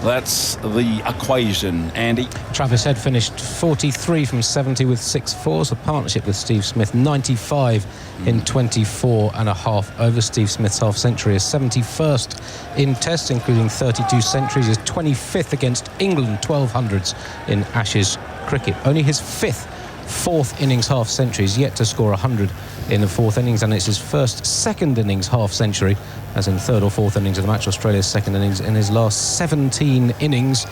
That's the equation, Andy. Travis Head finished 43 from 70 with 6 fours. The partnership with Steve Smith, 95 in 24 and a half over. Steve Smith's half century is 71st in Tests, including 32 centuries. Is 25th against England, 1200s in Ashes cricket. Only his fourth innings half century. He's yet to score 100 in the fourth innings, and it's his first second innings half century, as in third or fourth innings of the match. Australia's second innings in his last 17 innings,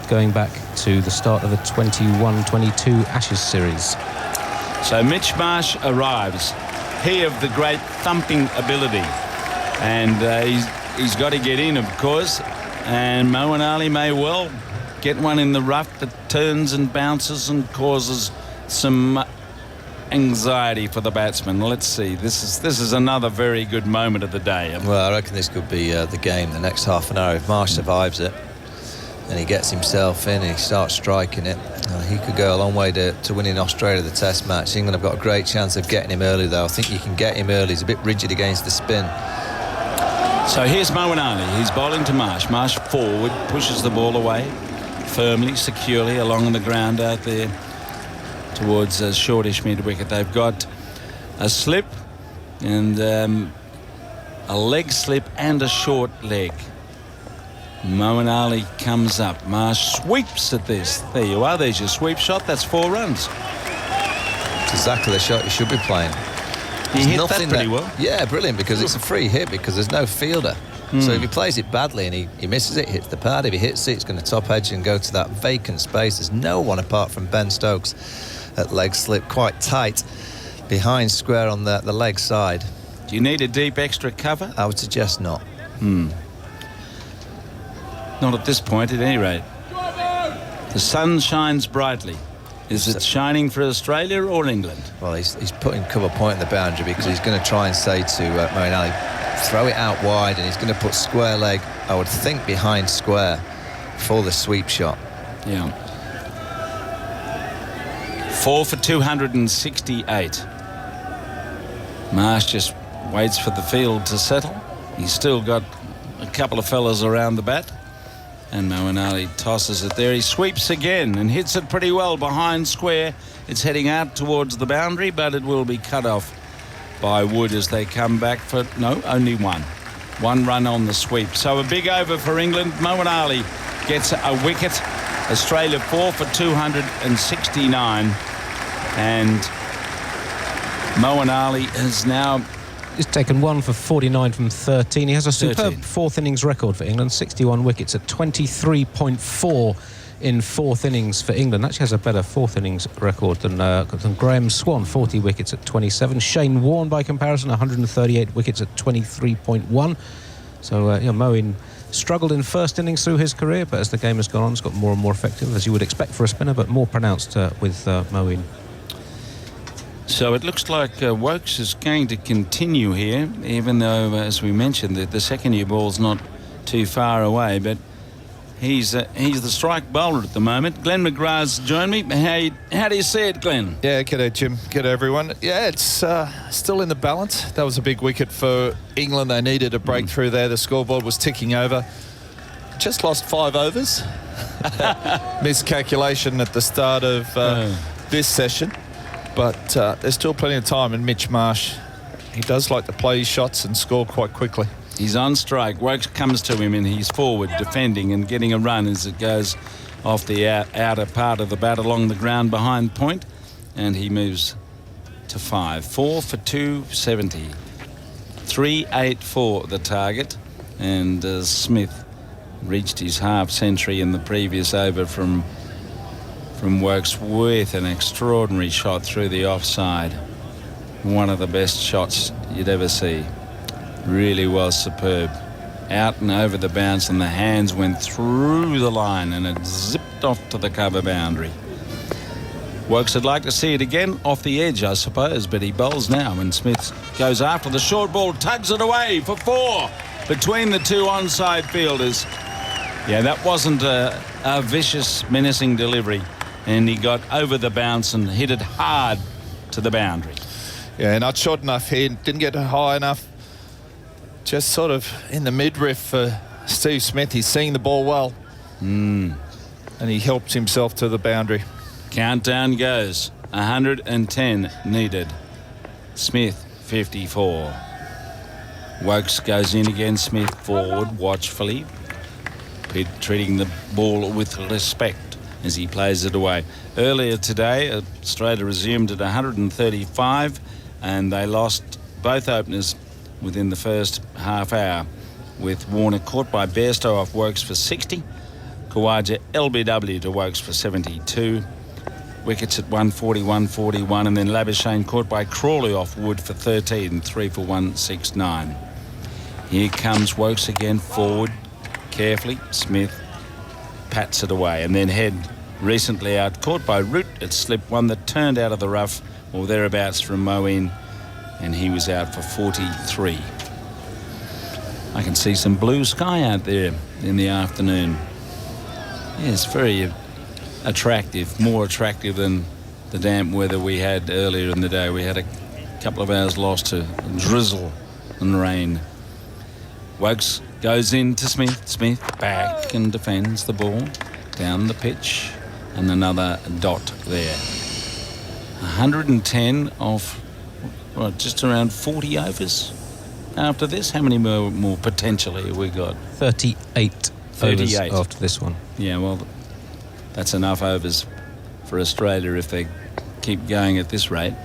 going back to the start of the 21-22 Ashes series. So Mitch Marsh arrives. He of the great thumping ability, and he's got to get in, of course, and Moeen Ali may well get one in the rough that turns and bounces and causes some anxiety for the batsman. Let's see. This is another very good moment of the day. Well, I reckon this could be the game, the next half an hour. If Marsh survives it and he gets himself in and he starts striking it, he could go a long way to winning Australia the Test match. England have got a great chance of getting him early, though. I think you can get him early. He's a bit rigid against the spin. So here's Moeen Ali. He's bowling to Marsh. Marsh forward, pushes the ball away firmly, securely along the ground out there towards a shortish mid-wicket. They've got a slip and a leg slip and a short leg. Moeen Ali comes up. Marsh sweeps at this. There you are. There's your sweep shot. That's 4 runs. It's exactly the shot you should be playing. He hit that pretty well. Yeah, brilliant, because it's a free hit because there's no fielder. So if he plays it badly and he misses it, hits the pad. If he hits it, it's going to top edge and go to that vacant space. There's no one apart from Ben Stokes at leg slip, quite tight behind square on the leg side. Do you need a deep extra cover? I would suggest not. Not at this point, at any rate. The sun shines brightly. Is it shining for Australia or England? Well, he's putting cover point in the boundary because he's going to try and say to Moeen Ali, throw it out wide, and he's going to put square leg, I would think, behind square for the sweep shot. Yeah. 4 for 268. Marsh just waits for the field to settle. He's still got a couple of fellas around the bat. And Moeen Ali tosses it there. He sweeps again and hits it pretty well behind square. It's heading out towards the boundary, but it will be cut off by Wood as they come back for... No, only one. 1 run on the sweep. So a big over for England. Moeen Ali gets a wicket. Australia 4 for 269. And Moeen Ali has now... He's taken 1 for 49 from 13. He has a superb 13. fourth innings record for England, 61 wickets at 23.4 in fourth innings for England. Actually has a better fourth innings record than Graham Swan, 40 wickets at 27. Shane Warne, by comparison, 138 wickets at 23.1. So, Moeen struggled in first innings through his career, but as the game has gone on, it's got more and more effective, as you would expect for a spinner, but more pronounced with Moeen. So it looks like Woakes is going to continue here, even though, as we mentioned, the second year ball's not too far away, but he's the strike bowler at the moment. Glenn McGrath's joined me. How do you see it, Glenn? Yeah, g'day, Jim. G'day, everyone. Yeah, it's still in the balance. That was a big wicket for England. They needed a breakthrough there. The scoreboard was ticking over. Just lost 5 overs. Miscalculation at the start of this session. But there's still plenty of time, and Mitch Marsh, he does like to play his shots and score quite quickly. He's on strike. Woakes comes to him and he's forward, defending and getting a run as it goes off the outer part of the bat along the ground behind point, and he moves to 5. 4 for 270. 384 the target, and Smith reached his half century in the previous over from Woakes with an extraordinary shot through the offside. One of the best shots you'd ever see. Really was superb. Out and over the bounce, and the hands went through the line and it zipped off to the cover boundary. Woakes would like to see it again off the edge, I suppose, but he bowls now, and Smith goes after the short ball, tugs it away for 4 between the two onside fielders. Yeah, that wasn't a vicious, menacing delivery, and he got over the bounce and hit it hard to the boundary. Yeah, not short enough here, didn't get high enough. Just sort of in the midriff for Steve Smith. He's seeing the ball well. And he helps himself to the boundary. Countdown goes. 110 needed. Smith, 54. Woakes goes in again. Smith forward watchfully, treating the ball with respect as he plays it away. Earlier today, Australia resumed at 135, and they lost both openers within the first half hour, with Warner caught by Bairstow off Woakes for 60, Khawaja LBW to Woakes for 72, wickets at 140, 141, and then Labuschagne caught by Crawley off Wood for 13, 3 for 169. Here comes Woakes again, forward, carefully. Smith pats it away, and then Head recently out, caught by Root at slip, one that turned out of the rough or thereabouts from Moeen, and he was out for 43. I can see some blue sky out there in the afternoon. Yes, very attractive, more attractive than the damp weather we had earlier in the day. We had a couple of hours lost to drizzle and rain. Woakes goes into Smith. Smith back and defends the ball down the pitch, and another dot there. 110 off. Well, just around 40 overs after this. How many more potentially have we got? 38 overs after this one. Yeah, well, that's enough overs for Australia if they keep going at this rate.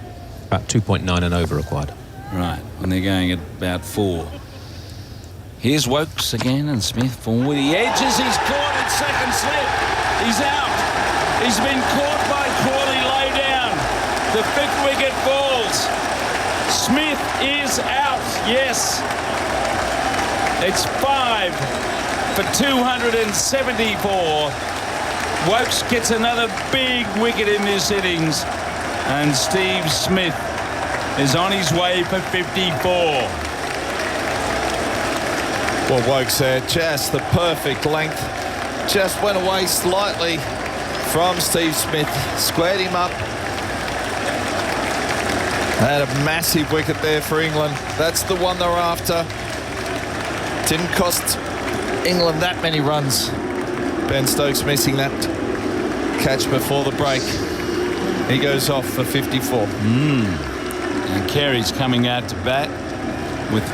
About 2.9 and over required. Right, and they're going at about 4. Here's Woakes again, and Smith forward. He edges, he's caught at second slip. He's out. He's been caught by Crawley lay down. The 5th wicket falls. Smith is out, yes. It's 5 for 274. Woakes gets another big wicket in this innings, and Steve Smith is on his way for 54. Well, Woakes there, just the perfect length. Just went away slightly from Steve Smith. Squared him up. Had a massive wicket there for England. That's the one they're after. Didn't cost England that many runs. Ben Stokes missing that catch before the break. He goes off for 54. And Carey's coming out to bat with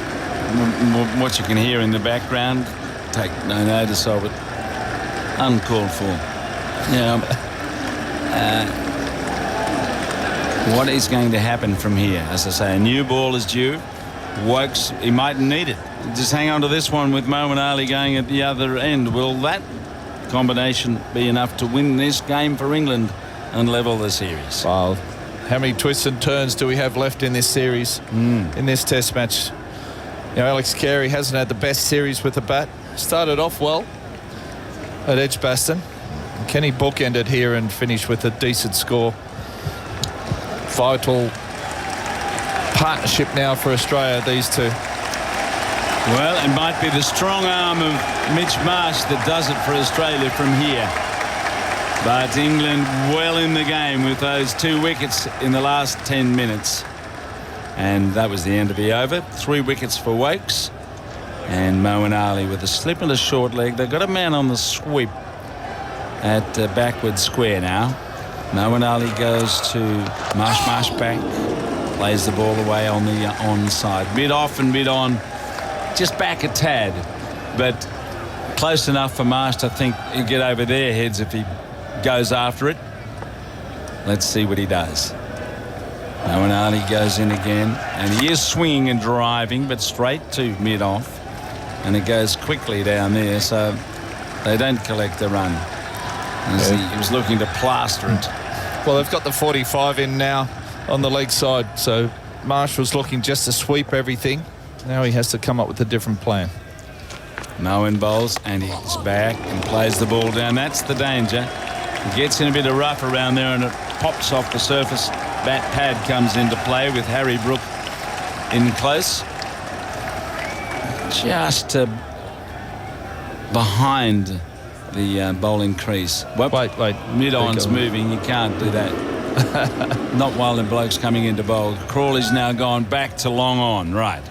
what you can hear in the background. Take no notice of it. Uncalled for. Yeah. What is going to happen from here? As I say, a new ball is due. Woakes, he mightn't need it. Just hang on to this one with Moeen Ali going at the other end. Will that combination be enough to win this game for England and level the series. Wow. How many twists and turns do we have left in this series, in this test match? You know, Alex Carey hasn't had the best series with the bat. Started off well at Edgbaston. Can he bookend it here and finish with a decent score? Vital partnership now for Australia, these two. Well, it might be the strong arm of Mitch Marsh that does it for Australia from here. But England well in the game with those 2 wickets in the last 10 minutes. And that was the end of the over. 3 wickets for Woakes. And Moeen Ali with a slip and a short leg. They've got a man on the sweep at backward square now. Moeen Ali goes to Marsh back. Plays the ball away on the onside. Mid off and mid on. Just back a tad. But close enough for Marsh to think he'll get over their heads if he goes after it. Let's see what he does. Moeen Ali goes in again, and he is swinging and driving, but straight to mid-off, and it goes quickly down there, so they don't collect the run. As he was looking to plaster it. Well, they've got the 45 in now on the leg side, so Marsh was looking just to sweep everything. Now he has to come up with a different plan. Moeen bowls, and he's back and plays the ball down. That's the danger. He gets in a bit of rough around there, and it pops off the surface. Bat pad comes into play with Harry Brook in close. Just behind the bowling crease. Wait. Mid-on's moving. You can't do that. Not while the bloke's coming into bowl. Crawley's now gone back to long on. Right.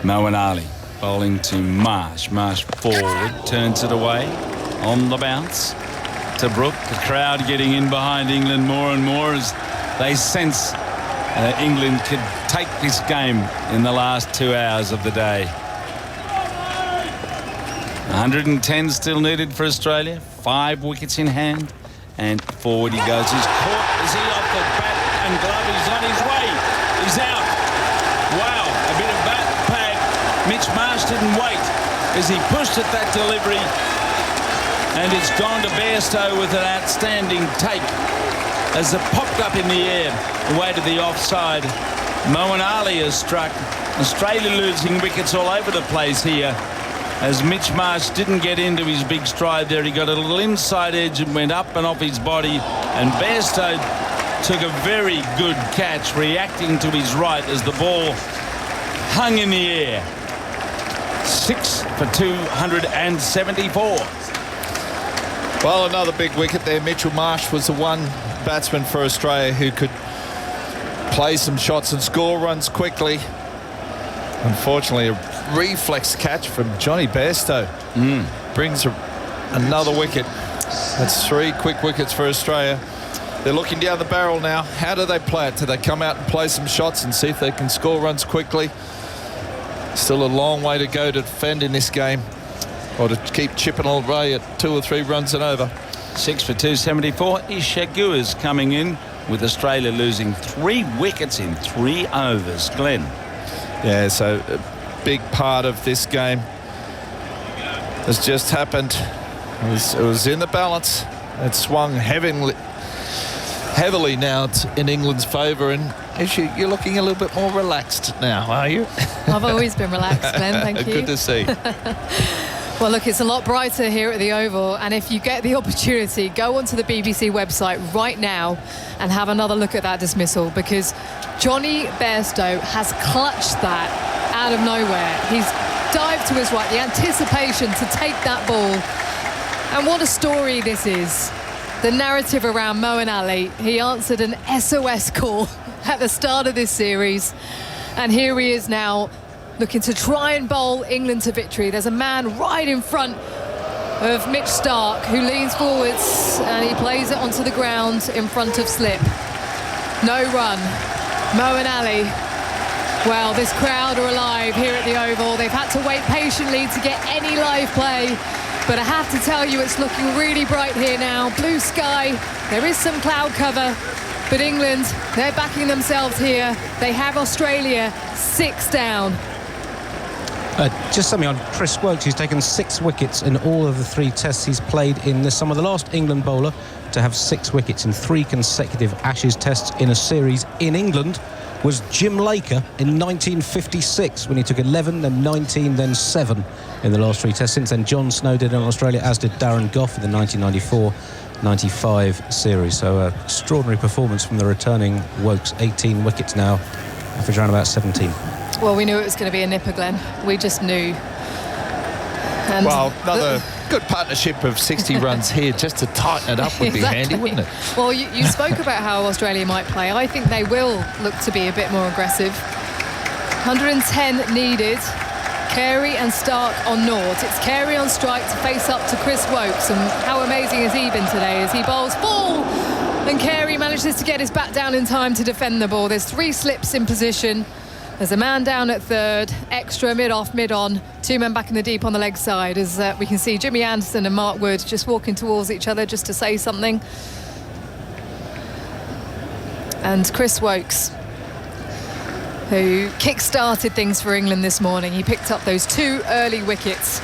Moeen Ali bowling to Marsh. Marsh forward. Turns it away. On the bounce to Brook. The crowd getting in behind England more and more as they sense England could take this game in the last 2 hours of the day. 110 still needed for Australia. 5 wickets in hand. And forward he goes. He's caught. Is he off the bat and glove? He's on his way. He's out. Wow. A bit of bat pad. Mitch Marsh didn't wait as he pushed at that delivery. And it's gone to Bairstow with an outstanding take as it popped up in the air away to the offside. Moeen Ali has struck. Australia losing wickets all over the place here as Mitch Marsh didn't get into his big stride there. He got a little inside edge and went up and off his body, and Bairstow took a very good catch, reacting to his right as the ball hung in the air. 6 for 274. Well, another big wicket there. Mitchell Marsh was the one batsman for Australia who could play some shots and score runs quickly. Unfortunately, a reflex catch from Johnny Bairstow brings another wicket. That's 3 quick wickets for Australia. They're looking down the barrel now. How do they play it? Do they come out and play some shots and see if they can score runs quickly? Still a long way to go to defend in this game, or to keep chipping away at 2 or 3 runs and over. 6 for 274. Ishagua's coming in with Australia losing 3 wickets in 3 overs. Glenn. Yeah, so a big part of this game has just happened. It was in the balance. It swung heavily now in England's favour, and you're looking a little bit more relaxed now, are you? I've always been relaxed, Glenn, thank you. Good to see. Well, look, it's a lot brighter here at the Oval, and if you get the opportunity, go onto the BBC website right now and have another look at that dismissal, because Johnny Bairstow has clutched that out of nowhere. He's dived to his right, the anticipation to take that ball. And what a story this is. The narrative around Moeen Ali. He answered an SOS call at the start of this series, and here he is now looking to try and bowl England to victory. There's a man right in front of Mitch Starc who leans forwards and he plays it onto the ground in front of slip. No run. Moeen Ali. Well, this crowd are alive here at the Oval. They've had to wait patiently to get any live play, but I have to tell you, it's looking really bright here now. Blue sky, there is some cloud cover, but England, they're backing themselves here. They have Australia 6 down. Just something on Chris Woakes, who's taken 6 wickets in all of the 3 tests he's played in this summer. The last England bowler to have 6 wickets in 3 consecutive Ashes tests in a series in England was Jim Laker in 1956, when he took 11, then 19, then 7 in the last 3 tests. Since then, John Snow did it in Australia, as did Darren Gough in the 1994-95 series. So extraordinary performance from the returning Woakes. 18 wickets now, average around about 17. Well, we knew it was going to be a nipper, Glenn. We just knew. And well, another good partnership of 60 runs here just to tighten it up would be handy, wouldn't it? Well, you spoke about how Australia might play. I think they will look to be a bit more aggressive. 110 needed. Carey and Stark on naught. It's Carey on strike to face up to Chris Woakes. And how amazing has he been today as he bowls full? And Carey manages to get his bat down in time to defend the ball. There's 3 slips in position. There's a man down at third, extra, mid-off, mid-on, 2 men back in the deep on the leg side, as we can see Jimmy Anderson and Mark Wood just walking towards each other just to say something. And Chris Woakes, who kick-started things for England this morning. He picked up those 2 early wickets.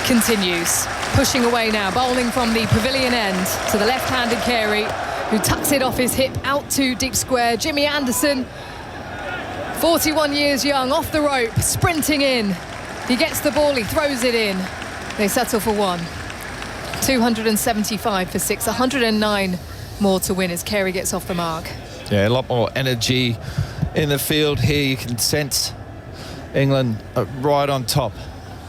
Continues, pushing away now, bowling from the pavilion end to the left-handed Carey, who tucks it off his hip out to deep square. Jimmy Anderson, 41 years young, off the rope, sprinting in. He gets the ball, he throws it in. They settle for 1. 275 for 6, 109 more to win as Carey gets off the mark. Yeah, a lot more energy in the field here. You can sense England right on top.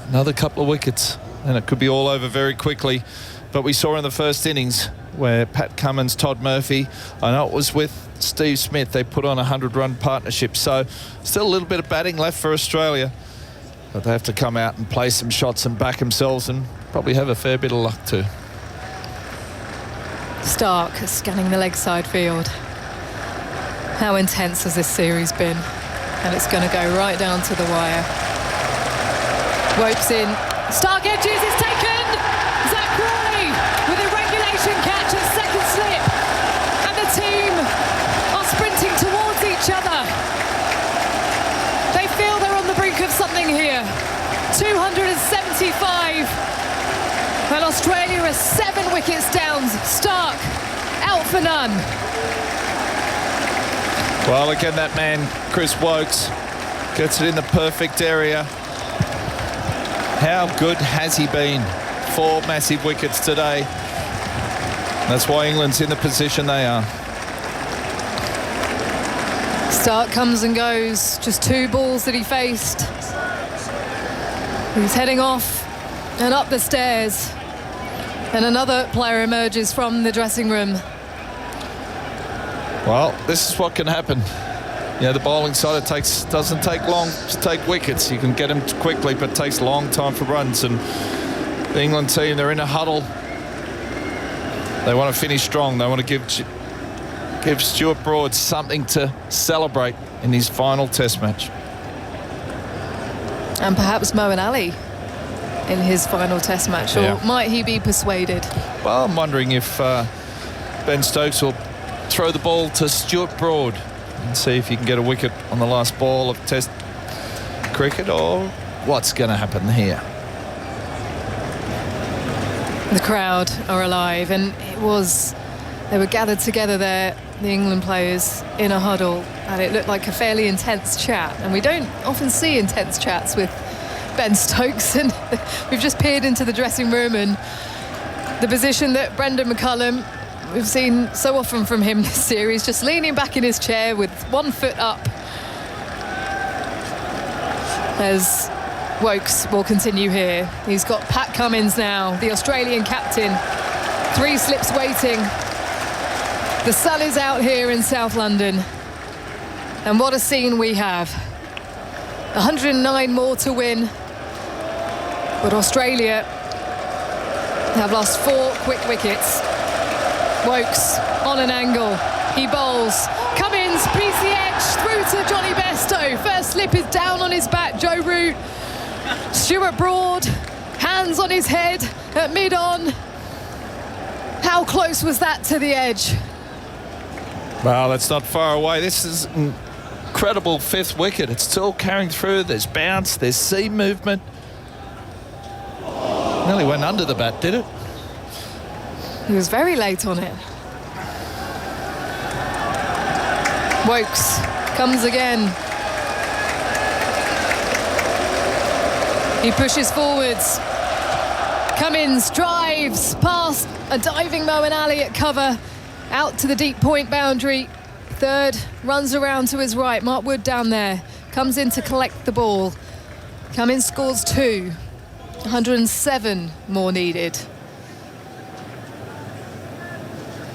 Another couple of wickets and it could be all over very quickly. But we saw in the first innings where Pat Cummins, Todd Murphy, I know it was with Steve Smith, they put on a 100-run partnership. So still a little bit of batting left for Australia. But they have to come out and play some shots and back themselves and probably have a fair bit of luck too. Stark scanning the leg side field. How intense has this series been? And it's going to go right down to the wire. Woakes in. Stark edges, it's taken! Zach Crawley with a regulation catch at second slip. And the team are sprinting towards each other. They feel they're on the brink of something here. 275. And Australia are 7 wickets down. Stark out for none. Well, again, that man, Chris Woakes, gets it in the perfect area. How good has he been? 4 massive wickets today. That's why England's in the position they are. Stark comes and goes. Just 2 balls that he faced. He's heading off and up the stairs. And another player emerges from the dressing room. Well, this is what can happen. You know, the bowling side, doesn't take long to take wickets. You can get them quickly, but it takes a long time for runs. And the England team, they're in a huddle. They want to finish strong. They want to give Stuart Broad something to celebrate in his final Test match. And perhaps Moeen Ali in his final Test match, or might he be persuaded? Well, I'm wondering if Ben Stokes will throw the ball to Stuart Broad and see if he can get a wicket on the last ball of Test cricket, or what's going to happen here. The crowd are alive, and they were gathered together there, the England players, in a huddle, and it looked like a fairly intense chat. And we don't often see intense chats with Ben Stokes, and we've just peered into the dressing room, and the position that Brendan McCullum, we've seen so often from him this series, just leaning back in his chair with 1 foot up, as Woakes will continue here. He's got Pat Cummins now, the Australian captain. 3 slips waiting. The sun is out here in South London. And what a scene we have. 109 more to win. But Australia have lost 4 quick wickets. Woakes on an angle. He bowls. Cummins beats the edge through to Johnny Bairstow. First slip is down on his bat. Joe Root. Stuart Broad, hands on his head at mid-on. How close was that to the edge? Well, that's not far away. This is incredible incredible fifth wicket. It's still carrying through. There's bounce, there's seam movement. Nearly went under the bat, did it? He was very late on it. Woakes comes again. He pushes forwards. Cummins drives past a diving Moeen Ali at cover, out to the deep point boundary. Third runs around to his right. Mark Wood down there comes in to collect the ball. Cummins scores 2. 107 more needed.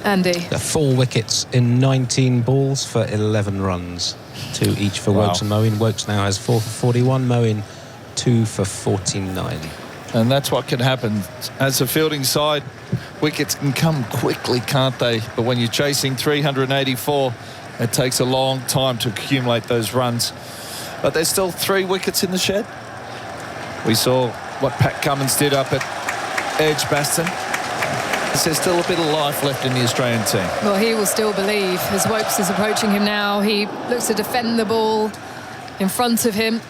Andy. 4 wickets in 19 balls for 11 runs. 2 each for Woakes and Moeen. Woakes now has 4 for 41. Moeen 2 for 49. And that's what can happen. As a fielding side, wickets can come quickly, can't they? But when you're chasing 384, it takes a long time to accumulate those runs. But there's still 3 wickets in the shed. We saw what Pat Cummins did up at Edgbaston. There's still a bit of life left in the Australian team. Well, he will still believe as Woakes is approaching him now. He looks to defend the ball in front of him.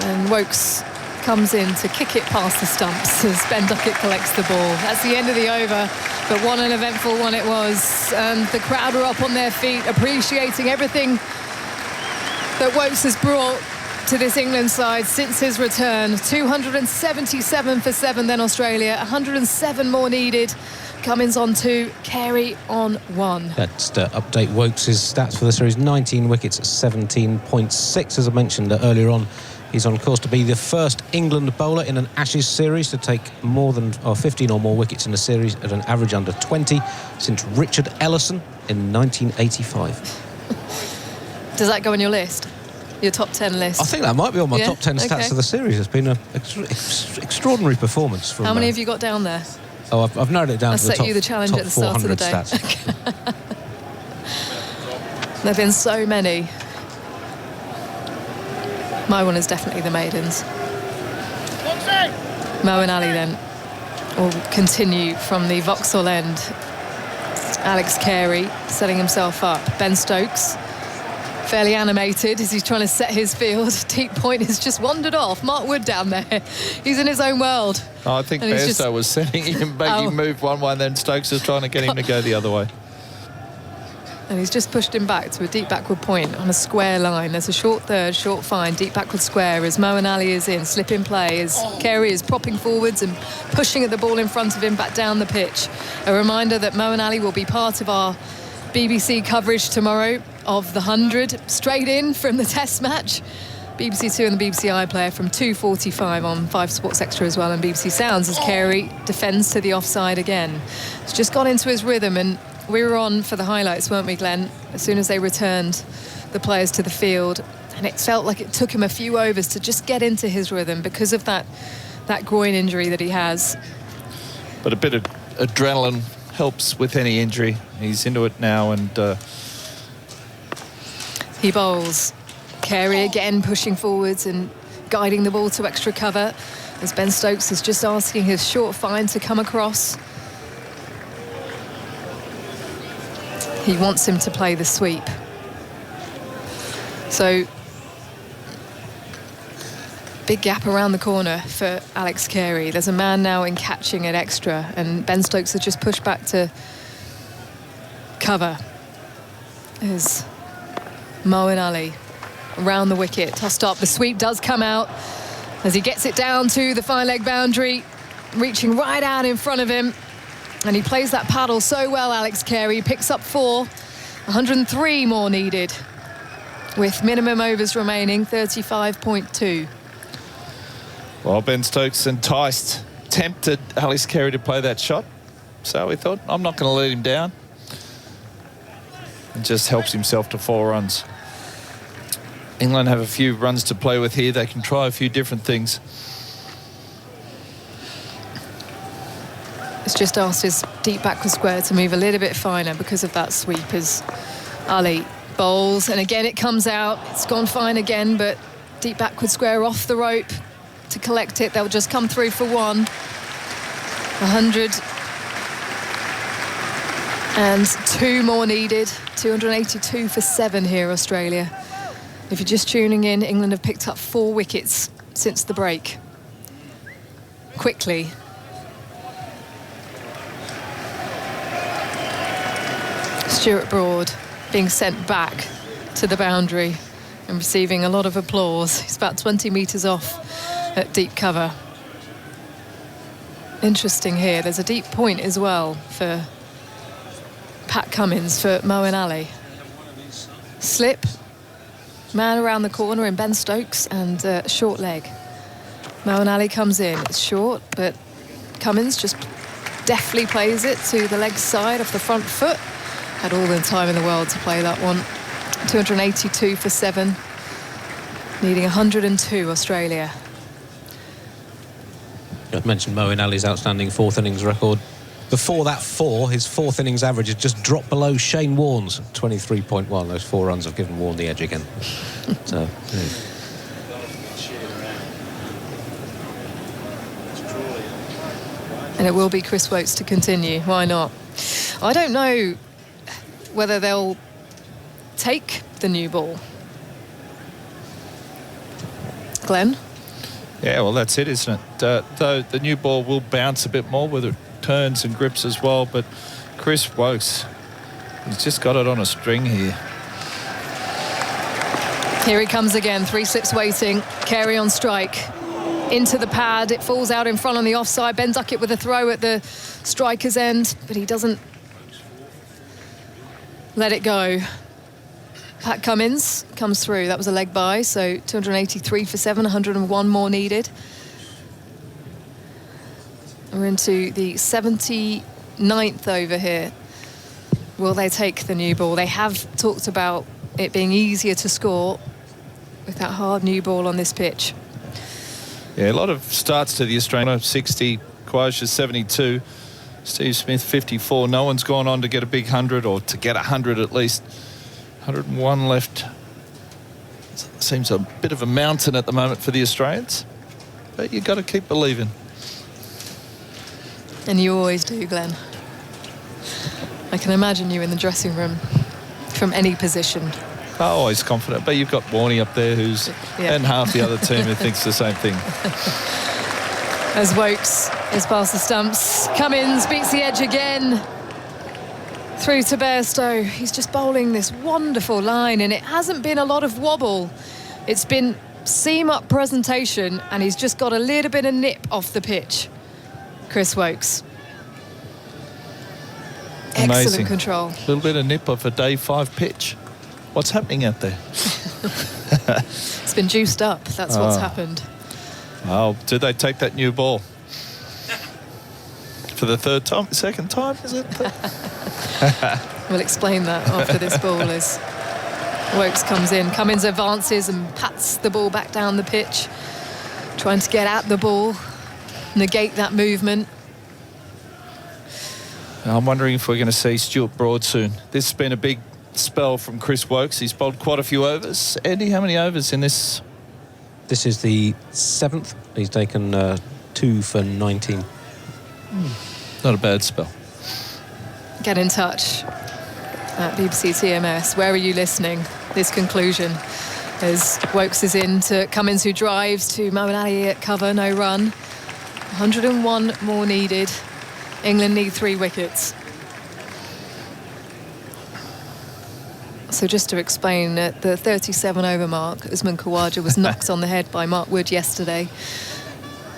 And Woakes comes in to kick it past the stumps as Ben Duckett collects the ball. That's the end of the over, but what an eventful one it was. And the crowd were up on their feet, appreciating everything that Woakes has brought to this England side since his return. 277 for 7 then Australia, 107 more needed. Cummins on 2, Carey on 1. That's to update Woakes' stats for the series. 19 wickets at 17.6. As I mentioned earlier on, he's on course to be the first England bowler in an Ashes series to take more than 15 or more wickets in a series at an average under 20 since Richard Ellison in 1985. Does that go on your list? Your top 10 list? I think that might be on my top 10 stats of the series. It's been an extraordinary performance. From, how many have you got down there? Oh, I've narrowed it down I'll to the top, set you the challenge top at the start of the 400 day. stats. There have been so many. My one is definitely the maidens. Moeen Ali then will continue from the Vauxhall end. Alex Carey setting himself up. Ben Stokes fairly animated as he's trying to set his field. Deep point has just wandered off. Mark Wood down there. He's in his own world. Oh, I think Bairstow was setting him, making him move one way, and then Stokes was trying to get him to go the other way. And he's just pushed him back to a deep backward point on a square line. There's a short third, short fine, deep backward square as Moeen Ali is in, slip in play as Carey is propping forwards and pushing at the ball in front of him back down the pitch. A reminder that Moeen Ali will be part of our BBC coverage tomorrow of the 100, straight in from the Test match. BBC Two and the BBC iPlayer from 2:45 on 5 Sports Extra as well, and BBC Sounds as Carey defends to the offside again. He's just got into his rhythm, and we were on for the highlights, weren't we, Glenn? As soon as they returned the players to the field, and it felt like it took him a few overs to just get into his rhythm because of that groin injury that he has. But a bit of adrenaline helps with any injury. He's into it now, and he bowls. Carey again pushing forwards and guiding the ball to extra cover as Ben Stokes is just asking his short fine to come across. He wants him to play the sweep. So, big gap around the corner for Alex Carey. There's a man now in catching at extra, and Ben Stokes has just pushed back to cover. As Moeen Ali around the wicket, tossed up. The sweep does come out as he gets it down to the fine leg boundary, reaching right out in front of him. And he plays that paddle so well, Alex Carey. Picks up 4, 103 more needed, with minimum overs remaining, 35.2. well, Ben Stokes enticed, tempted Alex Carey to play that shot. So he thought, I'm not going to let him down. And just helps himself to 4 runs. England have a few runs to play with here. They can try a few different things. It's just asked his deep backward square to move a little bit finer because of that sweep as Ali bowls. And again, it comes out. It's gone fine again, but deep backward square off the rope to collect it. They'll just come through for 1. 102 more needed. 282 for 7 here, Australia. If you're just tuning in, England have picked up 4 wickets since the break. Quickly. Stuart Broad being sent back to the boundary and receiving a lot of applause. He's about 20 metres off at deep cover. Interesting here, there's a deep point as well for Pat Cummins, for Moeen Ali. Slip, man around the corner in Ben Stokes, and short leg. Moeen Ali comes in, it's short, but Cummins just deftly plays it to the leg side off the front foot. Had all the time in the world to play that one. 282 for 7, needing 102 Australia. I mentioned Moeen Ali's outstanding 4th innings record. Before that 4, his 4th innings average has just dropped below Shane Warne's 23.1. Those 4 runs have given Warne the edge again. So, And it will be Chris Woakes to continue. Why not? I don't know whether they'll take the new ball. Glenn? Yeah, well, that's it, isn't it? Though the new ball will bounce a bit more with it turns and grips as well, but Chris Woakes, he's just got it on a string here. Here he comes again, 3 slips waiting. Carey on strike. Into the pad, it falls out in front on the offside. Ben Duckett with a throw at the striker's end, but he doesn't let it go. Pat Cummins comes through. That was a leg by, so 283 for 7, 101 more needed. We're into the 79th over here. Will they take the new ball? They have talked about it being easier to score with that hard new ball on this pitch. Yeah, a lot of starts to the Australian. 60, Khawaja 72, Steve Smith 54. No one's gone on to get a big 100 or to get 100 at least. 101 left. Seems a bit of a mountain at the moment for the Australians, but you've got to keep believing. And you always do, Glenn. I can imagine you in the dressing room from any position. Always confident, but you've got Warney up there who's and half the other team who thinks the same thing. As Woakes is past the stumps. Cummins beats the edge again. Through to Bairstow. He's just bowling this wonderful line, and it hasn't been a lot of wobble. It's been seam-up presentation, and he's just got a little bit of nip off the pitch. Chris Woakes. Amazing. Excellent control. A little bit of nip off a day 5 pitch. What's happening out there? It's been juiced up. That's what's happened. Oh, did they take that new ball? For the 3rd time? 2nd time, is it? We'll explain that after this ball as Woakes comes in. Cummins advances and pats the ball back down the pitch, trying to get at the ball, negate that movement. I'm wondering if we're going to see Stuart Broad soon. This has been a big spell from Chris Woakes. He's bowled quite a few overs. Andy, how many overs in this? This is the 7th. He's taken 2 for 19. Not a bad spell. Get in touch at BBC TMS. Where are you listening? This conclusion as Woakes is in to Cummins, who drives to Moeen Ali at cover, no run. 101 more needed. England need 3 wickets. So just to explain, at the 37 over mark, Usman Khawaja was knocked on the head by Mark Wood yesterday.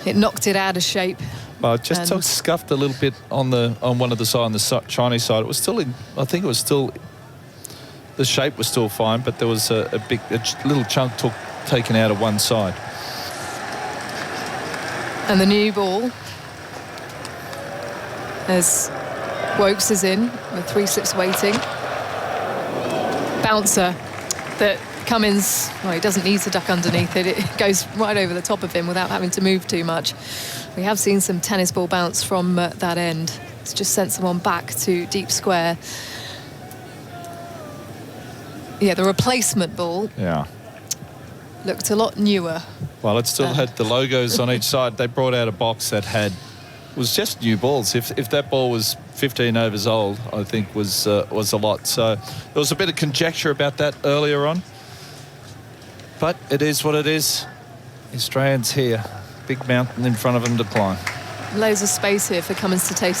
It knocked it out of shape. Well, it just scuffed a little bit on one of the side, on the Chinese side. It was still in. I think it was still. The shape was still fine, but there was a little chunk taken out of one side. And the new ball, as Woakes is in with 3 slips waiting. Bouncer that Cummins, well, he doesn't need to duck underneath it. It goes right over the top of him without having to move too much. We have seen some tennis ball bounce from that end. It's just sent someone back to deep square. Yeah, the replacement ball looked a lot newer. Well, it still had the logos on each side. They brought out a box that was just new balls. If that ball was 15 overs old, I think was a lot. So there was a bit of conjecture about that earlier on. But it is what it is. The Australians here. Big mountain in front of them to climb. Loads of space here for Cummins to take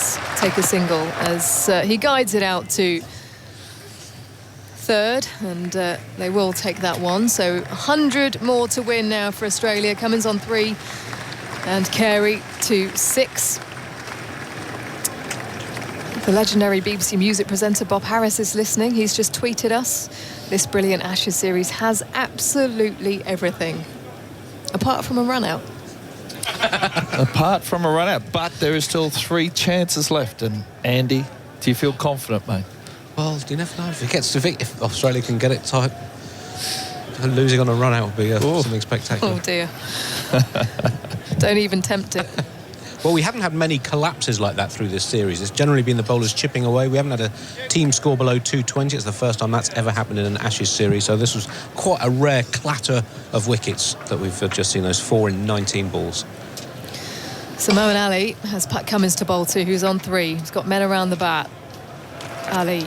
a single as he guides it out to third, and they will take that one. So 100 more to win now for Australia. Cummins on 3 and Carey to 6. The legendary BBC Music presenter Bob Harris is listening. He's just tweeted us. This brilliant Ashes series has absolutely everything, apart from a run-out. Apart from a run-out, but there is still 3 chances left. And Andy, do you feel confident, mate? Well, you never know. If Australia can get it tight, losing on a run-out would be something spectacular. Oh, dear. Don't even tempt it. Well, we haven't had many collapses like that through this series. It's generally been the bowlers chipping away. We haven't had a team score below 220. It's the first time that's ever happened in an Ashes series. So this was quite a rare clatter of wickets that we've just seen, those 4 in 19 balls. So Moeen Ali has Pat Cummins to bowl to, who's on 3. He's got men around the bat. Ali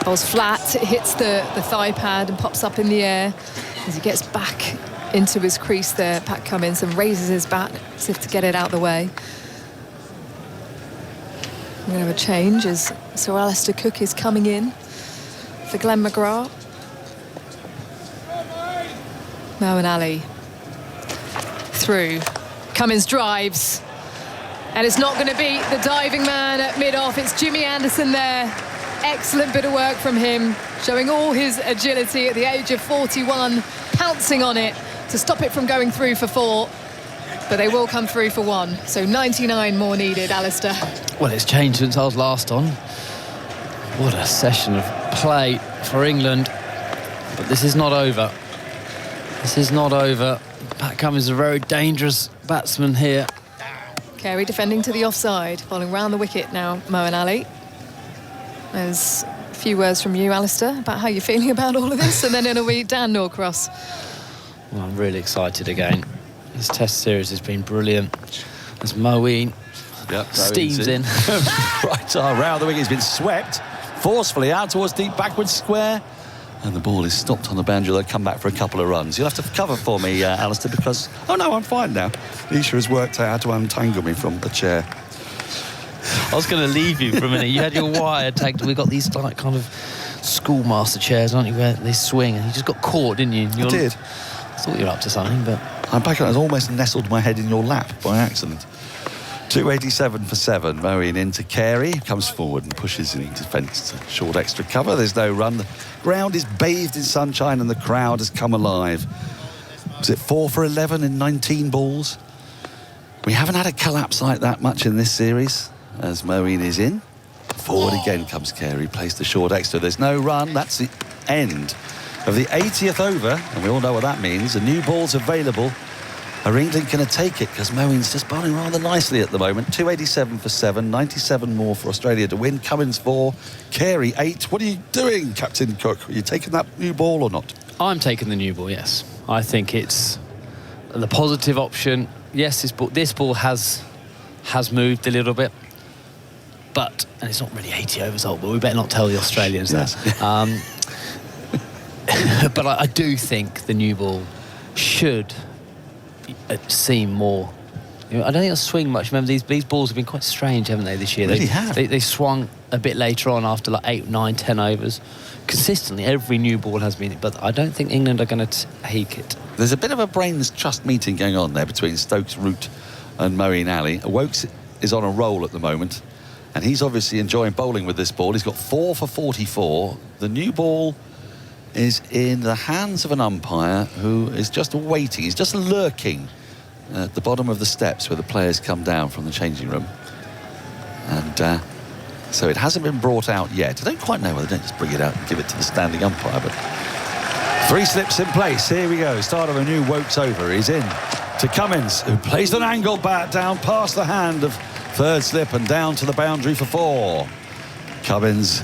bowls flat, it hits the thigh pad and pops up in the air as he gets back into his crease there, Pat Cummins, and raises his bat as if to get it out the way. We're going to have a change as Sir Alistair Cook is coming in for Glenn McGrath. Moeen Ali through. Cummins drives. And it's not going to be the diving man at mid-off. It's Jimmy Anderson there. Excellent bit of work from him, showing all his agility at the age of 41, pouncing on it to stop it from going through for 4. But they will come through for 1. So 99 more needed, Alistair. Well, it's changed since I was last on. What a session of play for England. But this is not over. This is not over. Pat Cummins is a very dangerous batsman here. Carey defending to the offside, bowling round the wicket now, Moeen Ali. There's a few words from you, Alistair, about how you're feeling about all of this, and then it'll be Dan Norcross. Well, I'm really excited again. This Test series has been brilliant. As Moeen steams in. Right round the wicket. He's been swept forcefully out towards deep backward square. And the ball is stopped on the boundary. They'll come back for a couple of runs. You'll have to cover for me, Alistair, because... Oh, no, I'm fine now. Isha has worked out how to untangle me from the chair. I was going to leave you for a minute. You had your wire tagged. We've got these like kind of schoolmaster chairs, aren't you, where they swing, and you just got caught, didn't you? I did. I thought you were up to something, but... I'm back. I almost nestled my head in your lap by accident. 287 for 7. Moeen into Carey. Comes forward and pushes in defence to short extra cover. There's no run. The ground is bathed in sunshine and the crowd has come alive. Was it 4 for 11 in 19 balls? We haven't had a collapse like that much in this series as Moeen is in. Forward again comes Carey. Plays the short extra. There's no run. That's the end of the 80th over. And we all know what that means. A new ball's available. Are England going to take it? Because Moeen's just bowling rather nicely at the moment. 287 for 7, 97 more for Australia to win. Cummins 4, Carey 8. What are you doing, Captain Cook? Are you taking that new ball or not? I'm taking the new ball, yes. I think it's the positive option. Yes, this ball has moved a little bit. But, and it's not really 80 overs old, but we better not tell the Australians that. But I do think the new ball should seem more... I don't think it'll swing much. Remember, these balls have been quite strange, haven't they, this year? Really have. They swung a bit later on after like 8, 9, 10 overs. Consistently, every new ball has been... But I don't think England are going to take it. There's a bit of a brains trust meeting going on there between Stokes, Root and Moeen Ali. Wokes is on a roll at the moment, and he's obviously enjoying bowling with this ball. He's got 4 for 44. The new ball is in the hands of an umpire who is just waiting. He's just lurking at the bottom of the steps where the players come down from the changing room. And so it hasn't been brought out yet. I don't quite know whether they don't just bring it out and give it to the standing umpire, but 3 slips in place. Here we go. Start of a new Wokes over. He's in to Cummins, who plays an angled bat down past the hand of third slip and down to the boundary for 4. Cummins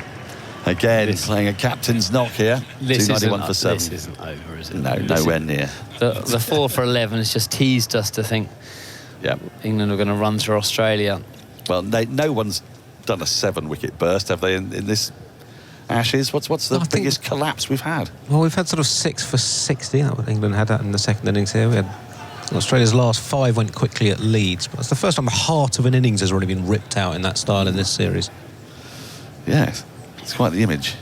again playing a captain's knock here. 291 for 7. This isn't over, is it? No, nowhere near. The 4 for 11 has just teased us to think England are going to run through Australia. Well, no one's done a 7-wicket burst, have they, in this Ashes. What's the biggest collapse we've had? Well, we've had sort of 6 for 60. England had that in the second innings here. We had Australia's last 5 went quickly at Leeds. But that's the first time the heart of an innings has already been ripped out in that style in this series. Yes, it's quite the image.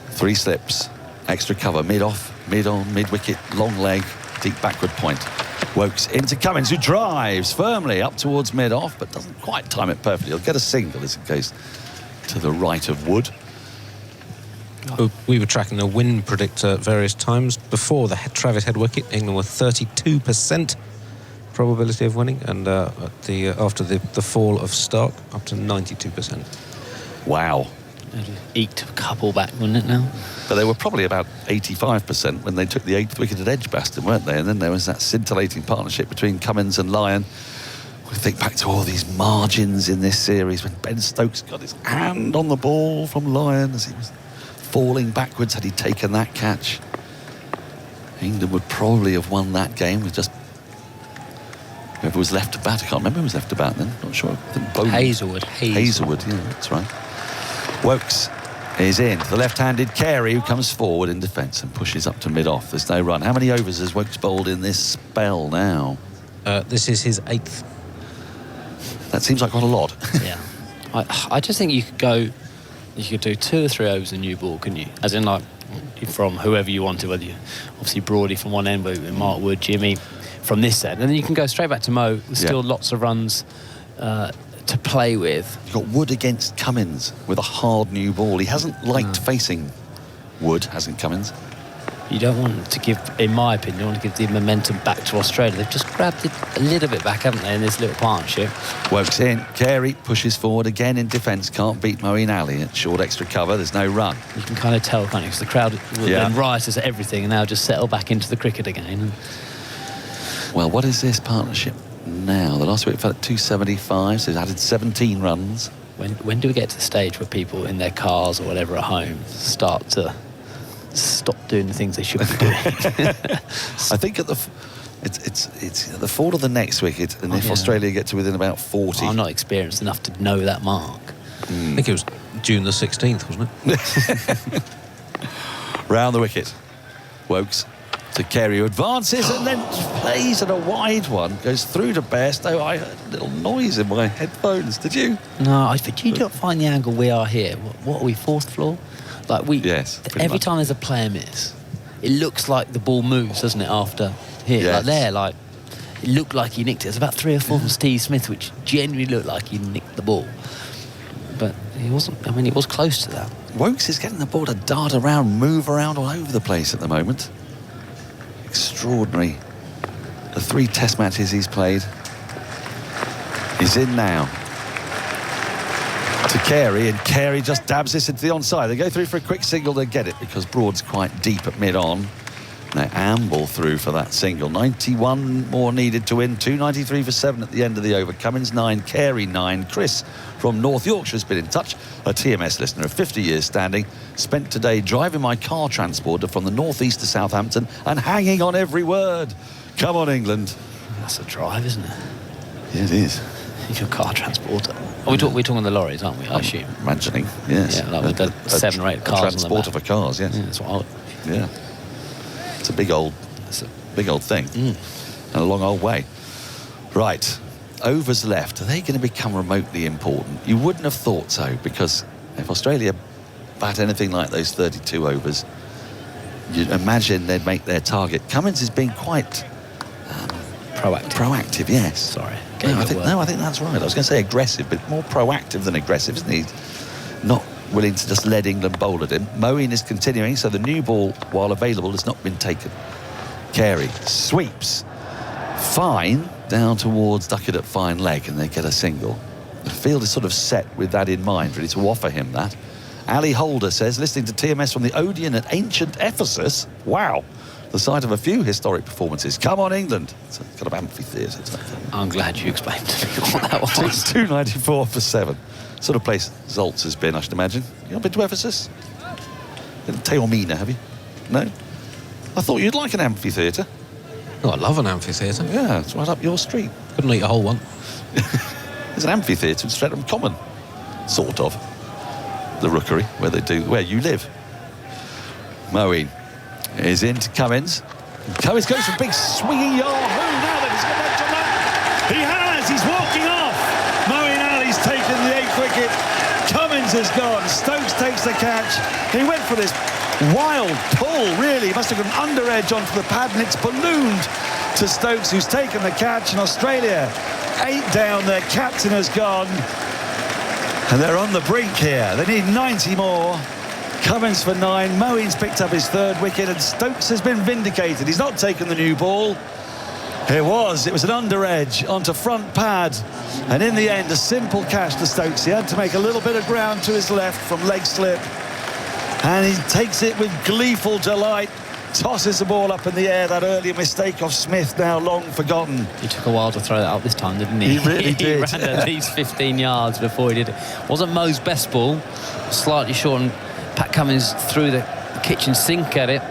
3 slips, extra cover, mid-off, mid-on, mid-wicket, long leg, deep backward point. Woakes into Cummins, who drives firmly up towards mid-off, but doesn't quite time it perfectly. He'll get a single as it goes to the right of Wood. We were tracking the win predictor at various times. Before the Travis Head wicket, England were 32% probability of winning, and after the fall of Stark, up to 92%. Wow. Eked a couple back, wouldn't it now? But they were probably about 85% when they took the 8th wicket at Edgbaston, weren't they? And then there was that scintillating partnership between Cummins and Lyon. We think back to all these margins in this series when Ben Stokes got his hand on the ball from Lyon as he was falling backwards. Had he taken that catch, England would probably have won that game with just whoever was left to bat. I can't remember who was left to bat then. Not sure. I think Bowman. Hazelwood, yeah, that's right. Woakes is in. The left-handed Carey, who comes forward in defence and pushes up to mid-off. There's no run. How many overs has Woakes bowled in this spell now? This is his 8th. That seems like quite a lot. Yeah. I just think you could do 2 or 3 overs in new ball, couldn't you? As in, like, from whoever you wanted, whether you obviously Broady from one end, but Mark Wood, Jimmy from this end. And then you can go straight back to Mo. There's still lots of runs to play with. You've got Wood against Cummins with a hard new ball. He hasn't liked facing Wood, hasn't Cummins? You don't want to give, in my opinion, you want to give the momentum back to Australia. They've just grabbed it a little bit back, haven't they, in this little partnership? Woakes in. Carey pushes forward again in defence. Can't beat Moeen Ali at short extra cover. There's no run. You can kind of tell, can't you? Because the crowd then rises at everything and now just settle back into the cricket again. Well, what is this partnership now? The last week fell at 275, so they've added 17 runs. When do we get to the stage where people in their cars or whatever at home start to stop doing the things they should be doing? I think at it's the fall of the next wicket, and if Australia get to within about 40. I'm not experienced enough to know that mark. I think it was June the 16th, wasn't it? Round the wicket. Woakes to Carey, who advances and then plays at a wide one, goes through to Bairstow. I heard a little noise in my headphones. Did you? No, but you don't find the angle we are here. What are we, 4th floor? Like every time there's a player miss, it looks like the ball moves, doesn't it, after here? Yes. Like there, it looked like he nicked it. There's about 3 or 4 from Steve Smith, which genuinely looked like he nicked the ball. But he wasn't, I mean, he was close to that. Woakes is getting the ball to dart around, move around all over the place at the moment. Extraordinary. The 3 test matches he's played. He's in now. To Carey, and Carey just dabs this into the onside. They go through for a quick single, they get it because Broad's quite deep at mid-on. They amble through for that single. 91 more needed to win. 293 for 7 at the end of the over. Cummins 9, Carey 9. Chris from North Yorkshire has been in touch. A TMS listener of 50 years standing. Spent today driving my car transporter from the northeast to Southampton and hanging on every word. Come on, England. That's a drive, isn't it? Yeah, it is. Your car transporter. We're talking the lorries, aren't we? I assume. Imagining, yes. Yeah, like with the 7 or 8 cars. A transporter for cars, yes. Yeah, that's what I would. Yeah. It's a big old thing. And a long old way. Right. Overs left. Are they going to become remotely important? You wouldn't have thought so, because if Australia bat anything like those 32 overs, you'd imagine they'd make their target. Cummins has been quite proactive, yes. Sorry. I think that's right. I was going to say aggressive, but more proactive than aggressive, isn't he? Not willing to just let England bowl at him. Moeen is continuing, so the new ball, while available, has not been taken. Carey sweeps. Fine down towards Duckett at fine leg, and they get a single. The field is sort of set with that in mind, really, to offer him that. Ali Holder says, listening to TMS from the Odeon at ancient Ephesus. Wow. The site of a few historic performances. Come on, England. It's a kind of amphitheatre. I'm glad you explained to me what that was. 294 for 7. Sort of place Zoltz has been, I should imagine. You not been to Ephesus? Been to Taormina, have you? No? I thought you'd like an amphitheatre. Oh, I love an amphitheatre. Yeah, it's right up your street. Couldn't eat a whole one. There's an amphitheatre in Streatham Common. Sort of. the Rookery, where you live. Moeen is into Cummins. Cummins goes for a big swinging yard. Now then, he's got that to run. He has. He's walking off. Moeen Ali's taken the 8th wicket. Cummins has gone. Stokes takes the catch. He went for this wild pull, really. He must have gone under edge onto the pad, and it's ballooned to Stokes, who's taken the catch. And Australia 8 down. Their captain has gone. And they're on the brink here. They need 90 more. Cummins for 9. Moeen's picked up his 3rd wicket, and Stokes has been vindicated. He's not taken the new ball. It was an under edge onto front pad, and in the end a simple catch to Stokes. He had to make a little bit of ground to his left from leg slip, and he takes it with gleeful delight, tosses the ball up in the air. That earlier mistake of Smith now long forgotten. He took a while to throw that up this time, didn't he? He really did. He ran at least 15 yards before he did it. Wasn't Mo's best ball, slightly short, and Pat Cummins threw the kitchen sink at it.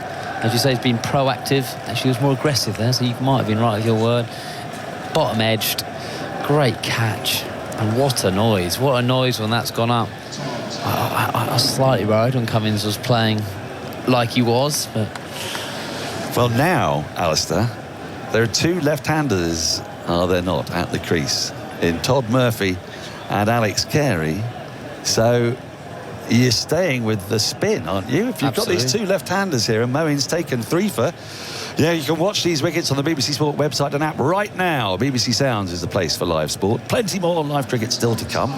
As you say, he's been proactive. Actually, he was more aggressive there, so you might have been right with your word. Bottom edged, great catch, and what a noise! What a noise when that's gone up. I was slightly worried when Cummins was playing like he was, but well, now, Alistair, there are 2 left-handers, are there not, at the crease, in Todd Murphy and Alex Carey. So you're staying with the spin, aren't you? If you've got these 2 left-handers here, and Moeen's taken 3 for... Yeah, you can watch these wickets on the BBC Sport website and app right now. BBC Sounds is the place for live sport. Plenty more live cricket still to come.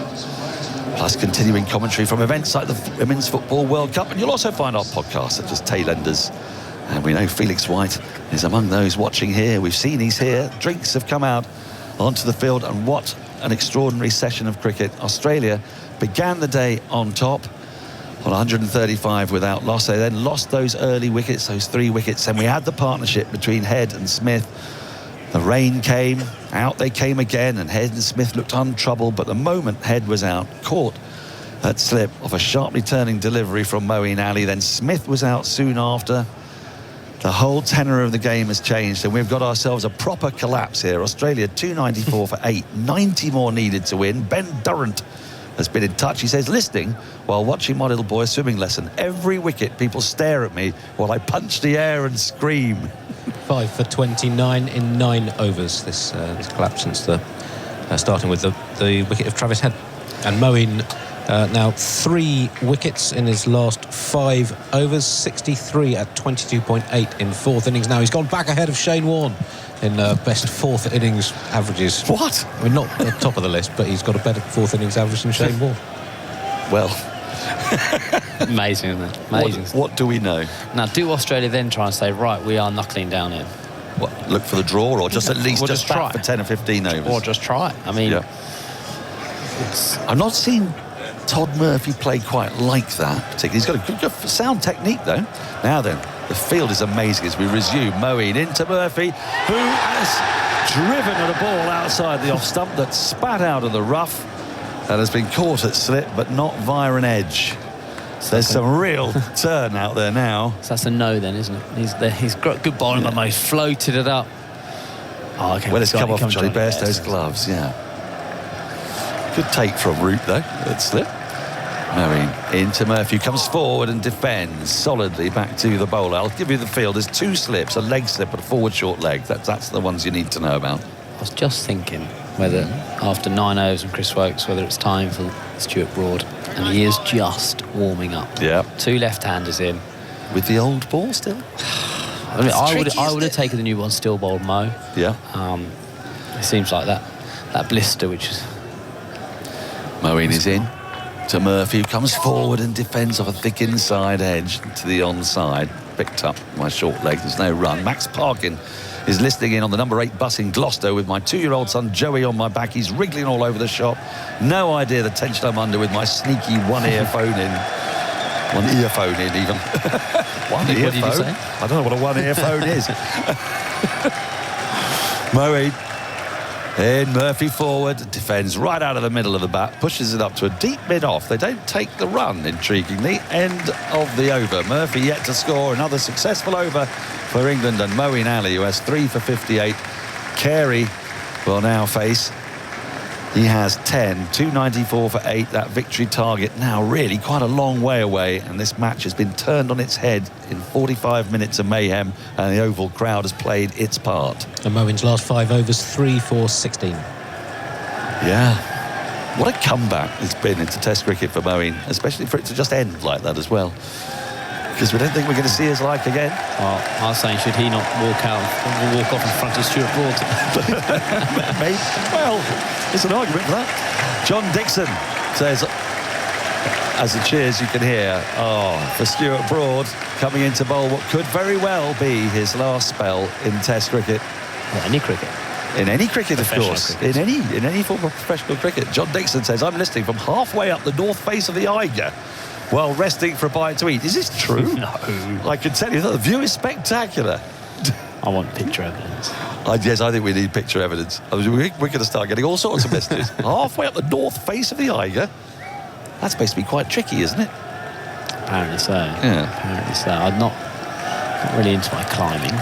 Plus continuing commentary from events like the Women's Football World Cup. And you'll also find our podcasts such as Tailenders. And we know Felix White is among those watching here. We've seen he's here. Drinks have come out onto the field. And what an extraordinary session of cricket. Australia began the day on top on 135 without loss. They then lost those early wickets, those 3 wickets. And we had the partnership between Head and Smith. The rain came, out they came again, and Head and Smith looked untroubled. But the moment Head was out, caught that slip of a sharply turning delivery from Moeen Ali, then Smith was out soon after. The whole tenor of the game has changed, and we've got ourselves a proper collapse here. Australia 294 for 8, 90 more needed to win. Ben Durrant has been in touch. He says, listening while watching my little boy's swimming lesson. Every wicket, people stare at me while I punch the air and scream. 5 for 29 in 9 overs. This collapse since the starting with the wicket of Travis Head. And Moeen now 3 wickets in his last 5 overs, 63 at 22.8 in 4th innings. Now he's gone back ahead of Shane Warne in best 4th innings averages. What? I mean, not at the top of the list, but he's got a better 4th innings average than Shane Warne. Well, amazing, isn't it? Amazing. What do we know? Now, do Australia then try and say, right, we are knuckling down here? What, look for the draw, or just at least just bat for 10 or 15 overs? Or just try it. I mean, I've not seen Todd Murphy play quite like that particularly. He's got a good sound technique, though. Now then, the field is amazing as we resume. Moeen into Murphy, who has driven at a ball outside the off stump that spat out of the rough and has been caught at slip, but not via an edge. So there's some real turn out there now. So that's a no then, isn't it? He's got good bowling, but he's floated it up. Oh, okay. Well, it's come off Johnny Bairstow's gloves, yeah. Good take from Root, though, at slip. Moeen into Murphy, comes forward and defends solidly back to the bowler. I'll give you the field. There's 2 slips, a leg slip and a forward short leg. That's the ones you need to know about. I was just thinking whether after 9 overs from Chris Woakes, whether it's time for Stuart Broad, and he is just warming up. Yeah. 2 left-handers in. With the old ball still? I mean, I would have taken the new one, still bowled Mo. Yeah. It seems like that blister, which is... Moeen is in to Murphy, who comes forward and defends off a thick inside edge to the onside. Picked up my short leg. There's no run. Max Parkin is listening in on the number 8 bus in Gloucester with my 2-year-old son Joey on my back. He's wriggling all over the shop. No idea the tension I'm under with my sneaky one earphone in. One earphone in, even. One earphone? What did you say? I don't know what a one earphone is. Moeen in, Murphy forward, defends right out of the middle of the bat, pushes it up to a deep mid-off. They don't take the run, intriguingly. End of the over. Murphy yet to score. Another successful over for England, and Moeen Ali, who has 3 for 58. Carey will now face He has 10, 294 for 8. That victory target now really quite a long way away, and this match has been turned on its head in 45 minutes of mayhem, and the Oval crowd has played its part. And Moeen's last 5 overs, 3 for 16. Yeah. What a comeback it's been into Test cricket for Moeen, especially for it to just end like that as well. Because we don't think we're going to see his like again. Well, I was saying, should he not walk off in front of Stuart Broad? Maybe. Well, it's an argument for that. John Dixon says, as the cheers you can hear, for Stuart Broad coming into bowl what could very well be his last spell in Test cricket. Well, any cricket. In any cricket, of course. Cricket. In any form of professional cricket. John Dixon says, I'm listening from halfway up the north face of the Eiger while resting for a bite to eat. Is this true? No. I can tell you that the view is spectacular. I want picture evidence. Yes, I think we need picture evidence. We're going to start getting all sorts of messages. Halfway up the north face of the Eiger. That's supposed to be quite tricky, isn't it? Apparently so. Yeah. Apparently so. I'm not really into my climbing.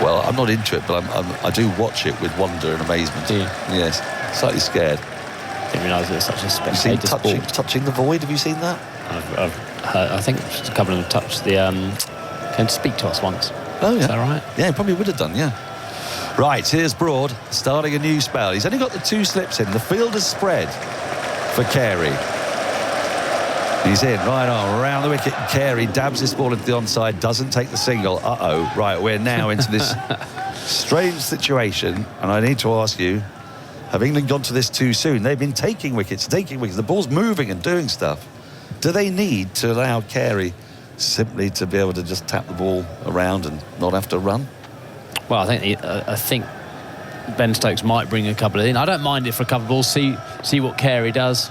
Well, I'm not into it, but I do watch it with wonder and amazement. Do you? Yes. Slightly scared. Didn't realise it was such a Have you seen spectator sport. Touching the Void? Have you seen that? I've heard, I think a couple of them touched the... came to speak to us once. Oh, yeah. Is that right? Yeah, he probably would have done, yeah. Right, here's Broad starting a new spell. He's only got the 2 slips in. The field has spread for Carey. He's in, right on, around the wicket. Carey dabs this ball into the onside, doesn't take the single. Uh-oh, right, we're now into this strange situation, and I need to ask you, have England gone to this too soon? They've been taking wickets. The ball's moving and doing stuff. Do they need to allow Carey simply to be able to just tap the ball around and not have to run? Well, I think Ben Stokes might bring a couple in. I don't mind it for a couple of balls, see what Carey does.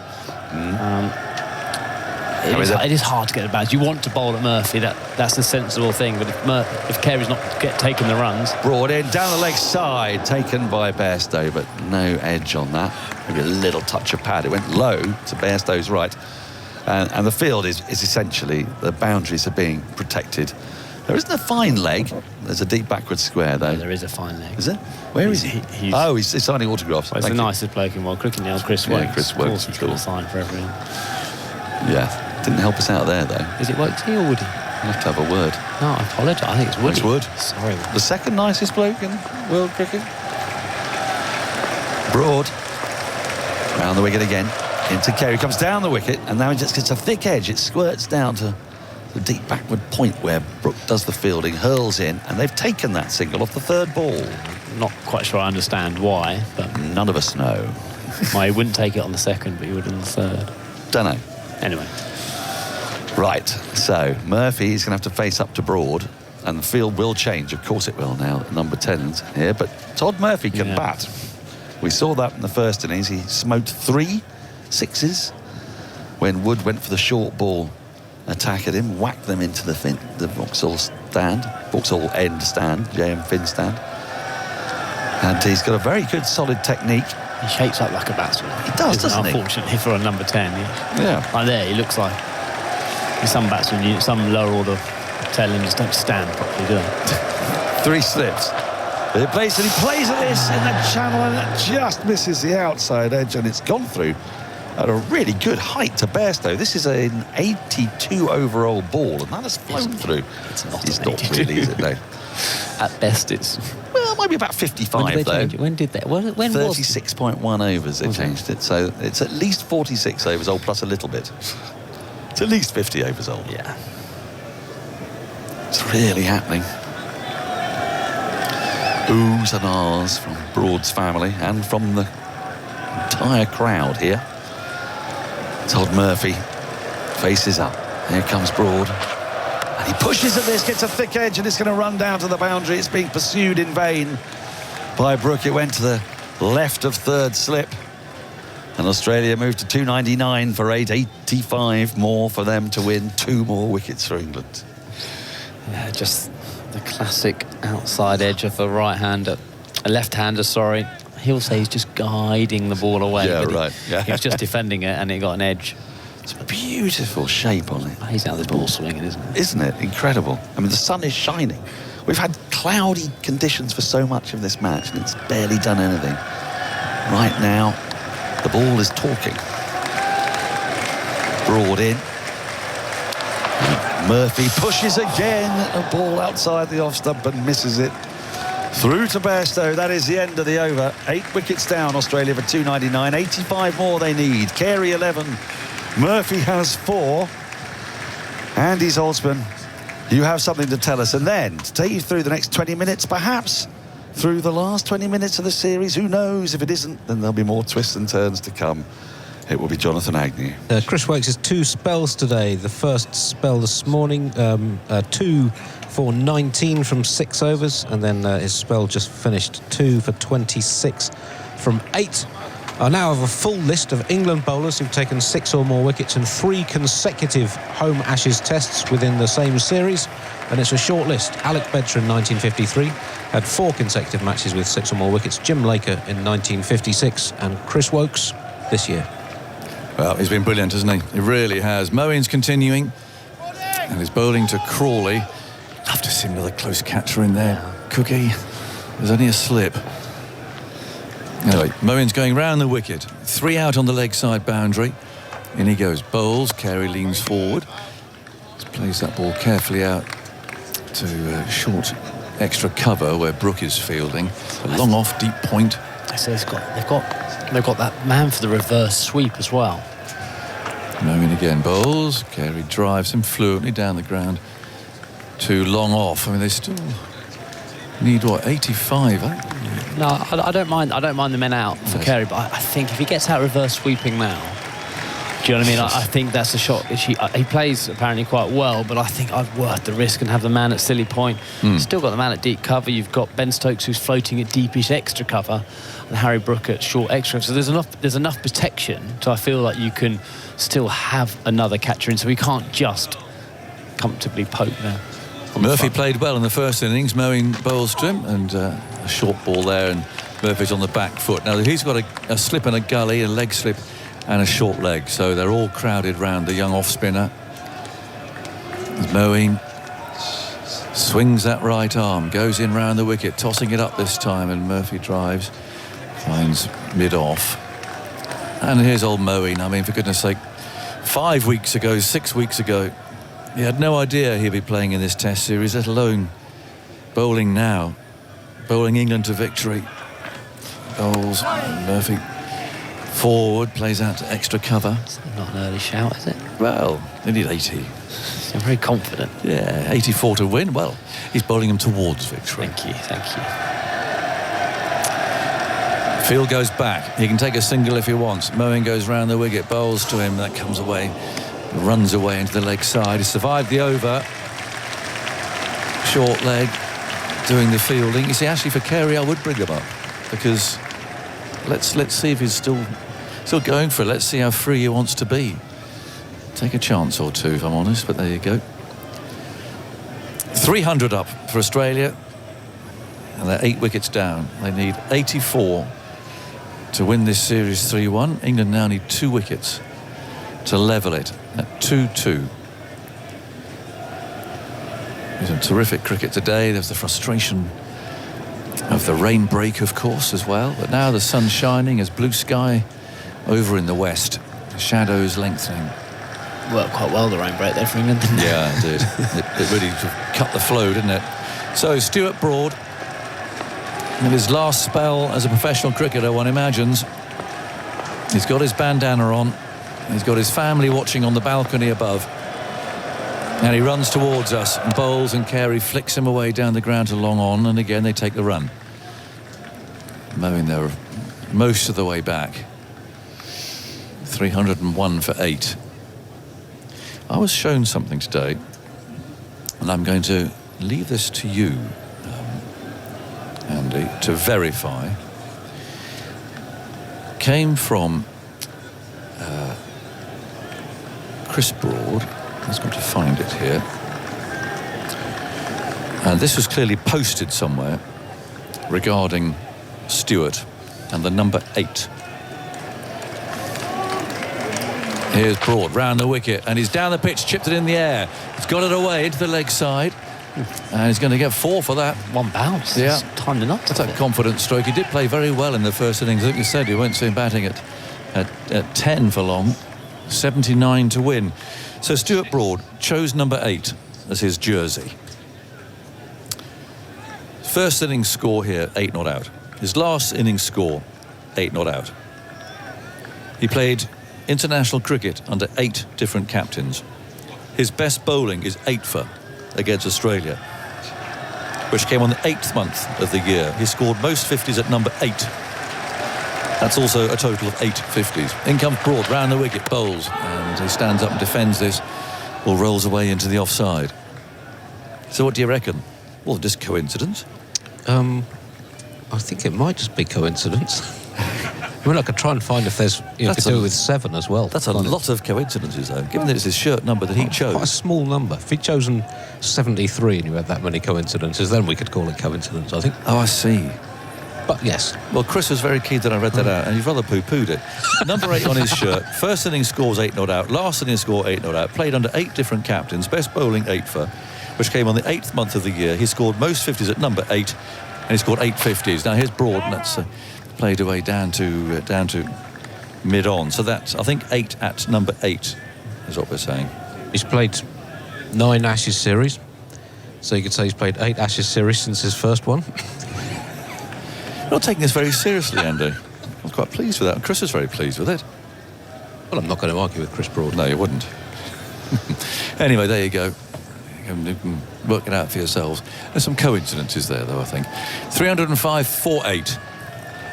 It is hard to get the balance. You want to bowl at Murphy, that's the sensible thing, but if Carey's not taking the runs... Broad in, down the leg side, taken by Bairstow, but no edge on that. Maybe a little touch of pad. It went low to Bairstow's right. And the field is essentially, the boundaries are being protected. There isn't a fine leg. There's a deep backward square, though. There is a fine leg. Is it? Where is he? He's signing autographs. Well, it's the nicest bloke in world cricket now, Chris Wokes. Yeah, Chris Wokes. He's got a sign for everyone. Yeah. Didn't help us out there, though. Is it Wokesy or Woody? We'll have to have a word. No, I apologise. I think it's Woody. It's Wood. Sorry. The second nicest bloke in world cricket. Broad. Round the wicket again. Into Carey. Comes down the wicket, and now he just gets a thick edge. It squirts down to the deep backward point where Brook does the fielding, hurls in, and they've taken that single off the 3rd ball. Not quite sure I understand why, but... None of us know. Well, he wouldn't take it on the 2nd, but he would on the 3rd. Don't know. Anyway. Right, so Murphy is going to have to face up to Broad, and the field will change. Of course it will now. Number 10's here, but Todd Murphy can bat. We saw that in the first innings. He smote 3 sixes when Wood went for the short ball attack at him, whacked them into the Vauxhall end stand, JM Finn stand. And he's got a very good, solid technique. He shapes up like a batsman. He does, doesn't he? Unfortunately for a number 10. Yeah. Like there, he looks like some batsmen, some lower order tail-enders don't stand properly, do they? 3 slips. But he plays at this in the channel, and it just misses the outside edge, and it's gone through at a really good height to Bairstow. This is an 82 overall ball, and that has flown through. It's not really, is it, no? At best, it's... Well, maybe about 55, though. When did they? When 36.1 overs they changed it. So it's at least 46 overs old, plus a little bit. It's at least 50 overs old. Yeah. It's really happening. Oohs and ahs from Broad's family and from the entire crowd here. Todd Murphy faces up. Here comes Broad. And he pushes at this, gets a thick edge, and it's going to run down to the boundary. It's being pursued in vain by Brook. It went to the left of 3rd slip. And Australia moved to 299 for 885 more for them to win. 2 more wickets for England. Yeah, just the classic outside edge of a right-hander, a left-hander, sorry. He'll say he's just guiding the ball away. Yeah, right. He was just defending it, and it got an edge. It's a beautiful shape on it. He's out this ball swinging, isn't it? Isn't it? Incredible. I mean, the sun is shining. We've had cloudy conditions for so much of this match, and it's barely done anything. Right now, The ball is talking. Broad in. Murphy pushes again. A ball outside the off stump and misses it. Through to Bairstow. That is the end of the over. 8 wickets down, Australia for 299. 85 more they need. Carey 11. Murphy has 4. Andy Zaltzman, you have something to tell us. And then to take you through the next 20 minutes, perhaps through the last 20 minutes of the series. Who knows? If it isn't, then there'll be more twists and turns to come. It will be Jonathan Agnew. Chris Woakes has 2 spells today. The first spell this morning, 2 for 19 from 6 overs, and then his spell just finished 2 for 26 from 8. I now have a full list of England bowlers who've taken 6 or more wickets in 3 consecutive home Ashes tests within the same series, and it's a short list. Alec Bedser in 1953 had 4 consecutive matches with 6 or more wickets. Jim Laker in 1956, and Chris Woakes this year. Well, he's been brilliant, hasn't he? He really has. Moeen's continuing, and he's bowling to Crawley. Love to see another close catcher in there. Cookie, there's only a slip. Anyway, Moeen's going round the wicket. 3 out on the leg side boundary. In he goes. Bowles. Carey leans forward. Plays that ball carefully out to short extra cover where Brook is fielding. A long off deep point. So they've got that man for the reverse sweep as well. Moeen again. Bowles. Carey drives him fluently down the ground. Too long off. I mean, they still need what, 85? No, I don't mind the men out for Carey, but I think if he gets out reverse sweeping now, do you know what I mean? I think that's a shot. He plays apparently quite well, but I think I'd worth the risk and have the man at silly point. Still got the man at deep cover. You've got Ben Stokes who's floating at deepish extra cover, and Harry Brook at short extra. So there's enough protection to I feel like you can still have another catcher in. So we can't just comfortably poke there. Murphy played well in the first innings. Moeen bowls to him, and a short ball there, and Murphy's on the back foot. Now he's got a slip and a gully, a leg slip and a short leg, so they're all crowded round the young off spinner. Moeen swings that right arm, goes in round the wicket, tossing it up this time, and Murphy drives, finds mid off. And here's old Moeen. I mean, for goodness sake, 5 weeks ago, 6 weeks ago, he had no idea he'd be playing in this test series, let alone bowling now. Bowling England to victory. Bowls, Murphy forward, plays out to extra cover. It's not an early shout, is it? Well, they need 80. I'm very confident. Yeah, 84 to win. Well, he's bowling him towards victory. Thank you. Field goes back. He can take a single if he wants. Moeen goes round the wicket, bowls to him. That comes away. Runs away into the leg side. He survived the over. Short leg, doing the fielding. You see, actually for Carey, I would bring him up, because let's see if he's still going for it. Let's see how free he wants to be. Take a chance or two, if I'm honest, but there you go. 300 up for Australia, and they're 8 wickets down. They need 84 to win this series 3-1. England now need 2 wickets to level it at 2-2. There's some terrific cricket today. There's the frustration of the rain break, of course, as well. But now the sun's shining as blue sky over in the west. The shadows lengthening. Worked quite well, the rain break there for England, didn't it? Yeah, it did. it really cut the flow, didn't it? So Stuart Broad, in his last spell as a professional cricketer, one imagines, he's got his bandana on. He's got his family watching on the balcony above. And he runs towards us, and Bowles, and Carey flicks him away down the ground to long on, and again they take the run. Moeen there most of the way back. 301 for 8. I was shown something today, and I'm going to leave this to you, Andy, to verify. Came from Chris Broad. Let's go to find it here. And this was clearly posted somewhere regarding Stewart and the number 8. Here's Broad round the wicket, and he's down the pitch, chipped it in the air. He's got it away into the leg side, and he's going to get 4 for that. One bounce. Yeah, timed enough. That's a confident stroke. He did play very well in the first innings. I think you said you won't see him batting at at 10 for long, 79 to win. So Stuart Broad chose number 8 as his jersey. First innings score here, 8 not out. His last innings score, 8 not out. He played international cricket under 8 different captains. His best bowling is 8 for against Australia, which came on the 8th month of the year. He scored most 50s at number 8. That's also a total of 8 50s. In comes Broad, round the wicket, bowls, and he stands up and defends this, or rolls away into the offside. So what do you reckon? Well, just coincidence? I think it might just be coincidence. I mean, I could try and find if there's, you could do it with 7 as well. That's a lot of coincidences, though, given that it's his shirt number that he chose. Quite a small number. If he'd chosen 73 and you had that many coincidences, then we could call it coincidence, I think. Oh, I see. But yes. Well, Chris was very keen that I read that out, and you've rather poo-pooed it. Number 8 on his shirt. First innings scores 8 not out. Last innings score 8 not out. Played under 8 different captains. Best bowling 8 for, which came on the 8th month of the year. He scored most 50s at number 8, and he scored 8 50s. Now here's Broad, and that's played away down to mid-on. So that's, I think, 8 at number 8 is what we're saying. He's played 9 Ashes series, so you could say he's played 8 Ashes series since his first one. You're not taking this very seriously, Andy. I was quite pleased with that. And Chris was very pleased with it. Well, I'm not going to argue with Chris Broad. No, you wouldn't. Anyway, there you go. You can work it out for yourselves. There's some coincidences there, though, I think. 305 for 8.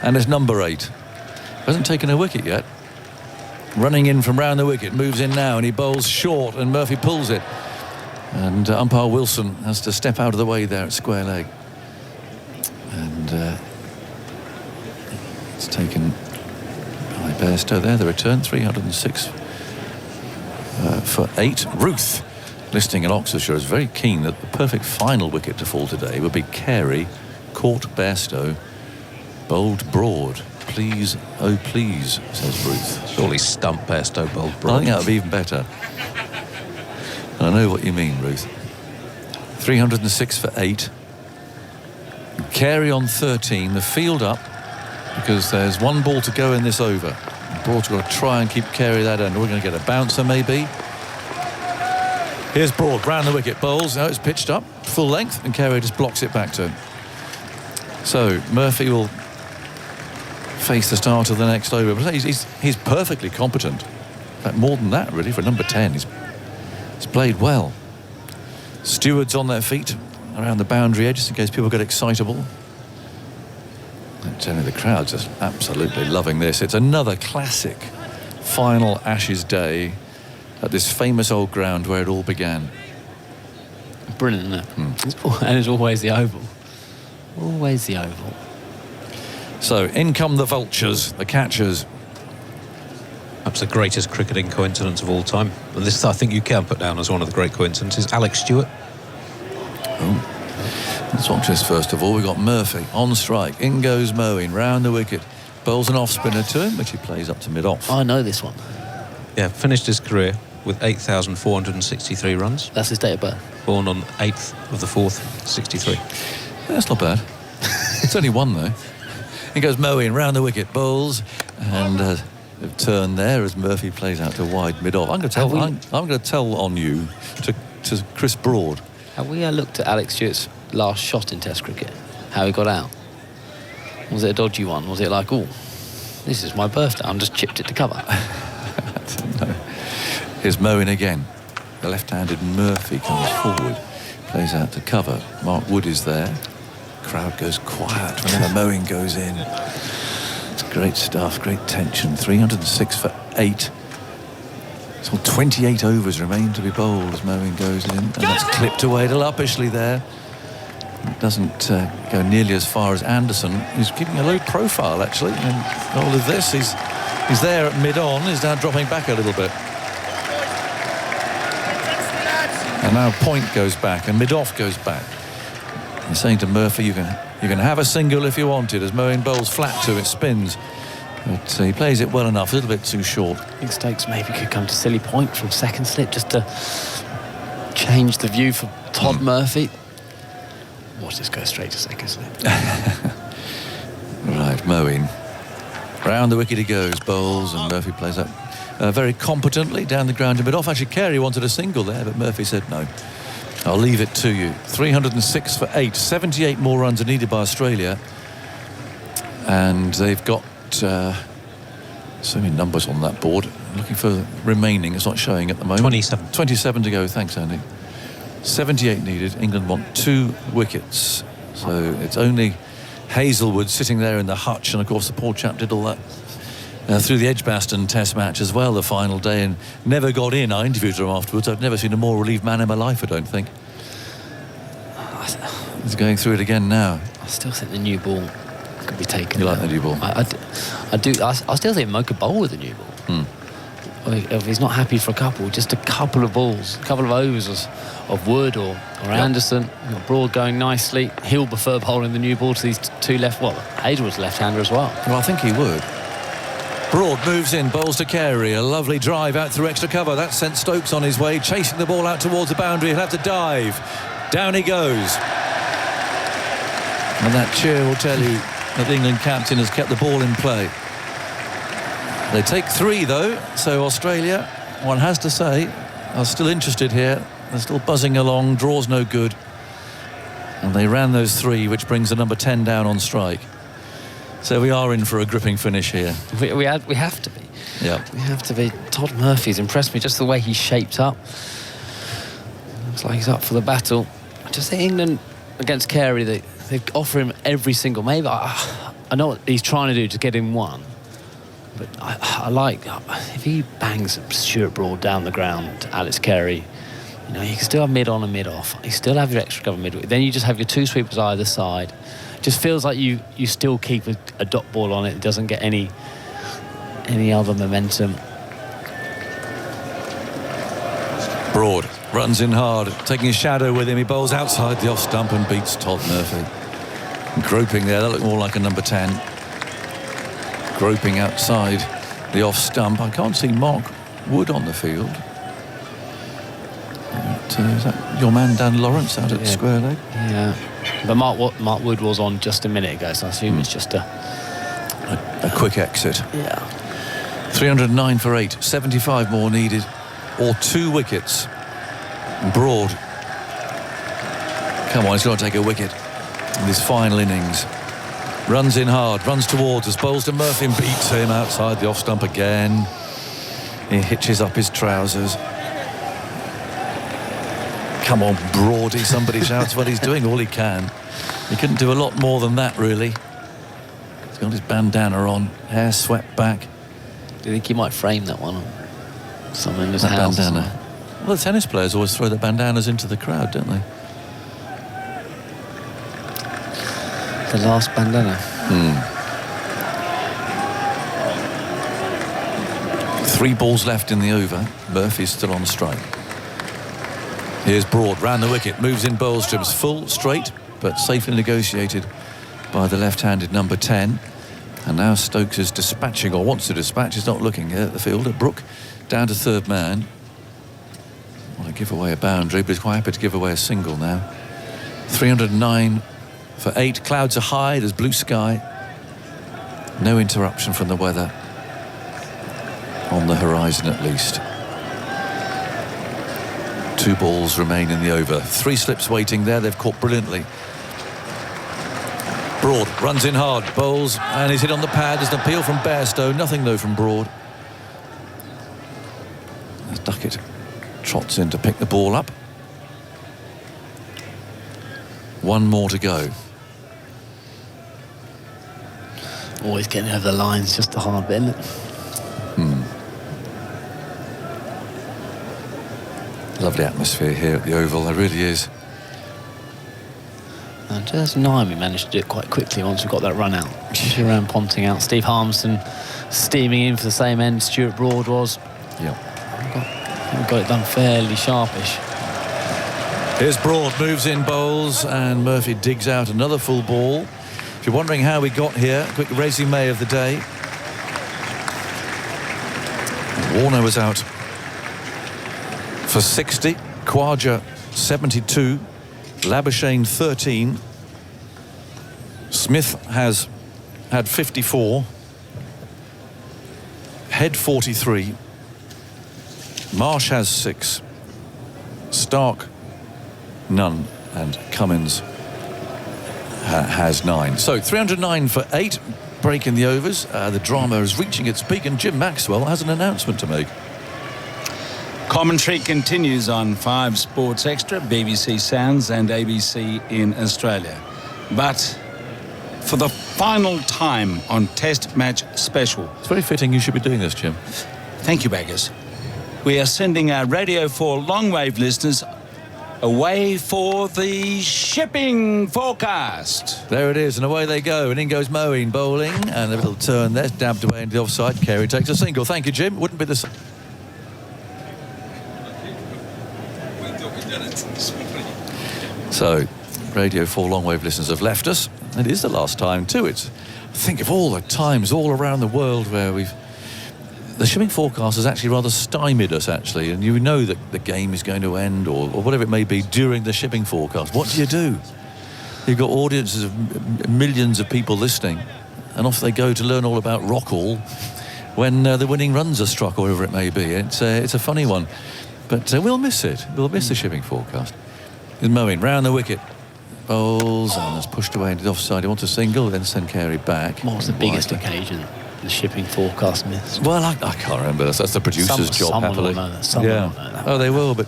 And it's number 8. Hasn't taken a wicket yet. Running in from round the wicket, moves in now, and he bowls short, and Murphy pulls it. And umpire Wilson has to step out of the way there at square leg. And it's taken by Bairstow there, the return, 306 for 8. Ruth, listing in Oxfordshire, is very keen that the perfect final wicket to fall today would be Carey, caught Bairstow, bowled Broad. Please, oh please, says Ruth. Surely stump Bairstow, bowled Broad. I think that would be even better. And I know what you mean, Ruth. 306 for 8. Carey on 13, the field up, because there's 1 ball to go in this over. Broad's got to try and keep Carey that end. We're going to get a bouncer, maybe. Here's Broad, round the wicket, bowls. Now it's pitched up, full length, and Carey just blocks it back to him. So Murphy will face the start of the next over. But he's perfectly competent. In fact, more than that, really, for number 10. He's played well. Stewards on their feet around the boundary edge, just in case people get excitable. And generally the crowd's just absolutely loving this. It's another classic final Ashes day at this famous old ground where it all began. Brilliant, isn't it? And it's always the Oval. Always the Oval. So in come the vultures, the catchers. Perhaps the greatest cricketing coincidence of all time. And this, I think, you can put down as one of the great coincidences. Alex Stewart. Oh. Let's watch this first of all. We've got Murphy on strike. In goes Moeen, round the wicket. Bowls an off-spinner to him, which he plays up to mid-off. I know this one. Yeah, finished his career with 8,463 runs. That's his date of birth. Born on 8th of the 4th, 63. That's not bad. It's only 1, though. In goes Moeen, round the wicket, bowls, and turn there as Murphy plays out to wide mid-off. I'm going to tell on you to Chris Broad. Have we looked at Alex Stewart's last shot in Test cricket? How he got out? Was it a dodgy one? Was it like, oh, this is my birthday, I'm just chipped it to cover? No. Here's Moeen again. The left-handed Murphy comes forward, plays out to cover. Mark Wood is there. Crowd goes quiet whenever Moeen goes in. It's great stuff, great tension. 306 for 8. So 28 overs remain to be bowled as Moeen goes in, and that's clipped away to Luppishly there. It doesn't go nearly as far as Anderson, who's keeping a low profile actually. And all of this, he's there at mid-on, he's now dropping back a little bit. And now Point goes back and mid-off goes back. He's saying to Murphy, you can have a single if you wanted, as Moeen bowls flat to it, spins. But he plays it well enough, a little bit too short. I think Stokes maybe could come to silly point from second slip just to change the view for Todd Murphy. Watch this go straight to second slip. Right, Moeen. Round the wicket he goes, bowls, and Murphy plays that very competently down the ground to mid-off. Actually, Carey wanted a single there, but Murphy said no. I'll leave it to you. 306 for 8. 78 more runs are needed by Australia. And they've got so many numbers on that board. I'm looking for remaining. It's not showing at the moment. 27. 27 to go. Thanks, Andy. 78 needed. England want 2 wickets. So it's only Hazelwood sitting there in the hutch. And, of course, the poor chap did all that through the Edgbaston Test match as well, the final day, and never got in. I interviewed him afterwards. I've never seen a more relieved man in my life, I don't think. He's going through it again now. I still think the new ball could be taken. You like the new ball? I do. I still think Mo could bowl with the new ball. If he's not happy for a couple, just a couple of balls, a couple of overs of Wood or Anderson. You've got Broad going nicely. He'll prefer bowling the new ball to these 2 left. Well, Hazelwood's left-hander as well. Well, I think he would. Broad moves in, bowls to Carey. A lovely drive out through extra cover. That sent Stokes on his way, chasing the ball out towards the boundary. He'll have to dive. Down he goes. And that cheer will tell you that the England captain has kept the ball in play. They take 3, though, so Australia, one has to say, are still interested here. They're still buzzing along, draws no good. And they ran those 3, which brings the number 10 down on strike. So we are in for a gripping finish here. We have to be. Yeah. We have to be. Todd Murphy's impressed me, just the way he's shaped up. Looks like he's up for the battle. I just think England against Carey, they offer him every single. Maybe I know what he's trying to do to get him 1, but I like if he bangs Stuart Broad down the ground, Alex Carey. You know, you can still have mid on and mid off. You still have your extra cover mid. Then you just have your 2 sweepers either side. Just feels like you still keep a dot ball on it. It doesn't get any other momentum. Broad runs in hard, taking his shadow with him. He bowls outside the off stump and beats Todd Murphy. Groping there, that looked more like a number 10. Groping outside the off stump. I can't see Mark Wood on the field. Is that your man Dan Lawrence out at square leg? Yeah, but Mark Wood was on just a minute ago, so I assume it's just a quick exit. Yeah. 309 for 8, 75 more needed, or 2 wickets. Broad, come on, he's got to take a wicket in this final innings. Runs in hard, runs towards us, bowls to Murphy and beats him outside the off stump again. He hitches up his trousers. Come on, Broady, somebody shouts what he's doing all he can. He couldn't do a lot more than that, really. He's got his bandana on, hair swept back. Do you think he might frame that one? Someone in his that house? Bandana. Well, the tennis players always throw their bandanas into the crowd, don't they? The last bandana. 3 balls left in the over. Murphy's still on strike. Here's Broad, round the wicket, moves in bowls to him. Full, straight, but safely negotiated by the left-handed number 10. And now Stokes is dispatching, or wants to dispatch. He's not looking at the field. At Brook, down to 3rd man. Want to give away a boundary, but he's quite happy to give away a single now. 309 for 8. Clouds are high, there's blue sky. No interruption from the weather. On the horizon, at least. 2 balls remain in the over. 3 slips waiting there. They've caught brilliantly. Broad runs in hard, bowls, and he's hit on the pad. There's an appeal from Bairstow. Nothing, though, from Broad. As Duckett trots in to pick the ball up. 1 more to go. Always getting over the lines, just the hard bit, isn't it? Lovely atmosphere here at the Oval, there really is. And 2009 we managed to do it quite quickly once we got that run out. Around Ponting out, Steve Harmson steaming in for the same end Stuart Broad was. Yeah. We got it done fairly sharpish. Here's Broad, moves in bowls, and Murphy digs out another full ball. If you're wondering how we got here, a quick resume of the day. Warner was out for 60, Khawaja 72, Labuschagne 13. Smith has had 54. Head 43. Marsh has 6. Stark, none. And Cummins has 9. So 309 for 8. Break in the overs. The drama is reaching its peak, and Jim Maxwell has an announcement to make. Commentary continues on 5 Sports Extra, BBC Sounds and ABC in Australia. But for the final time on Test Match Special. It's very fitting you should be doing this, Jim. Thank you, Baggers. We are sending our Radio 4 long-wave listeners away for the shipping forecast. There it is, and away they go. And in goes Moeen bowling, and a little turn there, dabbed away into the offside. Carey takes a single. Thank you, Jim. Wouldn't be the same. So, Radio 4 long-wave listeners have left us. It is the last time, too. Think of all the times all around the world where the shipping forecast has actually rather stymied us, actually, and you know that the game is going to end or whatever it may be during the shipping forecast. What do? You've got audiences of millions of people listening, and off they go to learn all about Rockall when the winning runs are struck or whatever it may be. It's a funny one, but we'll miss it. We'll miss the shipping forecast. Here's Moeen round the wicket. Bowls and has pushed away into the offside. He wants a single, then send Carey back. What was the biggest occasion the shipping forecast missed? Well, I can't remember. That's the producer's job, happily. Yeah. They will, but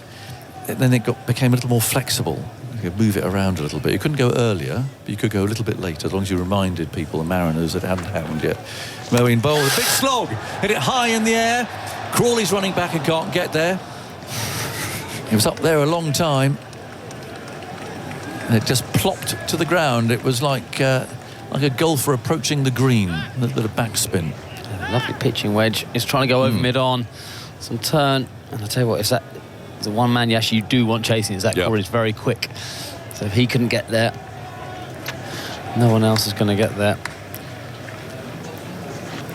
then it became a little more flexible. You could move it around a little bit. You couldn't go earlier, but you could go a little bit later, as long as you reminded people, the Mariners, that it hadn't happened yet. Moeen bowled a big slog, hit it high in the air. Crawley's running back and can't get there. He was up there a long time. And it just plopped to the ground. It was like a golfer approaching the green. A little bit of backspin. Lovely pitching wedge. He's trying to go over mid-on. Some turn. And I'll tell you what, if that the one man you do want chasing, is that Corey's very quick. So if he couldn't get there, no one else is going to get there.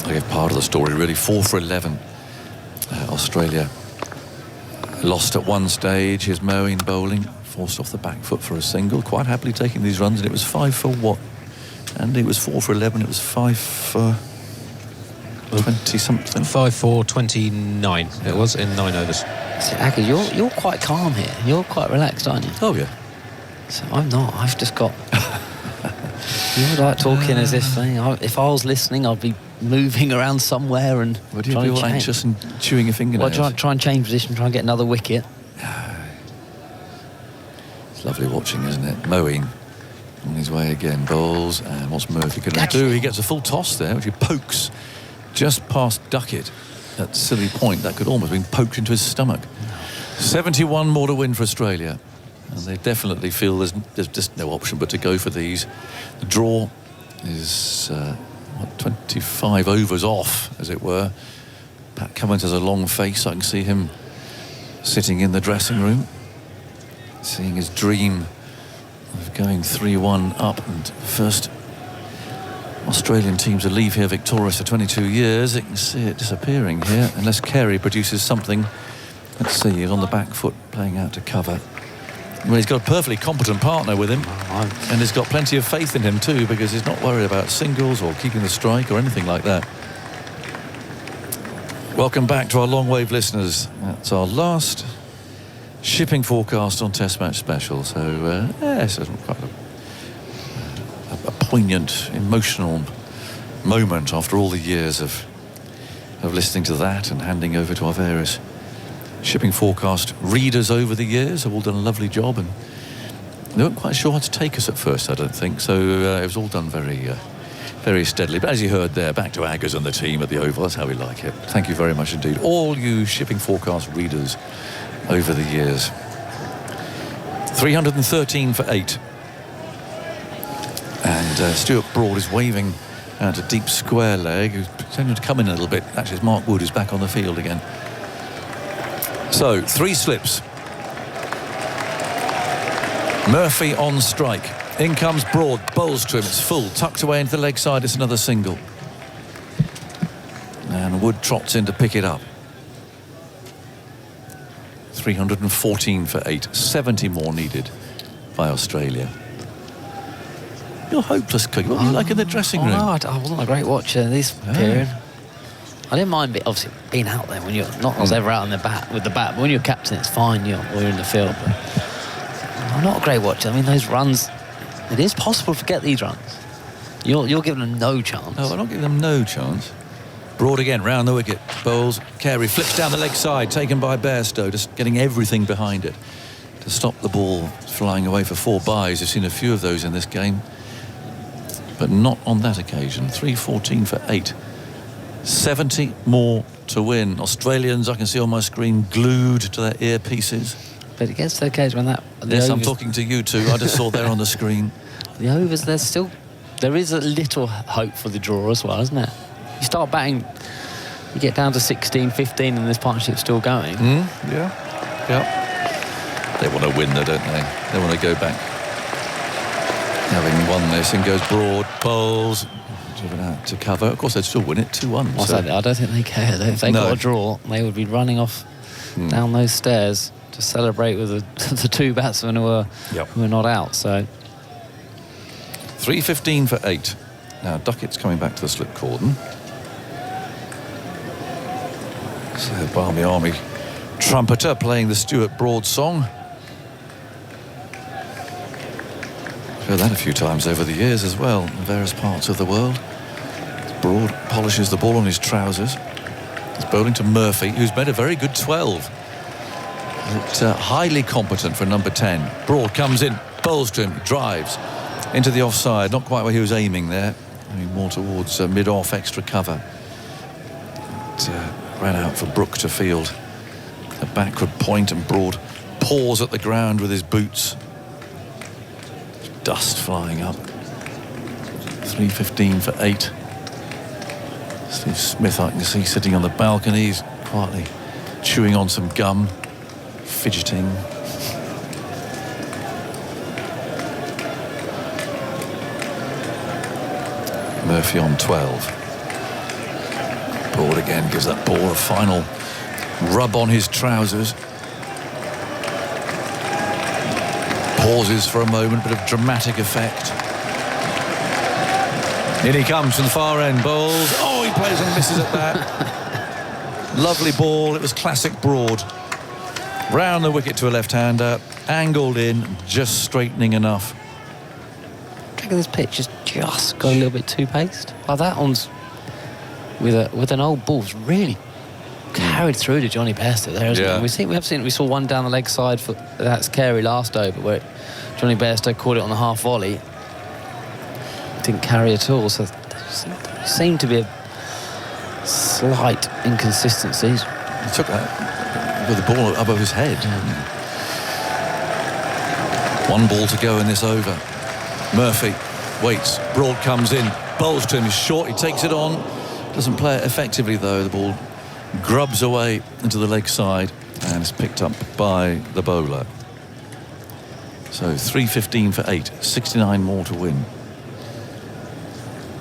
I gave part of the story, really. 4 for 11. Australia lost at one stage. Here's Moeen bowling. Forced off the back foot for a single, quite happily taking these runs, and it was 5 for what? And it was 4 for 11, it was 5 for 20-something. 5 for 29, it was, in 9 overs. So, Agger, you're quite calm here. You're quite relaxed, aren't you? Oh, yeah. So I'm not. I've just got... You're like talking as if I was listening, I'd be moving around somewhere and Would you be all anxious and chewing your fingernails? Well, try and change position, try and get another wicket. It's lovely watching, isn't it? Moeen on his way again, bowls, and what's Murphy going to do? He gets a full toss there, which he pokes just past Duckett at silly point. That could almost have been poked into his stomach. 71 more to win for Australia, and they definitely feel there's just no option but to go for these. The draw is 25 overs off, as it were. Pat Cummins has a long face. I can see him sitting in the dressing room, seeing his dream of going 3-1 up, and first Australian team to leave here victorious for 22 years. You can see it disappearing here, unless Carey produces something. Let's see, he's on the back foot, playing out to cover. Well, he's got a perfectly competent partner with him, and he's got plenty of faith in him too, because he's not worried about singles or keeping the strike or anything like that. Welcome back to our long wave listeners. That's our last shipping forecast on Test Match Special. So, yes, it's quite a poignant, emotional moment after all the years of listening to that and handing over to our various shipping forecast readers over the years. Have all done a lovely job, and they weren't quite sure how to take us at first, I don't think. So it was all done very, very steadily. But as you heard there, back to Aggers and the team at the Oval. That's how we like it. Thank you very much indeed, all you shipping forecast readers over the years. 313 for 8. And Stuart Broad is waving out a deep square leg, who's pretending to come in a little bit. Actually, it's Mark Wood who's back on the field again. So, 3 slips. Murphy on strike. In comes Broad, bowls to him, it's full, tucked away into the leg side, it's another single. And Wood trots in to pick it up. 314 for 8, 70 more needed by Australia. You're hopeless, Cookie. What were you like in the dressing room? I wasn't a great watcher this period. I didn't mind obviously being out there when you're not. I was ever out on the bat with the bat, but when you're captain, it's fine. You're in the field. But I'm not a great watcher. I mean, those runs. It is possible to get these runs. You're giving them no chance. No, I'm not giving them no chance. Broad again, round the wicket. Bowles. Carey flips down the leg side, taken by Bairstow, just getting everything behind it to stop the ball flying away for 4 byes. You've seen a few of those in this game, but not on that occasion. 314 for 8. 70 more to win. Australians, I can see on my screen, glued to their earpieces. But it gets to the case when that... Yes, I'm talking to you two. I just saw there on the screen. The overs, there is a little hope for the draw as well, isn't it? You start batting, you get down to 16, 15 and this partnership's still going. Yeah. They want to win though, don't they? They want to go back. Having won this, and goes Broad, Bowles, driven out to cover. Of course, they'd still win it 2-1. So. I don't think they care. If they got a draw, they would be running off down those stairs to celebrate with the 2 batsmen who are not out. So 315 for 8. Now Duckett's coming back to the slip cordon. So Barmy Army trumpeter playing the Stuart Broad song. Heard that a few times over the years as well in various parts of the world. Broad polishes the ball on his trousers. He's bowling to Murphy, who's made a very good 12. Looked highly competent for number 10. Broad comes in, bowls to him, drives into the offside. Not quite where he was aiming there. I mean, more towards mid-off, extra cover. It, ran out for Brook to field. A backward point, and Broad paws at the ground with his boots. Dust flying up. 315 for 8. Steve Smith, I can see, sitting on the balcony. He's quietly chewing on some gum, fidgeting. Murphy on 12. Broad again gives that ball a final rub on his trousers. Pauses for a moment, bit of dramatic effect. In he comes from the far end, Bowles. Oh, he plays and misses at that. Lovely ball. It was classic Broad. Round the wicket to a left-hander, angled in, just straightening enough. I think this pitch has just got a little bit too paced. Like that one's with an old ball's really carried through to Johnny Bairstow there, isn't it? We saw one down the leg side for that's Carey last over where Johnny Bairstow caught it on the half volley. It didn't carry at all, so there seemed to be a slight inconsistency. He took that with the ball above his head. One ball to go in this over. Murphy waits. Broad comes in. Bowles to him. He's short. He takes it on. Doesn't play it effectively though. The ball grubs away into the leg side and is picked up by the bowler. So 315 for 8. 69 more to win.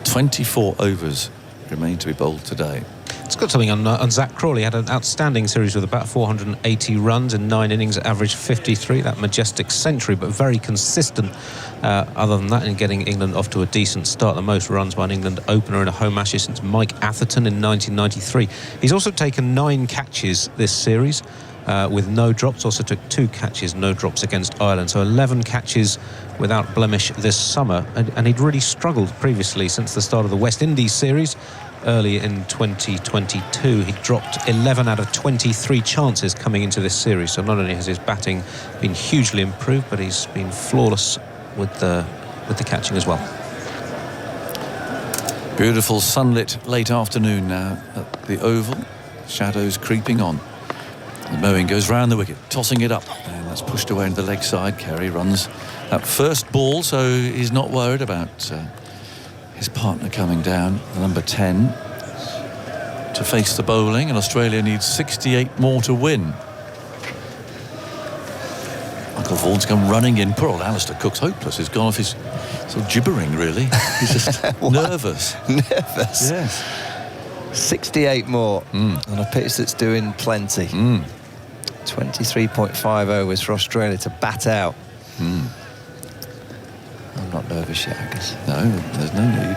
24 overs remain to be bowled today. It's got something on Zach Crawley. Had an outstanding series with about 480 runs in 9 innings, averaged 53. That majestic century, but very consistent. Other than that, in getting England off to a decent start, the most runs by an England opener in a home Ashes since Mike Atherton in 1993. He's also taken 9 catches this series with no drops. Also took 2 catches, no drops against Ireland. So 11 catches without blemish this summer. And he'd really struggled previously since the start of the West Indies series. Early in 2022, he dropped 11 out of 23 chances coming into this series. So not only has his batting been hugely improved, but he's been flawless with the catching as well. Beautiful sunlit late afternoon now at the Oval. Shadows creeping on. The mowing goes round the wicket, tossing it up, and that's pushed away into the leg side. Carey runs that first ball, so he's not worried about his partner coming down, the number 10, to face the bowling, and Australia needs 68 more to win. Michael Vaughan's come running in. Poor old Alistair Cook's hopeless. He's gone off his sort of gibbering, really. He's just nervous. Nervous? Yes. 68 more on a pitch that's doing plenty. 23.5 overs for Australia to bat out. I'm not that nervous yet, I guess. No, there's no need.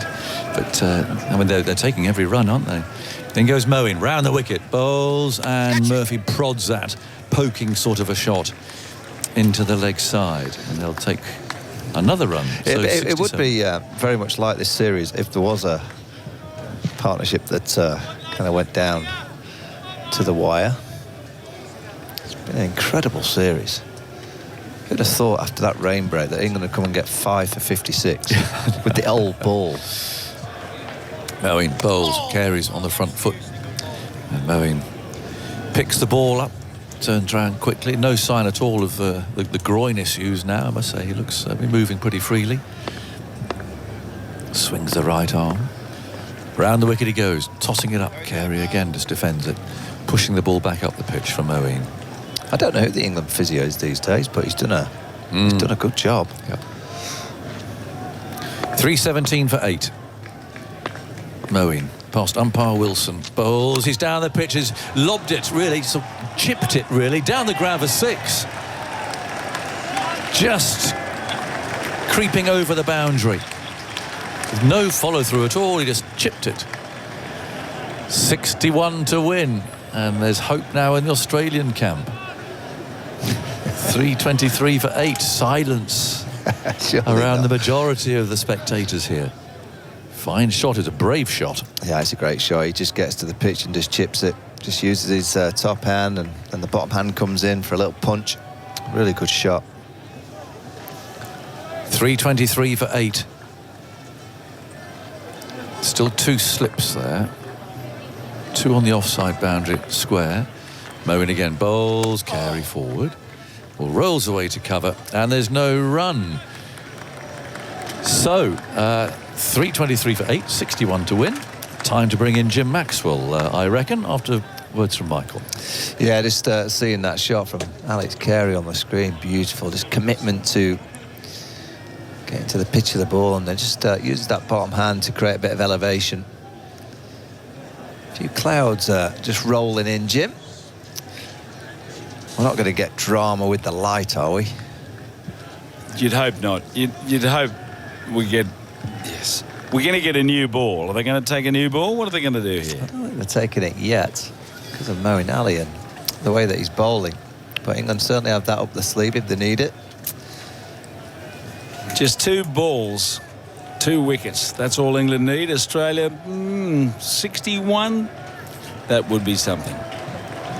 But, I mean, they're taking every run, aren't they? Then goes Moeen, round the wicket, bowls, and Murphy prods that, poking sort of a shot into the leg side. And they'll take another run. So It would be very much like this series if there was a partnership that kind of went down to the wire. It's been an incredible series. Who'd have thought after that rain break that England would come and get 5 for 56 with the old ball. Moeen bowls, Carey's on the front foot. And Moeen picks the ball up, turns round quickly. No sign at all of the groin issues now, I must say. He looks moving pretty freely. Swings the right arm. Round the wicket he goes, tossing it up. Carey again just defends it, pushing the ball back up the pitch for Moeen. I don't know who the England physio is these days, but he's done a good job. Yep. 3:17 for 8. Moeen past umpire Wilson, bowls, he's down the pitch, he's lobbed it really, so chipped it really, down the ground for 6. Just creeping over the boundary. With no follow through at all, he just chipped it. 61 to win, and there's hope now in the Australian camp. 3:23 for 8, silence around the majority of the spectators here. Fine shot, it's a brave shot. Yeah, it's a great shot. He just gets to the pitch and just chips it. Just uses his top hand and the bottom hand comes in for a little punch. Really good shot. 3:23 for 8. Still 2 slips there. 2 on the offside boundary square. Moeen again bowls, Carey forward. Well, rolls away to cover, and there's no run. So, 3:23 for 8, 61 to win. Time to bring in Jim Maxwell, I reckon, after words from Michael. Yeah, just seeing that shot from Alex Carey on the screen, beautiful. Just commitment to getting to the pitch of the ball, and then just uses that bottom hand to create a bit of elevation. A few clouds just rolling in, Jim. We're not going to get drama with the light, are we? You'd hope not. You'd hope we get... Yes. We're going to get a new ball. Are they going to take a new ball? What are they going to do here? I don't think they're taking it yet because of Moeen Ali and the way that he's bowling. But England certainly have that up the sleeve if they need it. Just 2 balls, 2 wickets. That's all England need. Australia, 61. That would be something.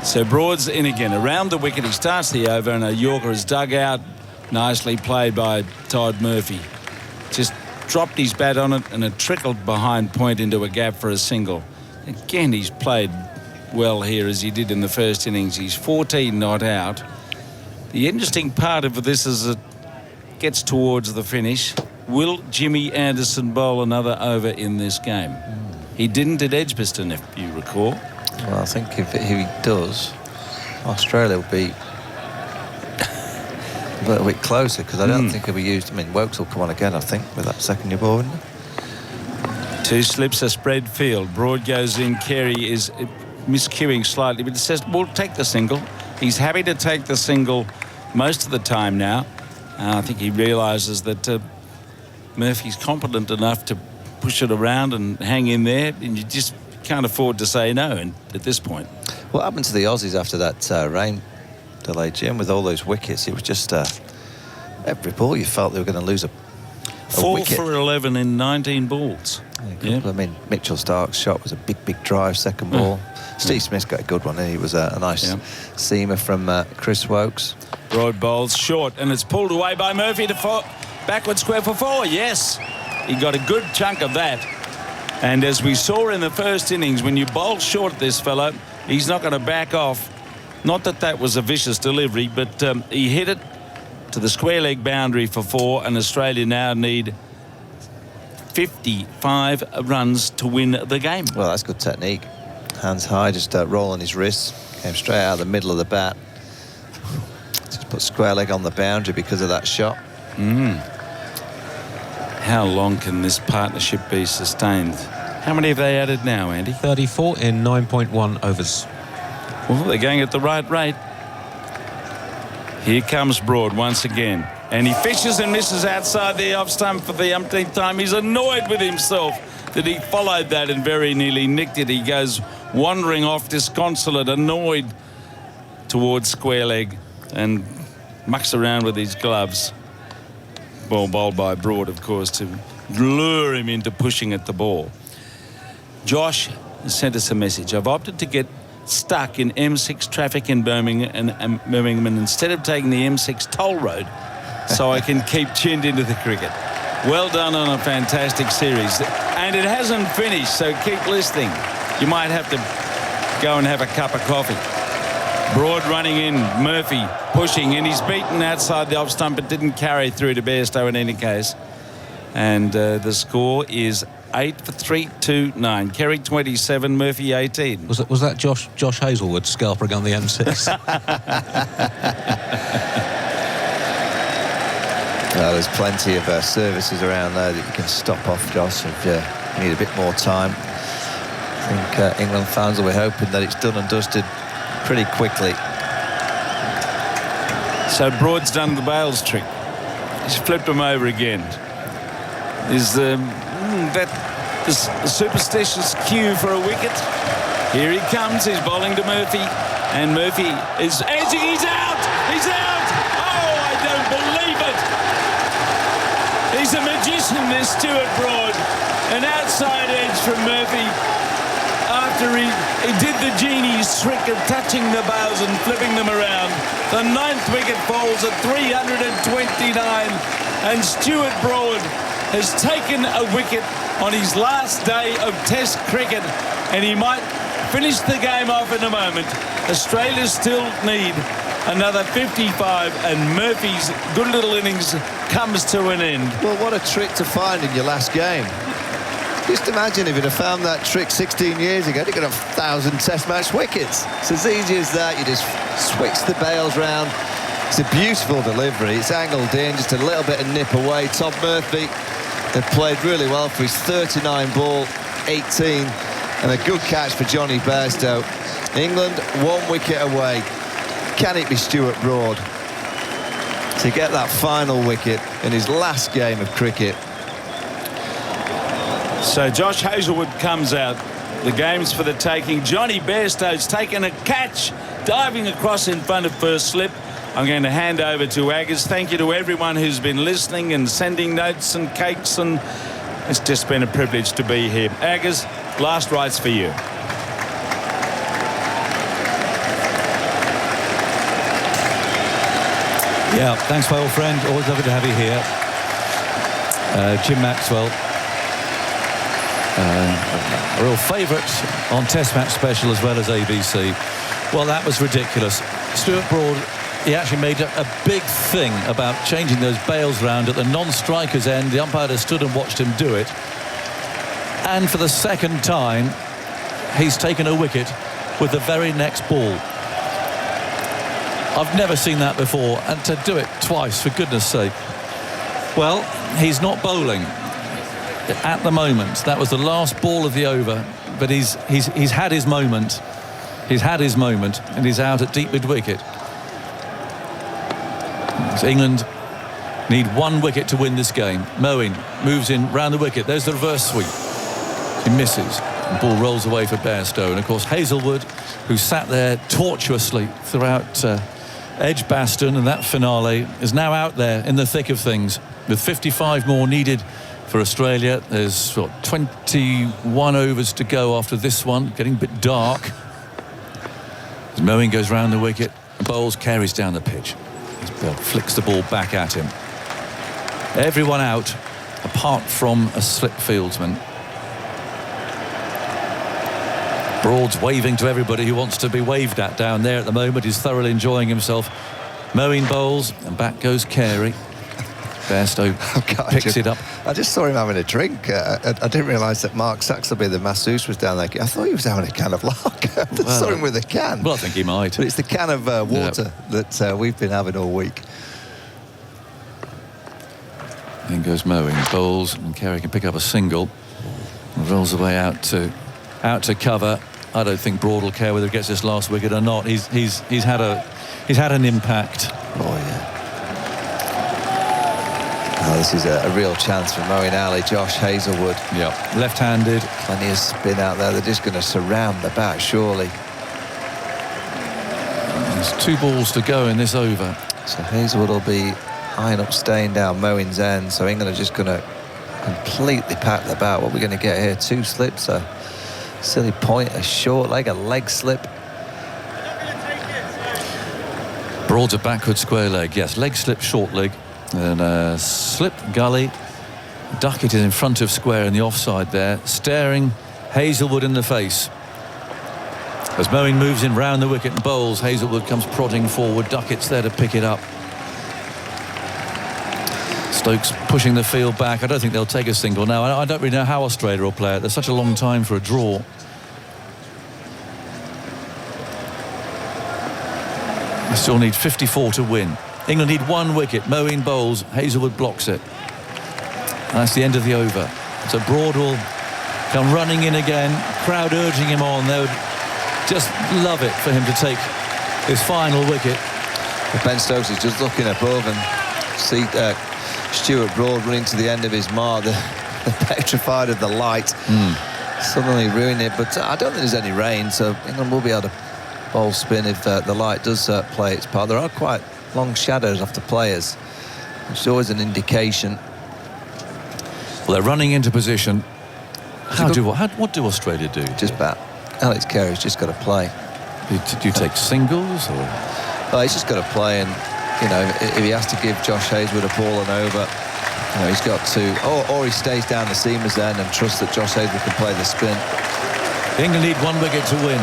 So Broad's in again. Around the wicket, he starts the over, and a Yorker is dug out. Nicely played by Todd Murphy. Just dropped his bat on it, and it trickled behind point into a gap for a single. Again, he's played well here as he did in the first innings. He's 14 not out. The interesting part of this is it gets towards the finish. Will Jimmy Anderson bowl another over in this game? He didn't at Edgbaston, if you recall. Well, I think if he does, Australia will be a little bit closer because I don't think he'll be used. I mean, Woakes will come on again, I think, with that second new ball, wouldn't he? 2 slips, a spread field. Broad goes in. Carey is miscuing slightly, but it says, we'll take the single. He's happy to take the single most of the time now. I think he realises that Murphy's competent enough to push it around and hang in there, and you just can't afford to say no at this point. What happened to the Aussies after that rain delay, Jim, with all those wickets? It was just every ball you felt they were going to lose a 4 wicket. for 11 in 19 balls. Yeah. I mean, Mitchell Stark's shot was a big drive, second ball. Steve Smith's got a good one. He was a nice seamer from Chris Woakes. Broad bowls short, and it's pulled away by Murphy to backward square for 4. Yes, he got a good chunk of that. And as we saw in the first innings, when you bowl short this fellow, he's not going to back off. Not that that was a vicious delivery, but he hit it to the square leg boundary for 4, and Australia now need 55 runs to win the game. Well, that's good technique. Hands high, just rolling his wrists. Came straight out of the middle of the bat. Just put square leg on the boundary because of that shot. How long can this partnership be sustained? How many have they added now, Andy? 34 in 9.1 overs. Well, they're going at the right rate. Here comes Broad once again. And he fishes and misses outside the off stump for the umpteenth time. He's annoyed with himself that he followed that and very nearly nicked it. He goes wandering off disconsolate, annoyed towards square leg and mucks around with his gloves. Ball bowled by Broad, of course, to lure him into pushing at the ball. Josh sent us a message. I've opted to get stuck in M6 traffic in Birmingham and instead of taking the M6 toll road so I can keep tuned into the cricket. Well done on a fantastic series. And it hasn't finished, so keep listening. You might have to go and have a cup of coffee. Broad running in, Murphy pushing, and he's beaten outside the off stump, but didn't carry through to Bairstow in any case. And the score is 8 for 3-2-9. Kerry 27, Murphy 18. Was that Josh Hazelwood scalpering on the M6? Well, there's plenty of services around there that you can stop off, Josh, if you need a bit more time. I think England fans will be hoping that it's done and dusted pretty quickly. So Broad's done the Bales trick. He's flipped him over again. Is that the superstitious cue for a wicket? Here he comes. He's bowling to Murphy, and Murphy is edging. He's out. He's out. Oh, I don't believe it. He's a magician, this Stuart Broad. An outside edge from Murphy after he did the genie's trick of touching the bows and flipping them around. The 9th wicket falls at 329, and Stuart Broad has taken a wicket on his last day of Test cricket, and he might finish the game off in a moment. Australia still need another 55, and Murphy's good little innings comes to an end. Well, what a trick to find in your last game. Just imagine if you'd have found that trick 16 years ago, you could have 1,000 Test match wickets. It's as easy as that. You just switch the bails round. It's a beautiful delivery. It's angled in, just a little bit of nip away. Tom Murphy, they played really well for his 39 ball, 18, and a good catch for Johnny Bairstow. England 1 wicket away. Can it be Stuart Broad to get that final wicket in his last game of cricket? So Josh Hazelwood comes out. The game's for the taking. Johnny Bairstow's taken a catch, diving across in front of first slip. I'm going to hand over to Aggers. Thank you to everyone who's been listening and sending notes and cakes, and it's just been a privilege to be here. Aggers, last rites for you. Yeah, thanks, my old friend. Always lovely to have you here. Jim Maxwell. A real favourite on Test Match Special as well as ABC. Well, that was ridiculous. Stuart Broad, he actually made a big thing about changing those bails round at the non-striker's end. The umpire stood and watched him do it. And for the second time, he's taken a wicket with the very next ball. I've never seen that before, and to do it twice, for goodness sake. Well, he's not bowling at the moment. That was the last ball of the over, but he's had his moment. He's had his moment, and he's out at deep mid-wicket. So England need 1 wicket to win this game. Moeen moves in round the wicket. There's the reverse sweep. He misses. The ball rolls away for Bairstow. And, of course, Hazelwood, who sat there tortuously throughout Edgbaston and that finale, is now out there in the thick of things. With 55 more needed for Australia. There's 21 overs to go after this one. Getting a bit dark. As Moeen goes round the wicket, bowls, carries down the pitch. Flicks the ball back at him. Everyone out apart from a slip fieldsman. Broad's waving to everybody who wants to be waved at down there at the moment. He's thoroughly enjoying himself. Moeen bowls, and back goes Carey. Bairstow picks it up. I just saw him having a drink. I didn't realise that Mark Saxelby, the masseuse, was down there. I thought he was having a can of lager. I saw him with a can. Well, I think he might. But it's the can of water that we've been having all week. Then goes Moeen, bowls, and Carey can pick up a single. And rolls away out to cover. I don't think Broad will care whether he gets this last wicket or not. He's had an impact. Oh yeah. Oh, this is a real chance for Moeen Ali. Josh Hazlewood. Yeah, left-handed. Plenty of spin out there. They're just going to surround the bat, surely. There's 2 balls to go in this over. So Hazlewood will be eyeing up, staying down Moeen's end. So England are just going to completely pack the bat. What are we going to get here? 2 slips, a silly point, a short leg, a leg slip. Broad's a backward square leg. Yes, leg slip, short leg. And a slip gully. Duckett is in front of square in the offside there, staring Hazlewood in the face. As Moeen moves in round the wicket and bowls, Hazlewood comes prodding forward. Duckett's there to pick it up. Stokes pushing the field back. I don't think they'll take a single now. I don't really know how Australia will play it. There's such a long time for a draw. They still need 54 to win. England need 1 wicket. Moeen bowls. Hazlewood blocks it. And that's the end of the over. So Broad will come running in again. Crowd urging him on. They would just love it for him to take his final wicket. Ben Stokes is just looking above and see Stuart Broad running to the end of his mark. The petrified of the light. Suddenly ruined it. But I don't think there's any rain, so England will be able to bowl spin if the light does play its part. There are quite long shadows after players, which is always an indication. Well, they're running into position. What do Australia do? Just bat. Alex Carey's just got to play. Do you take singles or? Well, he's just got to play, and you know, if he has to give Josh Hazlewood a ball and over, you know, he's got to, or he stays down the seamers end and trusts that Josh Hazlewood can play the spin. England need 1 wicket to win.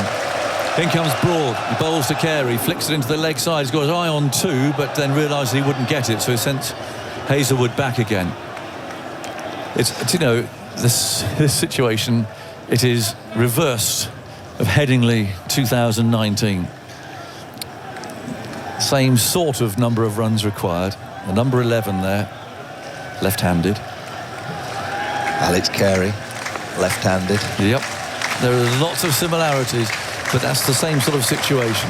In comes Broad. He bowls to Carey, flicks it into the leg side. He's got his eye on 2, but then realised he wouldn't get it, so he sent Hazlewood back again. It's you know, this situation, it is reversed of Headingley 2019. Same sort of number of runs required. The number 11 there, left-handed. Alex Carey, left-handed. Yep. There are lots of similarities, but that's the same sort of situation.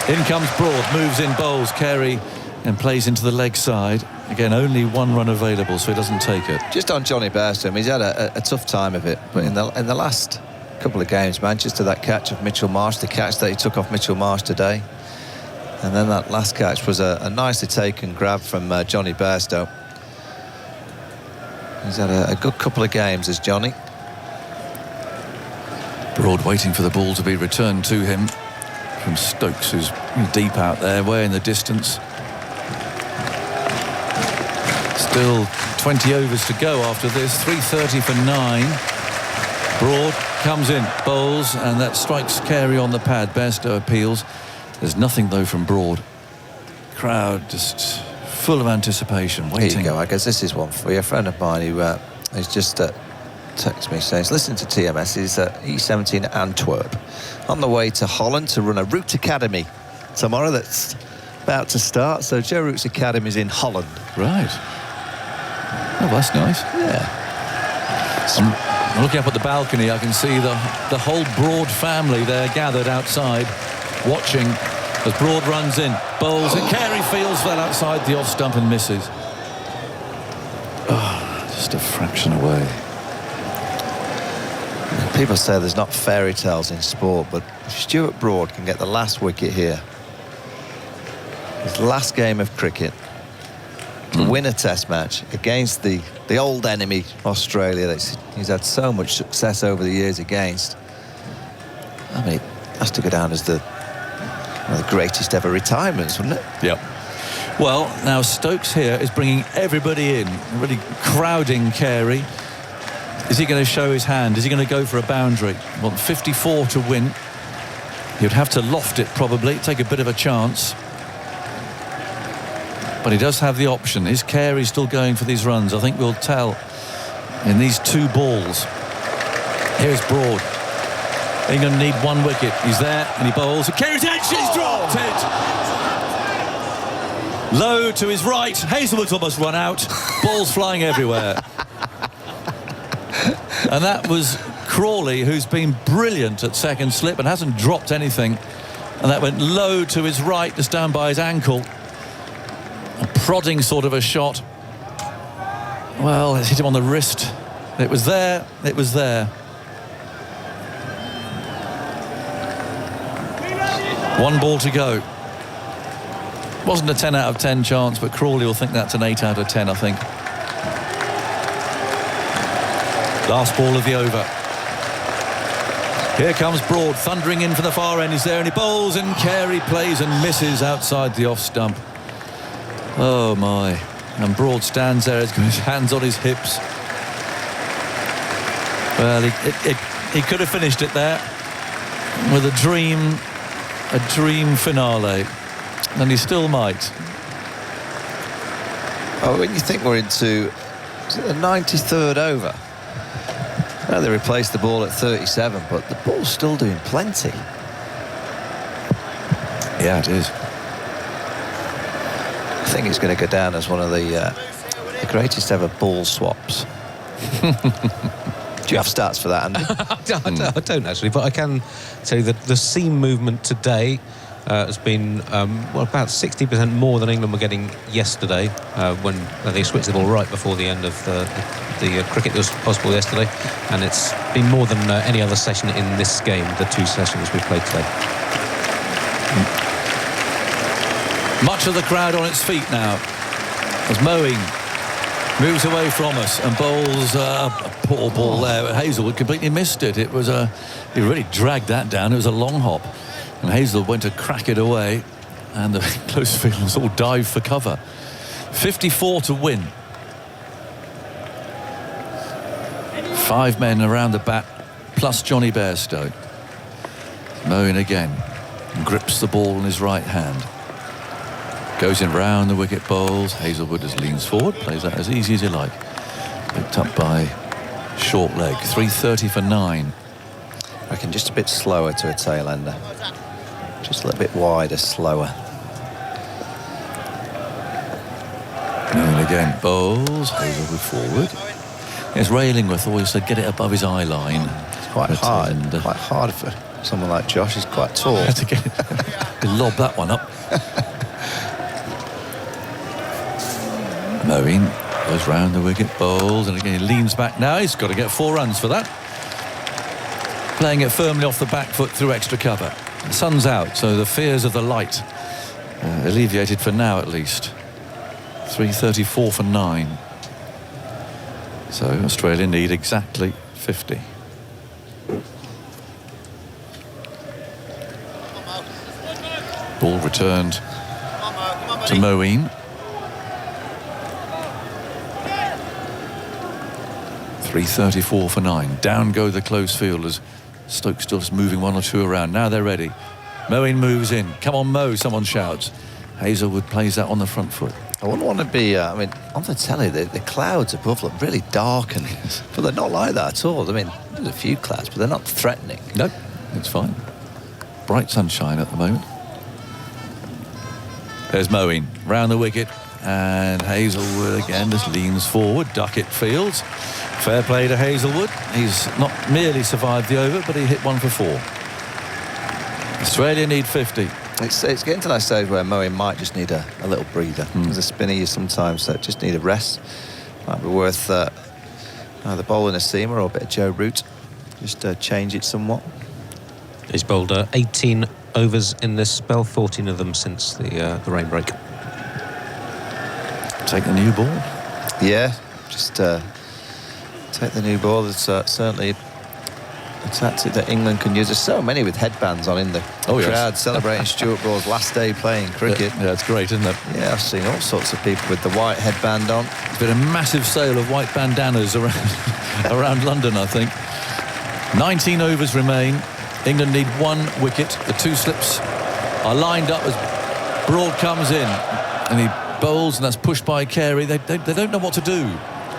In comes Broad, moves in, bowls Carey and plays into the leg side. Again, only 1 run available, so he doesn't take it. Just on Johnny Bairstow, he's had a tough time of it, but in the last couple of games, Manchester, that catch of Mitchell Marsh, the catch that he took off Mitchell Marsh today, and then that last catch was a nicely taken grab from Johnny Bairstow. He's had a good couple of games as Johnny. Broad waiting for the ball to be returned to him from Stokes, who's deep out there, way in the distance. Still 20 overs to go after this. 3:30 for 9. Broad comes in, bowls, and that strikes Carey on the pad. Bairstow appeals. There's nothing though from Broad. Crowd just full of anticipation, waiting. Here you go. I guess this is one for you. A friend of mine who's just texted me saying he's listening to TMS. He's at E17 Antwerp, on the way to Holland to run a Root Academy tomorrow that's about to start. So Joe Root's Academy is in Holland. Right. Oh, that's nice. Yeah. I'm looking up at the balcony. I can see the whole Broad family there gathered outside, watching as Broad runs in, bowls, and Carey fields that outside the off stump and misses. Oh, just a fraction away. People say there's not fairy tales in sport, but if Stuart Broad can get the last wicket here, his last game of cricket, to win a test match against the old enemy Australia that he's had so much success over the years against, I mean, it has to go down as one of the greatest ever retirements, wouldn't it? Yep. Well, now Stokes here is bringing everybody in, really crowding Carey. Is he going to show his hand? Is he going to go for a boundary? Well, 54 to win. He'd have to loft it probably, take a bit of a chance. But he does have the option. Is Carey still going for these runs? I think we'll tell in these 2 balls. Here's Broad. England need 1 wicket. He's there and he bowls. Carey's edge, she's dropped it! Low to his right. Hazlewood's almost run out. Balls flying everywhere. And that was Crawley, who's been brilliant at second slip and hasn't dropped anything. And that went low to his right, just down by his ankle. A prodding sort of a shot. Well, it's hit him on the wrist. It was there. It was there. One ball to go. Wasn't a 10 out of 10 chance, but Crawley will think that's an 8 out of 10, I think. Last ball of the over. Here comes Broad, thundering in from the far end. He's there and he bowls, and Carey plays and misses outside the off stump. Oh my. And Broad stands there, he's got his hands on his hips. Well, he could have finished it there with a dream finale, and he still might. Oh, when you think we're into the 93rd over, they replaced the ball at 37, but the ball's still doing plenty. Yeah, it is. I think it's going to go down as one of the greatest ever ball swaps. Do you have stats for that, Andy? I don't actually, but I can tell you that the seam movement today has been about 60% more than England were getting yesterday when they switched the ball right before the end of the cricket that was possible yesterday, and it's been more than any other session in this game, the 2 sessions we've played today. Much of the crowd on its feet now as Moeen moves away from us and bowls a poor ball there. Hazlewood completely missed it. It was he really dragged that down. It was a long hop, and Hazlewood went to crack it away, and the close fielders all dived for cover. 54 to win. 5 men around the bat, plus Johnny Bairstow. Moeen again, and grips the ball in his right hand. Goes in round the wicket, bowls. Hazlewood just leans forward, plays that as easy as you like. Picked up by short leg. 3:30 for 9. I reckon just a bit slower to a tail ender. Just a little bit wider, slower. And again, bowls. Hazlewood forward. Yes, Railingworth always said get it above his eye line. It's quite hard. Quite hard for someone like Josh. He's quite tall. Had to get it. Lob that one up. Moeen goes round the wicket, bowls, and again he leans back now. He's got to get 4 runs for that. Playing it firmly off the back foot through extra cover. The sun's out, so the fears of the light alleviated for now at least. 3:34 for 9. So Australia need exactly 50. Ball returned to Moeen. 3:34 for 9. Down go the close fielders. Stokes still just moving 1 or 2 around. Now they're ready. Moeen moves in. Come on, Mo, someone shouts. Hazlewood plays that on the front foot. I wouldn't want to be, I mean, on the telly, the clouds above look really darkened. But they're not like that at all. I mean, there's a few clouds, but they're not threatening. No, it's fine. Bright sunshine at the moment. There's Moeen, round the wicket. And Hazlewood again just leans forward. Duckett fields. Fair play to Hazlewood. He's not merely survived the over, but he hit 1 for 4. Australia need 50. It's getting to that stage where Moeen might just need a little breather. As a spinner, you sometimes just need a rest. Might be worth either bowling a seamer or a bit of Joe Root. Just change it somewhat. He's bowled 18 overs in this spell, 14 of them since the rain break. Take the new ball. Yeah, just take the new ball. It's certainly a tactic that England can use. There's so many with headbands on in the crowd celebrating Stuart Broad's last day playing cricket. Yeah, it's great, isn't it? Yeah, I've seen all sorts of people with the white headband on. There's been a massive sale of white bandanas around London, I think. 19 overs remain. England need 1 wicket. The 2 slips are lined up as Broad comes in, and he bowls, and that's pushed by Carey. They don't know what to do.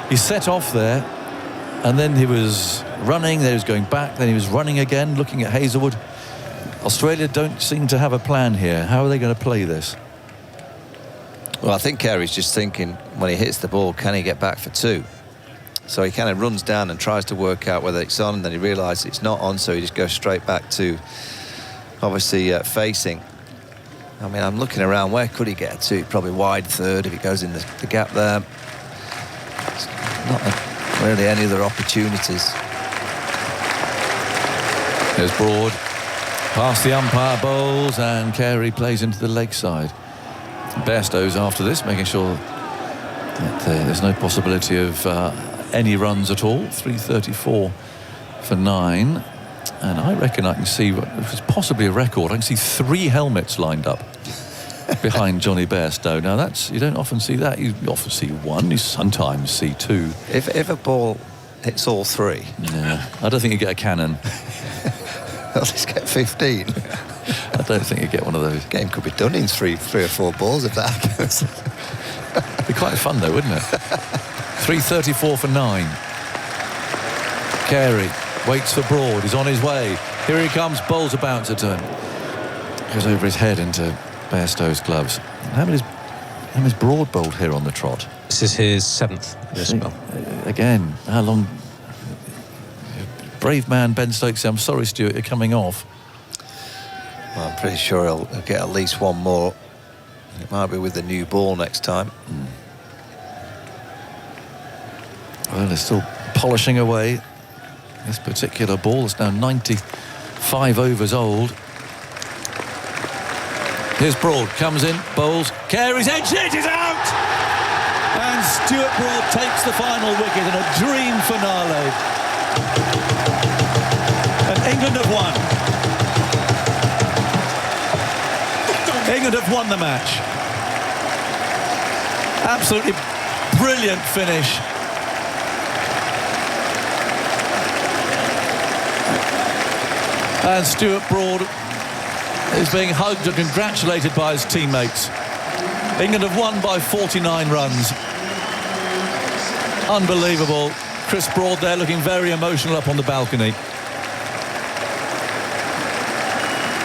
He set off there, and then he was running, then he was going back, then he was running again, looking at Hazlewood. Australia don't seem to have a plan here. How are they going to play this? Well, I think Carey's just thinking when he hits the ball, can he get back for 2? So he kind of runs down and tries to work out whether it's on, and then he realises it's not on, so he just goes straight back to obviously facing. I mean, I'm looking around, where could he get to? Probably wide third if he goes in the gap there. not really any other opportunities. There's Broad. Past the umpire, bowls, and Carey plays into the leg side. Bairstow's after this, making sure that there's no possibility of any runs at all. 334 for 9. And I reckon I can see what was possibly a record. I can see 3 helmets lined up behind Johnny Bairstow. Now you don't often see that. You often see 1. You sometimes see 2. If a ball hits all 3, yeah, I don't think you get a cannon. I'll just get 15. I don't think you get one of those. Game could be done in three or four balls if that happens. It'd be quite fun though, wouldn't it? 334 for 9. Carey waits for Broad. He's on his way. Here he comes. Bowls a bouncer to him. Goes over his head into Bairstow's gloves. How many's Broad bowled here on the trot? This is his 7th this spell. Again, how long? Brave man Ben Stokes. I'm sorry, Stuart, you're coming off. Well, I'm pretty sure he'll get at least one more. It might be with the new ball next time. Well, they're still polishing away. This particular ball is now 95 overs old. Here's Broad, comes in, bowls. Carey's edge hit is out! And Stuart Broad takes the final wicket in a dream finale. And England have won. England have won the match. Absolutely brilliant finish. And Stuart Broad is being hugged and congratulated by his teammates. England have won by 49 runs. Unbelievable. Chris Broad there looking very emotional up on the balcony.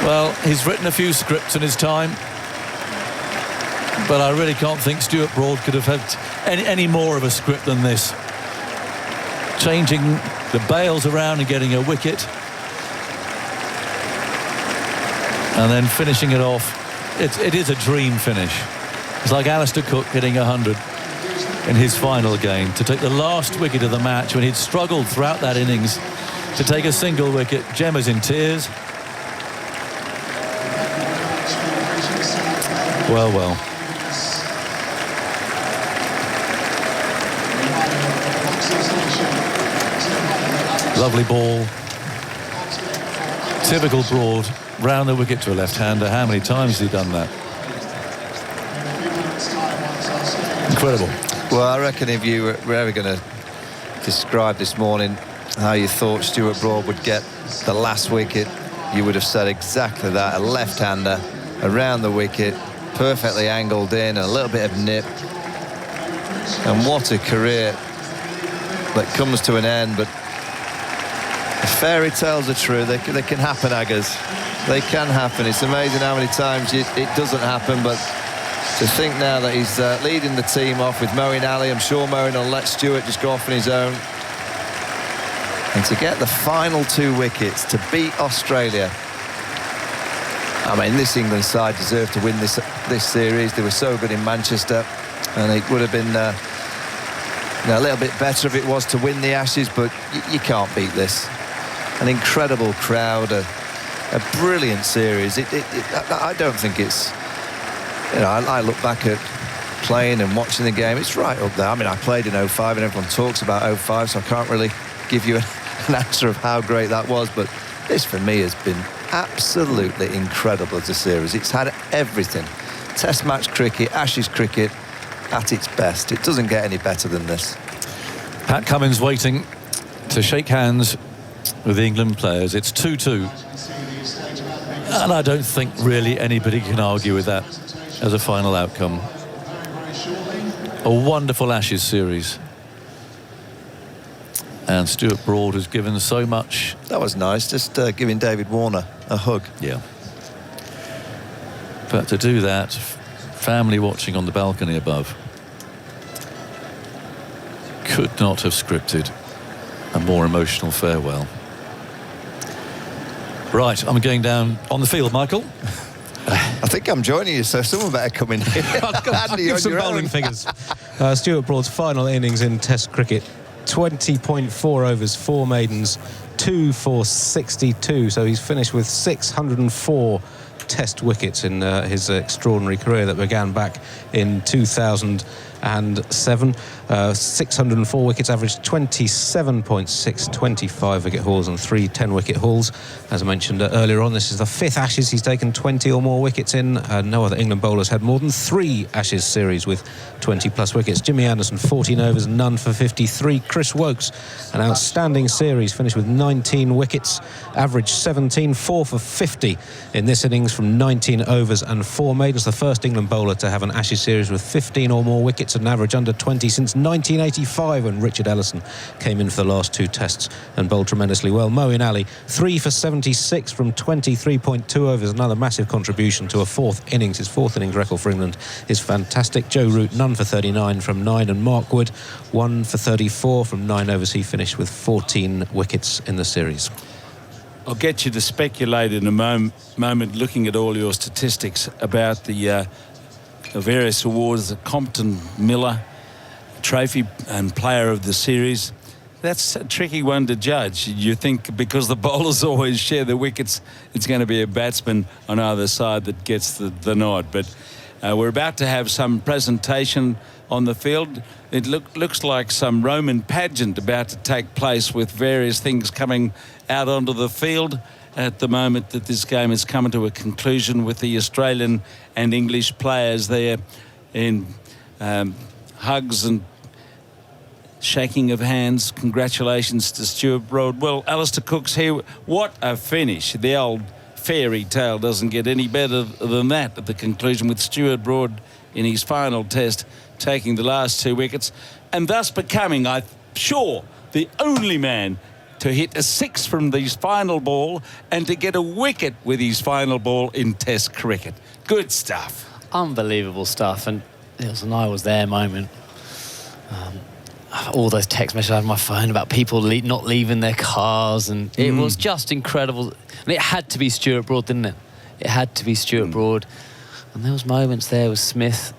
Well, he's written a few scripts in his time, but I really can't think Stuart Broad could have had any more of a script than this. Changing the bails around and getting a wicket, and then finishing it off. It is a dream finish. It's like Alistair Cook hitting 100 in his final game, to take the last wicket of the match when he'd struggled throughout that innings to take a single wicket. Gemma's in tears. Well, well. Lovely ball. Typical Broad. Round the wicket to a left-hander. How many times has he done that? Incredible. Well, I reckon if you were ever going to describe this morning how you thought Stuart Broad would get the last wicket, you would have said exactly that. A left-hander around the wicket, perfectly angled in, a little bit of nip. And what a career that comes to an end. But the fairy tales are true. They can happen, Aggers. They can happen. It's amazing how many times it doesn't happen, but to think now that he's leading the team off with Moeen Ali, I'm sure Moeen will let Stuart just go off on his own. And to get the final 2 wickets, to beat Australia. I mean, this England side deserved to win this series. They were so good in Manchester, and it would have been a little bit better if it was to win the Ashes, but you can't beat this. An incredible crowd, a brilliant series. I don't think it's... You know, I look back at playing and watching the game, it's right up there. I mean, I played in 05 and everyone talks about 05, so I can't really give you an answer of how great that was, but this for me has been absolutely incredible as a series. It's had everything. Test match cricket, Ashes cricket at its best. It doesn't get any better than this. Pat Cummins waiting to shake hands with the England players. It's 2-2. And I don't think really anybody can argue with that as a final outcome. A wonderful Ashes series. And Stuart Broad has given so much. That was nice, just giving David Warner a hug. Yeah. But to do that, family watching on the balcony above, could not have scripted a more emotional farewell. Right, I'm going down on the field, Michael. I think I'm joining you, so someone better come in here. I'll give some bowling figures. Stuart Broad's final innings in Test cricket: 20.4 overs, 4 maidens, 2 for 62. So he's finished with 604 Test wickets in his extraordinary career that began back in 2007. 604 wickets, averaged 27.6, 25 wicket hauls and 3 10-wicket hauls. As I mentioned earlier on, this is the 5th Ashes he's taken 20 or more wickets in. No other England bowlers had more than 3 Ashes series with 20-plus wickets. Jimmy Anderson, 14 overs, none for 53. Chris Woakes, an outstanding series, finished with 19 wickets, averaged 17, 4 for 50 in this innings from 19 overs and 4 maidens. The first England bowler to have an Ashes series with 15 or more wickets at an average under 20 since 1985, when Richard Ellison came in for the last 2 tests and bowled tremendously well. Moeen Ali, 3 for 76 from 23.2 overs, another massive contribution to a 4th innings. His 4th innings record for England is fantastic. Joe Root, none for 39 from 9, and Mark Wood, 1 for 34 from 9 overs. He finished with 14 wickets in the series. I'll get you to speculate in a moment, looking at all your statistics about the various awards, the Compton Miller Trophy and Player of the Series. That's a tricky one to judge. You think because the bowlers always share the wickets, it's going to be a batsman on either side that gets the nod. But we're about to have some presentation on the field. It looks like some Roman pageant about to take place, with various things coming out onto the field at the moment that this game is coming to a conclusion, with the Australian and English players there in hugs and shaking of hands. Congratulations to Stuart Broad. Well, Alistair Cook's here. What a finish. The old fairy tale doesn't get any better than that at the conclusion, with Stuart Broad in his final test taking the last 2 wickets and thus becoming, I'm sure, the only man to hit a 6 from his final ball and to get a wicket with his final ball in Test cricket. Good stuff. Unbelievable stuff. And it was an I was there moment. All those text messages I had on my phone about people not leaving their cars, and it was just incredible. And it had to be Stuart Broad, didn't it? It had to be Stuart Broad. And there was moments there with Smith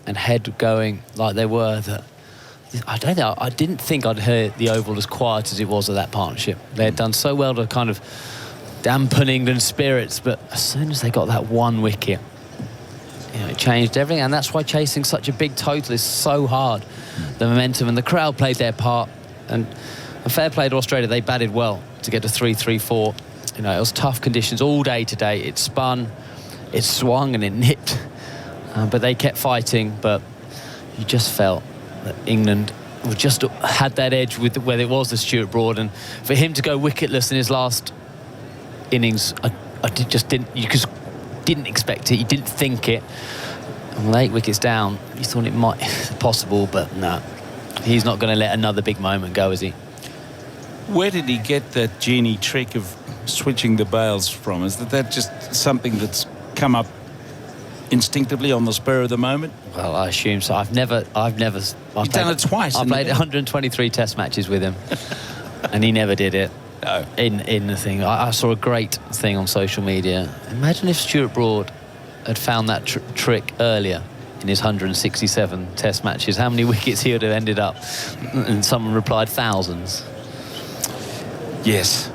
and Head going like they were, that I didn't think I'd hear the Oval as quiet as it was at that partnership. They had done so well to kind of dampen England's spirits, but as soon as they got that 1 wicket, it changed everything. And that's why chasing such a big total is so hard. The momentum and the crowd played their part, and a fair play to Australia. They batted well to get to 3-3-4. It was tough conditions all day today. It spun, it swung and it nipped, but they kept fighting. But you just felt that England just had that edge with where it was the Stuart Broad, and for him to go wicketless in his last innings, you just didn't expect it. You didn't think it. And with 8 wickets down, you thought it might be possible, but no, he's not going to let another big moment go, is he? Where did he get that genie trick of switching the bails from? Is that just something that's come up instinctively on the spur of the moment? Well, I assume so. I've never. You've done it twice. I played 123 Test matches with him, and he never did it. No. In the thing, I saw a great thing on social media. Imagine if Stuart Broad had found that trick earlier in his 167 Test matches, how many wickets he would have ended up. And someone replied, thousands. Yes,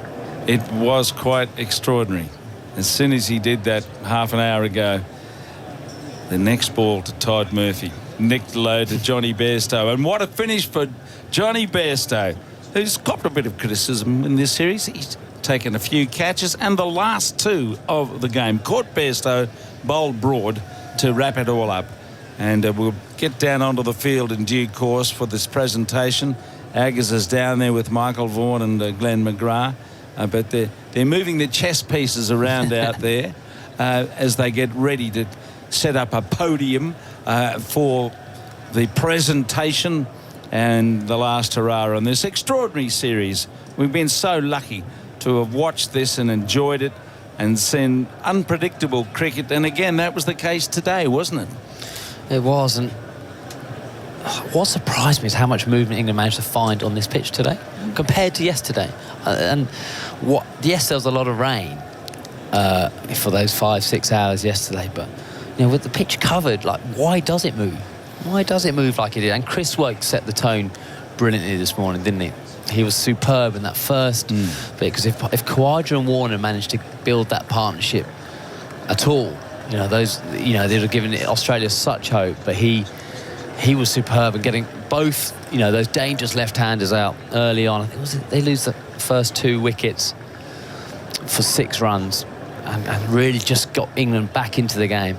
it was quite extraordinary. As soon as he did that half an hour ago, the next ball to Todd Murphy, nicked low to Johnny Bairstow. And what a finish for Johnny Bairstow, who's copped a bit of criticism in this series. He's taken a few catches, and the last 2 of the game caught Bairstow, bowled Broad to wrap it all up. And we'll get down onto the field in due course for this presentation. Aggers is down there with Michael Vaughan and Glenn McGrath, but they're moving the chess pieces around out there as they get ready to set up a podium for the presentation and the last hurrah on this extraordinary series. We've been so lucky to have watched this and enjoyed it and seen unpredictable cricket, and again that was the case today, wasn't it? It was. And what surprised me is how much movement England managed to find on this pitch today compared to yesterday. Yes, there was a lot of rain, for those 5-6 hours yesterday. But with the pitch covered, like, why does it move? Why does it move like it did? And Chris Woakes set the tone brilliantly this morning, didn't he? He was superb in that first bit, because if Khawaja and Warner managed to build that partnership at all, they'd have given Australia such hope. But he was superb in getting both, those dangerous left-handers out early on. I think they lose the first 2 wickets for 6 runs and really just got England back into the game.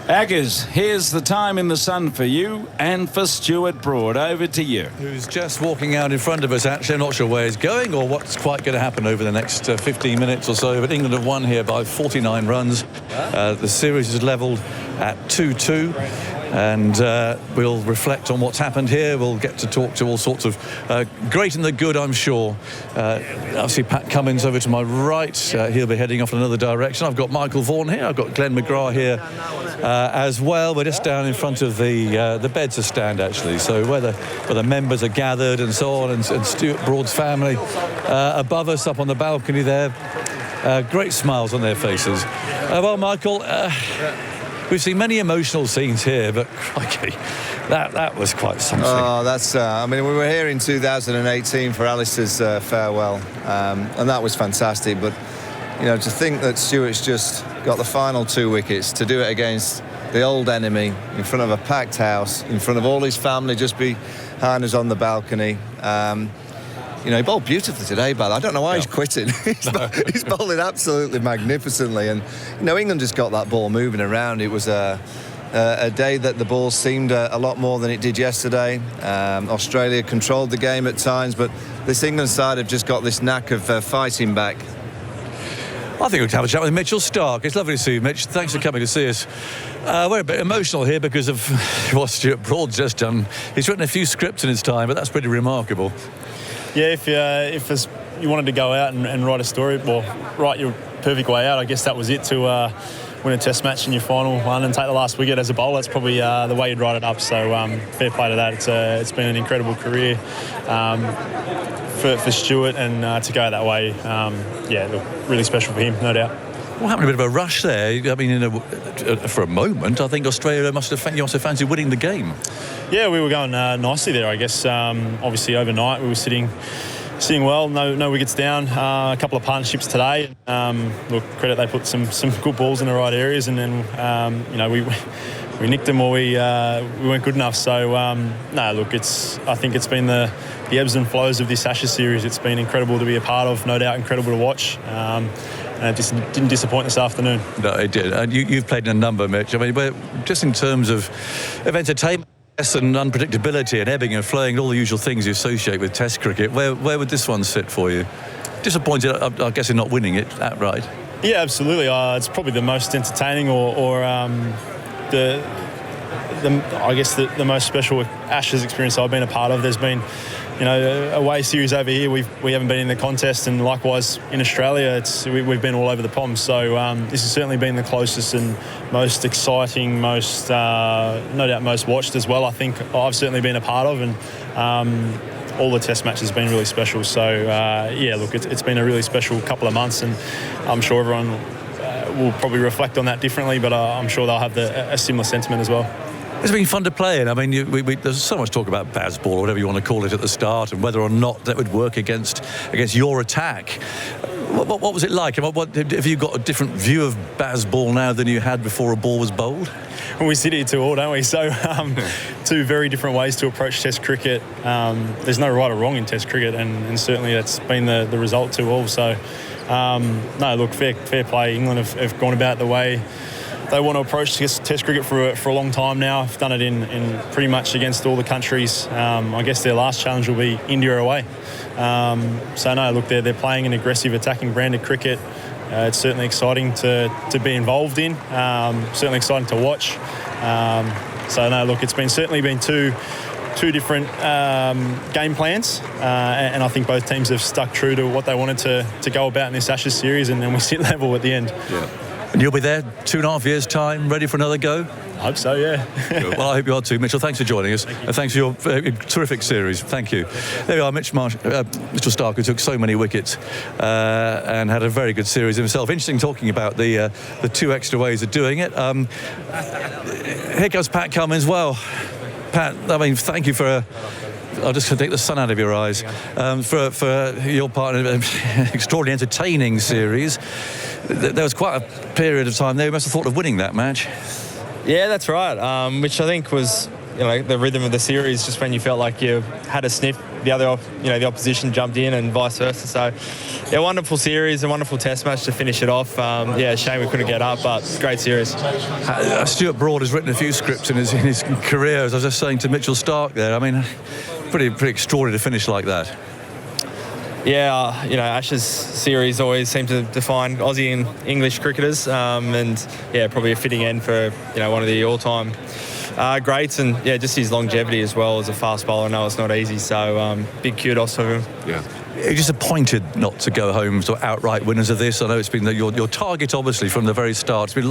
Aggers, here's the time in the sun for you and for Stuart Broad. Over to you. Who's just walking out in front of us, actually. I'm not sure where he's going or what's quite going to happen over the next 15 minutes or so. But England have won here by 49 runs. The series is levelled at 2-2. And we'll reflect on what's happened here. We'll get to talk to all sorts of great and the good, I'm sure. I see Pat Cummins over to my right. He'll be heading off in another direction. I've got Michael Vaughan here. I've got Glenn McGrath here as well. We're just down in front of the Bedser stand, actually. So where the members are gathered and so on, and Stuart Broad's family above us up on the balcony there. Great smiles on their faces. Well, Michael... we've seen many emotional scenes here, but crikey, that was quite something. Oh, that's... we were here in 2018 for Alistair's farewell, and that was fantastic. But, to think that Stuart's just got the final 2 wickets, to do it against the old enemy, in front of a packed house, in front of all his family just behind us on the balcony. He bowled beautifully today, Bal. I don't know why he's quitting. He's bowling absolutely magnificently. And, England just got that ball moving around. It was a day that the ball seemed a lot more than it did yesterday. Australia controlled the game at times, but this England side have just got this knack of fighting back. I think we'll have a chat with Mitchell Starc. It's lovely to see you, Mitch. Thanks for coming to see us. We're a bit emotional here because of what Stuart Broad's just done. He's written a few scripts in his time, but that's pretty remarkable. Yeah, if you wanted to go out and write a story, well, write your perfect way out, I guess that was it, to win a test match in your final one and take the last wicket as a bowler. That's probably the way you'd write it up. So fair play to that. It's been an incredible career for Stuart, and to go that way, really special for him, no doubt. What happened? A bit of a rush there. I mean, for a moment, I think Australia must have fancied winning the game. Yeah, we were going nicely there, I guess. Obviously, overnight we were sitting well, no wickets down. A couple of partnerships today. Credit, they put some good balls in the right areas, and then we nicked them, or we weren't good enough. So I think it's been the ebbs and flows of this Ashes series. It's been incredible to be a part of, no doubt incredible to watch. And it just didn't disappoint this afternoon. No, it did. And you've played in a number, Mitch. I mean, just in terms of entertainment and unpredictability and ebbing and flowing and all the usual things you associate with Test cricket, where would this one sit for you? Disappointed, I guess, in not winning it outright. Yeah, absolutely. It's probably the most entertaining or the most special Ashes experience I've been a part of. There's been, away series over here. We haven't been in the contest, and likewise in Australia, we've been all over the pond. So this has certainly been the closest and most exciting, most no doubt most watched as well. I think I've certainly been a part of, and all the Test matches have been really special. So it's been a really special couple of months, and I'm sure everyone will probably reflect on that differently, but I'm sure they'll have a similar sentiment as well. It's been fun to play in. I mean, there's so much talk about Bazball, or whatever you want to call it, at the start, and whether or not that would work against your attack. What was it like? Have you got a different view of Bazball now than you had before a ball was bowled? Well, we sit here too all, don't we? So two very different ways to approach Test cricket. There's no right or wrong in Test cricket, and certainly that's been the result to all. So, fair play. England have gone about the way they want to approach Test cricket for a long time now. I've done it in pretty much against all the countries. I guess their last challenge will be India away. They're playing an aggressive attacking brand of cricket. It's certainly exciting to be involved in. Certainly exciting to watch. It's certainly been two different game plans, and I think both teams have stuck true to what they wanted to go about in this Ashes series, and we sit level at the end. Yeah. And you'll be there 2.5 years' time, ready for another go? I hope so, yeah. Well, I hope you are too, Mitchell. Thanks for joining us. And thanks for your terrific series. Thank you. There we are, Mitchell Starc, who took so many wickets and had a very good series himself. Interesting talking about the 2 extra ways of doing it. Here comes Pat Cummins. Well, Pat, I mean, thank you for I'll just take the sun out of your eyes for your part in an extraordinarily entertaining series. There was quite a period of time there you must have thought of winning that match. Yeah, that's right, which I think was the rhythm of the series, just when you felt like you had a sniff, the opposition jumped in and vice versa. So, yeah, wonderful series, a wonderful test match to finish it off. Shame we couldn't get up, but great series. Stuart Broad has written a few scripts in his career, as I was just saying to Mitchell Starc there. I mean, pretty extraordinary to finish like that. Yeah, Ashes series always seem to define Aussie and English cricketers, and probably a fitting end for one of the all-time greats, and just his longevity as well as a fast bowler. I know it's not easy, so big kudos to him. Yeah. You're disappointed not to go home sort of outright winners of this. I know it's been your target, obviously, from the very start. It's been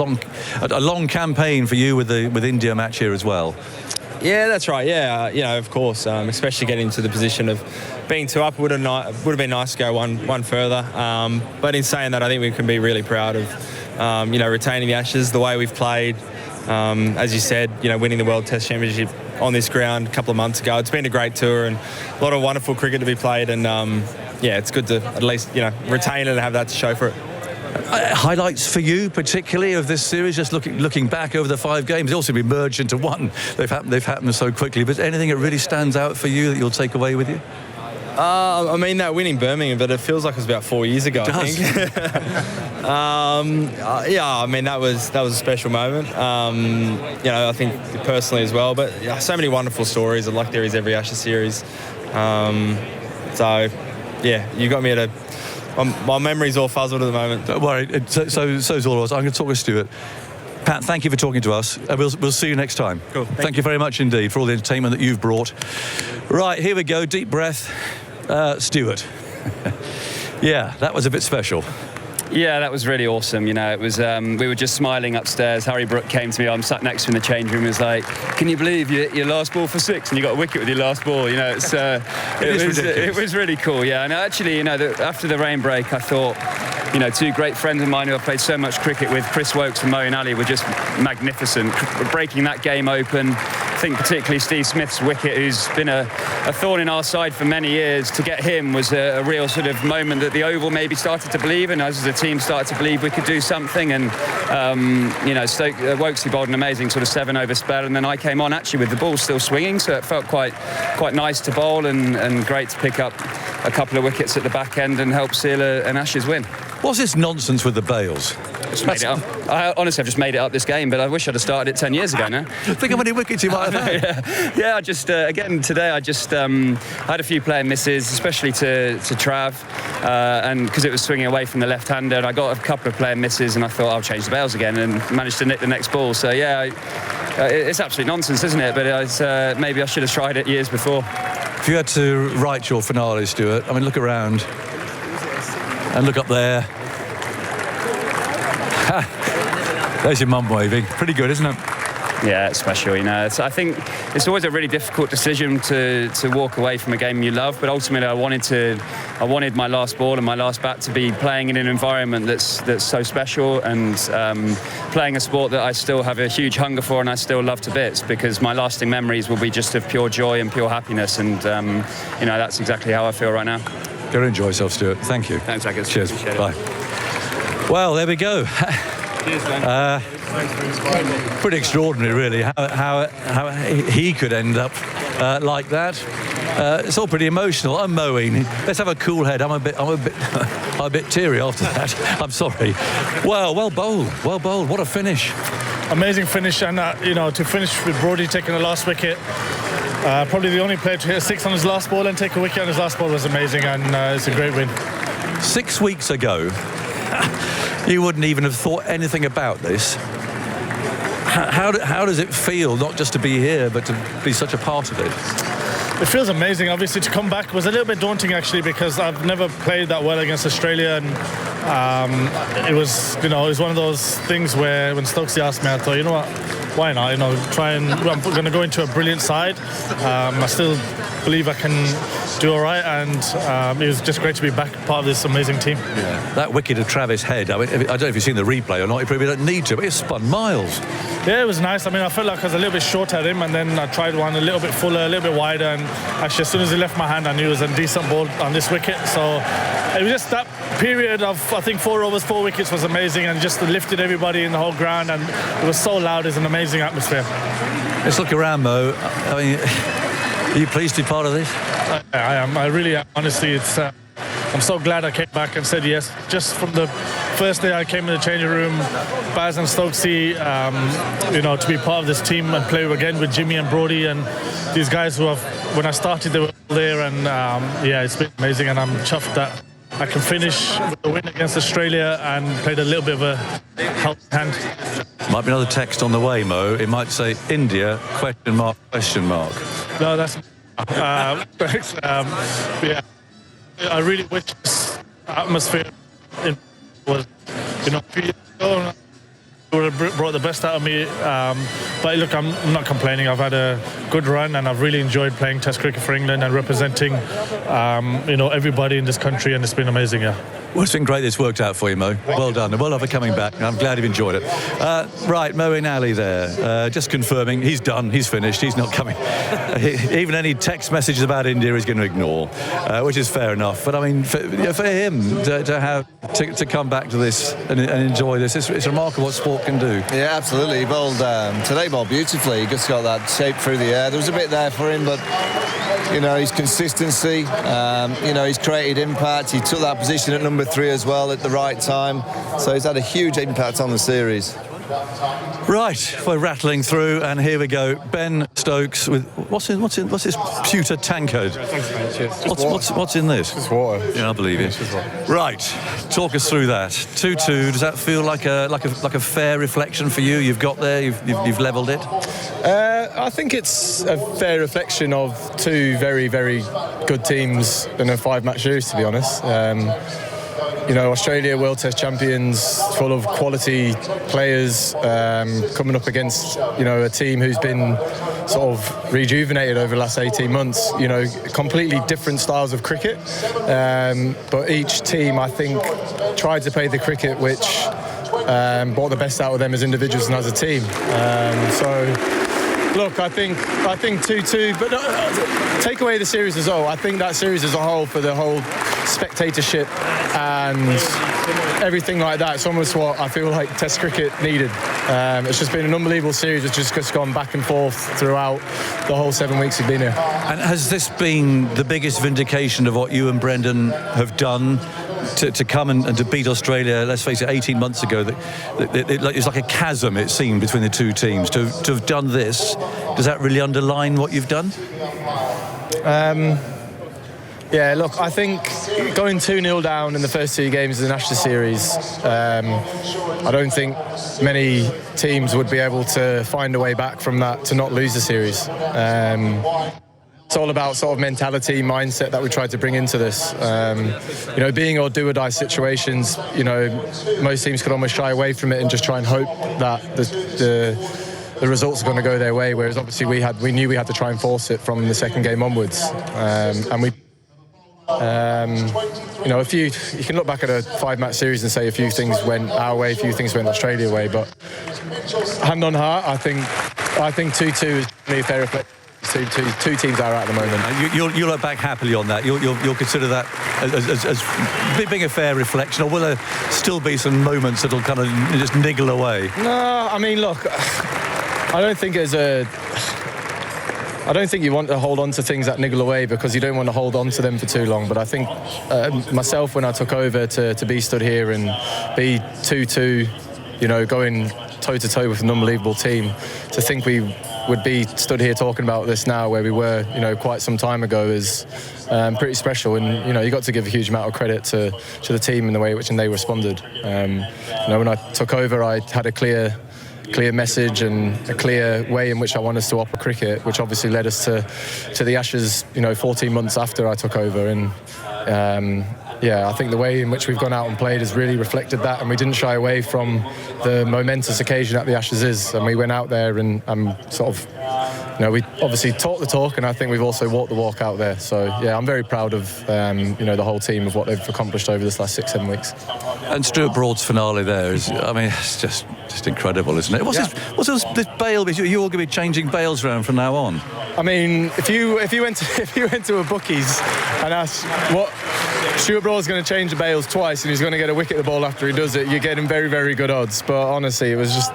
a long campaign for you with India match here as well. Yeah, that's right. Yeah, of course. Especially getting to the position of being 2 up would have been nice to go one further. But in saying that, I think we can be really proud of retaining the Ashes the way we've played. As you said, winning the World Test Championship on this ground a couple of months ago. It's been a great tour and a lot of wonderful cricket to be played. And it's good to at least retain it and have that to show for it. Highlights for you, particularly of this series, just looking back over the 5 games. They also been merged into one. They've happened so quickly. But anything that really stands out for you that you'll take away with you? I mean, that winning Birmingham, but it feels like it was about 4 years ago. I think. I mean that was a special moment. I think personally as well. But so many wonderful stories, like there is every Ashes series. You got me at a. My memory's all fuzzled at the moment. Don't worry. So's all of us. I'm going to talk to Stuart. Pat, thank you for talking to us. We'll see you next time. Cool. Thank you very much indeed for all the entertainment that you've brought. Right, here we go. Deep breath. Stuart. Yeah, that was a bit special. Yeah, that was really awesome. It was we were just smiling upstairs. Harry Brook came to me. I'm sat next to him in the change room. He was like, "Can you believe your last ball for 6 and you got a wicket with your last ball?" It's it was really cool. Yeah, and actually, after the rain break, I thought, 2 great friends of mine who I've played so much cricket with, Chris Woakes and Moeen Ali, were just magnificent, breaking that game open. I think particularly Steve Smith's wicket, who's been a thorn in our side for many years, to get him was a real sort of moment that the Oval maybe started to believe in, as a team started to believe we could do something. And Woakesy bowled an amazing sort of 7-over spell, and then I came on actually with the ball still swinging, so it felt quite nice to bowl and great to pick up a couple of wickets at the back end and help seal an Ashes win. What's this nonsense with the bails? Just made it up. Honestly, I've just made it up this game, but I wish I'd have started it 10 years ago now. Think how many wickets you might have had. I just, again, today I just had a few player misses, especially to Trav, and because it was swinging away from the left-hander, and I got a couple of player misses, and I thought I'll change the bails again, and managed to nick the next ball. So, it's absolute nonsense, isn't it? But maybe I should have tried it years before. If you had to write your finale, Stuart, I mean, look around and look up there. There's your mum waving. Pretty good, isn't it? Yeah, it's special, I think it's always a really difficult decision to walk away from a game you love, but ultimately I wanted my last ball and my last bat to be playing in an environment that's so special, and playing a sport that I still have a huge hunger for and I still love to bits, because my lasting memories will be just of pure joy and pure happiness, and that's exactly how I feel right now. Go and enjoy yourself, Stuart. Thank you. Thanks, Agus. Cheers. Bye. Well, there we go. Cheers, man. Pretty extraordinary, really, how he could end up like that. It's all pretty emotional. I'm Moeen. Let's have a cool head. I'm a bit teary after that. I'm sorry. Well bowled. What a finish. Amazing finish, and to finish with Brodie taking the last wicket. Probably the only player to hit 6 on his last ball and take a wicket on his last ball was amazing, and it's a great win. 6 weeks ago, you wouldn't even have thought anything about this. How does it feel, not just to be here, but to be such a part of it? It feels amazing. Obviously, to come back was a little bit daunting, actually, because I've never played that well against Australia, and it was one of those things where when Stokesy asked me, I thought, you know what, why not? I'm going to go into a brilliant side. I still believe I can do all right, and it was just great to be back part of this amazing team. Yeah. That wicket of Travis Head, I don't know if you've seen the replay or not, you probably don't need to, but it spun miles. Yeah, it was nice. I felt like I was a little bit short at him, and then I tried one a little bit fuller, a little bit wider, and actually as soon as he left my hand, I knew it was a decent ball on this wicket. So it was just that period of, I think, 4 overs, 4 wickets was amazing, and just lifted everybody in the whole ground, and it was so loud. It's an amazing atmosphere. Let's look around, Mo. Are you pleased to be part of this? I am. I really am. Honestly, I'm so glad I came back and said yes. Just from the first day I came in the changing room, Baz and Stokesy, to be part of this team and play again with Jimmy and Brodie and these guys who have, when I started, they were there, and it's been amazing, and I'm chuffed that I can finish with a win against Australia and played a little bit of a help hand. Might be another text on the way, Mo. It might say India, ? No, that's thanks. I really wish this atmosphere was, a few years ago, would have brought the best out of me. But look, I'm not complaining. I've had a good run, and I've really enjoyed playing Test cricket for England and representing, everybody in this country, and it's been amazing. Yeah. Well, it's been great this worked out for you, Mo. Well done. And well done for coming back. I'm glad you've enjoyed it. Right, Moeen Ali there. Just confirming, he's done, he's finished, he's not coming. Even any text messages about India he's going to ignore, which is fair enough. But for him to come back to this and enjoy this, it's remarkable what sport can do. Yeah, absolutely. He bowled, today bowled beautifully. He just got that shape through the air. There was a bit there for him, but his consistency, he's created impact. He took that position at number 3 as well at the right time. So he's had a huge impact on the series. Right, we're rattling through, and here we go. Ben Stokes with what's this pewter tankard? What's in this? It's water. Yeah, I believe you. Right, talk us through that. 2-2. Does that feel like a fair reflection for you? You've got there. You've levelled it. I think it's a fair reflection of 2 very, very good teams in a 5-match series, to be honest. Australia World Test champions, full of quality players, coming up against, a team who's been sort of rejuvenated over the last 18 months. Completely different styles of cricket. But each team, I think, tried to play the cricket which brought the best out of them as individuals and as a team. Look, I think 2-2, but take away the series as a whole. I think that series as a whole, for the whole spectatorship and everything like that, it's almost what I feel like Test cricket needed. It's just been an unbelievable series. It's just gone back and forth throughout the whole 7 weeks we've been here. And has this been the biggest vindication of what you and Brendan have done to come and to beat Australia, let's face it, 18 months ago? It's like a chasm, it seemed, between the 2 teams. To have done this, does that really underline what you've done? Yeah, look, I think going 2-0 down in the first 2 games of the Ashes series, I don't think many teams would be able to find a way back from that to not lose the series. It's all about sort of mentality, mindset that we tried to bring into this. Being or do or die situations, most teams could almost shy away from it and just try and hope that the results are going to go their way. Whereas obviously we knew we had to try and force it from the second game onwards, and we. You can look back at a 5-match series and say a few things went our way, a few things went Australia way, but hand on heart, I think 2-2 is really a fair reflection. Two teams are at the moment. You'll look back happily on that. You'll consider that as being a fair reflection, or will there still be some moments that'll kind of just niggle away? No, I mean, look, I don't think you want to hold on to things that niggle away, because you don't want to hold on to them for too long. But I think myself, when I took over to be stood here and be 2-2, going toe-to-toe with an unbelievable team, to think we would be stood here talking about this now where we were, quite some time ago is pretty special. And, you got to give a huge amount of credit to the team in the way in which they responded. When I took over, I had a clear message and a clear way in which I want us to operate cricket, which obviously led us to the Ashes, 14 months after I took over. And I think the way in which we've gone out and played has really reflected that, and we didn't shy away from the momentous occasion that the Ashes is, and we went out there and sort of, we obviously talked the talk, and I think we've also walked the walk out there. So I'm very proud of the whole team of what they've accomplished over this last 6-7 weeks. And Stuart Broad's finale there is, it's just incredible, isn't it? What's this bail? You're all going to be changing bails around from now on. I mean, if you went to a bookies and asked what Stuart Broad's going to change the bails twice and he's going to get a wicket the ball after he does it, you're getting very, very good odds. But honestly, it was just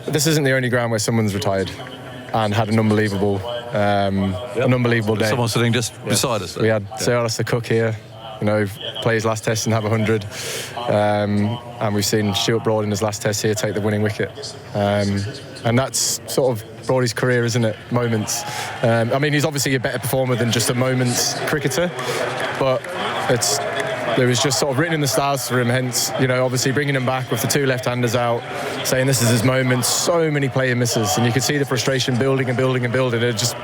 this isn't the only ground where someone's retired and had an unbelievable day. Someone sitting just beside us. We had Sir Alistair Cook here, play his last test and have 100. And we've seen Stuart Broad in his last test here take the winning wicket. And that's sort of Broadie's career, isn't it? Moments. He's obviously a better performer than just a moments cricketer, but there was just sort of written in the stars for him, hence, obviously bringing him back with the 2 left-handers out, saying this is his moment. So many player misses, and you could see the frustration building and building and building. Just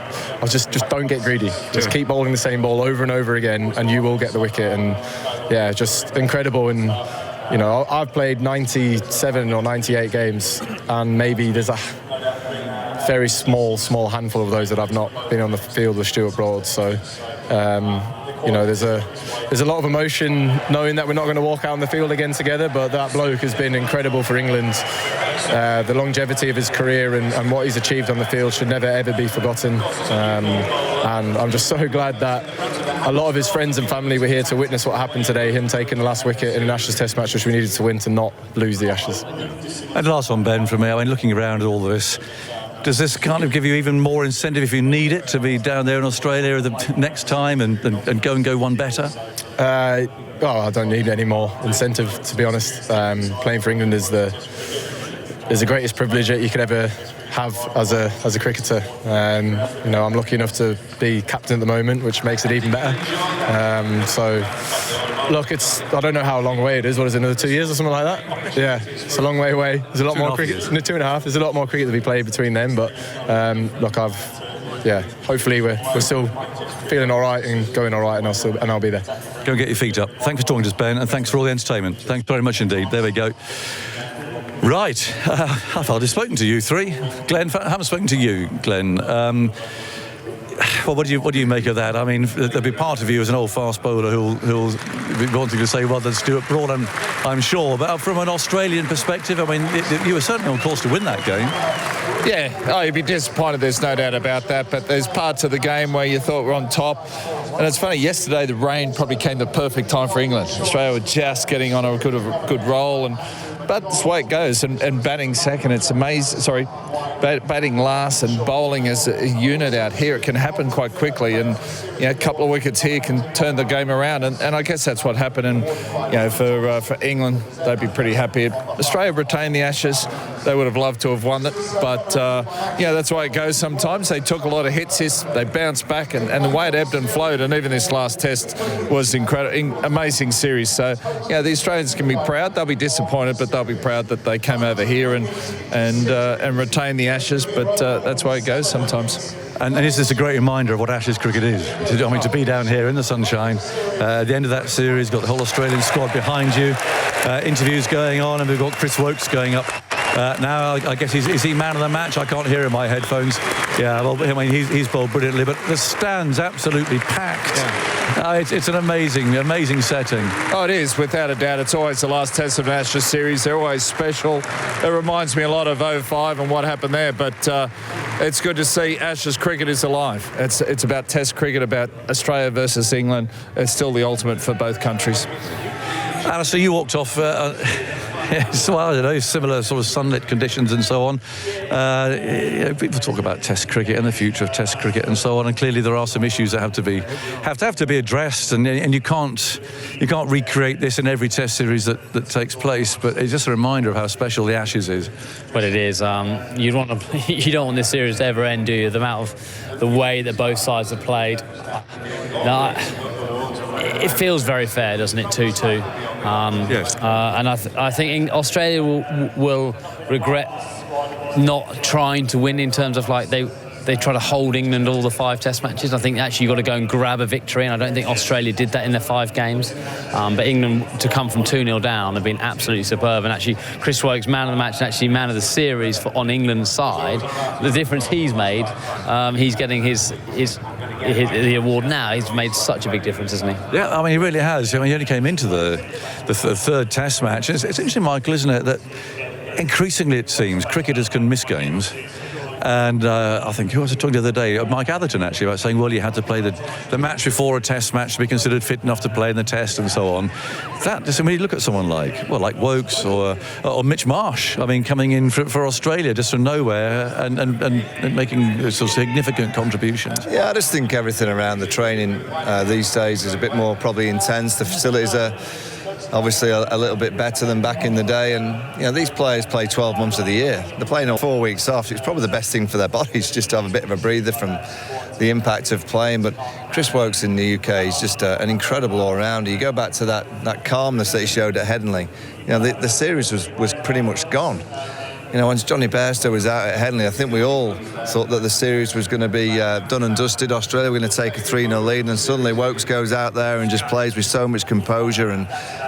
don't get greedy. Just keep bowling the same ball over and over again, and you will get the wicket. And just incredible. And I've played 97 or 98 games, and maybe there's a very small handful of those that I've not been on the field with Stuart Broad. So. There's a lot of emotion knowing that we're not going to walk out on the field again together, but that bloke has been incredible for England. The longevity of his career and what he's achieved on the field should never ever be forgotten. And I'm just so glad that a lot of his friends and family were here to witness what happened today, him taking the last wicket in an Ashes Test match which we needed to win to not lose the Ashes. And last one, Ben, from me. Looking around at all this, does this kind of give you even more incentive, if you need it, to be down there in Australia the next time and go one better? I don't need any more incentive, to be honest. Playing for England is the greatest privilege that you could ever have as a cricketer. I'm lucky enough to be captain at the moment, which makes it even better. Look, I don't know how long away it is. What is it, another 2 years or something like that? Yeah, it's a long way away. There's a lot more cricket. 2.5. There's a lot more cricket to be played between them. But hopefully we're still feeling all right and going all right, and I'll be there. Go and get your feet up. Thanks for talking to us, Ben, and thanks for all the entertainment. Thanks very much indeed. There we go. Right, I've hardly spoken to you three. Glenn, I haven't spoken to you, Glenn. Well, what do you make of that? There'll be part of you as an old fast bowler who'll be wanting to say rather than Stuart Broad, I'm sure. But from an Australian perspective, you were certainly on course to win that game. Yeah, you'd be disappointed, there's no doubt about that, but there's parts of the game where you thought we're on top. And it's funny, yesterday the rain probably came the perfect time for England. Australia were just getting on a good roll, but that's the way it goes. And batting second, it's amazing. Sorry, batting last and bowling as a unit out here, it can happen quite quickly. And a couple of wickets here can turn the game around. And I guess that's what happened. And for England, they'd be pretty happy. Australia retained the Ashes. They would have loved to have won it, but that's the way it goes sometimes. They took a lot of hits, they bounced back, and the way it ebbed and flowed, and even this last test was incredible, amazing series. So, the Australians can be proud. They'll be disappointed, but they'll be proud that they came over here and retained the Ashes. But that's the way it goes sometimes. And is this a great reminder of what Ashes cricket is? To be down here in the sunshine, at the end of that series, got the whole Australian squad behind you, interviews going on, and we've got Chris Woakes going up. Now, I guess is he man of the match? I can't hear in my headphones. Yeah, well, he's bowled brilliantly, but the stand's absolutely packed. Yeah. It's an amazing setting. Oh, it is, without a doubt. It's always the last test of an Ashes series. They're always special. It reminds me a lot of 05 and what happened there, but it's good to see Ashes cricket is alive. It's about test cricket, about Australia versus England. It's still the ultimate for both countries. Alistair, you walked off... well, I don't know, similar sort of sunlit conditions and so on. People talk about Test cricket and the future of Test cricket and so on, and clearly there are some issues that have to be addressed, and you can't recreate this in every Test series that takes place. But it's just a reminder of how special the Ashes is. Well, it is. You don't want this series to ever end, do you? The amount of the way that both sides have played. It feels very fair, doesn't it? 2-2. Yes. And I think Australia will regret not trying to win in terms of they try to hold England all the 5 Test matches. I think actually you've got to go and grab a victory, and I don't think Australia did that in their 5 games. But England, to come from 2-0 down, have been absolutely superb. And actually, Chris Woakes, man of the match and actually man of the series on England's side. The difference he's made, he's getting the award now. He's made such a big difference, hasn't he? Yeah, I mean, he really has. I mean, he only came into the third Test match. It's interesting, Michael, isn't it, that increasingly it seems cricketers can miss games. And I think, who was I talking the other day? Mike Atherton, actually, about saying, well, you had to play the match before a Test match to be considered fit enough to play in the Test and so on. That, just, when you look at someone like Woakes or Mitch Marsh, I mean, coming in for Australia just from nowhere and making sort of significant contributions. Yeah, I just think everything around the training these days is a bit more probably intense. The facilities are obviously a little bit better than back in the day, and these players play 12 months of the year. They're playing on 4 weeks off. It's probably the best thing for their bodies just to have a bit of a breather from the impact of playing. But Chris Woakes in the UK is just an incredible all-rounder. You go back to that calmness that he showed at Headingley. The series was pretty much gone. Once Johnny Bairstow was out at Headingley, I think we all thought that the series was going to be done and dusted. Australia were going to take a 3-0 lead, and suddenly Woakes goes out there and just plays with so much composure and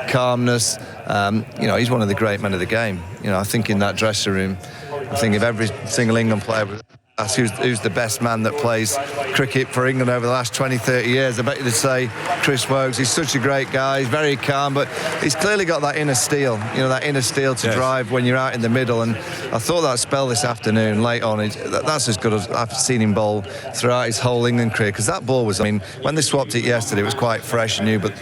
calmness. He's one of the great men of the game. I think in that dressing room, I think if every single England player was asked who's the best man that plays cricket for England over the last 20, 30 years, I bet you'd say Chris Woakes. He's such a great guy. He's very calm, but he's clearly got that inner steel, that inner steel to drive when you're out in the middle. And I thought that spell this afternoon, late on, that's as good as I've seen him bowl throughout his whole England career, because that ball was, when they swapped it yesterday, it was quite fresh and new, but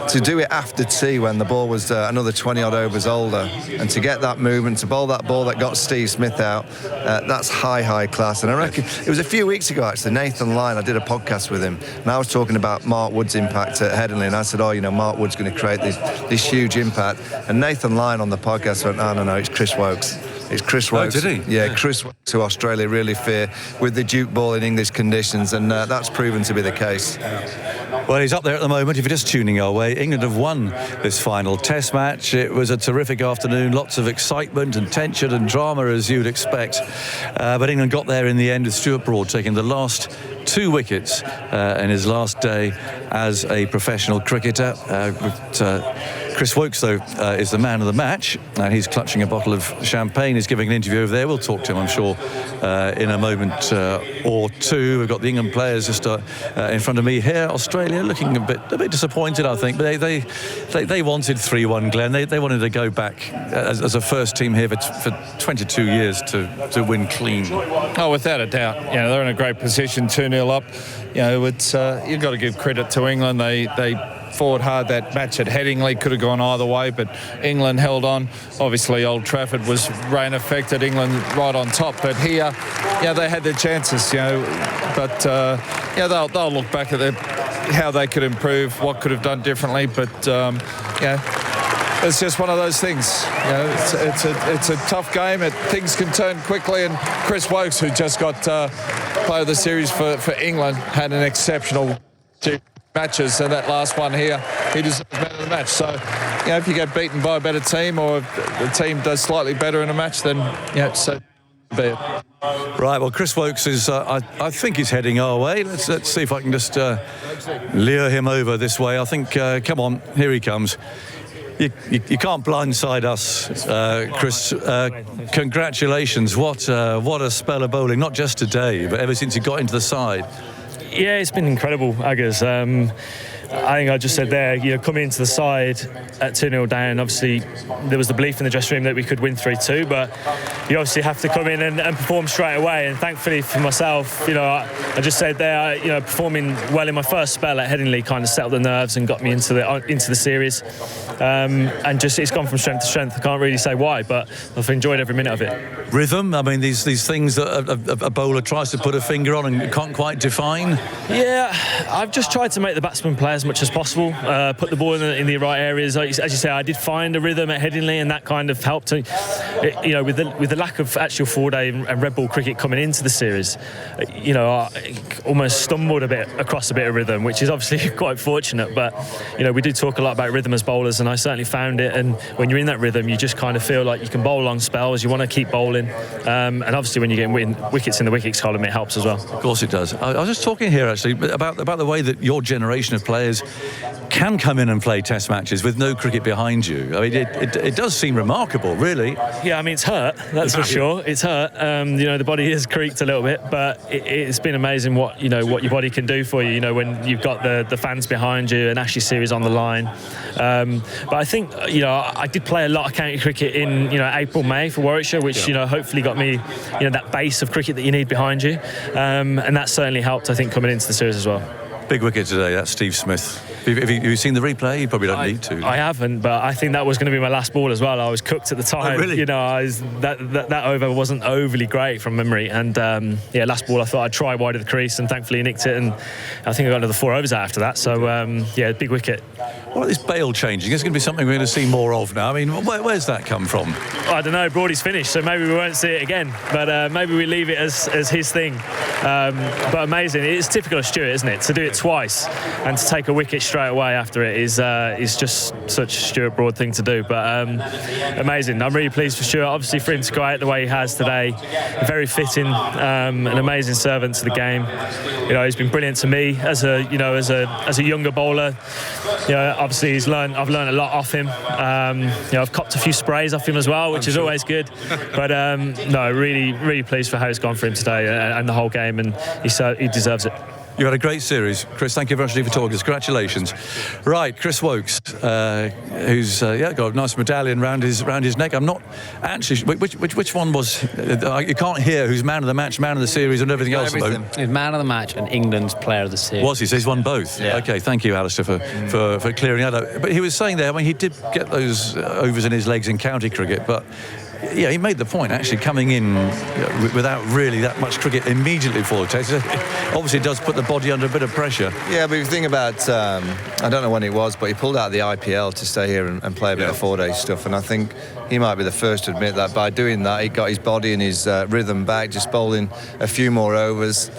to do it after tea when the ball was another 20-odd overs older, and to get that movement, to bowl that ball that got Steve Smith out, that's high class. And I reckon it was a few weeks ago, actually, Nathan Lyon, I did a podcast with him, and I was talking about Mark Wood's impact at Headingley, and I said, Mark Wood's going to create this huge impact. And Nathan Lyon on the podcast went, no, it's Chris Woakes. It's Chris Woakes. Oh, did he? Yeah, Chris Woakes, who Australia really fear with the Duke ball in English conditions, and that's proven to be the case. Well, he's up there at the moment. If you're just tuning our way, England have won this final Test match. It was a terrific afternoon, lots of excitement and tension and drama, as you'd expect. But England got there in the end with Stuart Broad taking the last 2 wickets in his last day as a professional cricketer. Chris Woakes, though, is the man of the match, and he's clutching a bottle of champagne. He's giving an interview over there. We'll talk to him, I'm sure, in a moment or two. We've got the England players just in front of me here. Australia looking a bit disappointed, I think, but they wanted 3-1, Glenn. They wanted to go back as a first team here for 22 years to win clean. Oh, without a doubt. They're in a great position, 2-0 up. It's you've got to give credit to England. They fought hard that match at Headingley, could have gone either way, but England held on. Obviously, Old Trafford was rain affected, England right on top, but here, they had their chances, but they'll look back at how they could improve, what could have done differently, but it's just one of those things. It's a tough game. Things can turn quickly, and Chris Woakes, who just got player of the series for England, had an exceptional 2 matches, and that last one here, he deserves man of the match. So, if you get beaten by a better team, or if the team does slightly better in a match, then so be it. Right, well, Chris Woakes is, I think he's heading our way. Let's see if I can just lure him over this way. I think, come on, here he comes. You can't blindside us, Chris. Congratulations. What a spell of bowling, not just today, but ever since you got into the side. Yeah, it's been incredible, Aggers. I think I just said there, coming into the side at 2-0 down, obviously there was the belief in the dressing room that we could win 3-2, but you obviously have to come in and perform straight away. And thankfully for myself, I just said there, performing well in my first spell at Headingley kind of settled the nerves and got me into the series. And just it's gone from strength to strength. I can't really say why, but I've enjoyed every minute of it. Rhythm, I mean, these things that a bowler tries to put a finger on and can't quite define. Yeah, I've just tried to make the batsman play as much as possible, put the ball in the right areas. As you say, I did find a rhythm at Headingley, and that kind of helped. With the lack of actual 4-day and red ball cricket coming into the series, I almost stumbled across a bit of rhythm, which is obviously quite fortunate. But we do talk a lot about rhythm as bowlers, and I certainly found it. And when you're in that rhythm, you just kind of feel like you can bowl long spells. You want to keep bowling, and obviously when you get wickets in the wickets column, it helps as well. Of course it does. I was just talking here actually about the way that your generation of players can come in and play test matches with no cricket behind you. I mean, it does seem remarkable, really. Yeah, I mean, it's hurt, that's for sure. It's hurt. The body is creaked a little bit, but it's been amazing what your body can do for you, when you've got the fans behind you, an Ashes series on the line. But I think, I did play a lot of county cricket in, April, May for Warwickshire, which, hopefully got me, that base of cricket that you need behind you. And that certainly helped, I think, coming into the series as well. Big wicket today, that's Steve Smith. Have you seen the replay? You probably don't need to. I haven't, but I think that was going to be my last ball as well. I was cooked at the time. Oh, really? That over wasn't overly great from memory. And last ball I thought I'd try wide of the crease, and thankfully he nicked it. And I think I got another 4 overs out after that. So big wicket. What about this bail changing? It's going to be something we're going to see more of now. I mean, where's that come from? I don't know. Broadie's finished, so maybe we won't see it again. But maybe we leave it as his thing. But amazing. It's typical of Stuart, isn't it? To do it twice and to take a wicket straight away after it is just such a Stuart Broad thing to do. But amazing. I'm really pleased for Stuart. Obviously, for him to go out the way he has today, very fitting, an amazing servant to the game. He's been brilliant to me as a younger bowler. Obviously I've learned a lot off him. I've copped a few sprays off him as well, which is always good. But really pleased for how it's gone for him today and the whole game, and he deserves it. You had a great series, Chris. Thank you very much for talking. Congratulations. Right, Chris Woakes, who's got a nice medallion round his neck. I'm not actually. Which one was? You can't hear who's man of the match, man of the series, and everything else. He's man of the match and England's player of the series. Was he? So he's won both. Yeah. Okay, thank you, Alistair, for clearing that up. But he was saying there, I mean, he did get those overs in his legs in county cricket, but. Yeah, he made the point, actually, coming in without really that much cricket immediately for the test. Obviously, it does put the body under a bit of pressure. Yeah, but if you think about, I don't know when it was, but he pulled out the IPL to stay here and play a bit of 4-day stuff, and I think he might be the first to admit that by doing that, he got his body and his rhythm back, just bowling a few more overs.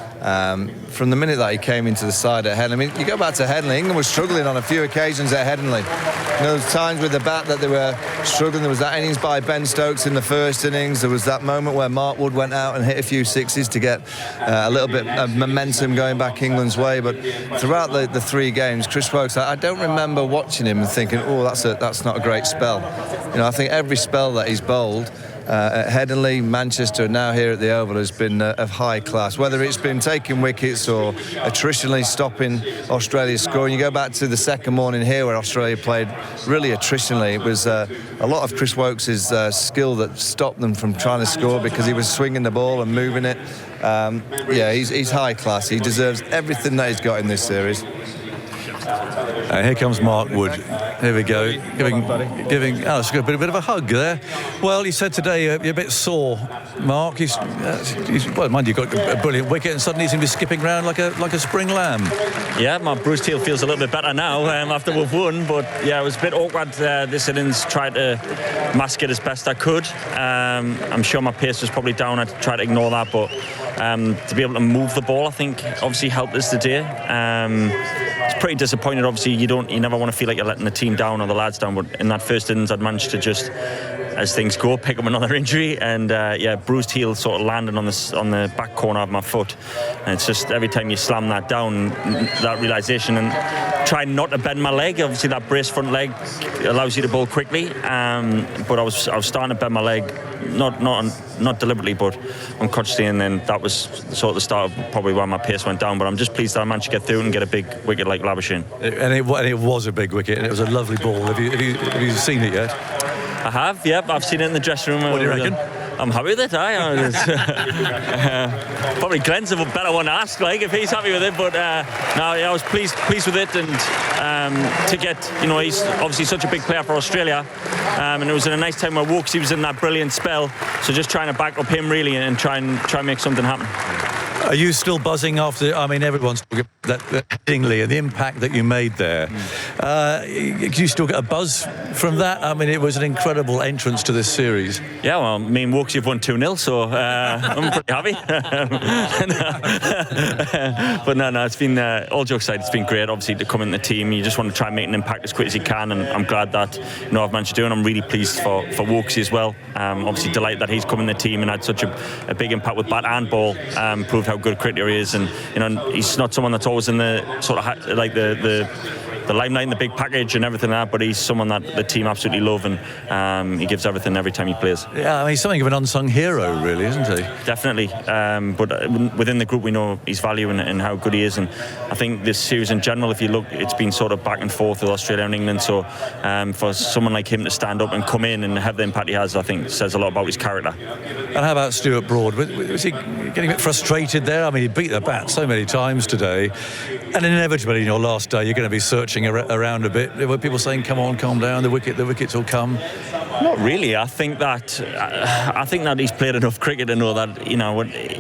From the minute that he came into the side at Headingley, I mean, you go back to Headingley, England was struggling on a few occasions at Headingley. There was times with the bat that they were struggling. There was that innings by Ben Stokes in the first innings. There was that moment where Mark Wood went out and hit a few sixes to get a little bit of momentum going back England's way. But throughout the 3 games, Chris Woakes, I don't remember watching him and thinking, oh, that's not a great spell. I think every spell that he's bowled at Headingley, Manchester, and now here at the Oval has been of high class. Whether it's been taking wickets or attritionally stopping Australia scoring. You go back to the second morning here where Australia played really attritionally. It was a lot of Chris Woakes' skill that stopped them from trying to score because he was swinging the ball and moving it. He's high class. He deserves everything that he's got in this series. Here comes Mark Wood. Here we go. Giving Alice a bit of a hug there. Well, he said today you're a bit sore, Mark. He's mind you, got a brilliant wicket and suddenly he seems to be skipping around like a spring lamb. Yeah, my bruised heel feels a little bit better now after we've won. But yeah, it was a bit awkward this innings. Tried to mask it as best I could. I'm sure my pace was probably down. I tried to ignore that, but to be able to move the ball, I think, obviously helped us today. It's pretty disappointed. Obviously, you never want to feel like you're letting the team down or the lads down. But in that first innings, I'd managed to just, as things go, pick up another injury, and bruised heel sort of landing on the back corner of my foot. And it's just every time you slam that down, that realization, and trying not to bend my leg. Obviously, that brace front leg allows you to bowl quickly. But I was starting to bend my leg, not deliberately, but unconsciously, and then that was sort of the start of probably why my pace went down. But I'm just pleased that I managed to get through and get a big wicket like Labuschagne. And it was a big wicket, and it was a lovely ball. Have you seen it yet? I have, yep. I've seen it in the dressing room. What do you reckon? I'm happy with it, probably Glenn's a better one to ask, if he's happy with it. But I was pleased with it, and to get, he's obviously such a big player for Australia, and it was in a nice time where Woakes, he was in that brilliant spell. So just trying to back up him really and try and make something happen. Are you still buzzing after? I mean, everyone's talking about that Headingley and the impact that you made there. Do you still get a buzz from that? I mean, it was an incredible entrance to this series. Yeah, well, me and Wokes have won 2-0, so I'm pretty happy. But no, it's been, all jokes aside, it's been great, obviously, to come in the team. You just want to try and make an impact as quick as you can, and I'm glad that I've managed to do it. And I'm really pleased for Wokes as well. Obviously, delighted that he's come in the team and had such a big impact with bat and ball. Proved how good a cricketer he is, and he's not someone that's always in the sort of like the limelight and the big package and everything like that, but he's someone that the team absolutely love, and he gives everything every time he plays. Yeah, I mean, he's something of an unsung hero, really, isn't he? Definitely, but within the group we know his value and how good he is, and I think this series in general, if you look, it's been sort of back and forth with Australia and England, so for someone like him to stand up and come in and have the impact he has, I think says a lot about his character. And how about Stuart Broad? Was he getting a bit frustrated there? I mean, he beat the bat so many times today, and inevitably in your last day you're going to be searching around a bit. There were people saying, come on, calm down, the wickets will come. Not really. I think that he's played enough cricket to know that,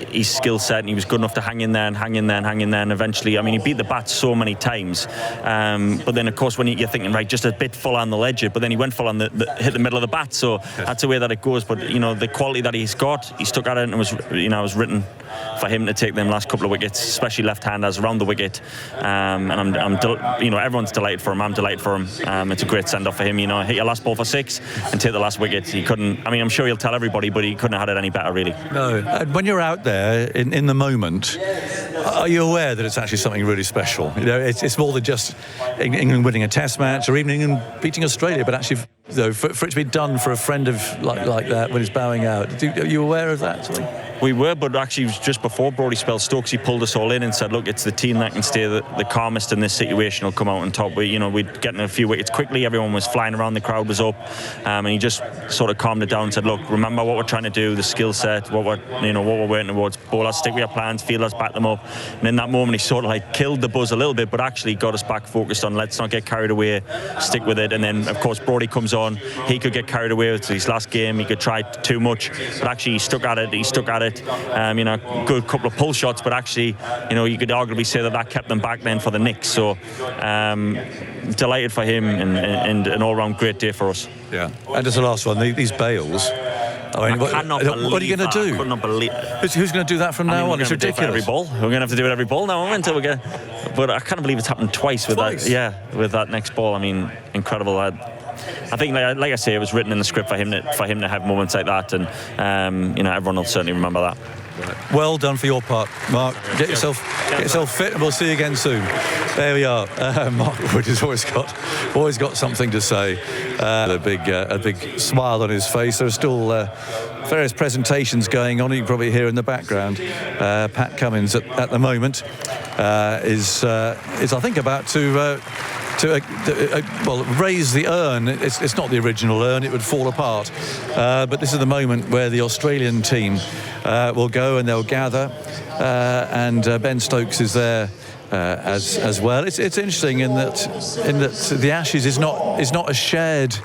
his skill set, and he was good enough to hang in there, and eventually, I mean, he beat the bat so many times, but then of course when you're thinking, right, just a bit full on the ledge, but then he went full on hit the middle of the bat, so that's the way that it goes. But the quality that he's got, he stuck at it, and it was written for him to take them last couple of wickets, especially left-handers around the wicket, and everyone's delighted for him. I'm delighted for him. It's a great send-off for him. Hit your last ball for 6 and take the last wicket. He couldn't. I mean, I'm sure he'll tell everybody, but he couldn't have had it any better, really. No. And when you're out there in the moment, are you aware that it's actually something really special? It's more than just England winning a Test match or even England beating Australia, but actually, for it to be done for a friend of like that when he's bowing out. Are you aware of that sort of? We were, but actually it was just before Brodie spell. Stokesy pulled us all in and said, look, it's the team that can stay the calmest in this situation will come out on top. We'd getting a few wickets quickly, everyone was flying around, the crowd was up, and he just sort of calmed it down and said, look, remember what we're trying to do, the skill set, what we're working towards. Bowlers, stick with your plans, fielders, back them up. And in that moment he sort of like killed the buzz a little bit, but actually got us back focused on let's not get carried away, stick with it. And then of course Brodie comes on, he could get carried away with his last game, he could try too much, but actually he stuck at it. Good couple of pull shots, but actually, you could arguably say that kept them back then for the Knicks. So, delighted for him and an all-round great day for us. Yeah. And just the last one, these bails. I mean, what are you going to do? I could not believe. Who's going to do that from now on? It's ridiculous. Every ball. We're going to have to do it every ball now, until we get. But I can't believe it's happened twice with that. Yeah, with that next ball. I mean, incredible. I think, like I say, it was written in the script for him to have moments like that, and everyone will certainly remember that. Right. Well done for your part, Mark. Get yourself fit, and we'll see you again soon. There we are. Mark Wood has always got something to say. A big smile on his face. There are still various presentations going on. You can probably hear in the background. Pat Cummins at the moment is I think about to raise the urn. It's not the original urn, it would fall apart. But this is the moment where the Australian team will go and they'll gather. And Ben Stokes is there as well. It's interesting in that the Ashes is not a shared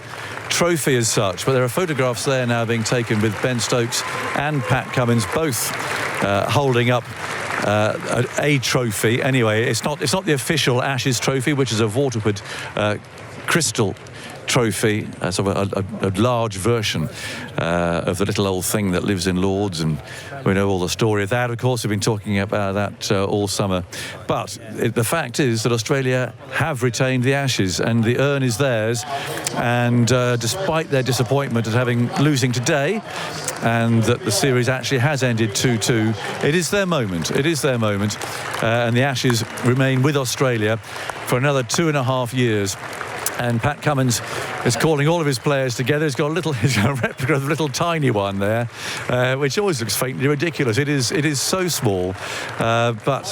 trophy as such, but there are photographs there now being taken with Ben Stokes and Pat Cummins both holding up a trophy. Anyway, it's not the official Ashes trophy, which is a Waterford crystal trophy, sort of a large version of the little old thing that lives in Lords, and we know all the story of that. Of course, we've been talking about that all summer. But the fact is that Australia have retained the Ashes, and the urn is theirs. And despite their disappointment at losing today, and that the series actually has ended 2-2, it is their moment. And the Ashes remain with Australia for another 2.5 years. And Pat Cummins is calling all of his players together. He's got a replica of a little tiny one there, which always looks faintly ridiculous. It is so small, but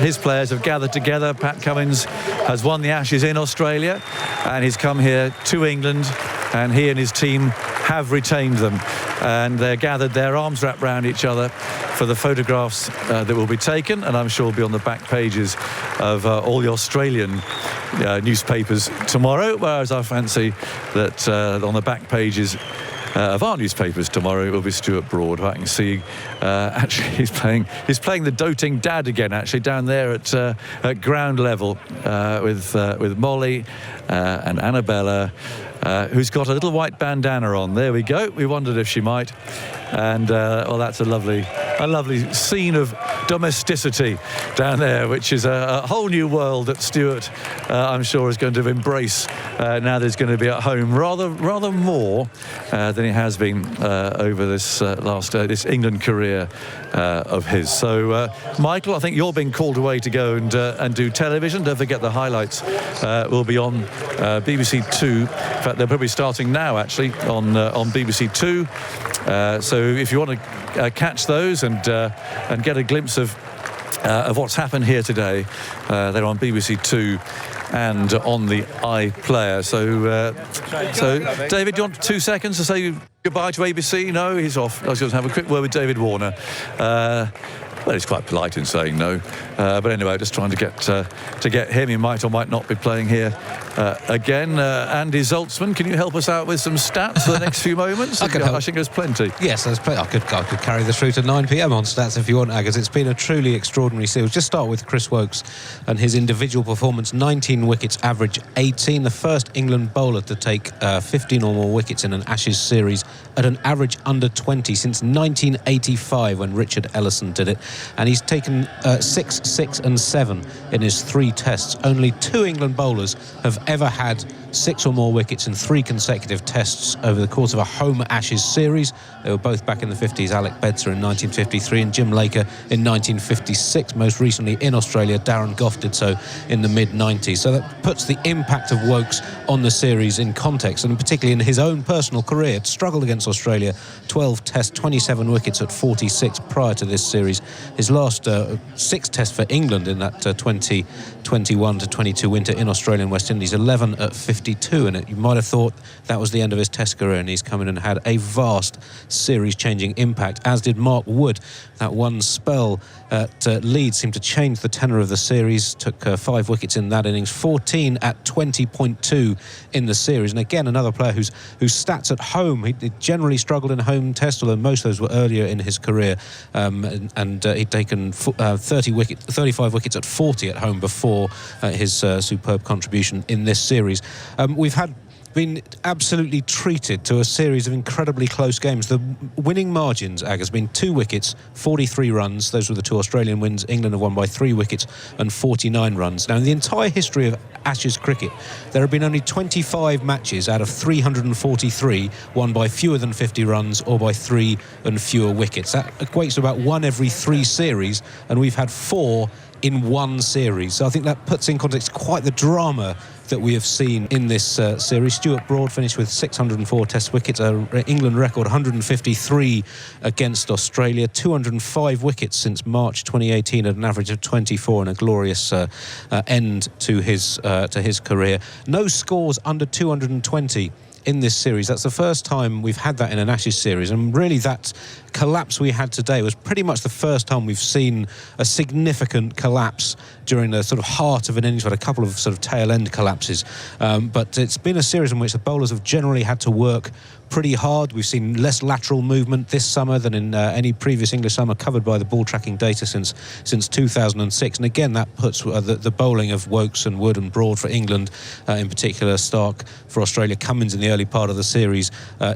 his players have gathered together. Pat Cummins has won the Ashes in Australia, and he's come here to England, and he and his team have retained them, and they're gathered there, arms wrapped around each other, for the photographs that will be taken, and I'm sure will be on the back pages of all the Australian newspapers tomorrow, whereas I fancy that on the back pages of our newspapers tomorrow will be Stuart Broad. I can see actually he's playing the doting dad again, actually, down there at ground level with Molly and Annabella, who's got a little white bandana on. There we go. We wondered if she might. And well, that's a lovely scene of domesticity down there, which is a whole new world that Stuart, I'm sure, is going to embrace now that he's going to be at home rather more than he has been over this this England career of his. So, Michael, I think you're being called away to go and do television. Don't forget the highlights will be on BBC Two. In fact, they're probably starting now, actually, on BBC Two. So if you want to catch those and get a glimpse of what's happened here today, they're on BBC Two and on the iPlayer. So David, do you want 2 seconds to say goodbye to ABC? No, he's off. I was going to have a quick word with David Warner. Well, he's quite polite in saying no. But anyway, just trying to get him. He might or might not be playing here again. Andy Zaltzman, can you help us out with some stats for the next few moments? I think there's plenty. Yes, there's plenty. I could carry this through to 9 p.m. on stats if you want, Aggers. It's been a truly extraordinary series. Just start with Chris Woakes and his individual performance. 19 wickets, average 18. The first England bowler to take 15 or more wickets in an Ashes series at an average under 20 since 1985 when Richard Ellison did it. And he's taken 6, 6 and 7 in his 3 tests. Only 2 England bowlers have ever had 6 or more wickets in 3 consecutive tests over the course of a home Ashes series. They were both back in the 50s, Alec Bedser in 1953 and Jim Laker in 1956. Most recently in Australia, Darren Gough did so in the mid-90s. So that puts the impact of Woakes on the series in context, and particularly in his own personal career. Struggled against Australia, 12 tests, 27 wickets at 46 prior to this series. His last 6 tests for England in that 2021 to 22 winter in Australia and West Indies, 11 at 52, and you might have thought that was the end of his test career, and he's come in and had a vast series-changing impact, as did Mark Wood. That one spell at Leeds seemed to change the tenor of the series, took 5 wickets in that innings, 14 at 20.2 in the series, and again another player whose stats at home, he generally struggled in home tests, although most of those were earlier in his career, and he'd taken 35 wickets at 40 at home before his superb contribution in this series. We've been absolutely treated to a series of incredibly close games. The winning margins, Ag, has been 2 wickets, 43 runs. Those were the 2 Australian wins. England have won by 3 wickets and 49 runs. Now, in the entire history of Ashes cricket, there have been only 25 matches out of 343 won by fewer than 50 runs or by 3 and fewer wickets. That equates to about 1 every 3 series, and we've had 4 in 1 series. So I think that puts in context quite the drama that we have seen in this series. Stuart Broad finished with 604 test wickets, England record 153 against Australia, 205 wickets since March 2018 at an average of 24, and a glorious end to his career. No scores under 220 in this series. That's the first time we've had that in an Ashes series, and really that collapse we had today was pretty much the first time we've seen a significant collapse during the sort of heart of an innings. We've had a couple of sort of tail end collapses, but it's been a series in which the bowlers have generally had to work pretty hard. We've seen less lateral movement this summer than in any previous English summer covered by the ball tracking data since 2006. And again, that puts the bowling of Woakes and Wood and Broad for England, in particular Stark for Australia, Cummins in the early part of the series,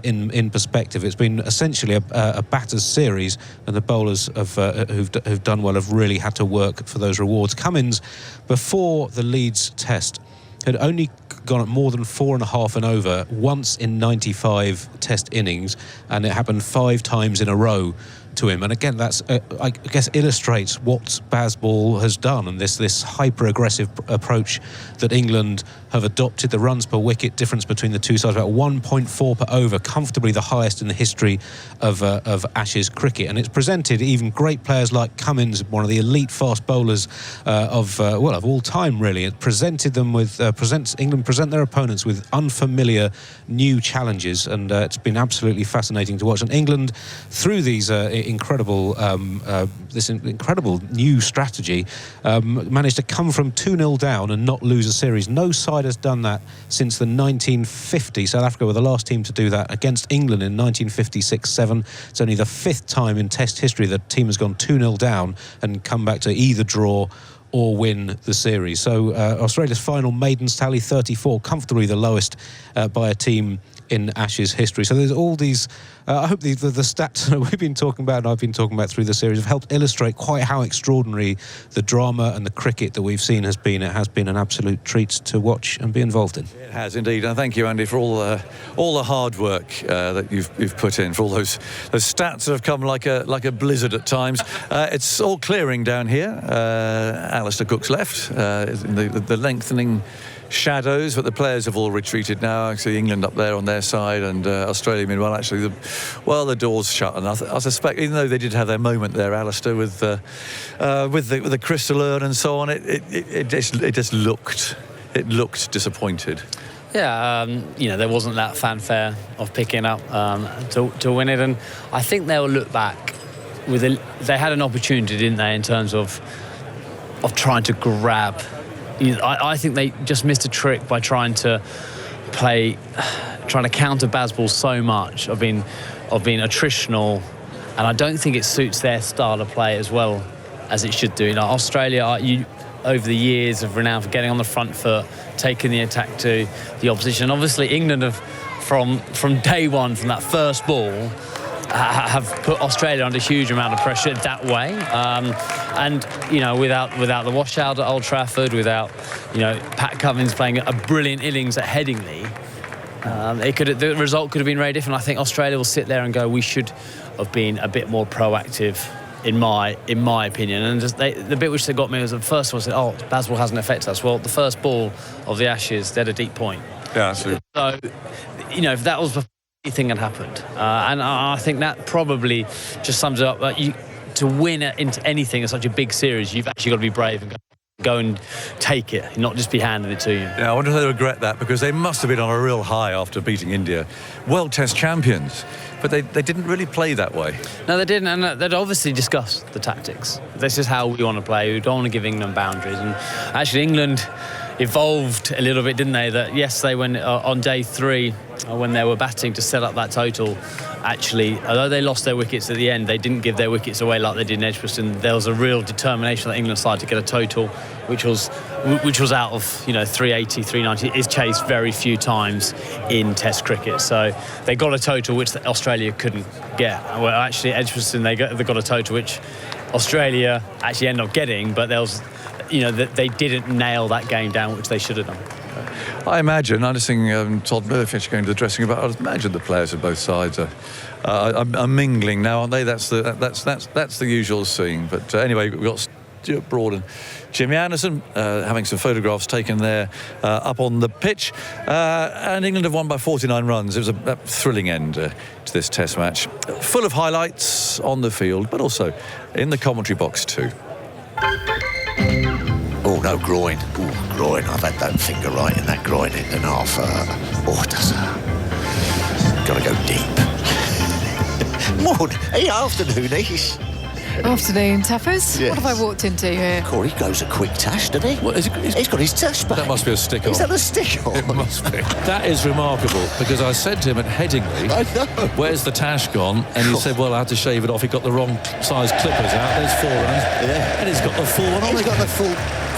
in perspective. It's been essentially a batter's series, and the bowlers who've done well have really had to work for those rewards. Cummins, before the Leeds test, had only gone at more than 4.5 and over once in 95 test innings, and it happened 5 times in a row to him. And again, that's I guess illustrates what Bazball has done, and this hyper-aggressive approach that England have adopted. The runs per wicket difference between the two sides, about 1.4 per over, comfortably the highest in the history of Ashes cricket. And it's presented even great players like Cummins, one of the elite fast bowlers of all time, really. It presented them with England present their opponents with unfamiliar new challenges, and it's been absolutely fascinating to watch. And England, through these incredible incredible new strategy. Managed to come from 2-0 down and not lose a series. No side has done that since the 1950. South Africa were the last team to do that against England in 1956-7. It's only the 5th time in Test history that a team has gone 2-0 down and come back to either draw or win the series. So Australia's final maidens tally 34, comfortably the lowest by a team in Ashes history. So there's all these, I hope the stats that we've been talking about and I've been talking about through the series have helped illustrate quite how extraordinary the drama and the cricket that we've seen has been. It has been an absolute treat to watch and be involved in. It has indeed, and thank you, Andy, for all the hard work that you've put in, for all those stats that have come like a blizzard at times. It's all clearing down here. Alistair Cook's left in the lengthening shadows, but the players have all retreated now. I see England up there on their side, and Australia, meanwhile, actually, the door's shut. And I suspect, even though they did have their moment there, Alistair, with the crystal urn and so on, it just looked disappointed. Yeah, there wasn't that fanfare of picking up to win it, and I think they'll look back they had an opportunity, didn't they, in terms of trying to grab. I think they just missed a trick by trying to counter Bazball so much of being attritional, and I don't think it suits their style of play as well as it should do. Australia, over the years, have renowned for getting on the front foot, taking the attack to the opposition. And obviously, England have, from day one, from that first ball, have put Australia under a huge amount of pressure that way, and without the washout at Old Trafford, without Pat Cummins playing a brilliant innings at Headingley, the result could have been very different. I think Australia will sit there and go, we should have been a bit more proactive, in my opinion. And the bit which they got me was the first one said, Bazball hasn't affected us. Well, the first ball of the Ashes, they had a deep point. Yeah, absolutely. So if that was the thing had happened, and I think that probably just sums it up. To win into anything in such a big series, you've actually got to be brave and go and take it, not just be handed it to you. Yeah, I wonder if they regret that, because they must have been on a real high after beating India, World Test champions, but they didn't really play that way. No, they didn't, and they'd obviously discussed the tactics. This is how we want to play. We don't want to give England boundaries, and actually England evolved a little bit, didn't they? That yes, they went on day 3 when they were batting to set up that total. Actually, although they lost their wickets at the end, they didn't give their wickets away like they did in Edgbaston. There was a real determination on the England side to get a total, which was out of 380, 390. It's chased very few times in Test cricket. So they got a total which Australia couldn't get. Well, actually, Edgbaston they got a total which Australia actually ended up getting, but there was. They didn't nail that game down, which they should have done. I imagine, I'm just seeing Todd Murfish going to the dressing room. I imagine the players of both sides are mingling now, aren't they? That's the usual scene. But anyway, we've got Stuart Broad and Jimmy Anderson having some photographs taken there up on the pitch. And England have won by 49 runs. It was a thrilling end to this Test match. Full of highlights on the field, but also in the commentary box too. Oh, no, groin. Oh, groin. I've had that finger right in that groin end and half. It does. Got to go deep. Morning. Hey, afternoonies. Afternoon, Taffers. Yes. What have I walked into here? Corey goes a quick tash, doesn't he? What, he's got his tash back. That must be a stick-on. Is that a stick-on? It must be. That is remarkable, because I said to him at Headingley, I know. Where's the tash gone? And he said, well, I had to shave it off. He got the wrong size clippers out. There's 4 runs. Yeah. And he's got the full one on. He's got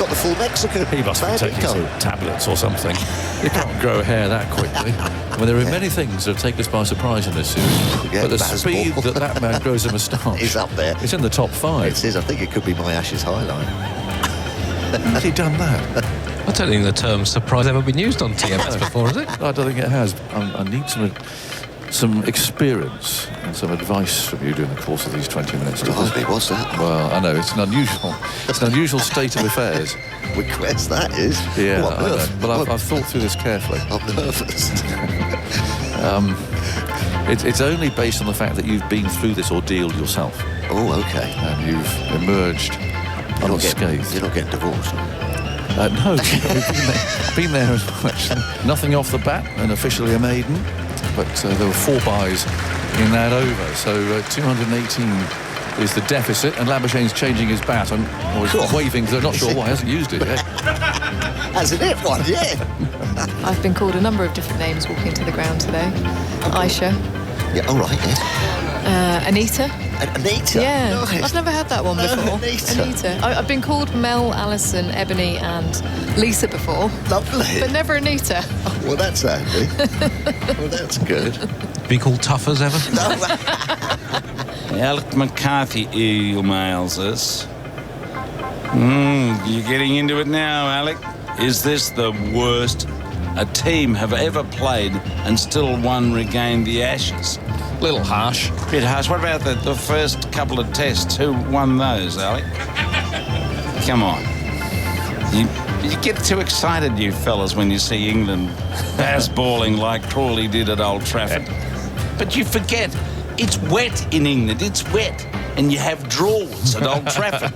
the full Mexican. He must be taking some tablets or something. You can't grow hair that quickly. I mean, there are many things that have taken us by surprise in this series. Yeah, but the speed that man grows a moustache. He's up there. It's in the top 5. It is. I think it could be my Ashes highlight. Has he done that? I don't think the term surprise ever been used on TMS before, has it? I don't think it has. I need some experience and some advice from you during the course of these 20 minutes. What's that? Well, I know, it's an unusual state of affairs. Request that is. Yeah, what, I know. Well, I've thought through this carefully. I'm nervous. It's only based on the fact that you've been through this ordeal yourself. Oh, okay. And you've emerged unscathed. You're not getting divorced. No, we've been there as much. Nothing off the bat and officially a maiden. But there were 4 byes in that over. So 218 is the deficit, and Labuschagne's changing his bat. I'm always waving because I'm not sure why he hasn't used it yet. Hasn't it one yet? I've been called a number of different names walking into the ground today. Aisha. Yeah, all right, yes. Anita. Anita? Yeah, Nice. I've never had that one before. Anita. I've been called Mel, Alison, Ebony and Lisa before. Lovely. But never Anita. Well, that's handy. Well, that's good. Be called tough as ever? Alec McCarthy emails us. You're getting into it now, Alec. Is this the worst a team have ever played and still one regained the Ashes? Little harsh. Bit harsh. What about the first couple of tests? Who won those, Alec? Come on. You get too excited, you fellas, when you see England balling like Crawley did at Old Trafford. But you forget, it's wet in England. It's wet. And you have draws at Old Trafford.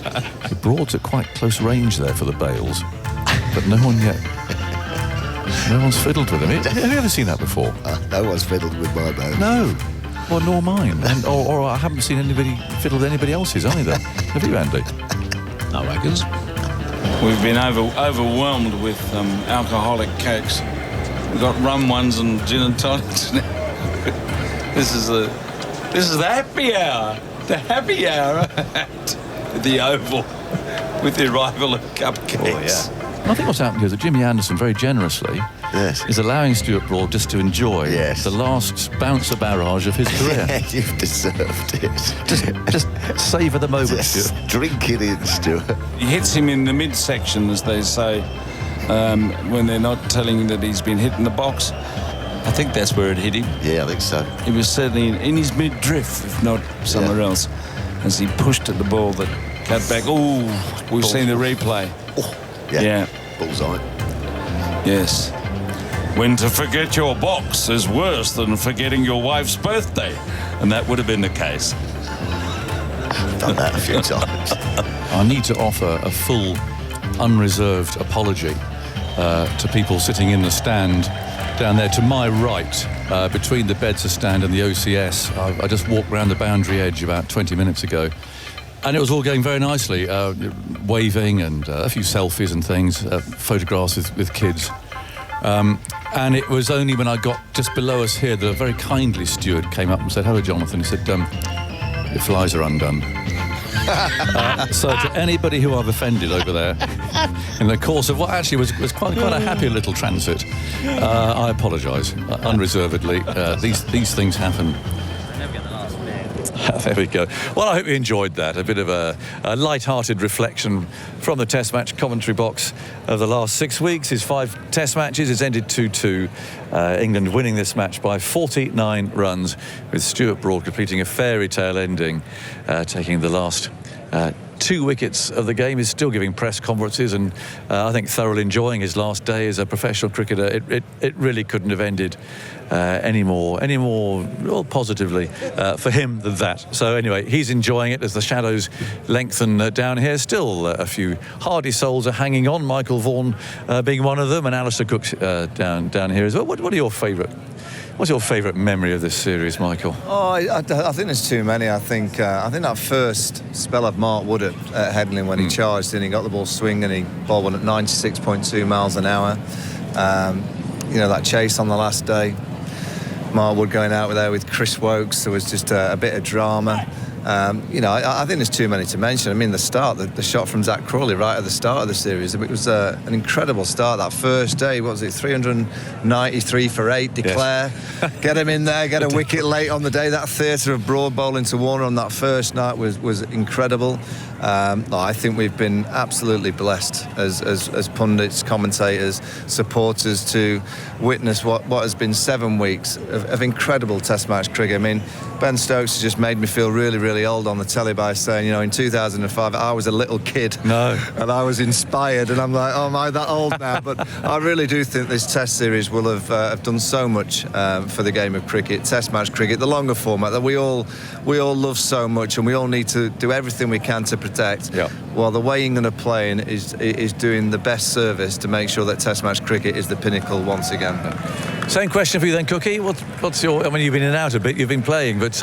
The Broad's at quite close range there for the Bales, but no one yet. No one's fiddled with him. Have you ever seen that before? No one's fiddled with my Bales. No. Well, nor mine. Or I haven't seen anybody fiddle with anybody else's either. Have you, Andy? No, Waggons. We've been overwhelmed with alcoholic cokes. We've got rum ones and gin and tonics now. This is the happy hour. The happy hour at the Oval with the arrival of cupcakes. Oh, yeah. I think what's happened here is that Jimmy Anderson very generously is allowing Stuart Broad just to enjoy the last bouncer barrage of his career. Yeah, you've deserved it. Just savour the moment, Just Stuart. drink it in, Stuart. He hits him in the midsection, as they say, when they're not telling him that he's been hit in the box. I think that's where it hit him. Yeah, I think so. He was certainly in his mid-drift, if not somewhere else, as he pushed at the ball that cut back. Oh, we've seen the replay. Oh, yeah. Bullseye. Yes. When to forget your box is worse than forgetting your wife's birthday. And that would have been the case. I've done that a few times. I need to offer a full, unreserved apology to people sitting in the stand down there to my right, between the Bedser stand and the OCS. I just walked round the boundary edge about 20 minutes ago, and it was all going very nicely, waving and a few selfies and things, photographs with kids. And it was only when I got just below us here that a very kindly steward came up and said, "Hello, Jonathan." He said, "Your flies are undone." So to anybody who I've offended over there in the course of what actually was quite a happy little transit, I apologise unreservedly. These things happen. There we go. Well, I hope you enjoyed that. A bit of a light-hearted reflection from the Test match commentary box of the last 6 weeks. His 5 Test matches. It's ended 2-2. England winning this match by 49 runs, with Stuart Broad completing a fairy tale ending, taking the last 2 wickets of the game. He's still giving press conferences and I think thoroughly enjoying his last day as a professional cricketer. It really couldn't have ended any more well, positively for him than that. So anyway, he's enjoying it as the shadows lengthen down here. Still a few hardy souls are hanging on, Michael Vaughan being one of them, and Alistair Cook down here as well. What are your favourite? What's your favourite memory of this series, Michael? Oh, I think there's too many. I think that first spell of Mark Wood at Headingley when he charged in, he got the ball swinging, he balled one at 96.2 miles an hour. That chase on the last day, Mark Wood going out there with Chris Wokes, there was just a bit of drama. I think there's too many to mention. I mean, the shot from Zach Crawley right at the start of the series, it was an incredible start that first day. What was it, 393 for 8, declare, yes. Get him in there, get a wicket late on the day. That theatre of Broad bowling to Warner on that first night was incredible. I think we've been absolutely blessed as pundits, commentators, supporters to witness what has been 7 weeks of incredible Test match cricket. I mean, Ben Stokes has just made me feel really, really old on the telly by saying, in 2005 I was a little kid. No. And I was inspired, and I'm like, oh, am I that old now? But I really do think this Test series will have done so much for the game of cricket, Test match cricket, the longer format that we all love so much, and we all need to do everything we can to protect. Yeah. Well, the way England are playing is doing the best service to make sure that Test match cricket is the pinnacle once again. Same question for you then, Cookie. What's your? I mean, you've been in and out a bit. You've been playing, but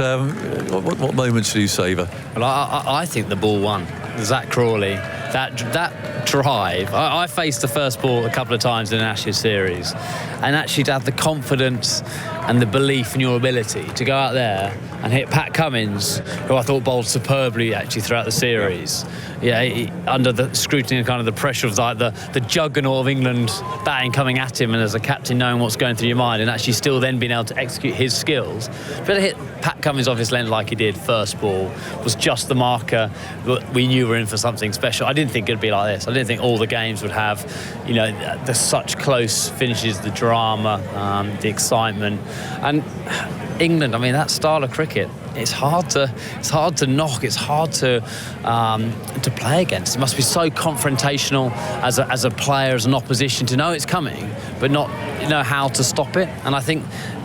what moments do you savour? Well, I think the ball won. Zach Crawley, that drive. I faced the first ball a couple of times in an Ashes series, and actually to have the confidence and the belief in your ability to go out there and hit Pat Cummins, who I thought bowled superbly actually throughout the series. Under the scrutiny and kind of the pressure of like the juggernaut of England batting coming at him, and as a captain knowing what's going through your mind, and actually still then being able to execute his skills. But to hit Pat Cummins off his length like he did first ball was just the marker that we knew we were in for something special. I didn't think it'd be like this. I didn't think all the games would have, the such close finishes, the drama, the excitement, and England. I mean, that style of cricket, it's hard to knock. It's hard to play against. It must be so confrontational as a player, as an opposition, to know it's coming, but not know how to stop it. And I think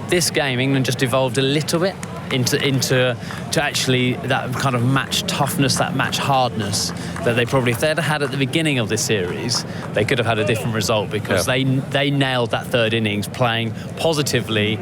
this game, England just evolved a little bit into actually that kind of match toughness, that match hardness that they probably, if they'd had at the beginning of this series, they could have had a different result, because they nailed that third innings playing positively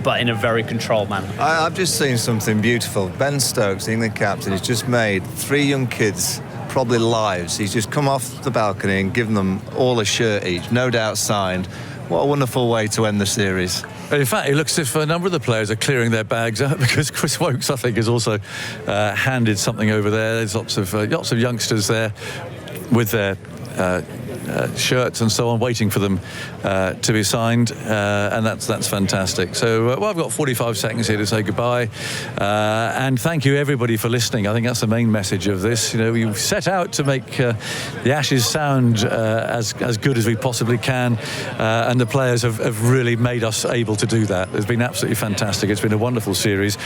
but in a very controlled manner. I've just seen something beautiful. Ben Stokes, the England captain, has just made 3 young kids probably lives. He's just come off the balcony and given them all a shirt each, no doubt signed. What a wonderful way to end the series. In fact, it looks as if a number of the players are clearing their bags out, because Chris Woakes, I think, has also handed something over there. There's lots of youngsters there with their shirts and so on, waiting for them to be signed, and that's fantastic. So, I've got 45 seconds here to say goodbye, and thank you everybody for listening. I think that's the main message of this. We've set out to make the Ashes sound as good as we possibly can, and the players have really made us able to do that. It's been absolutely fantastic. It's been a wonderful series.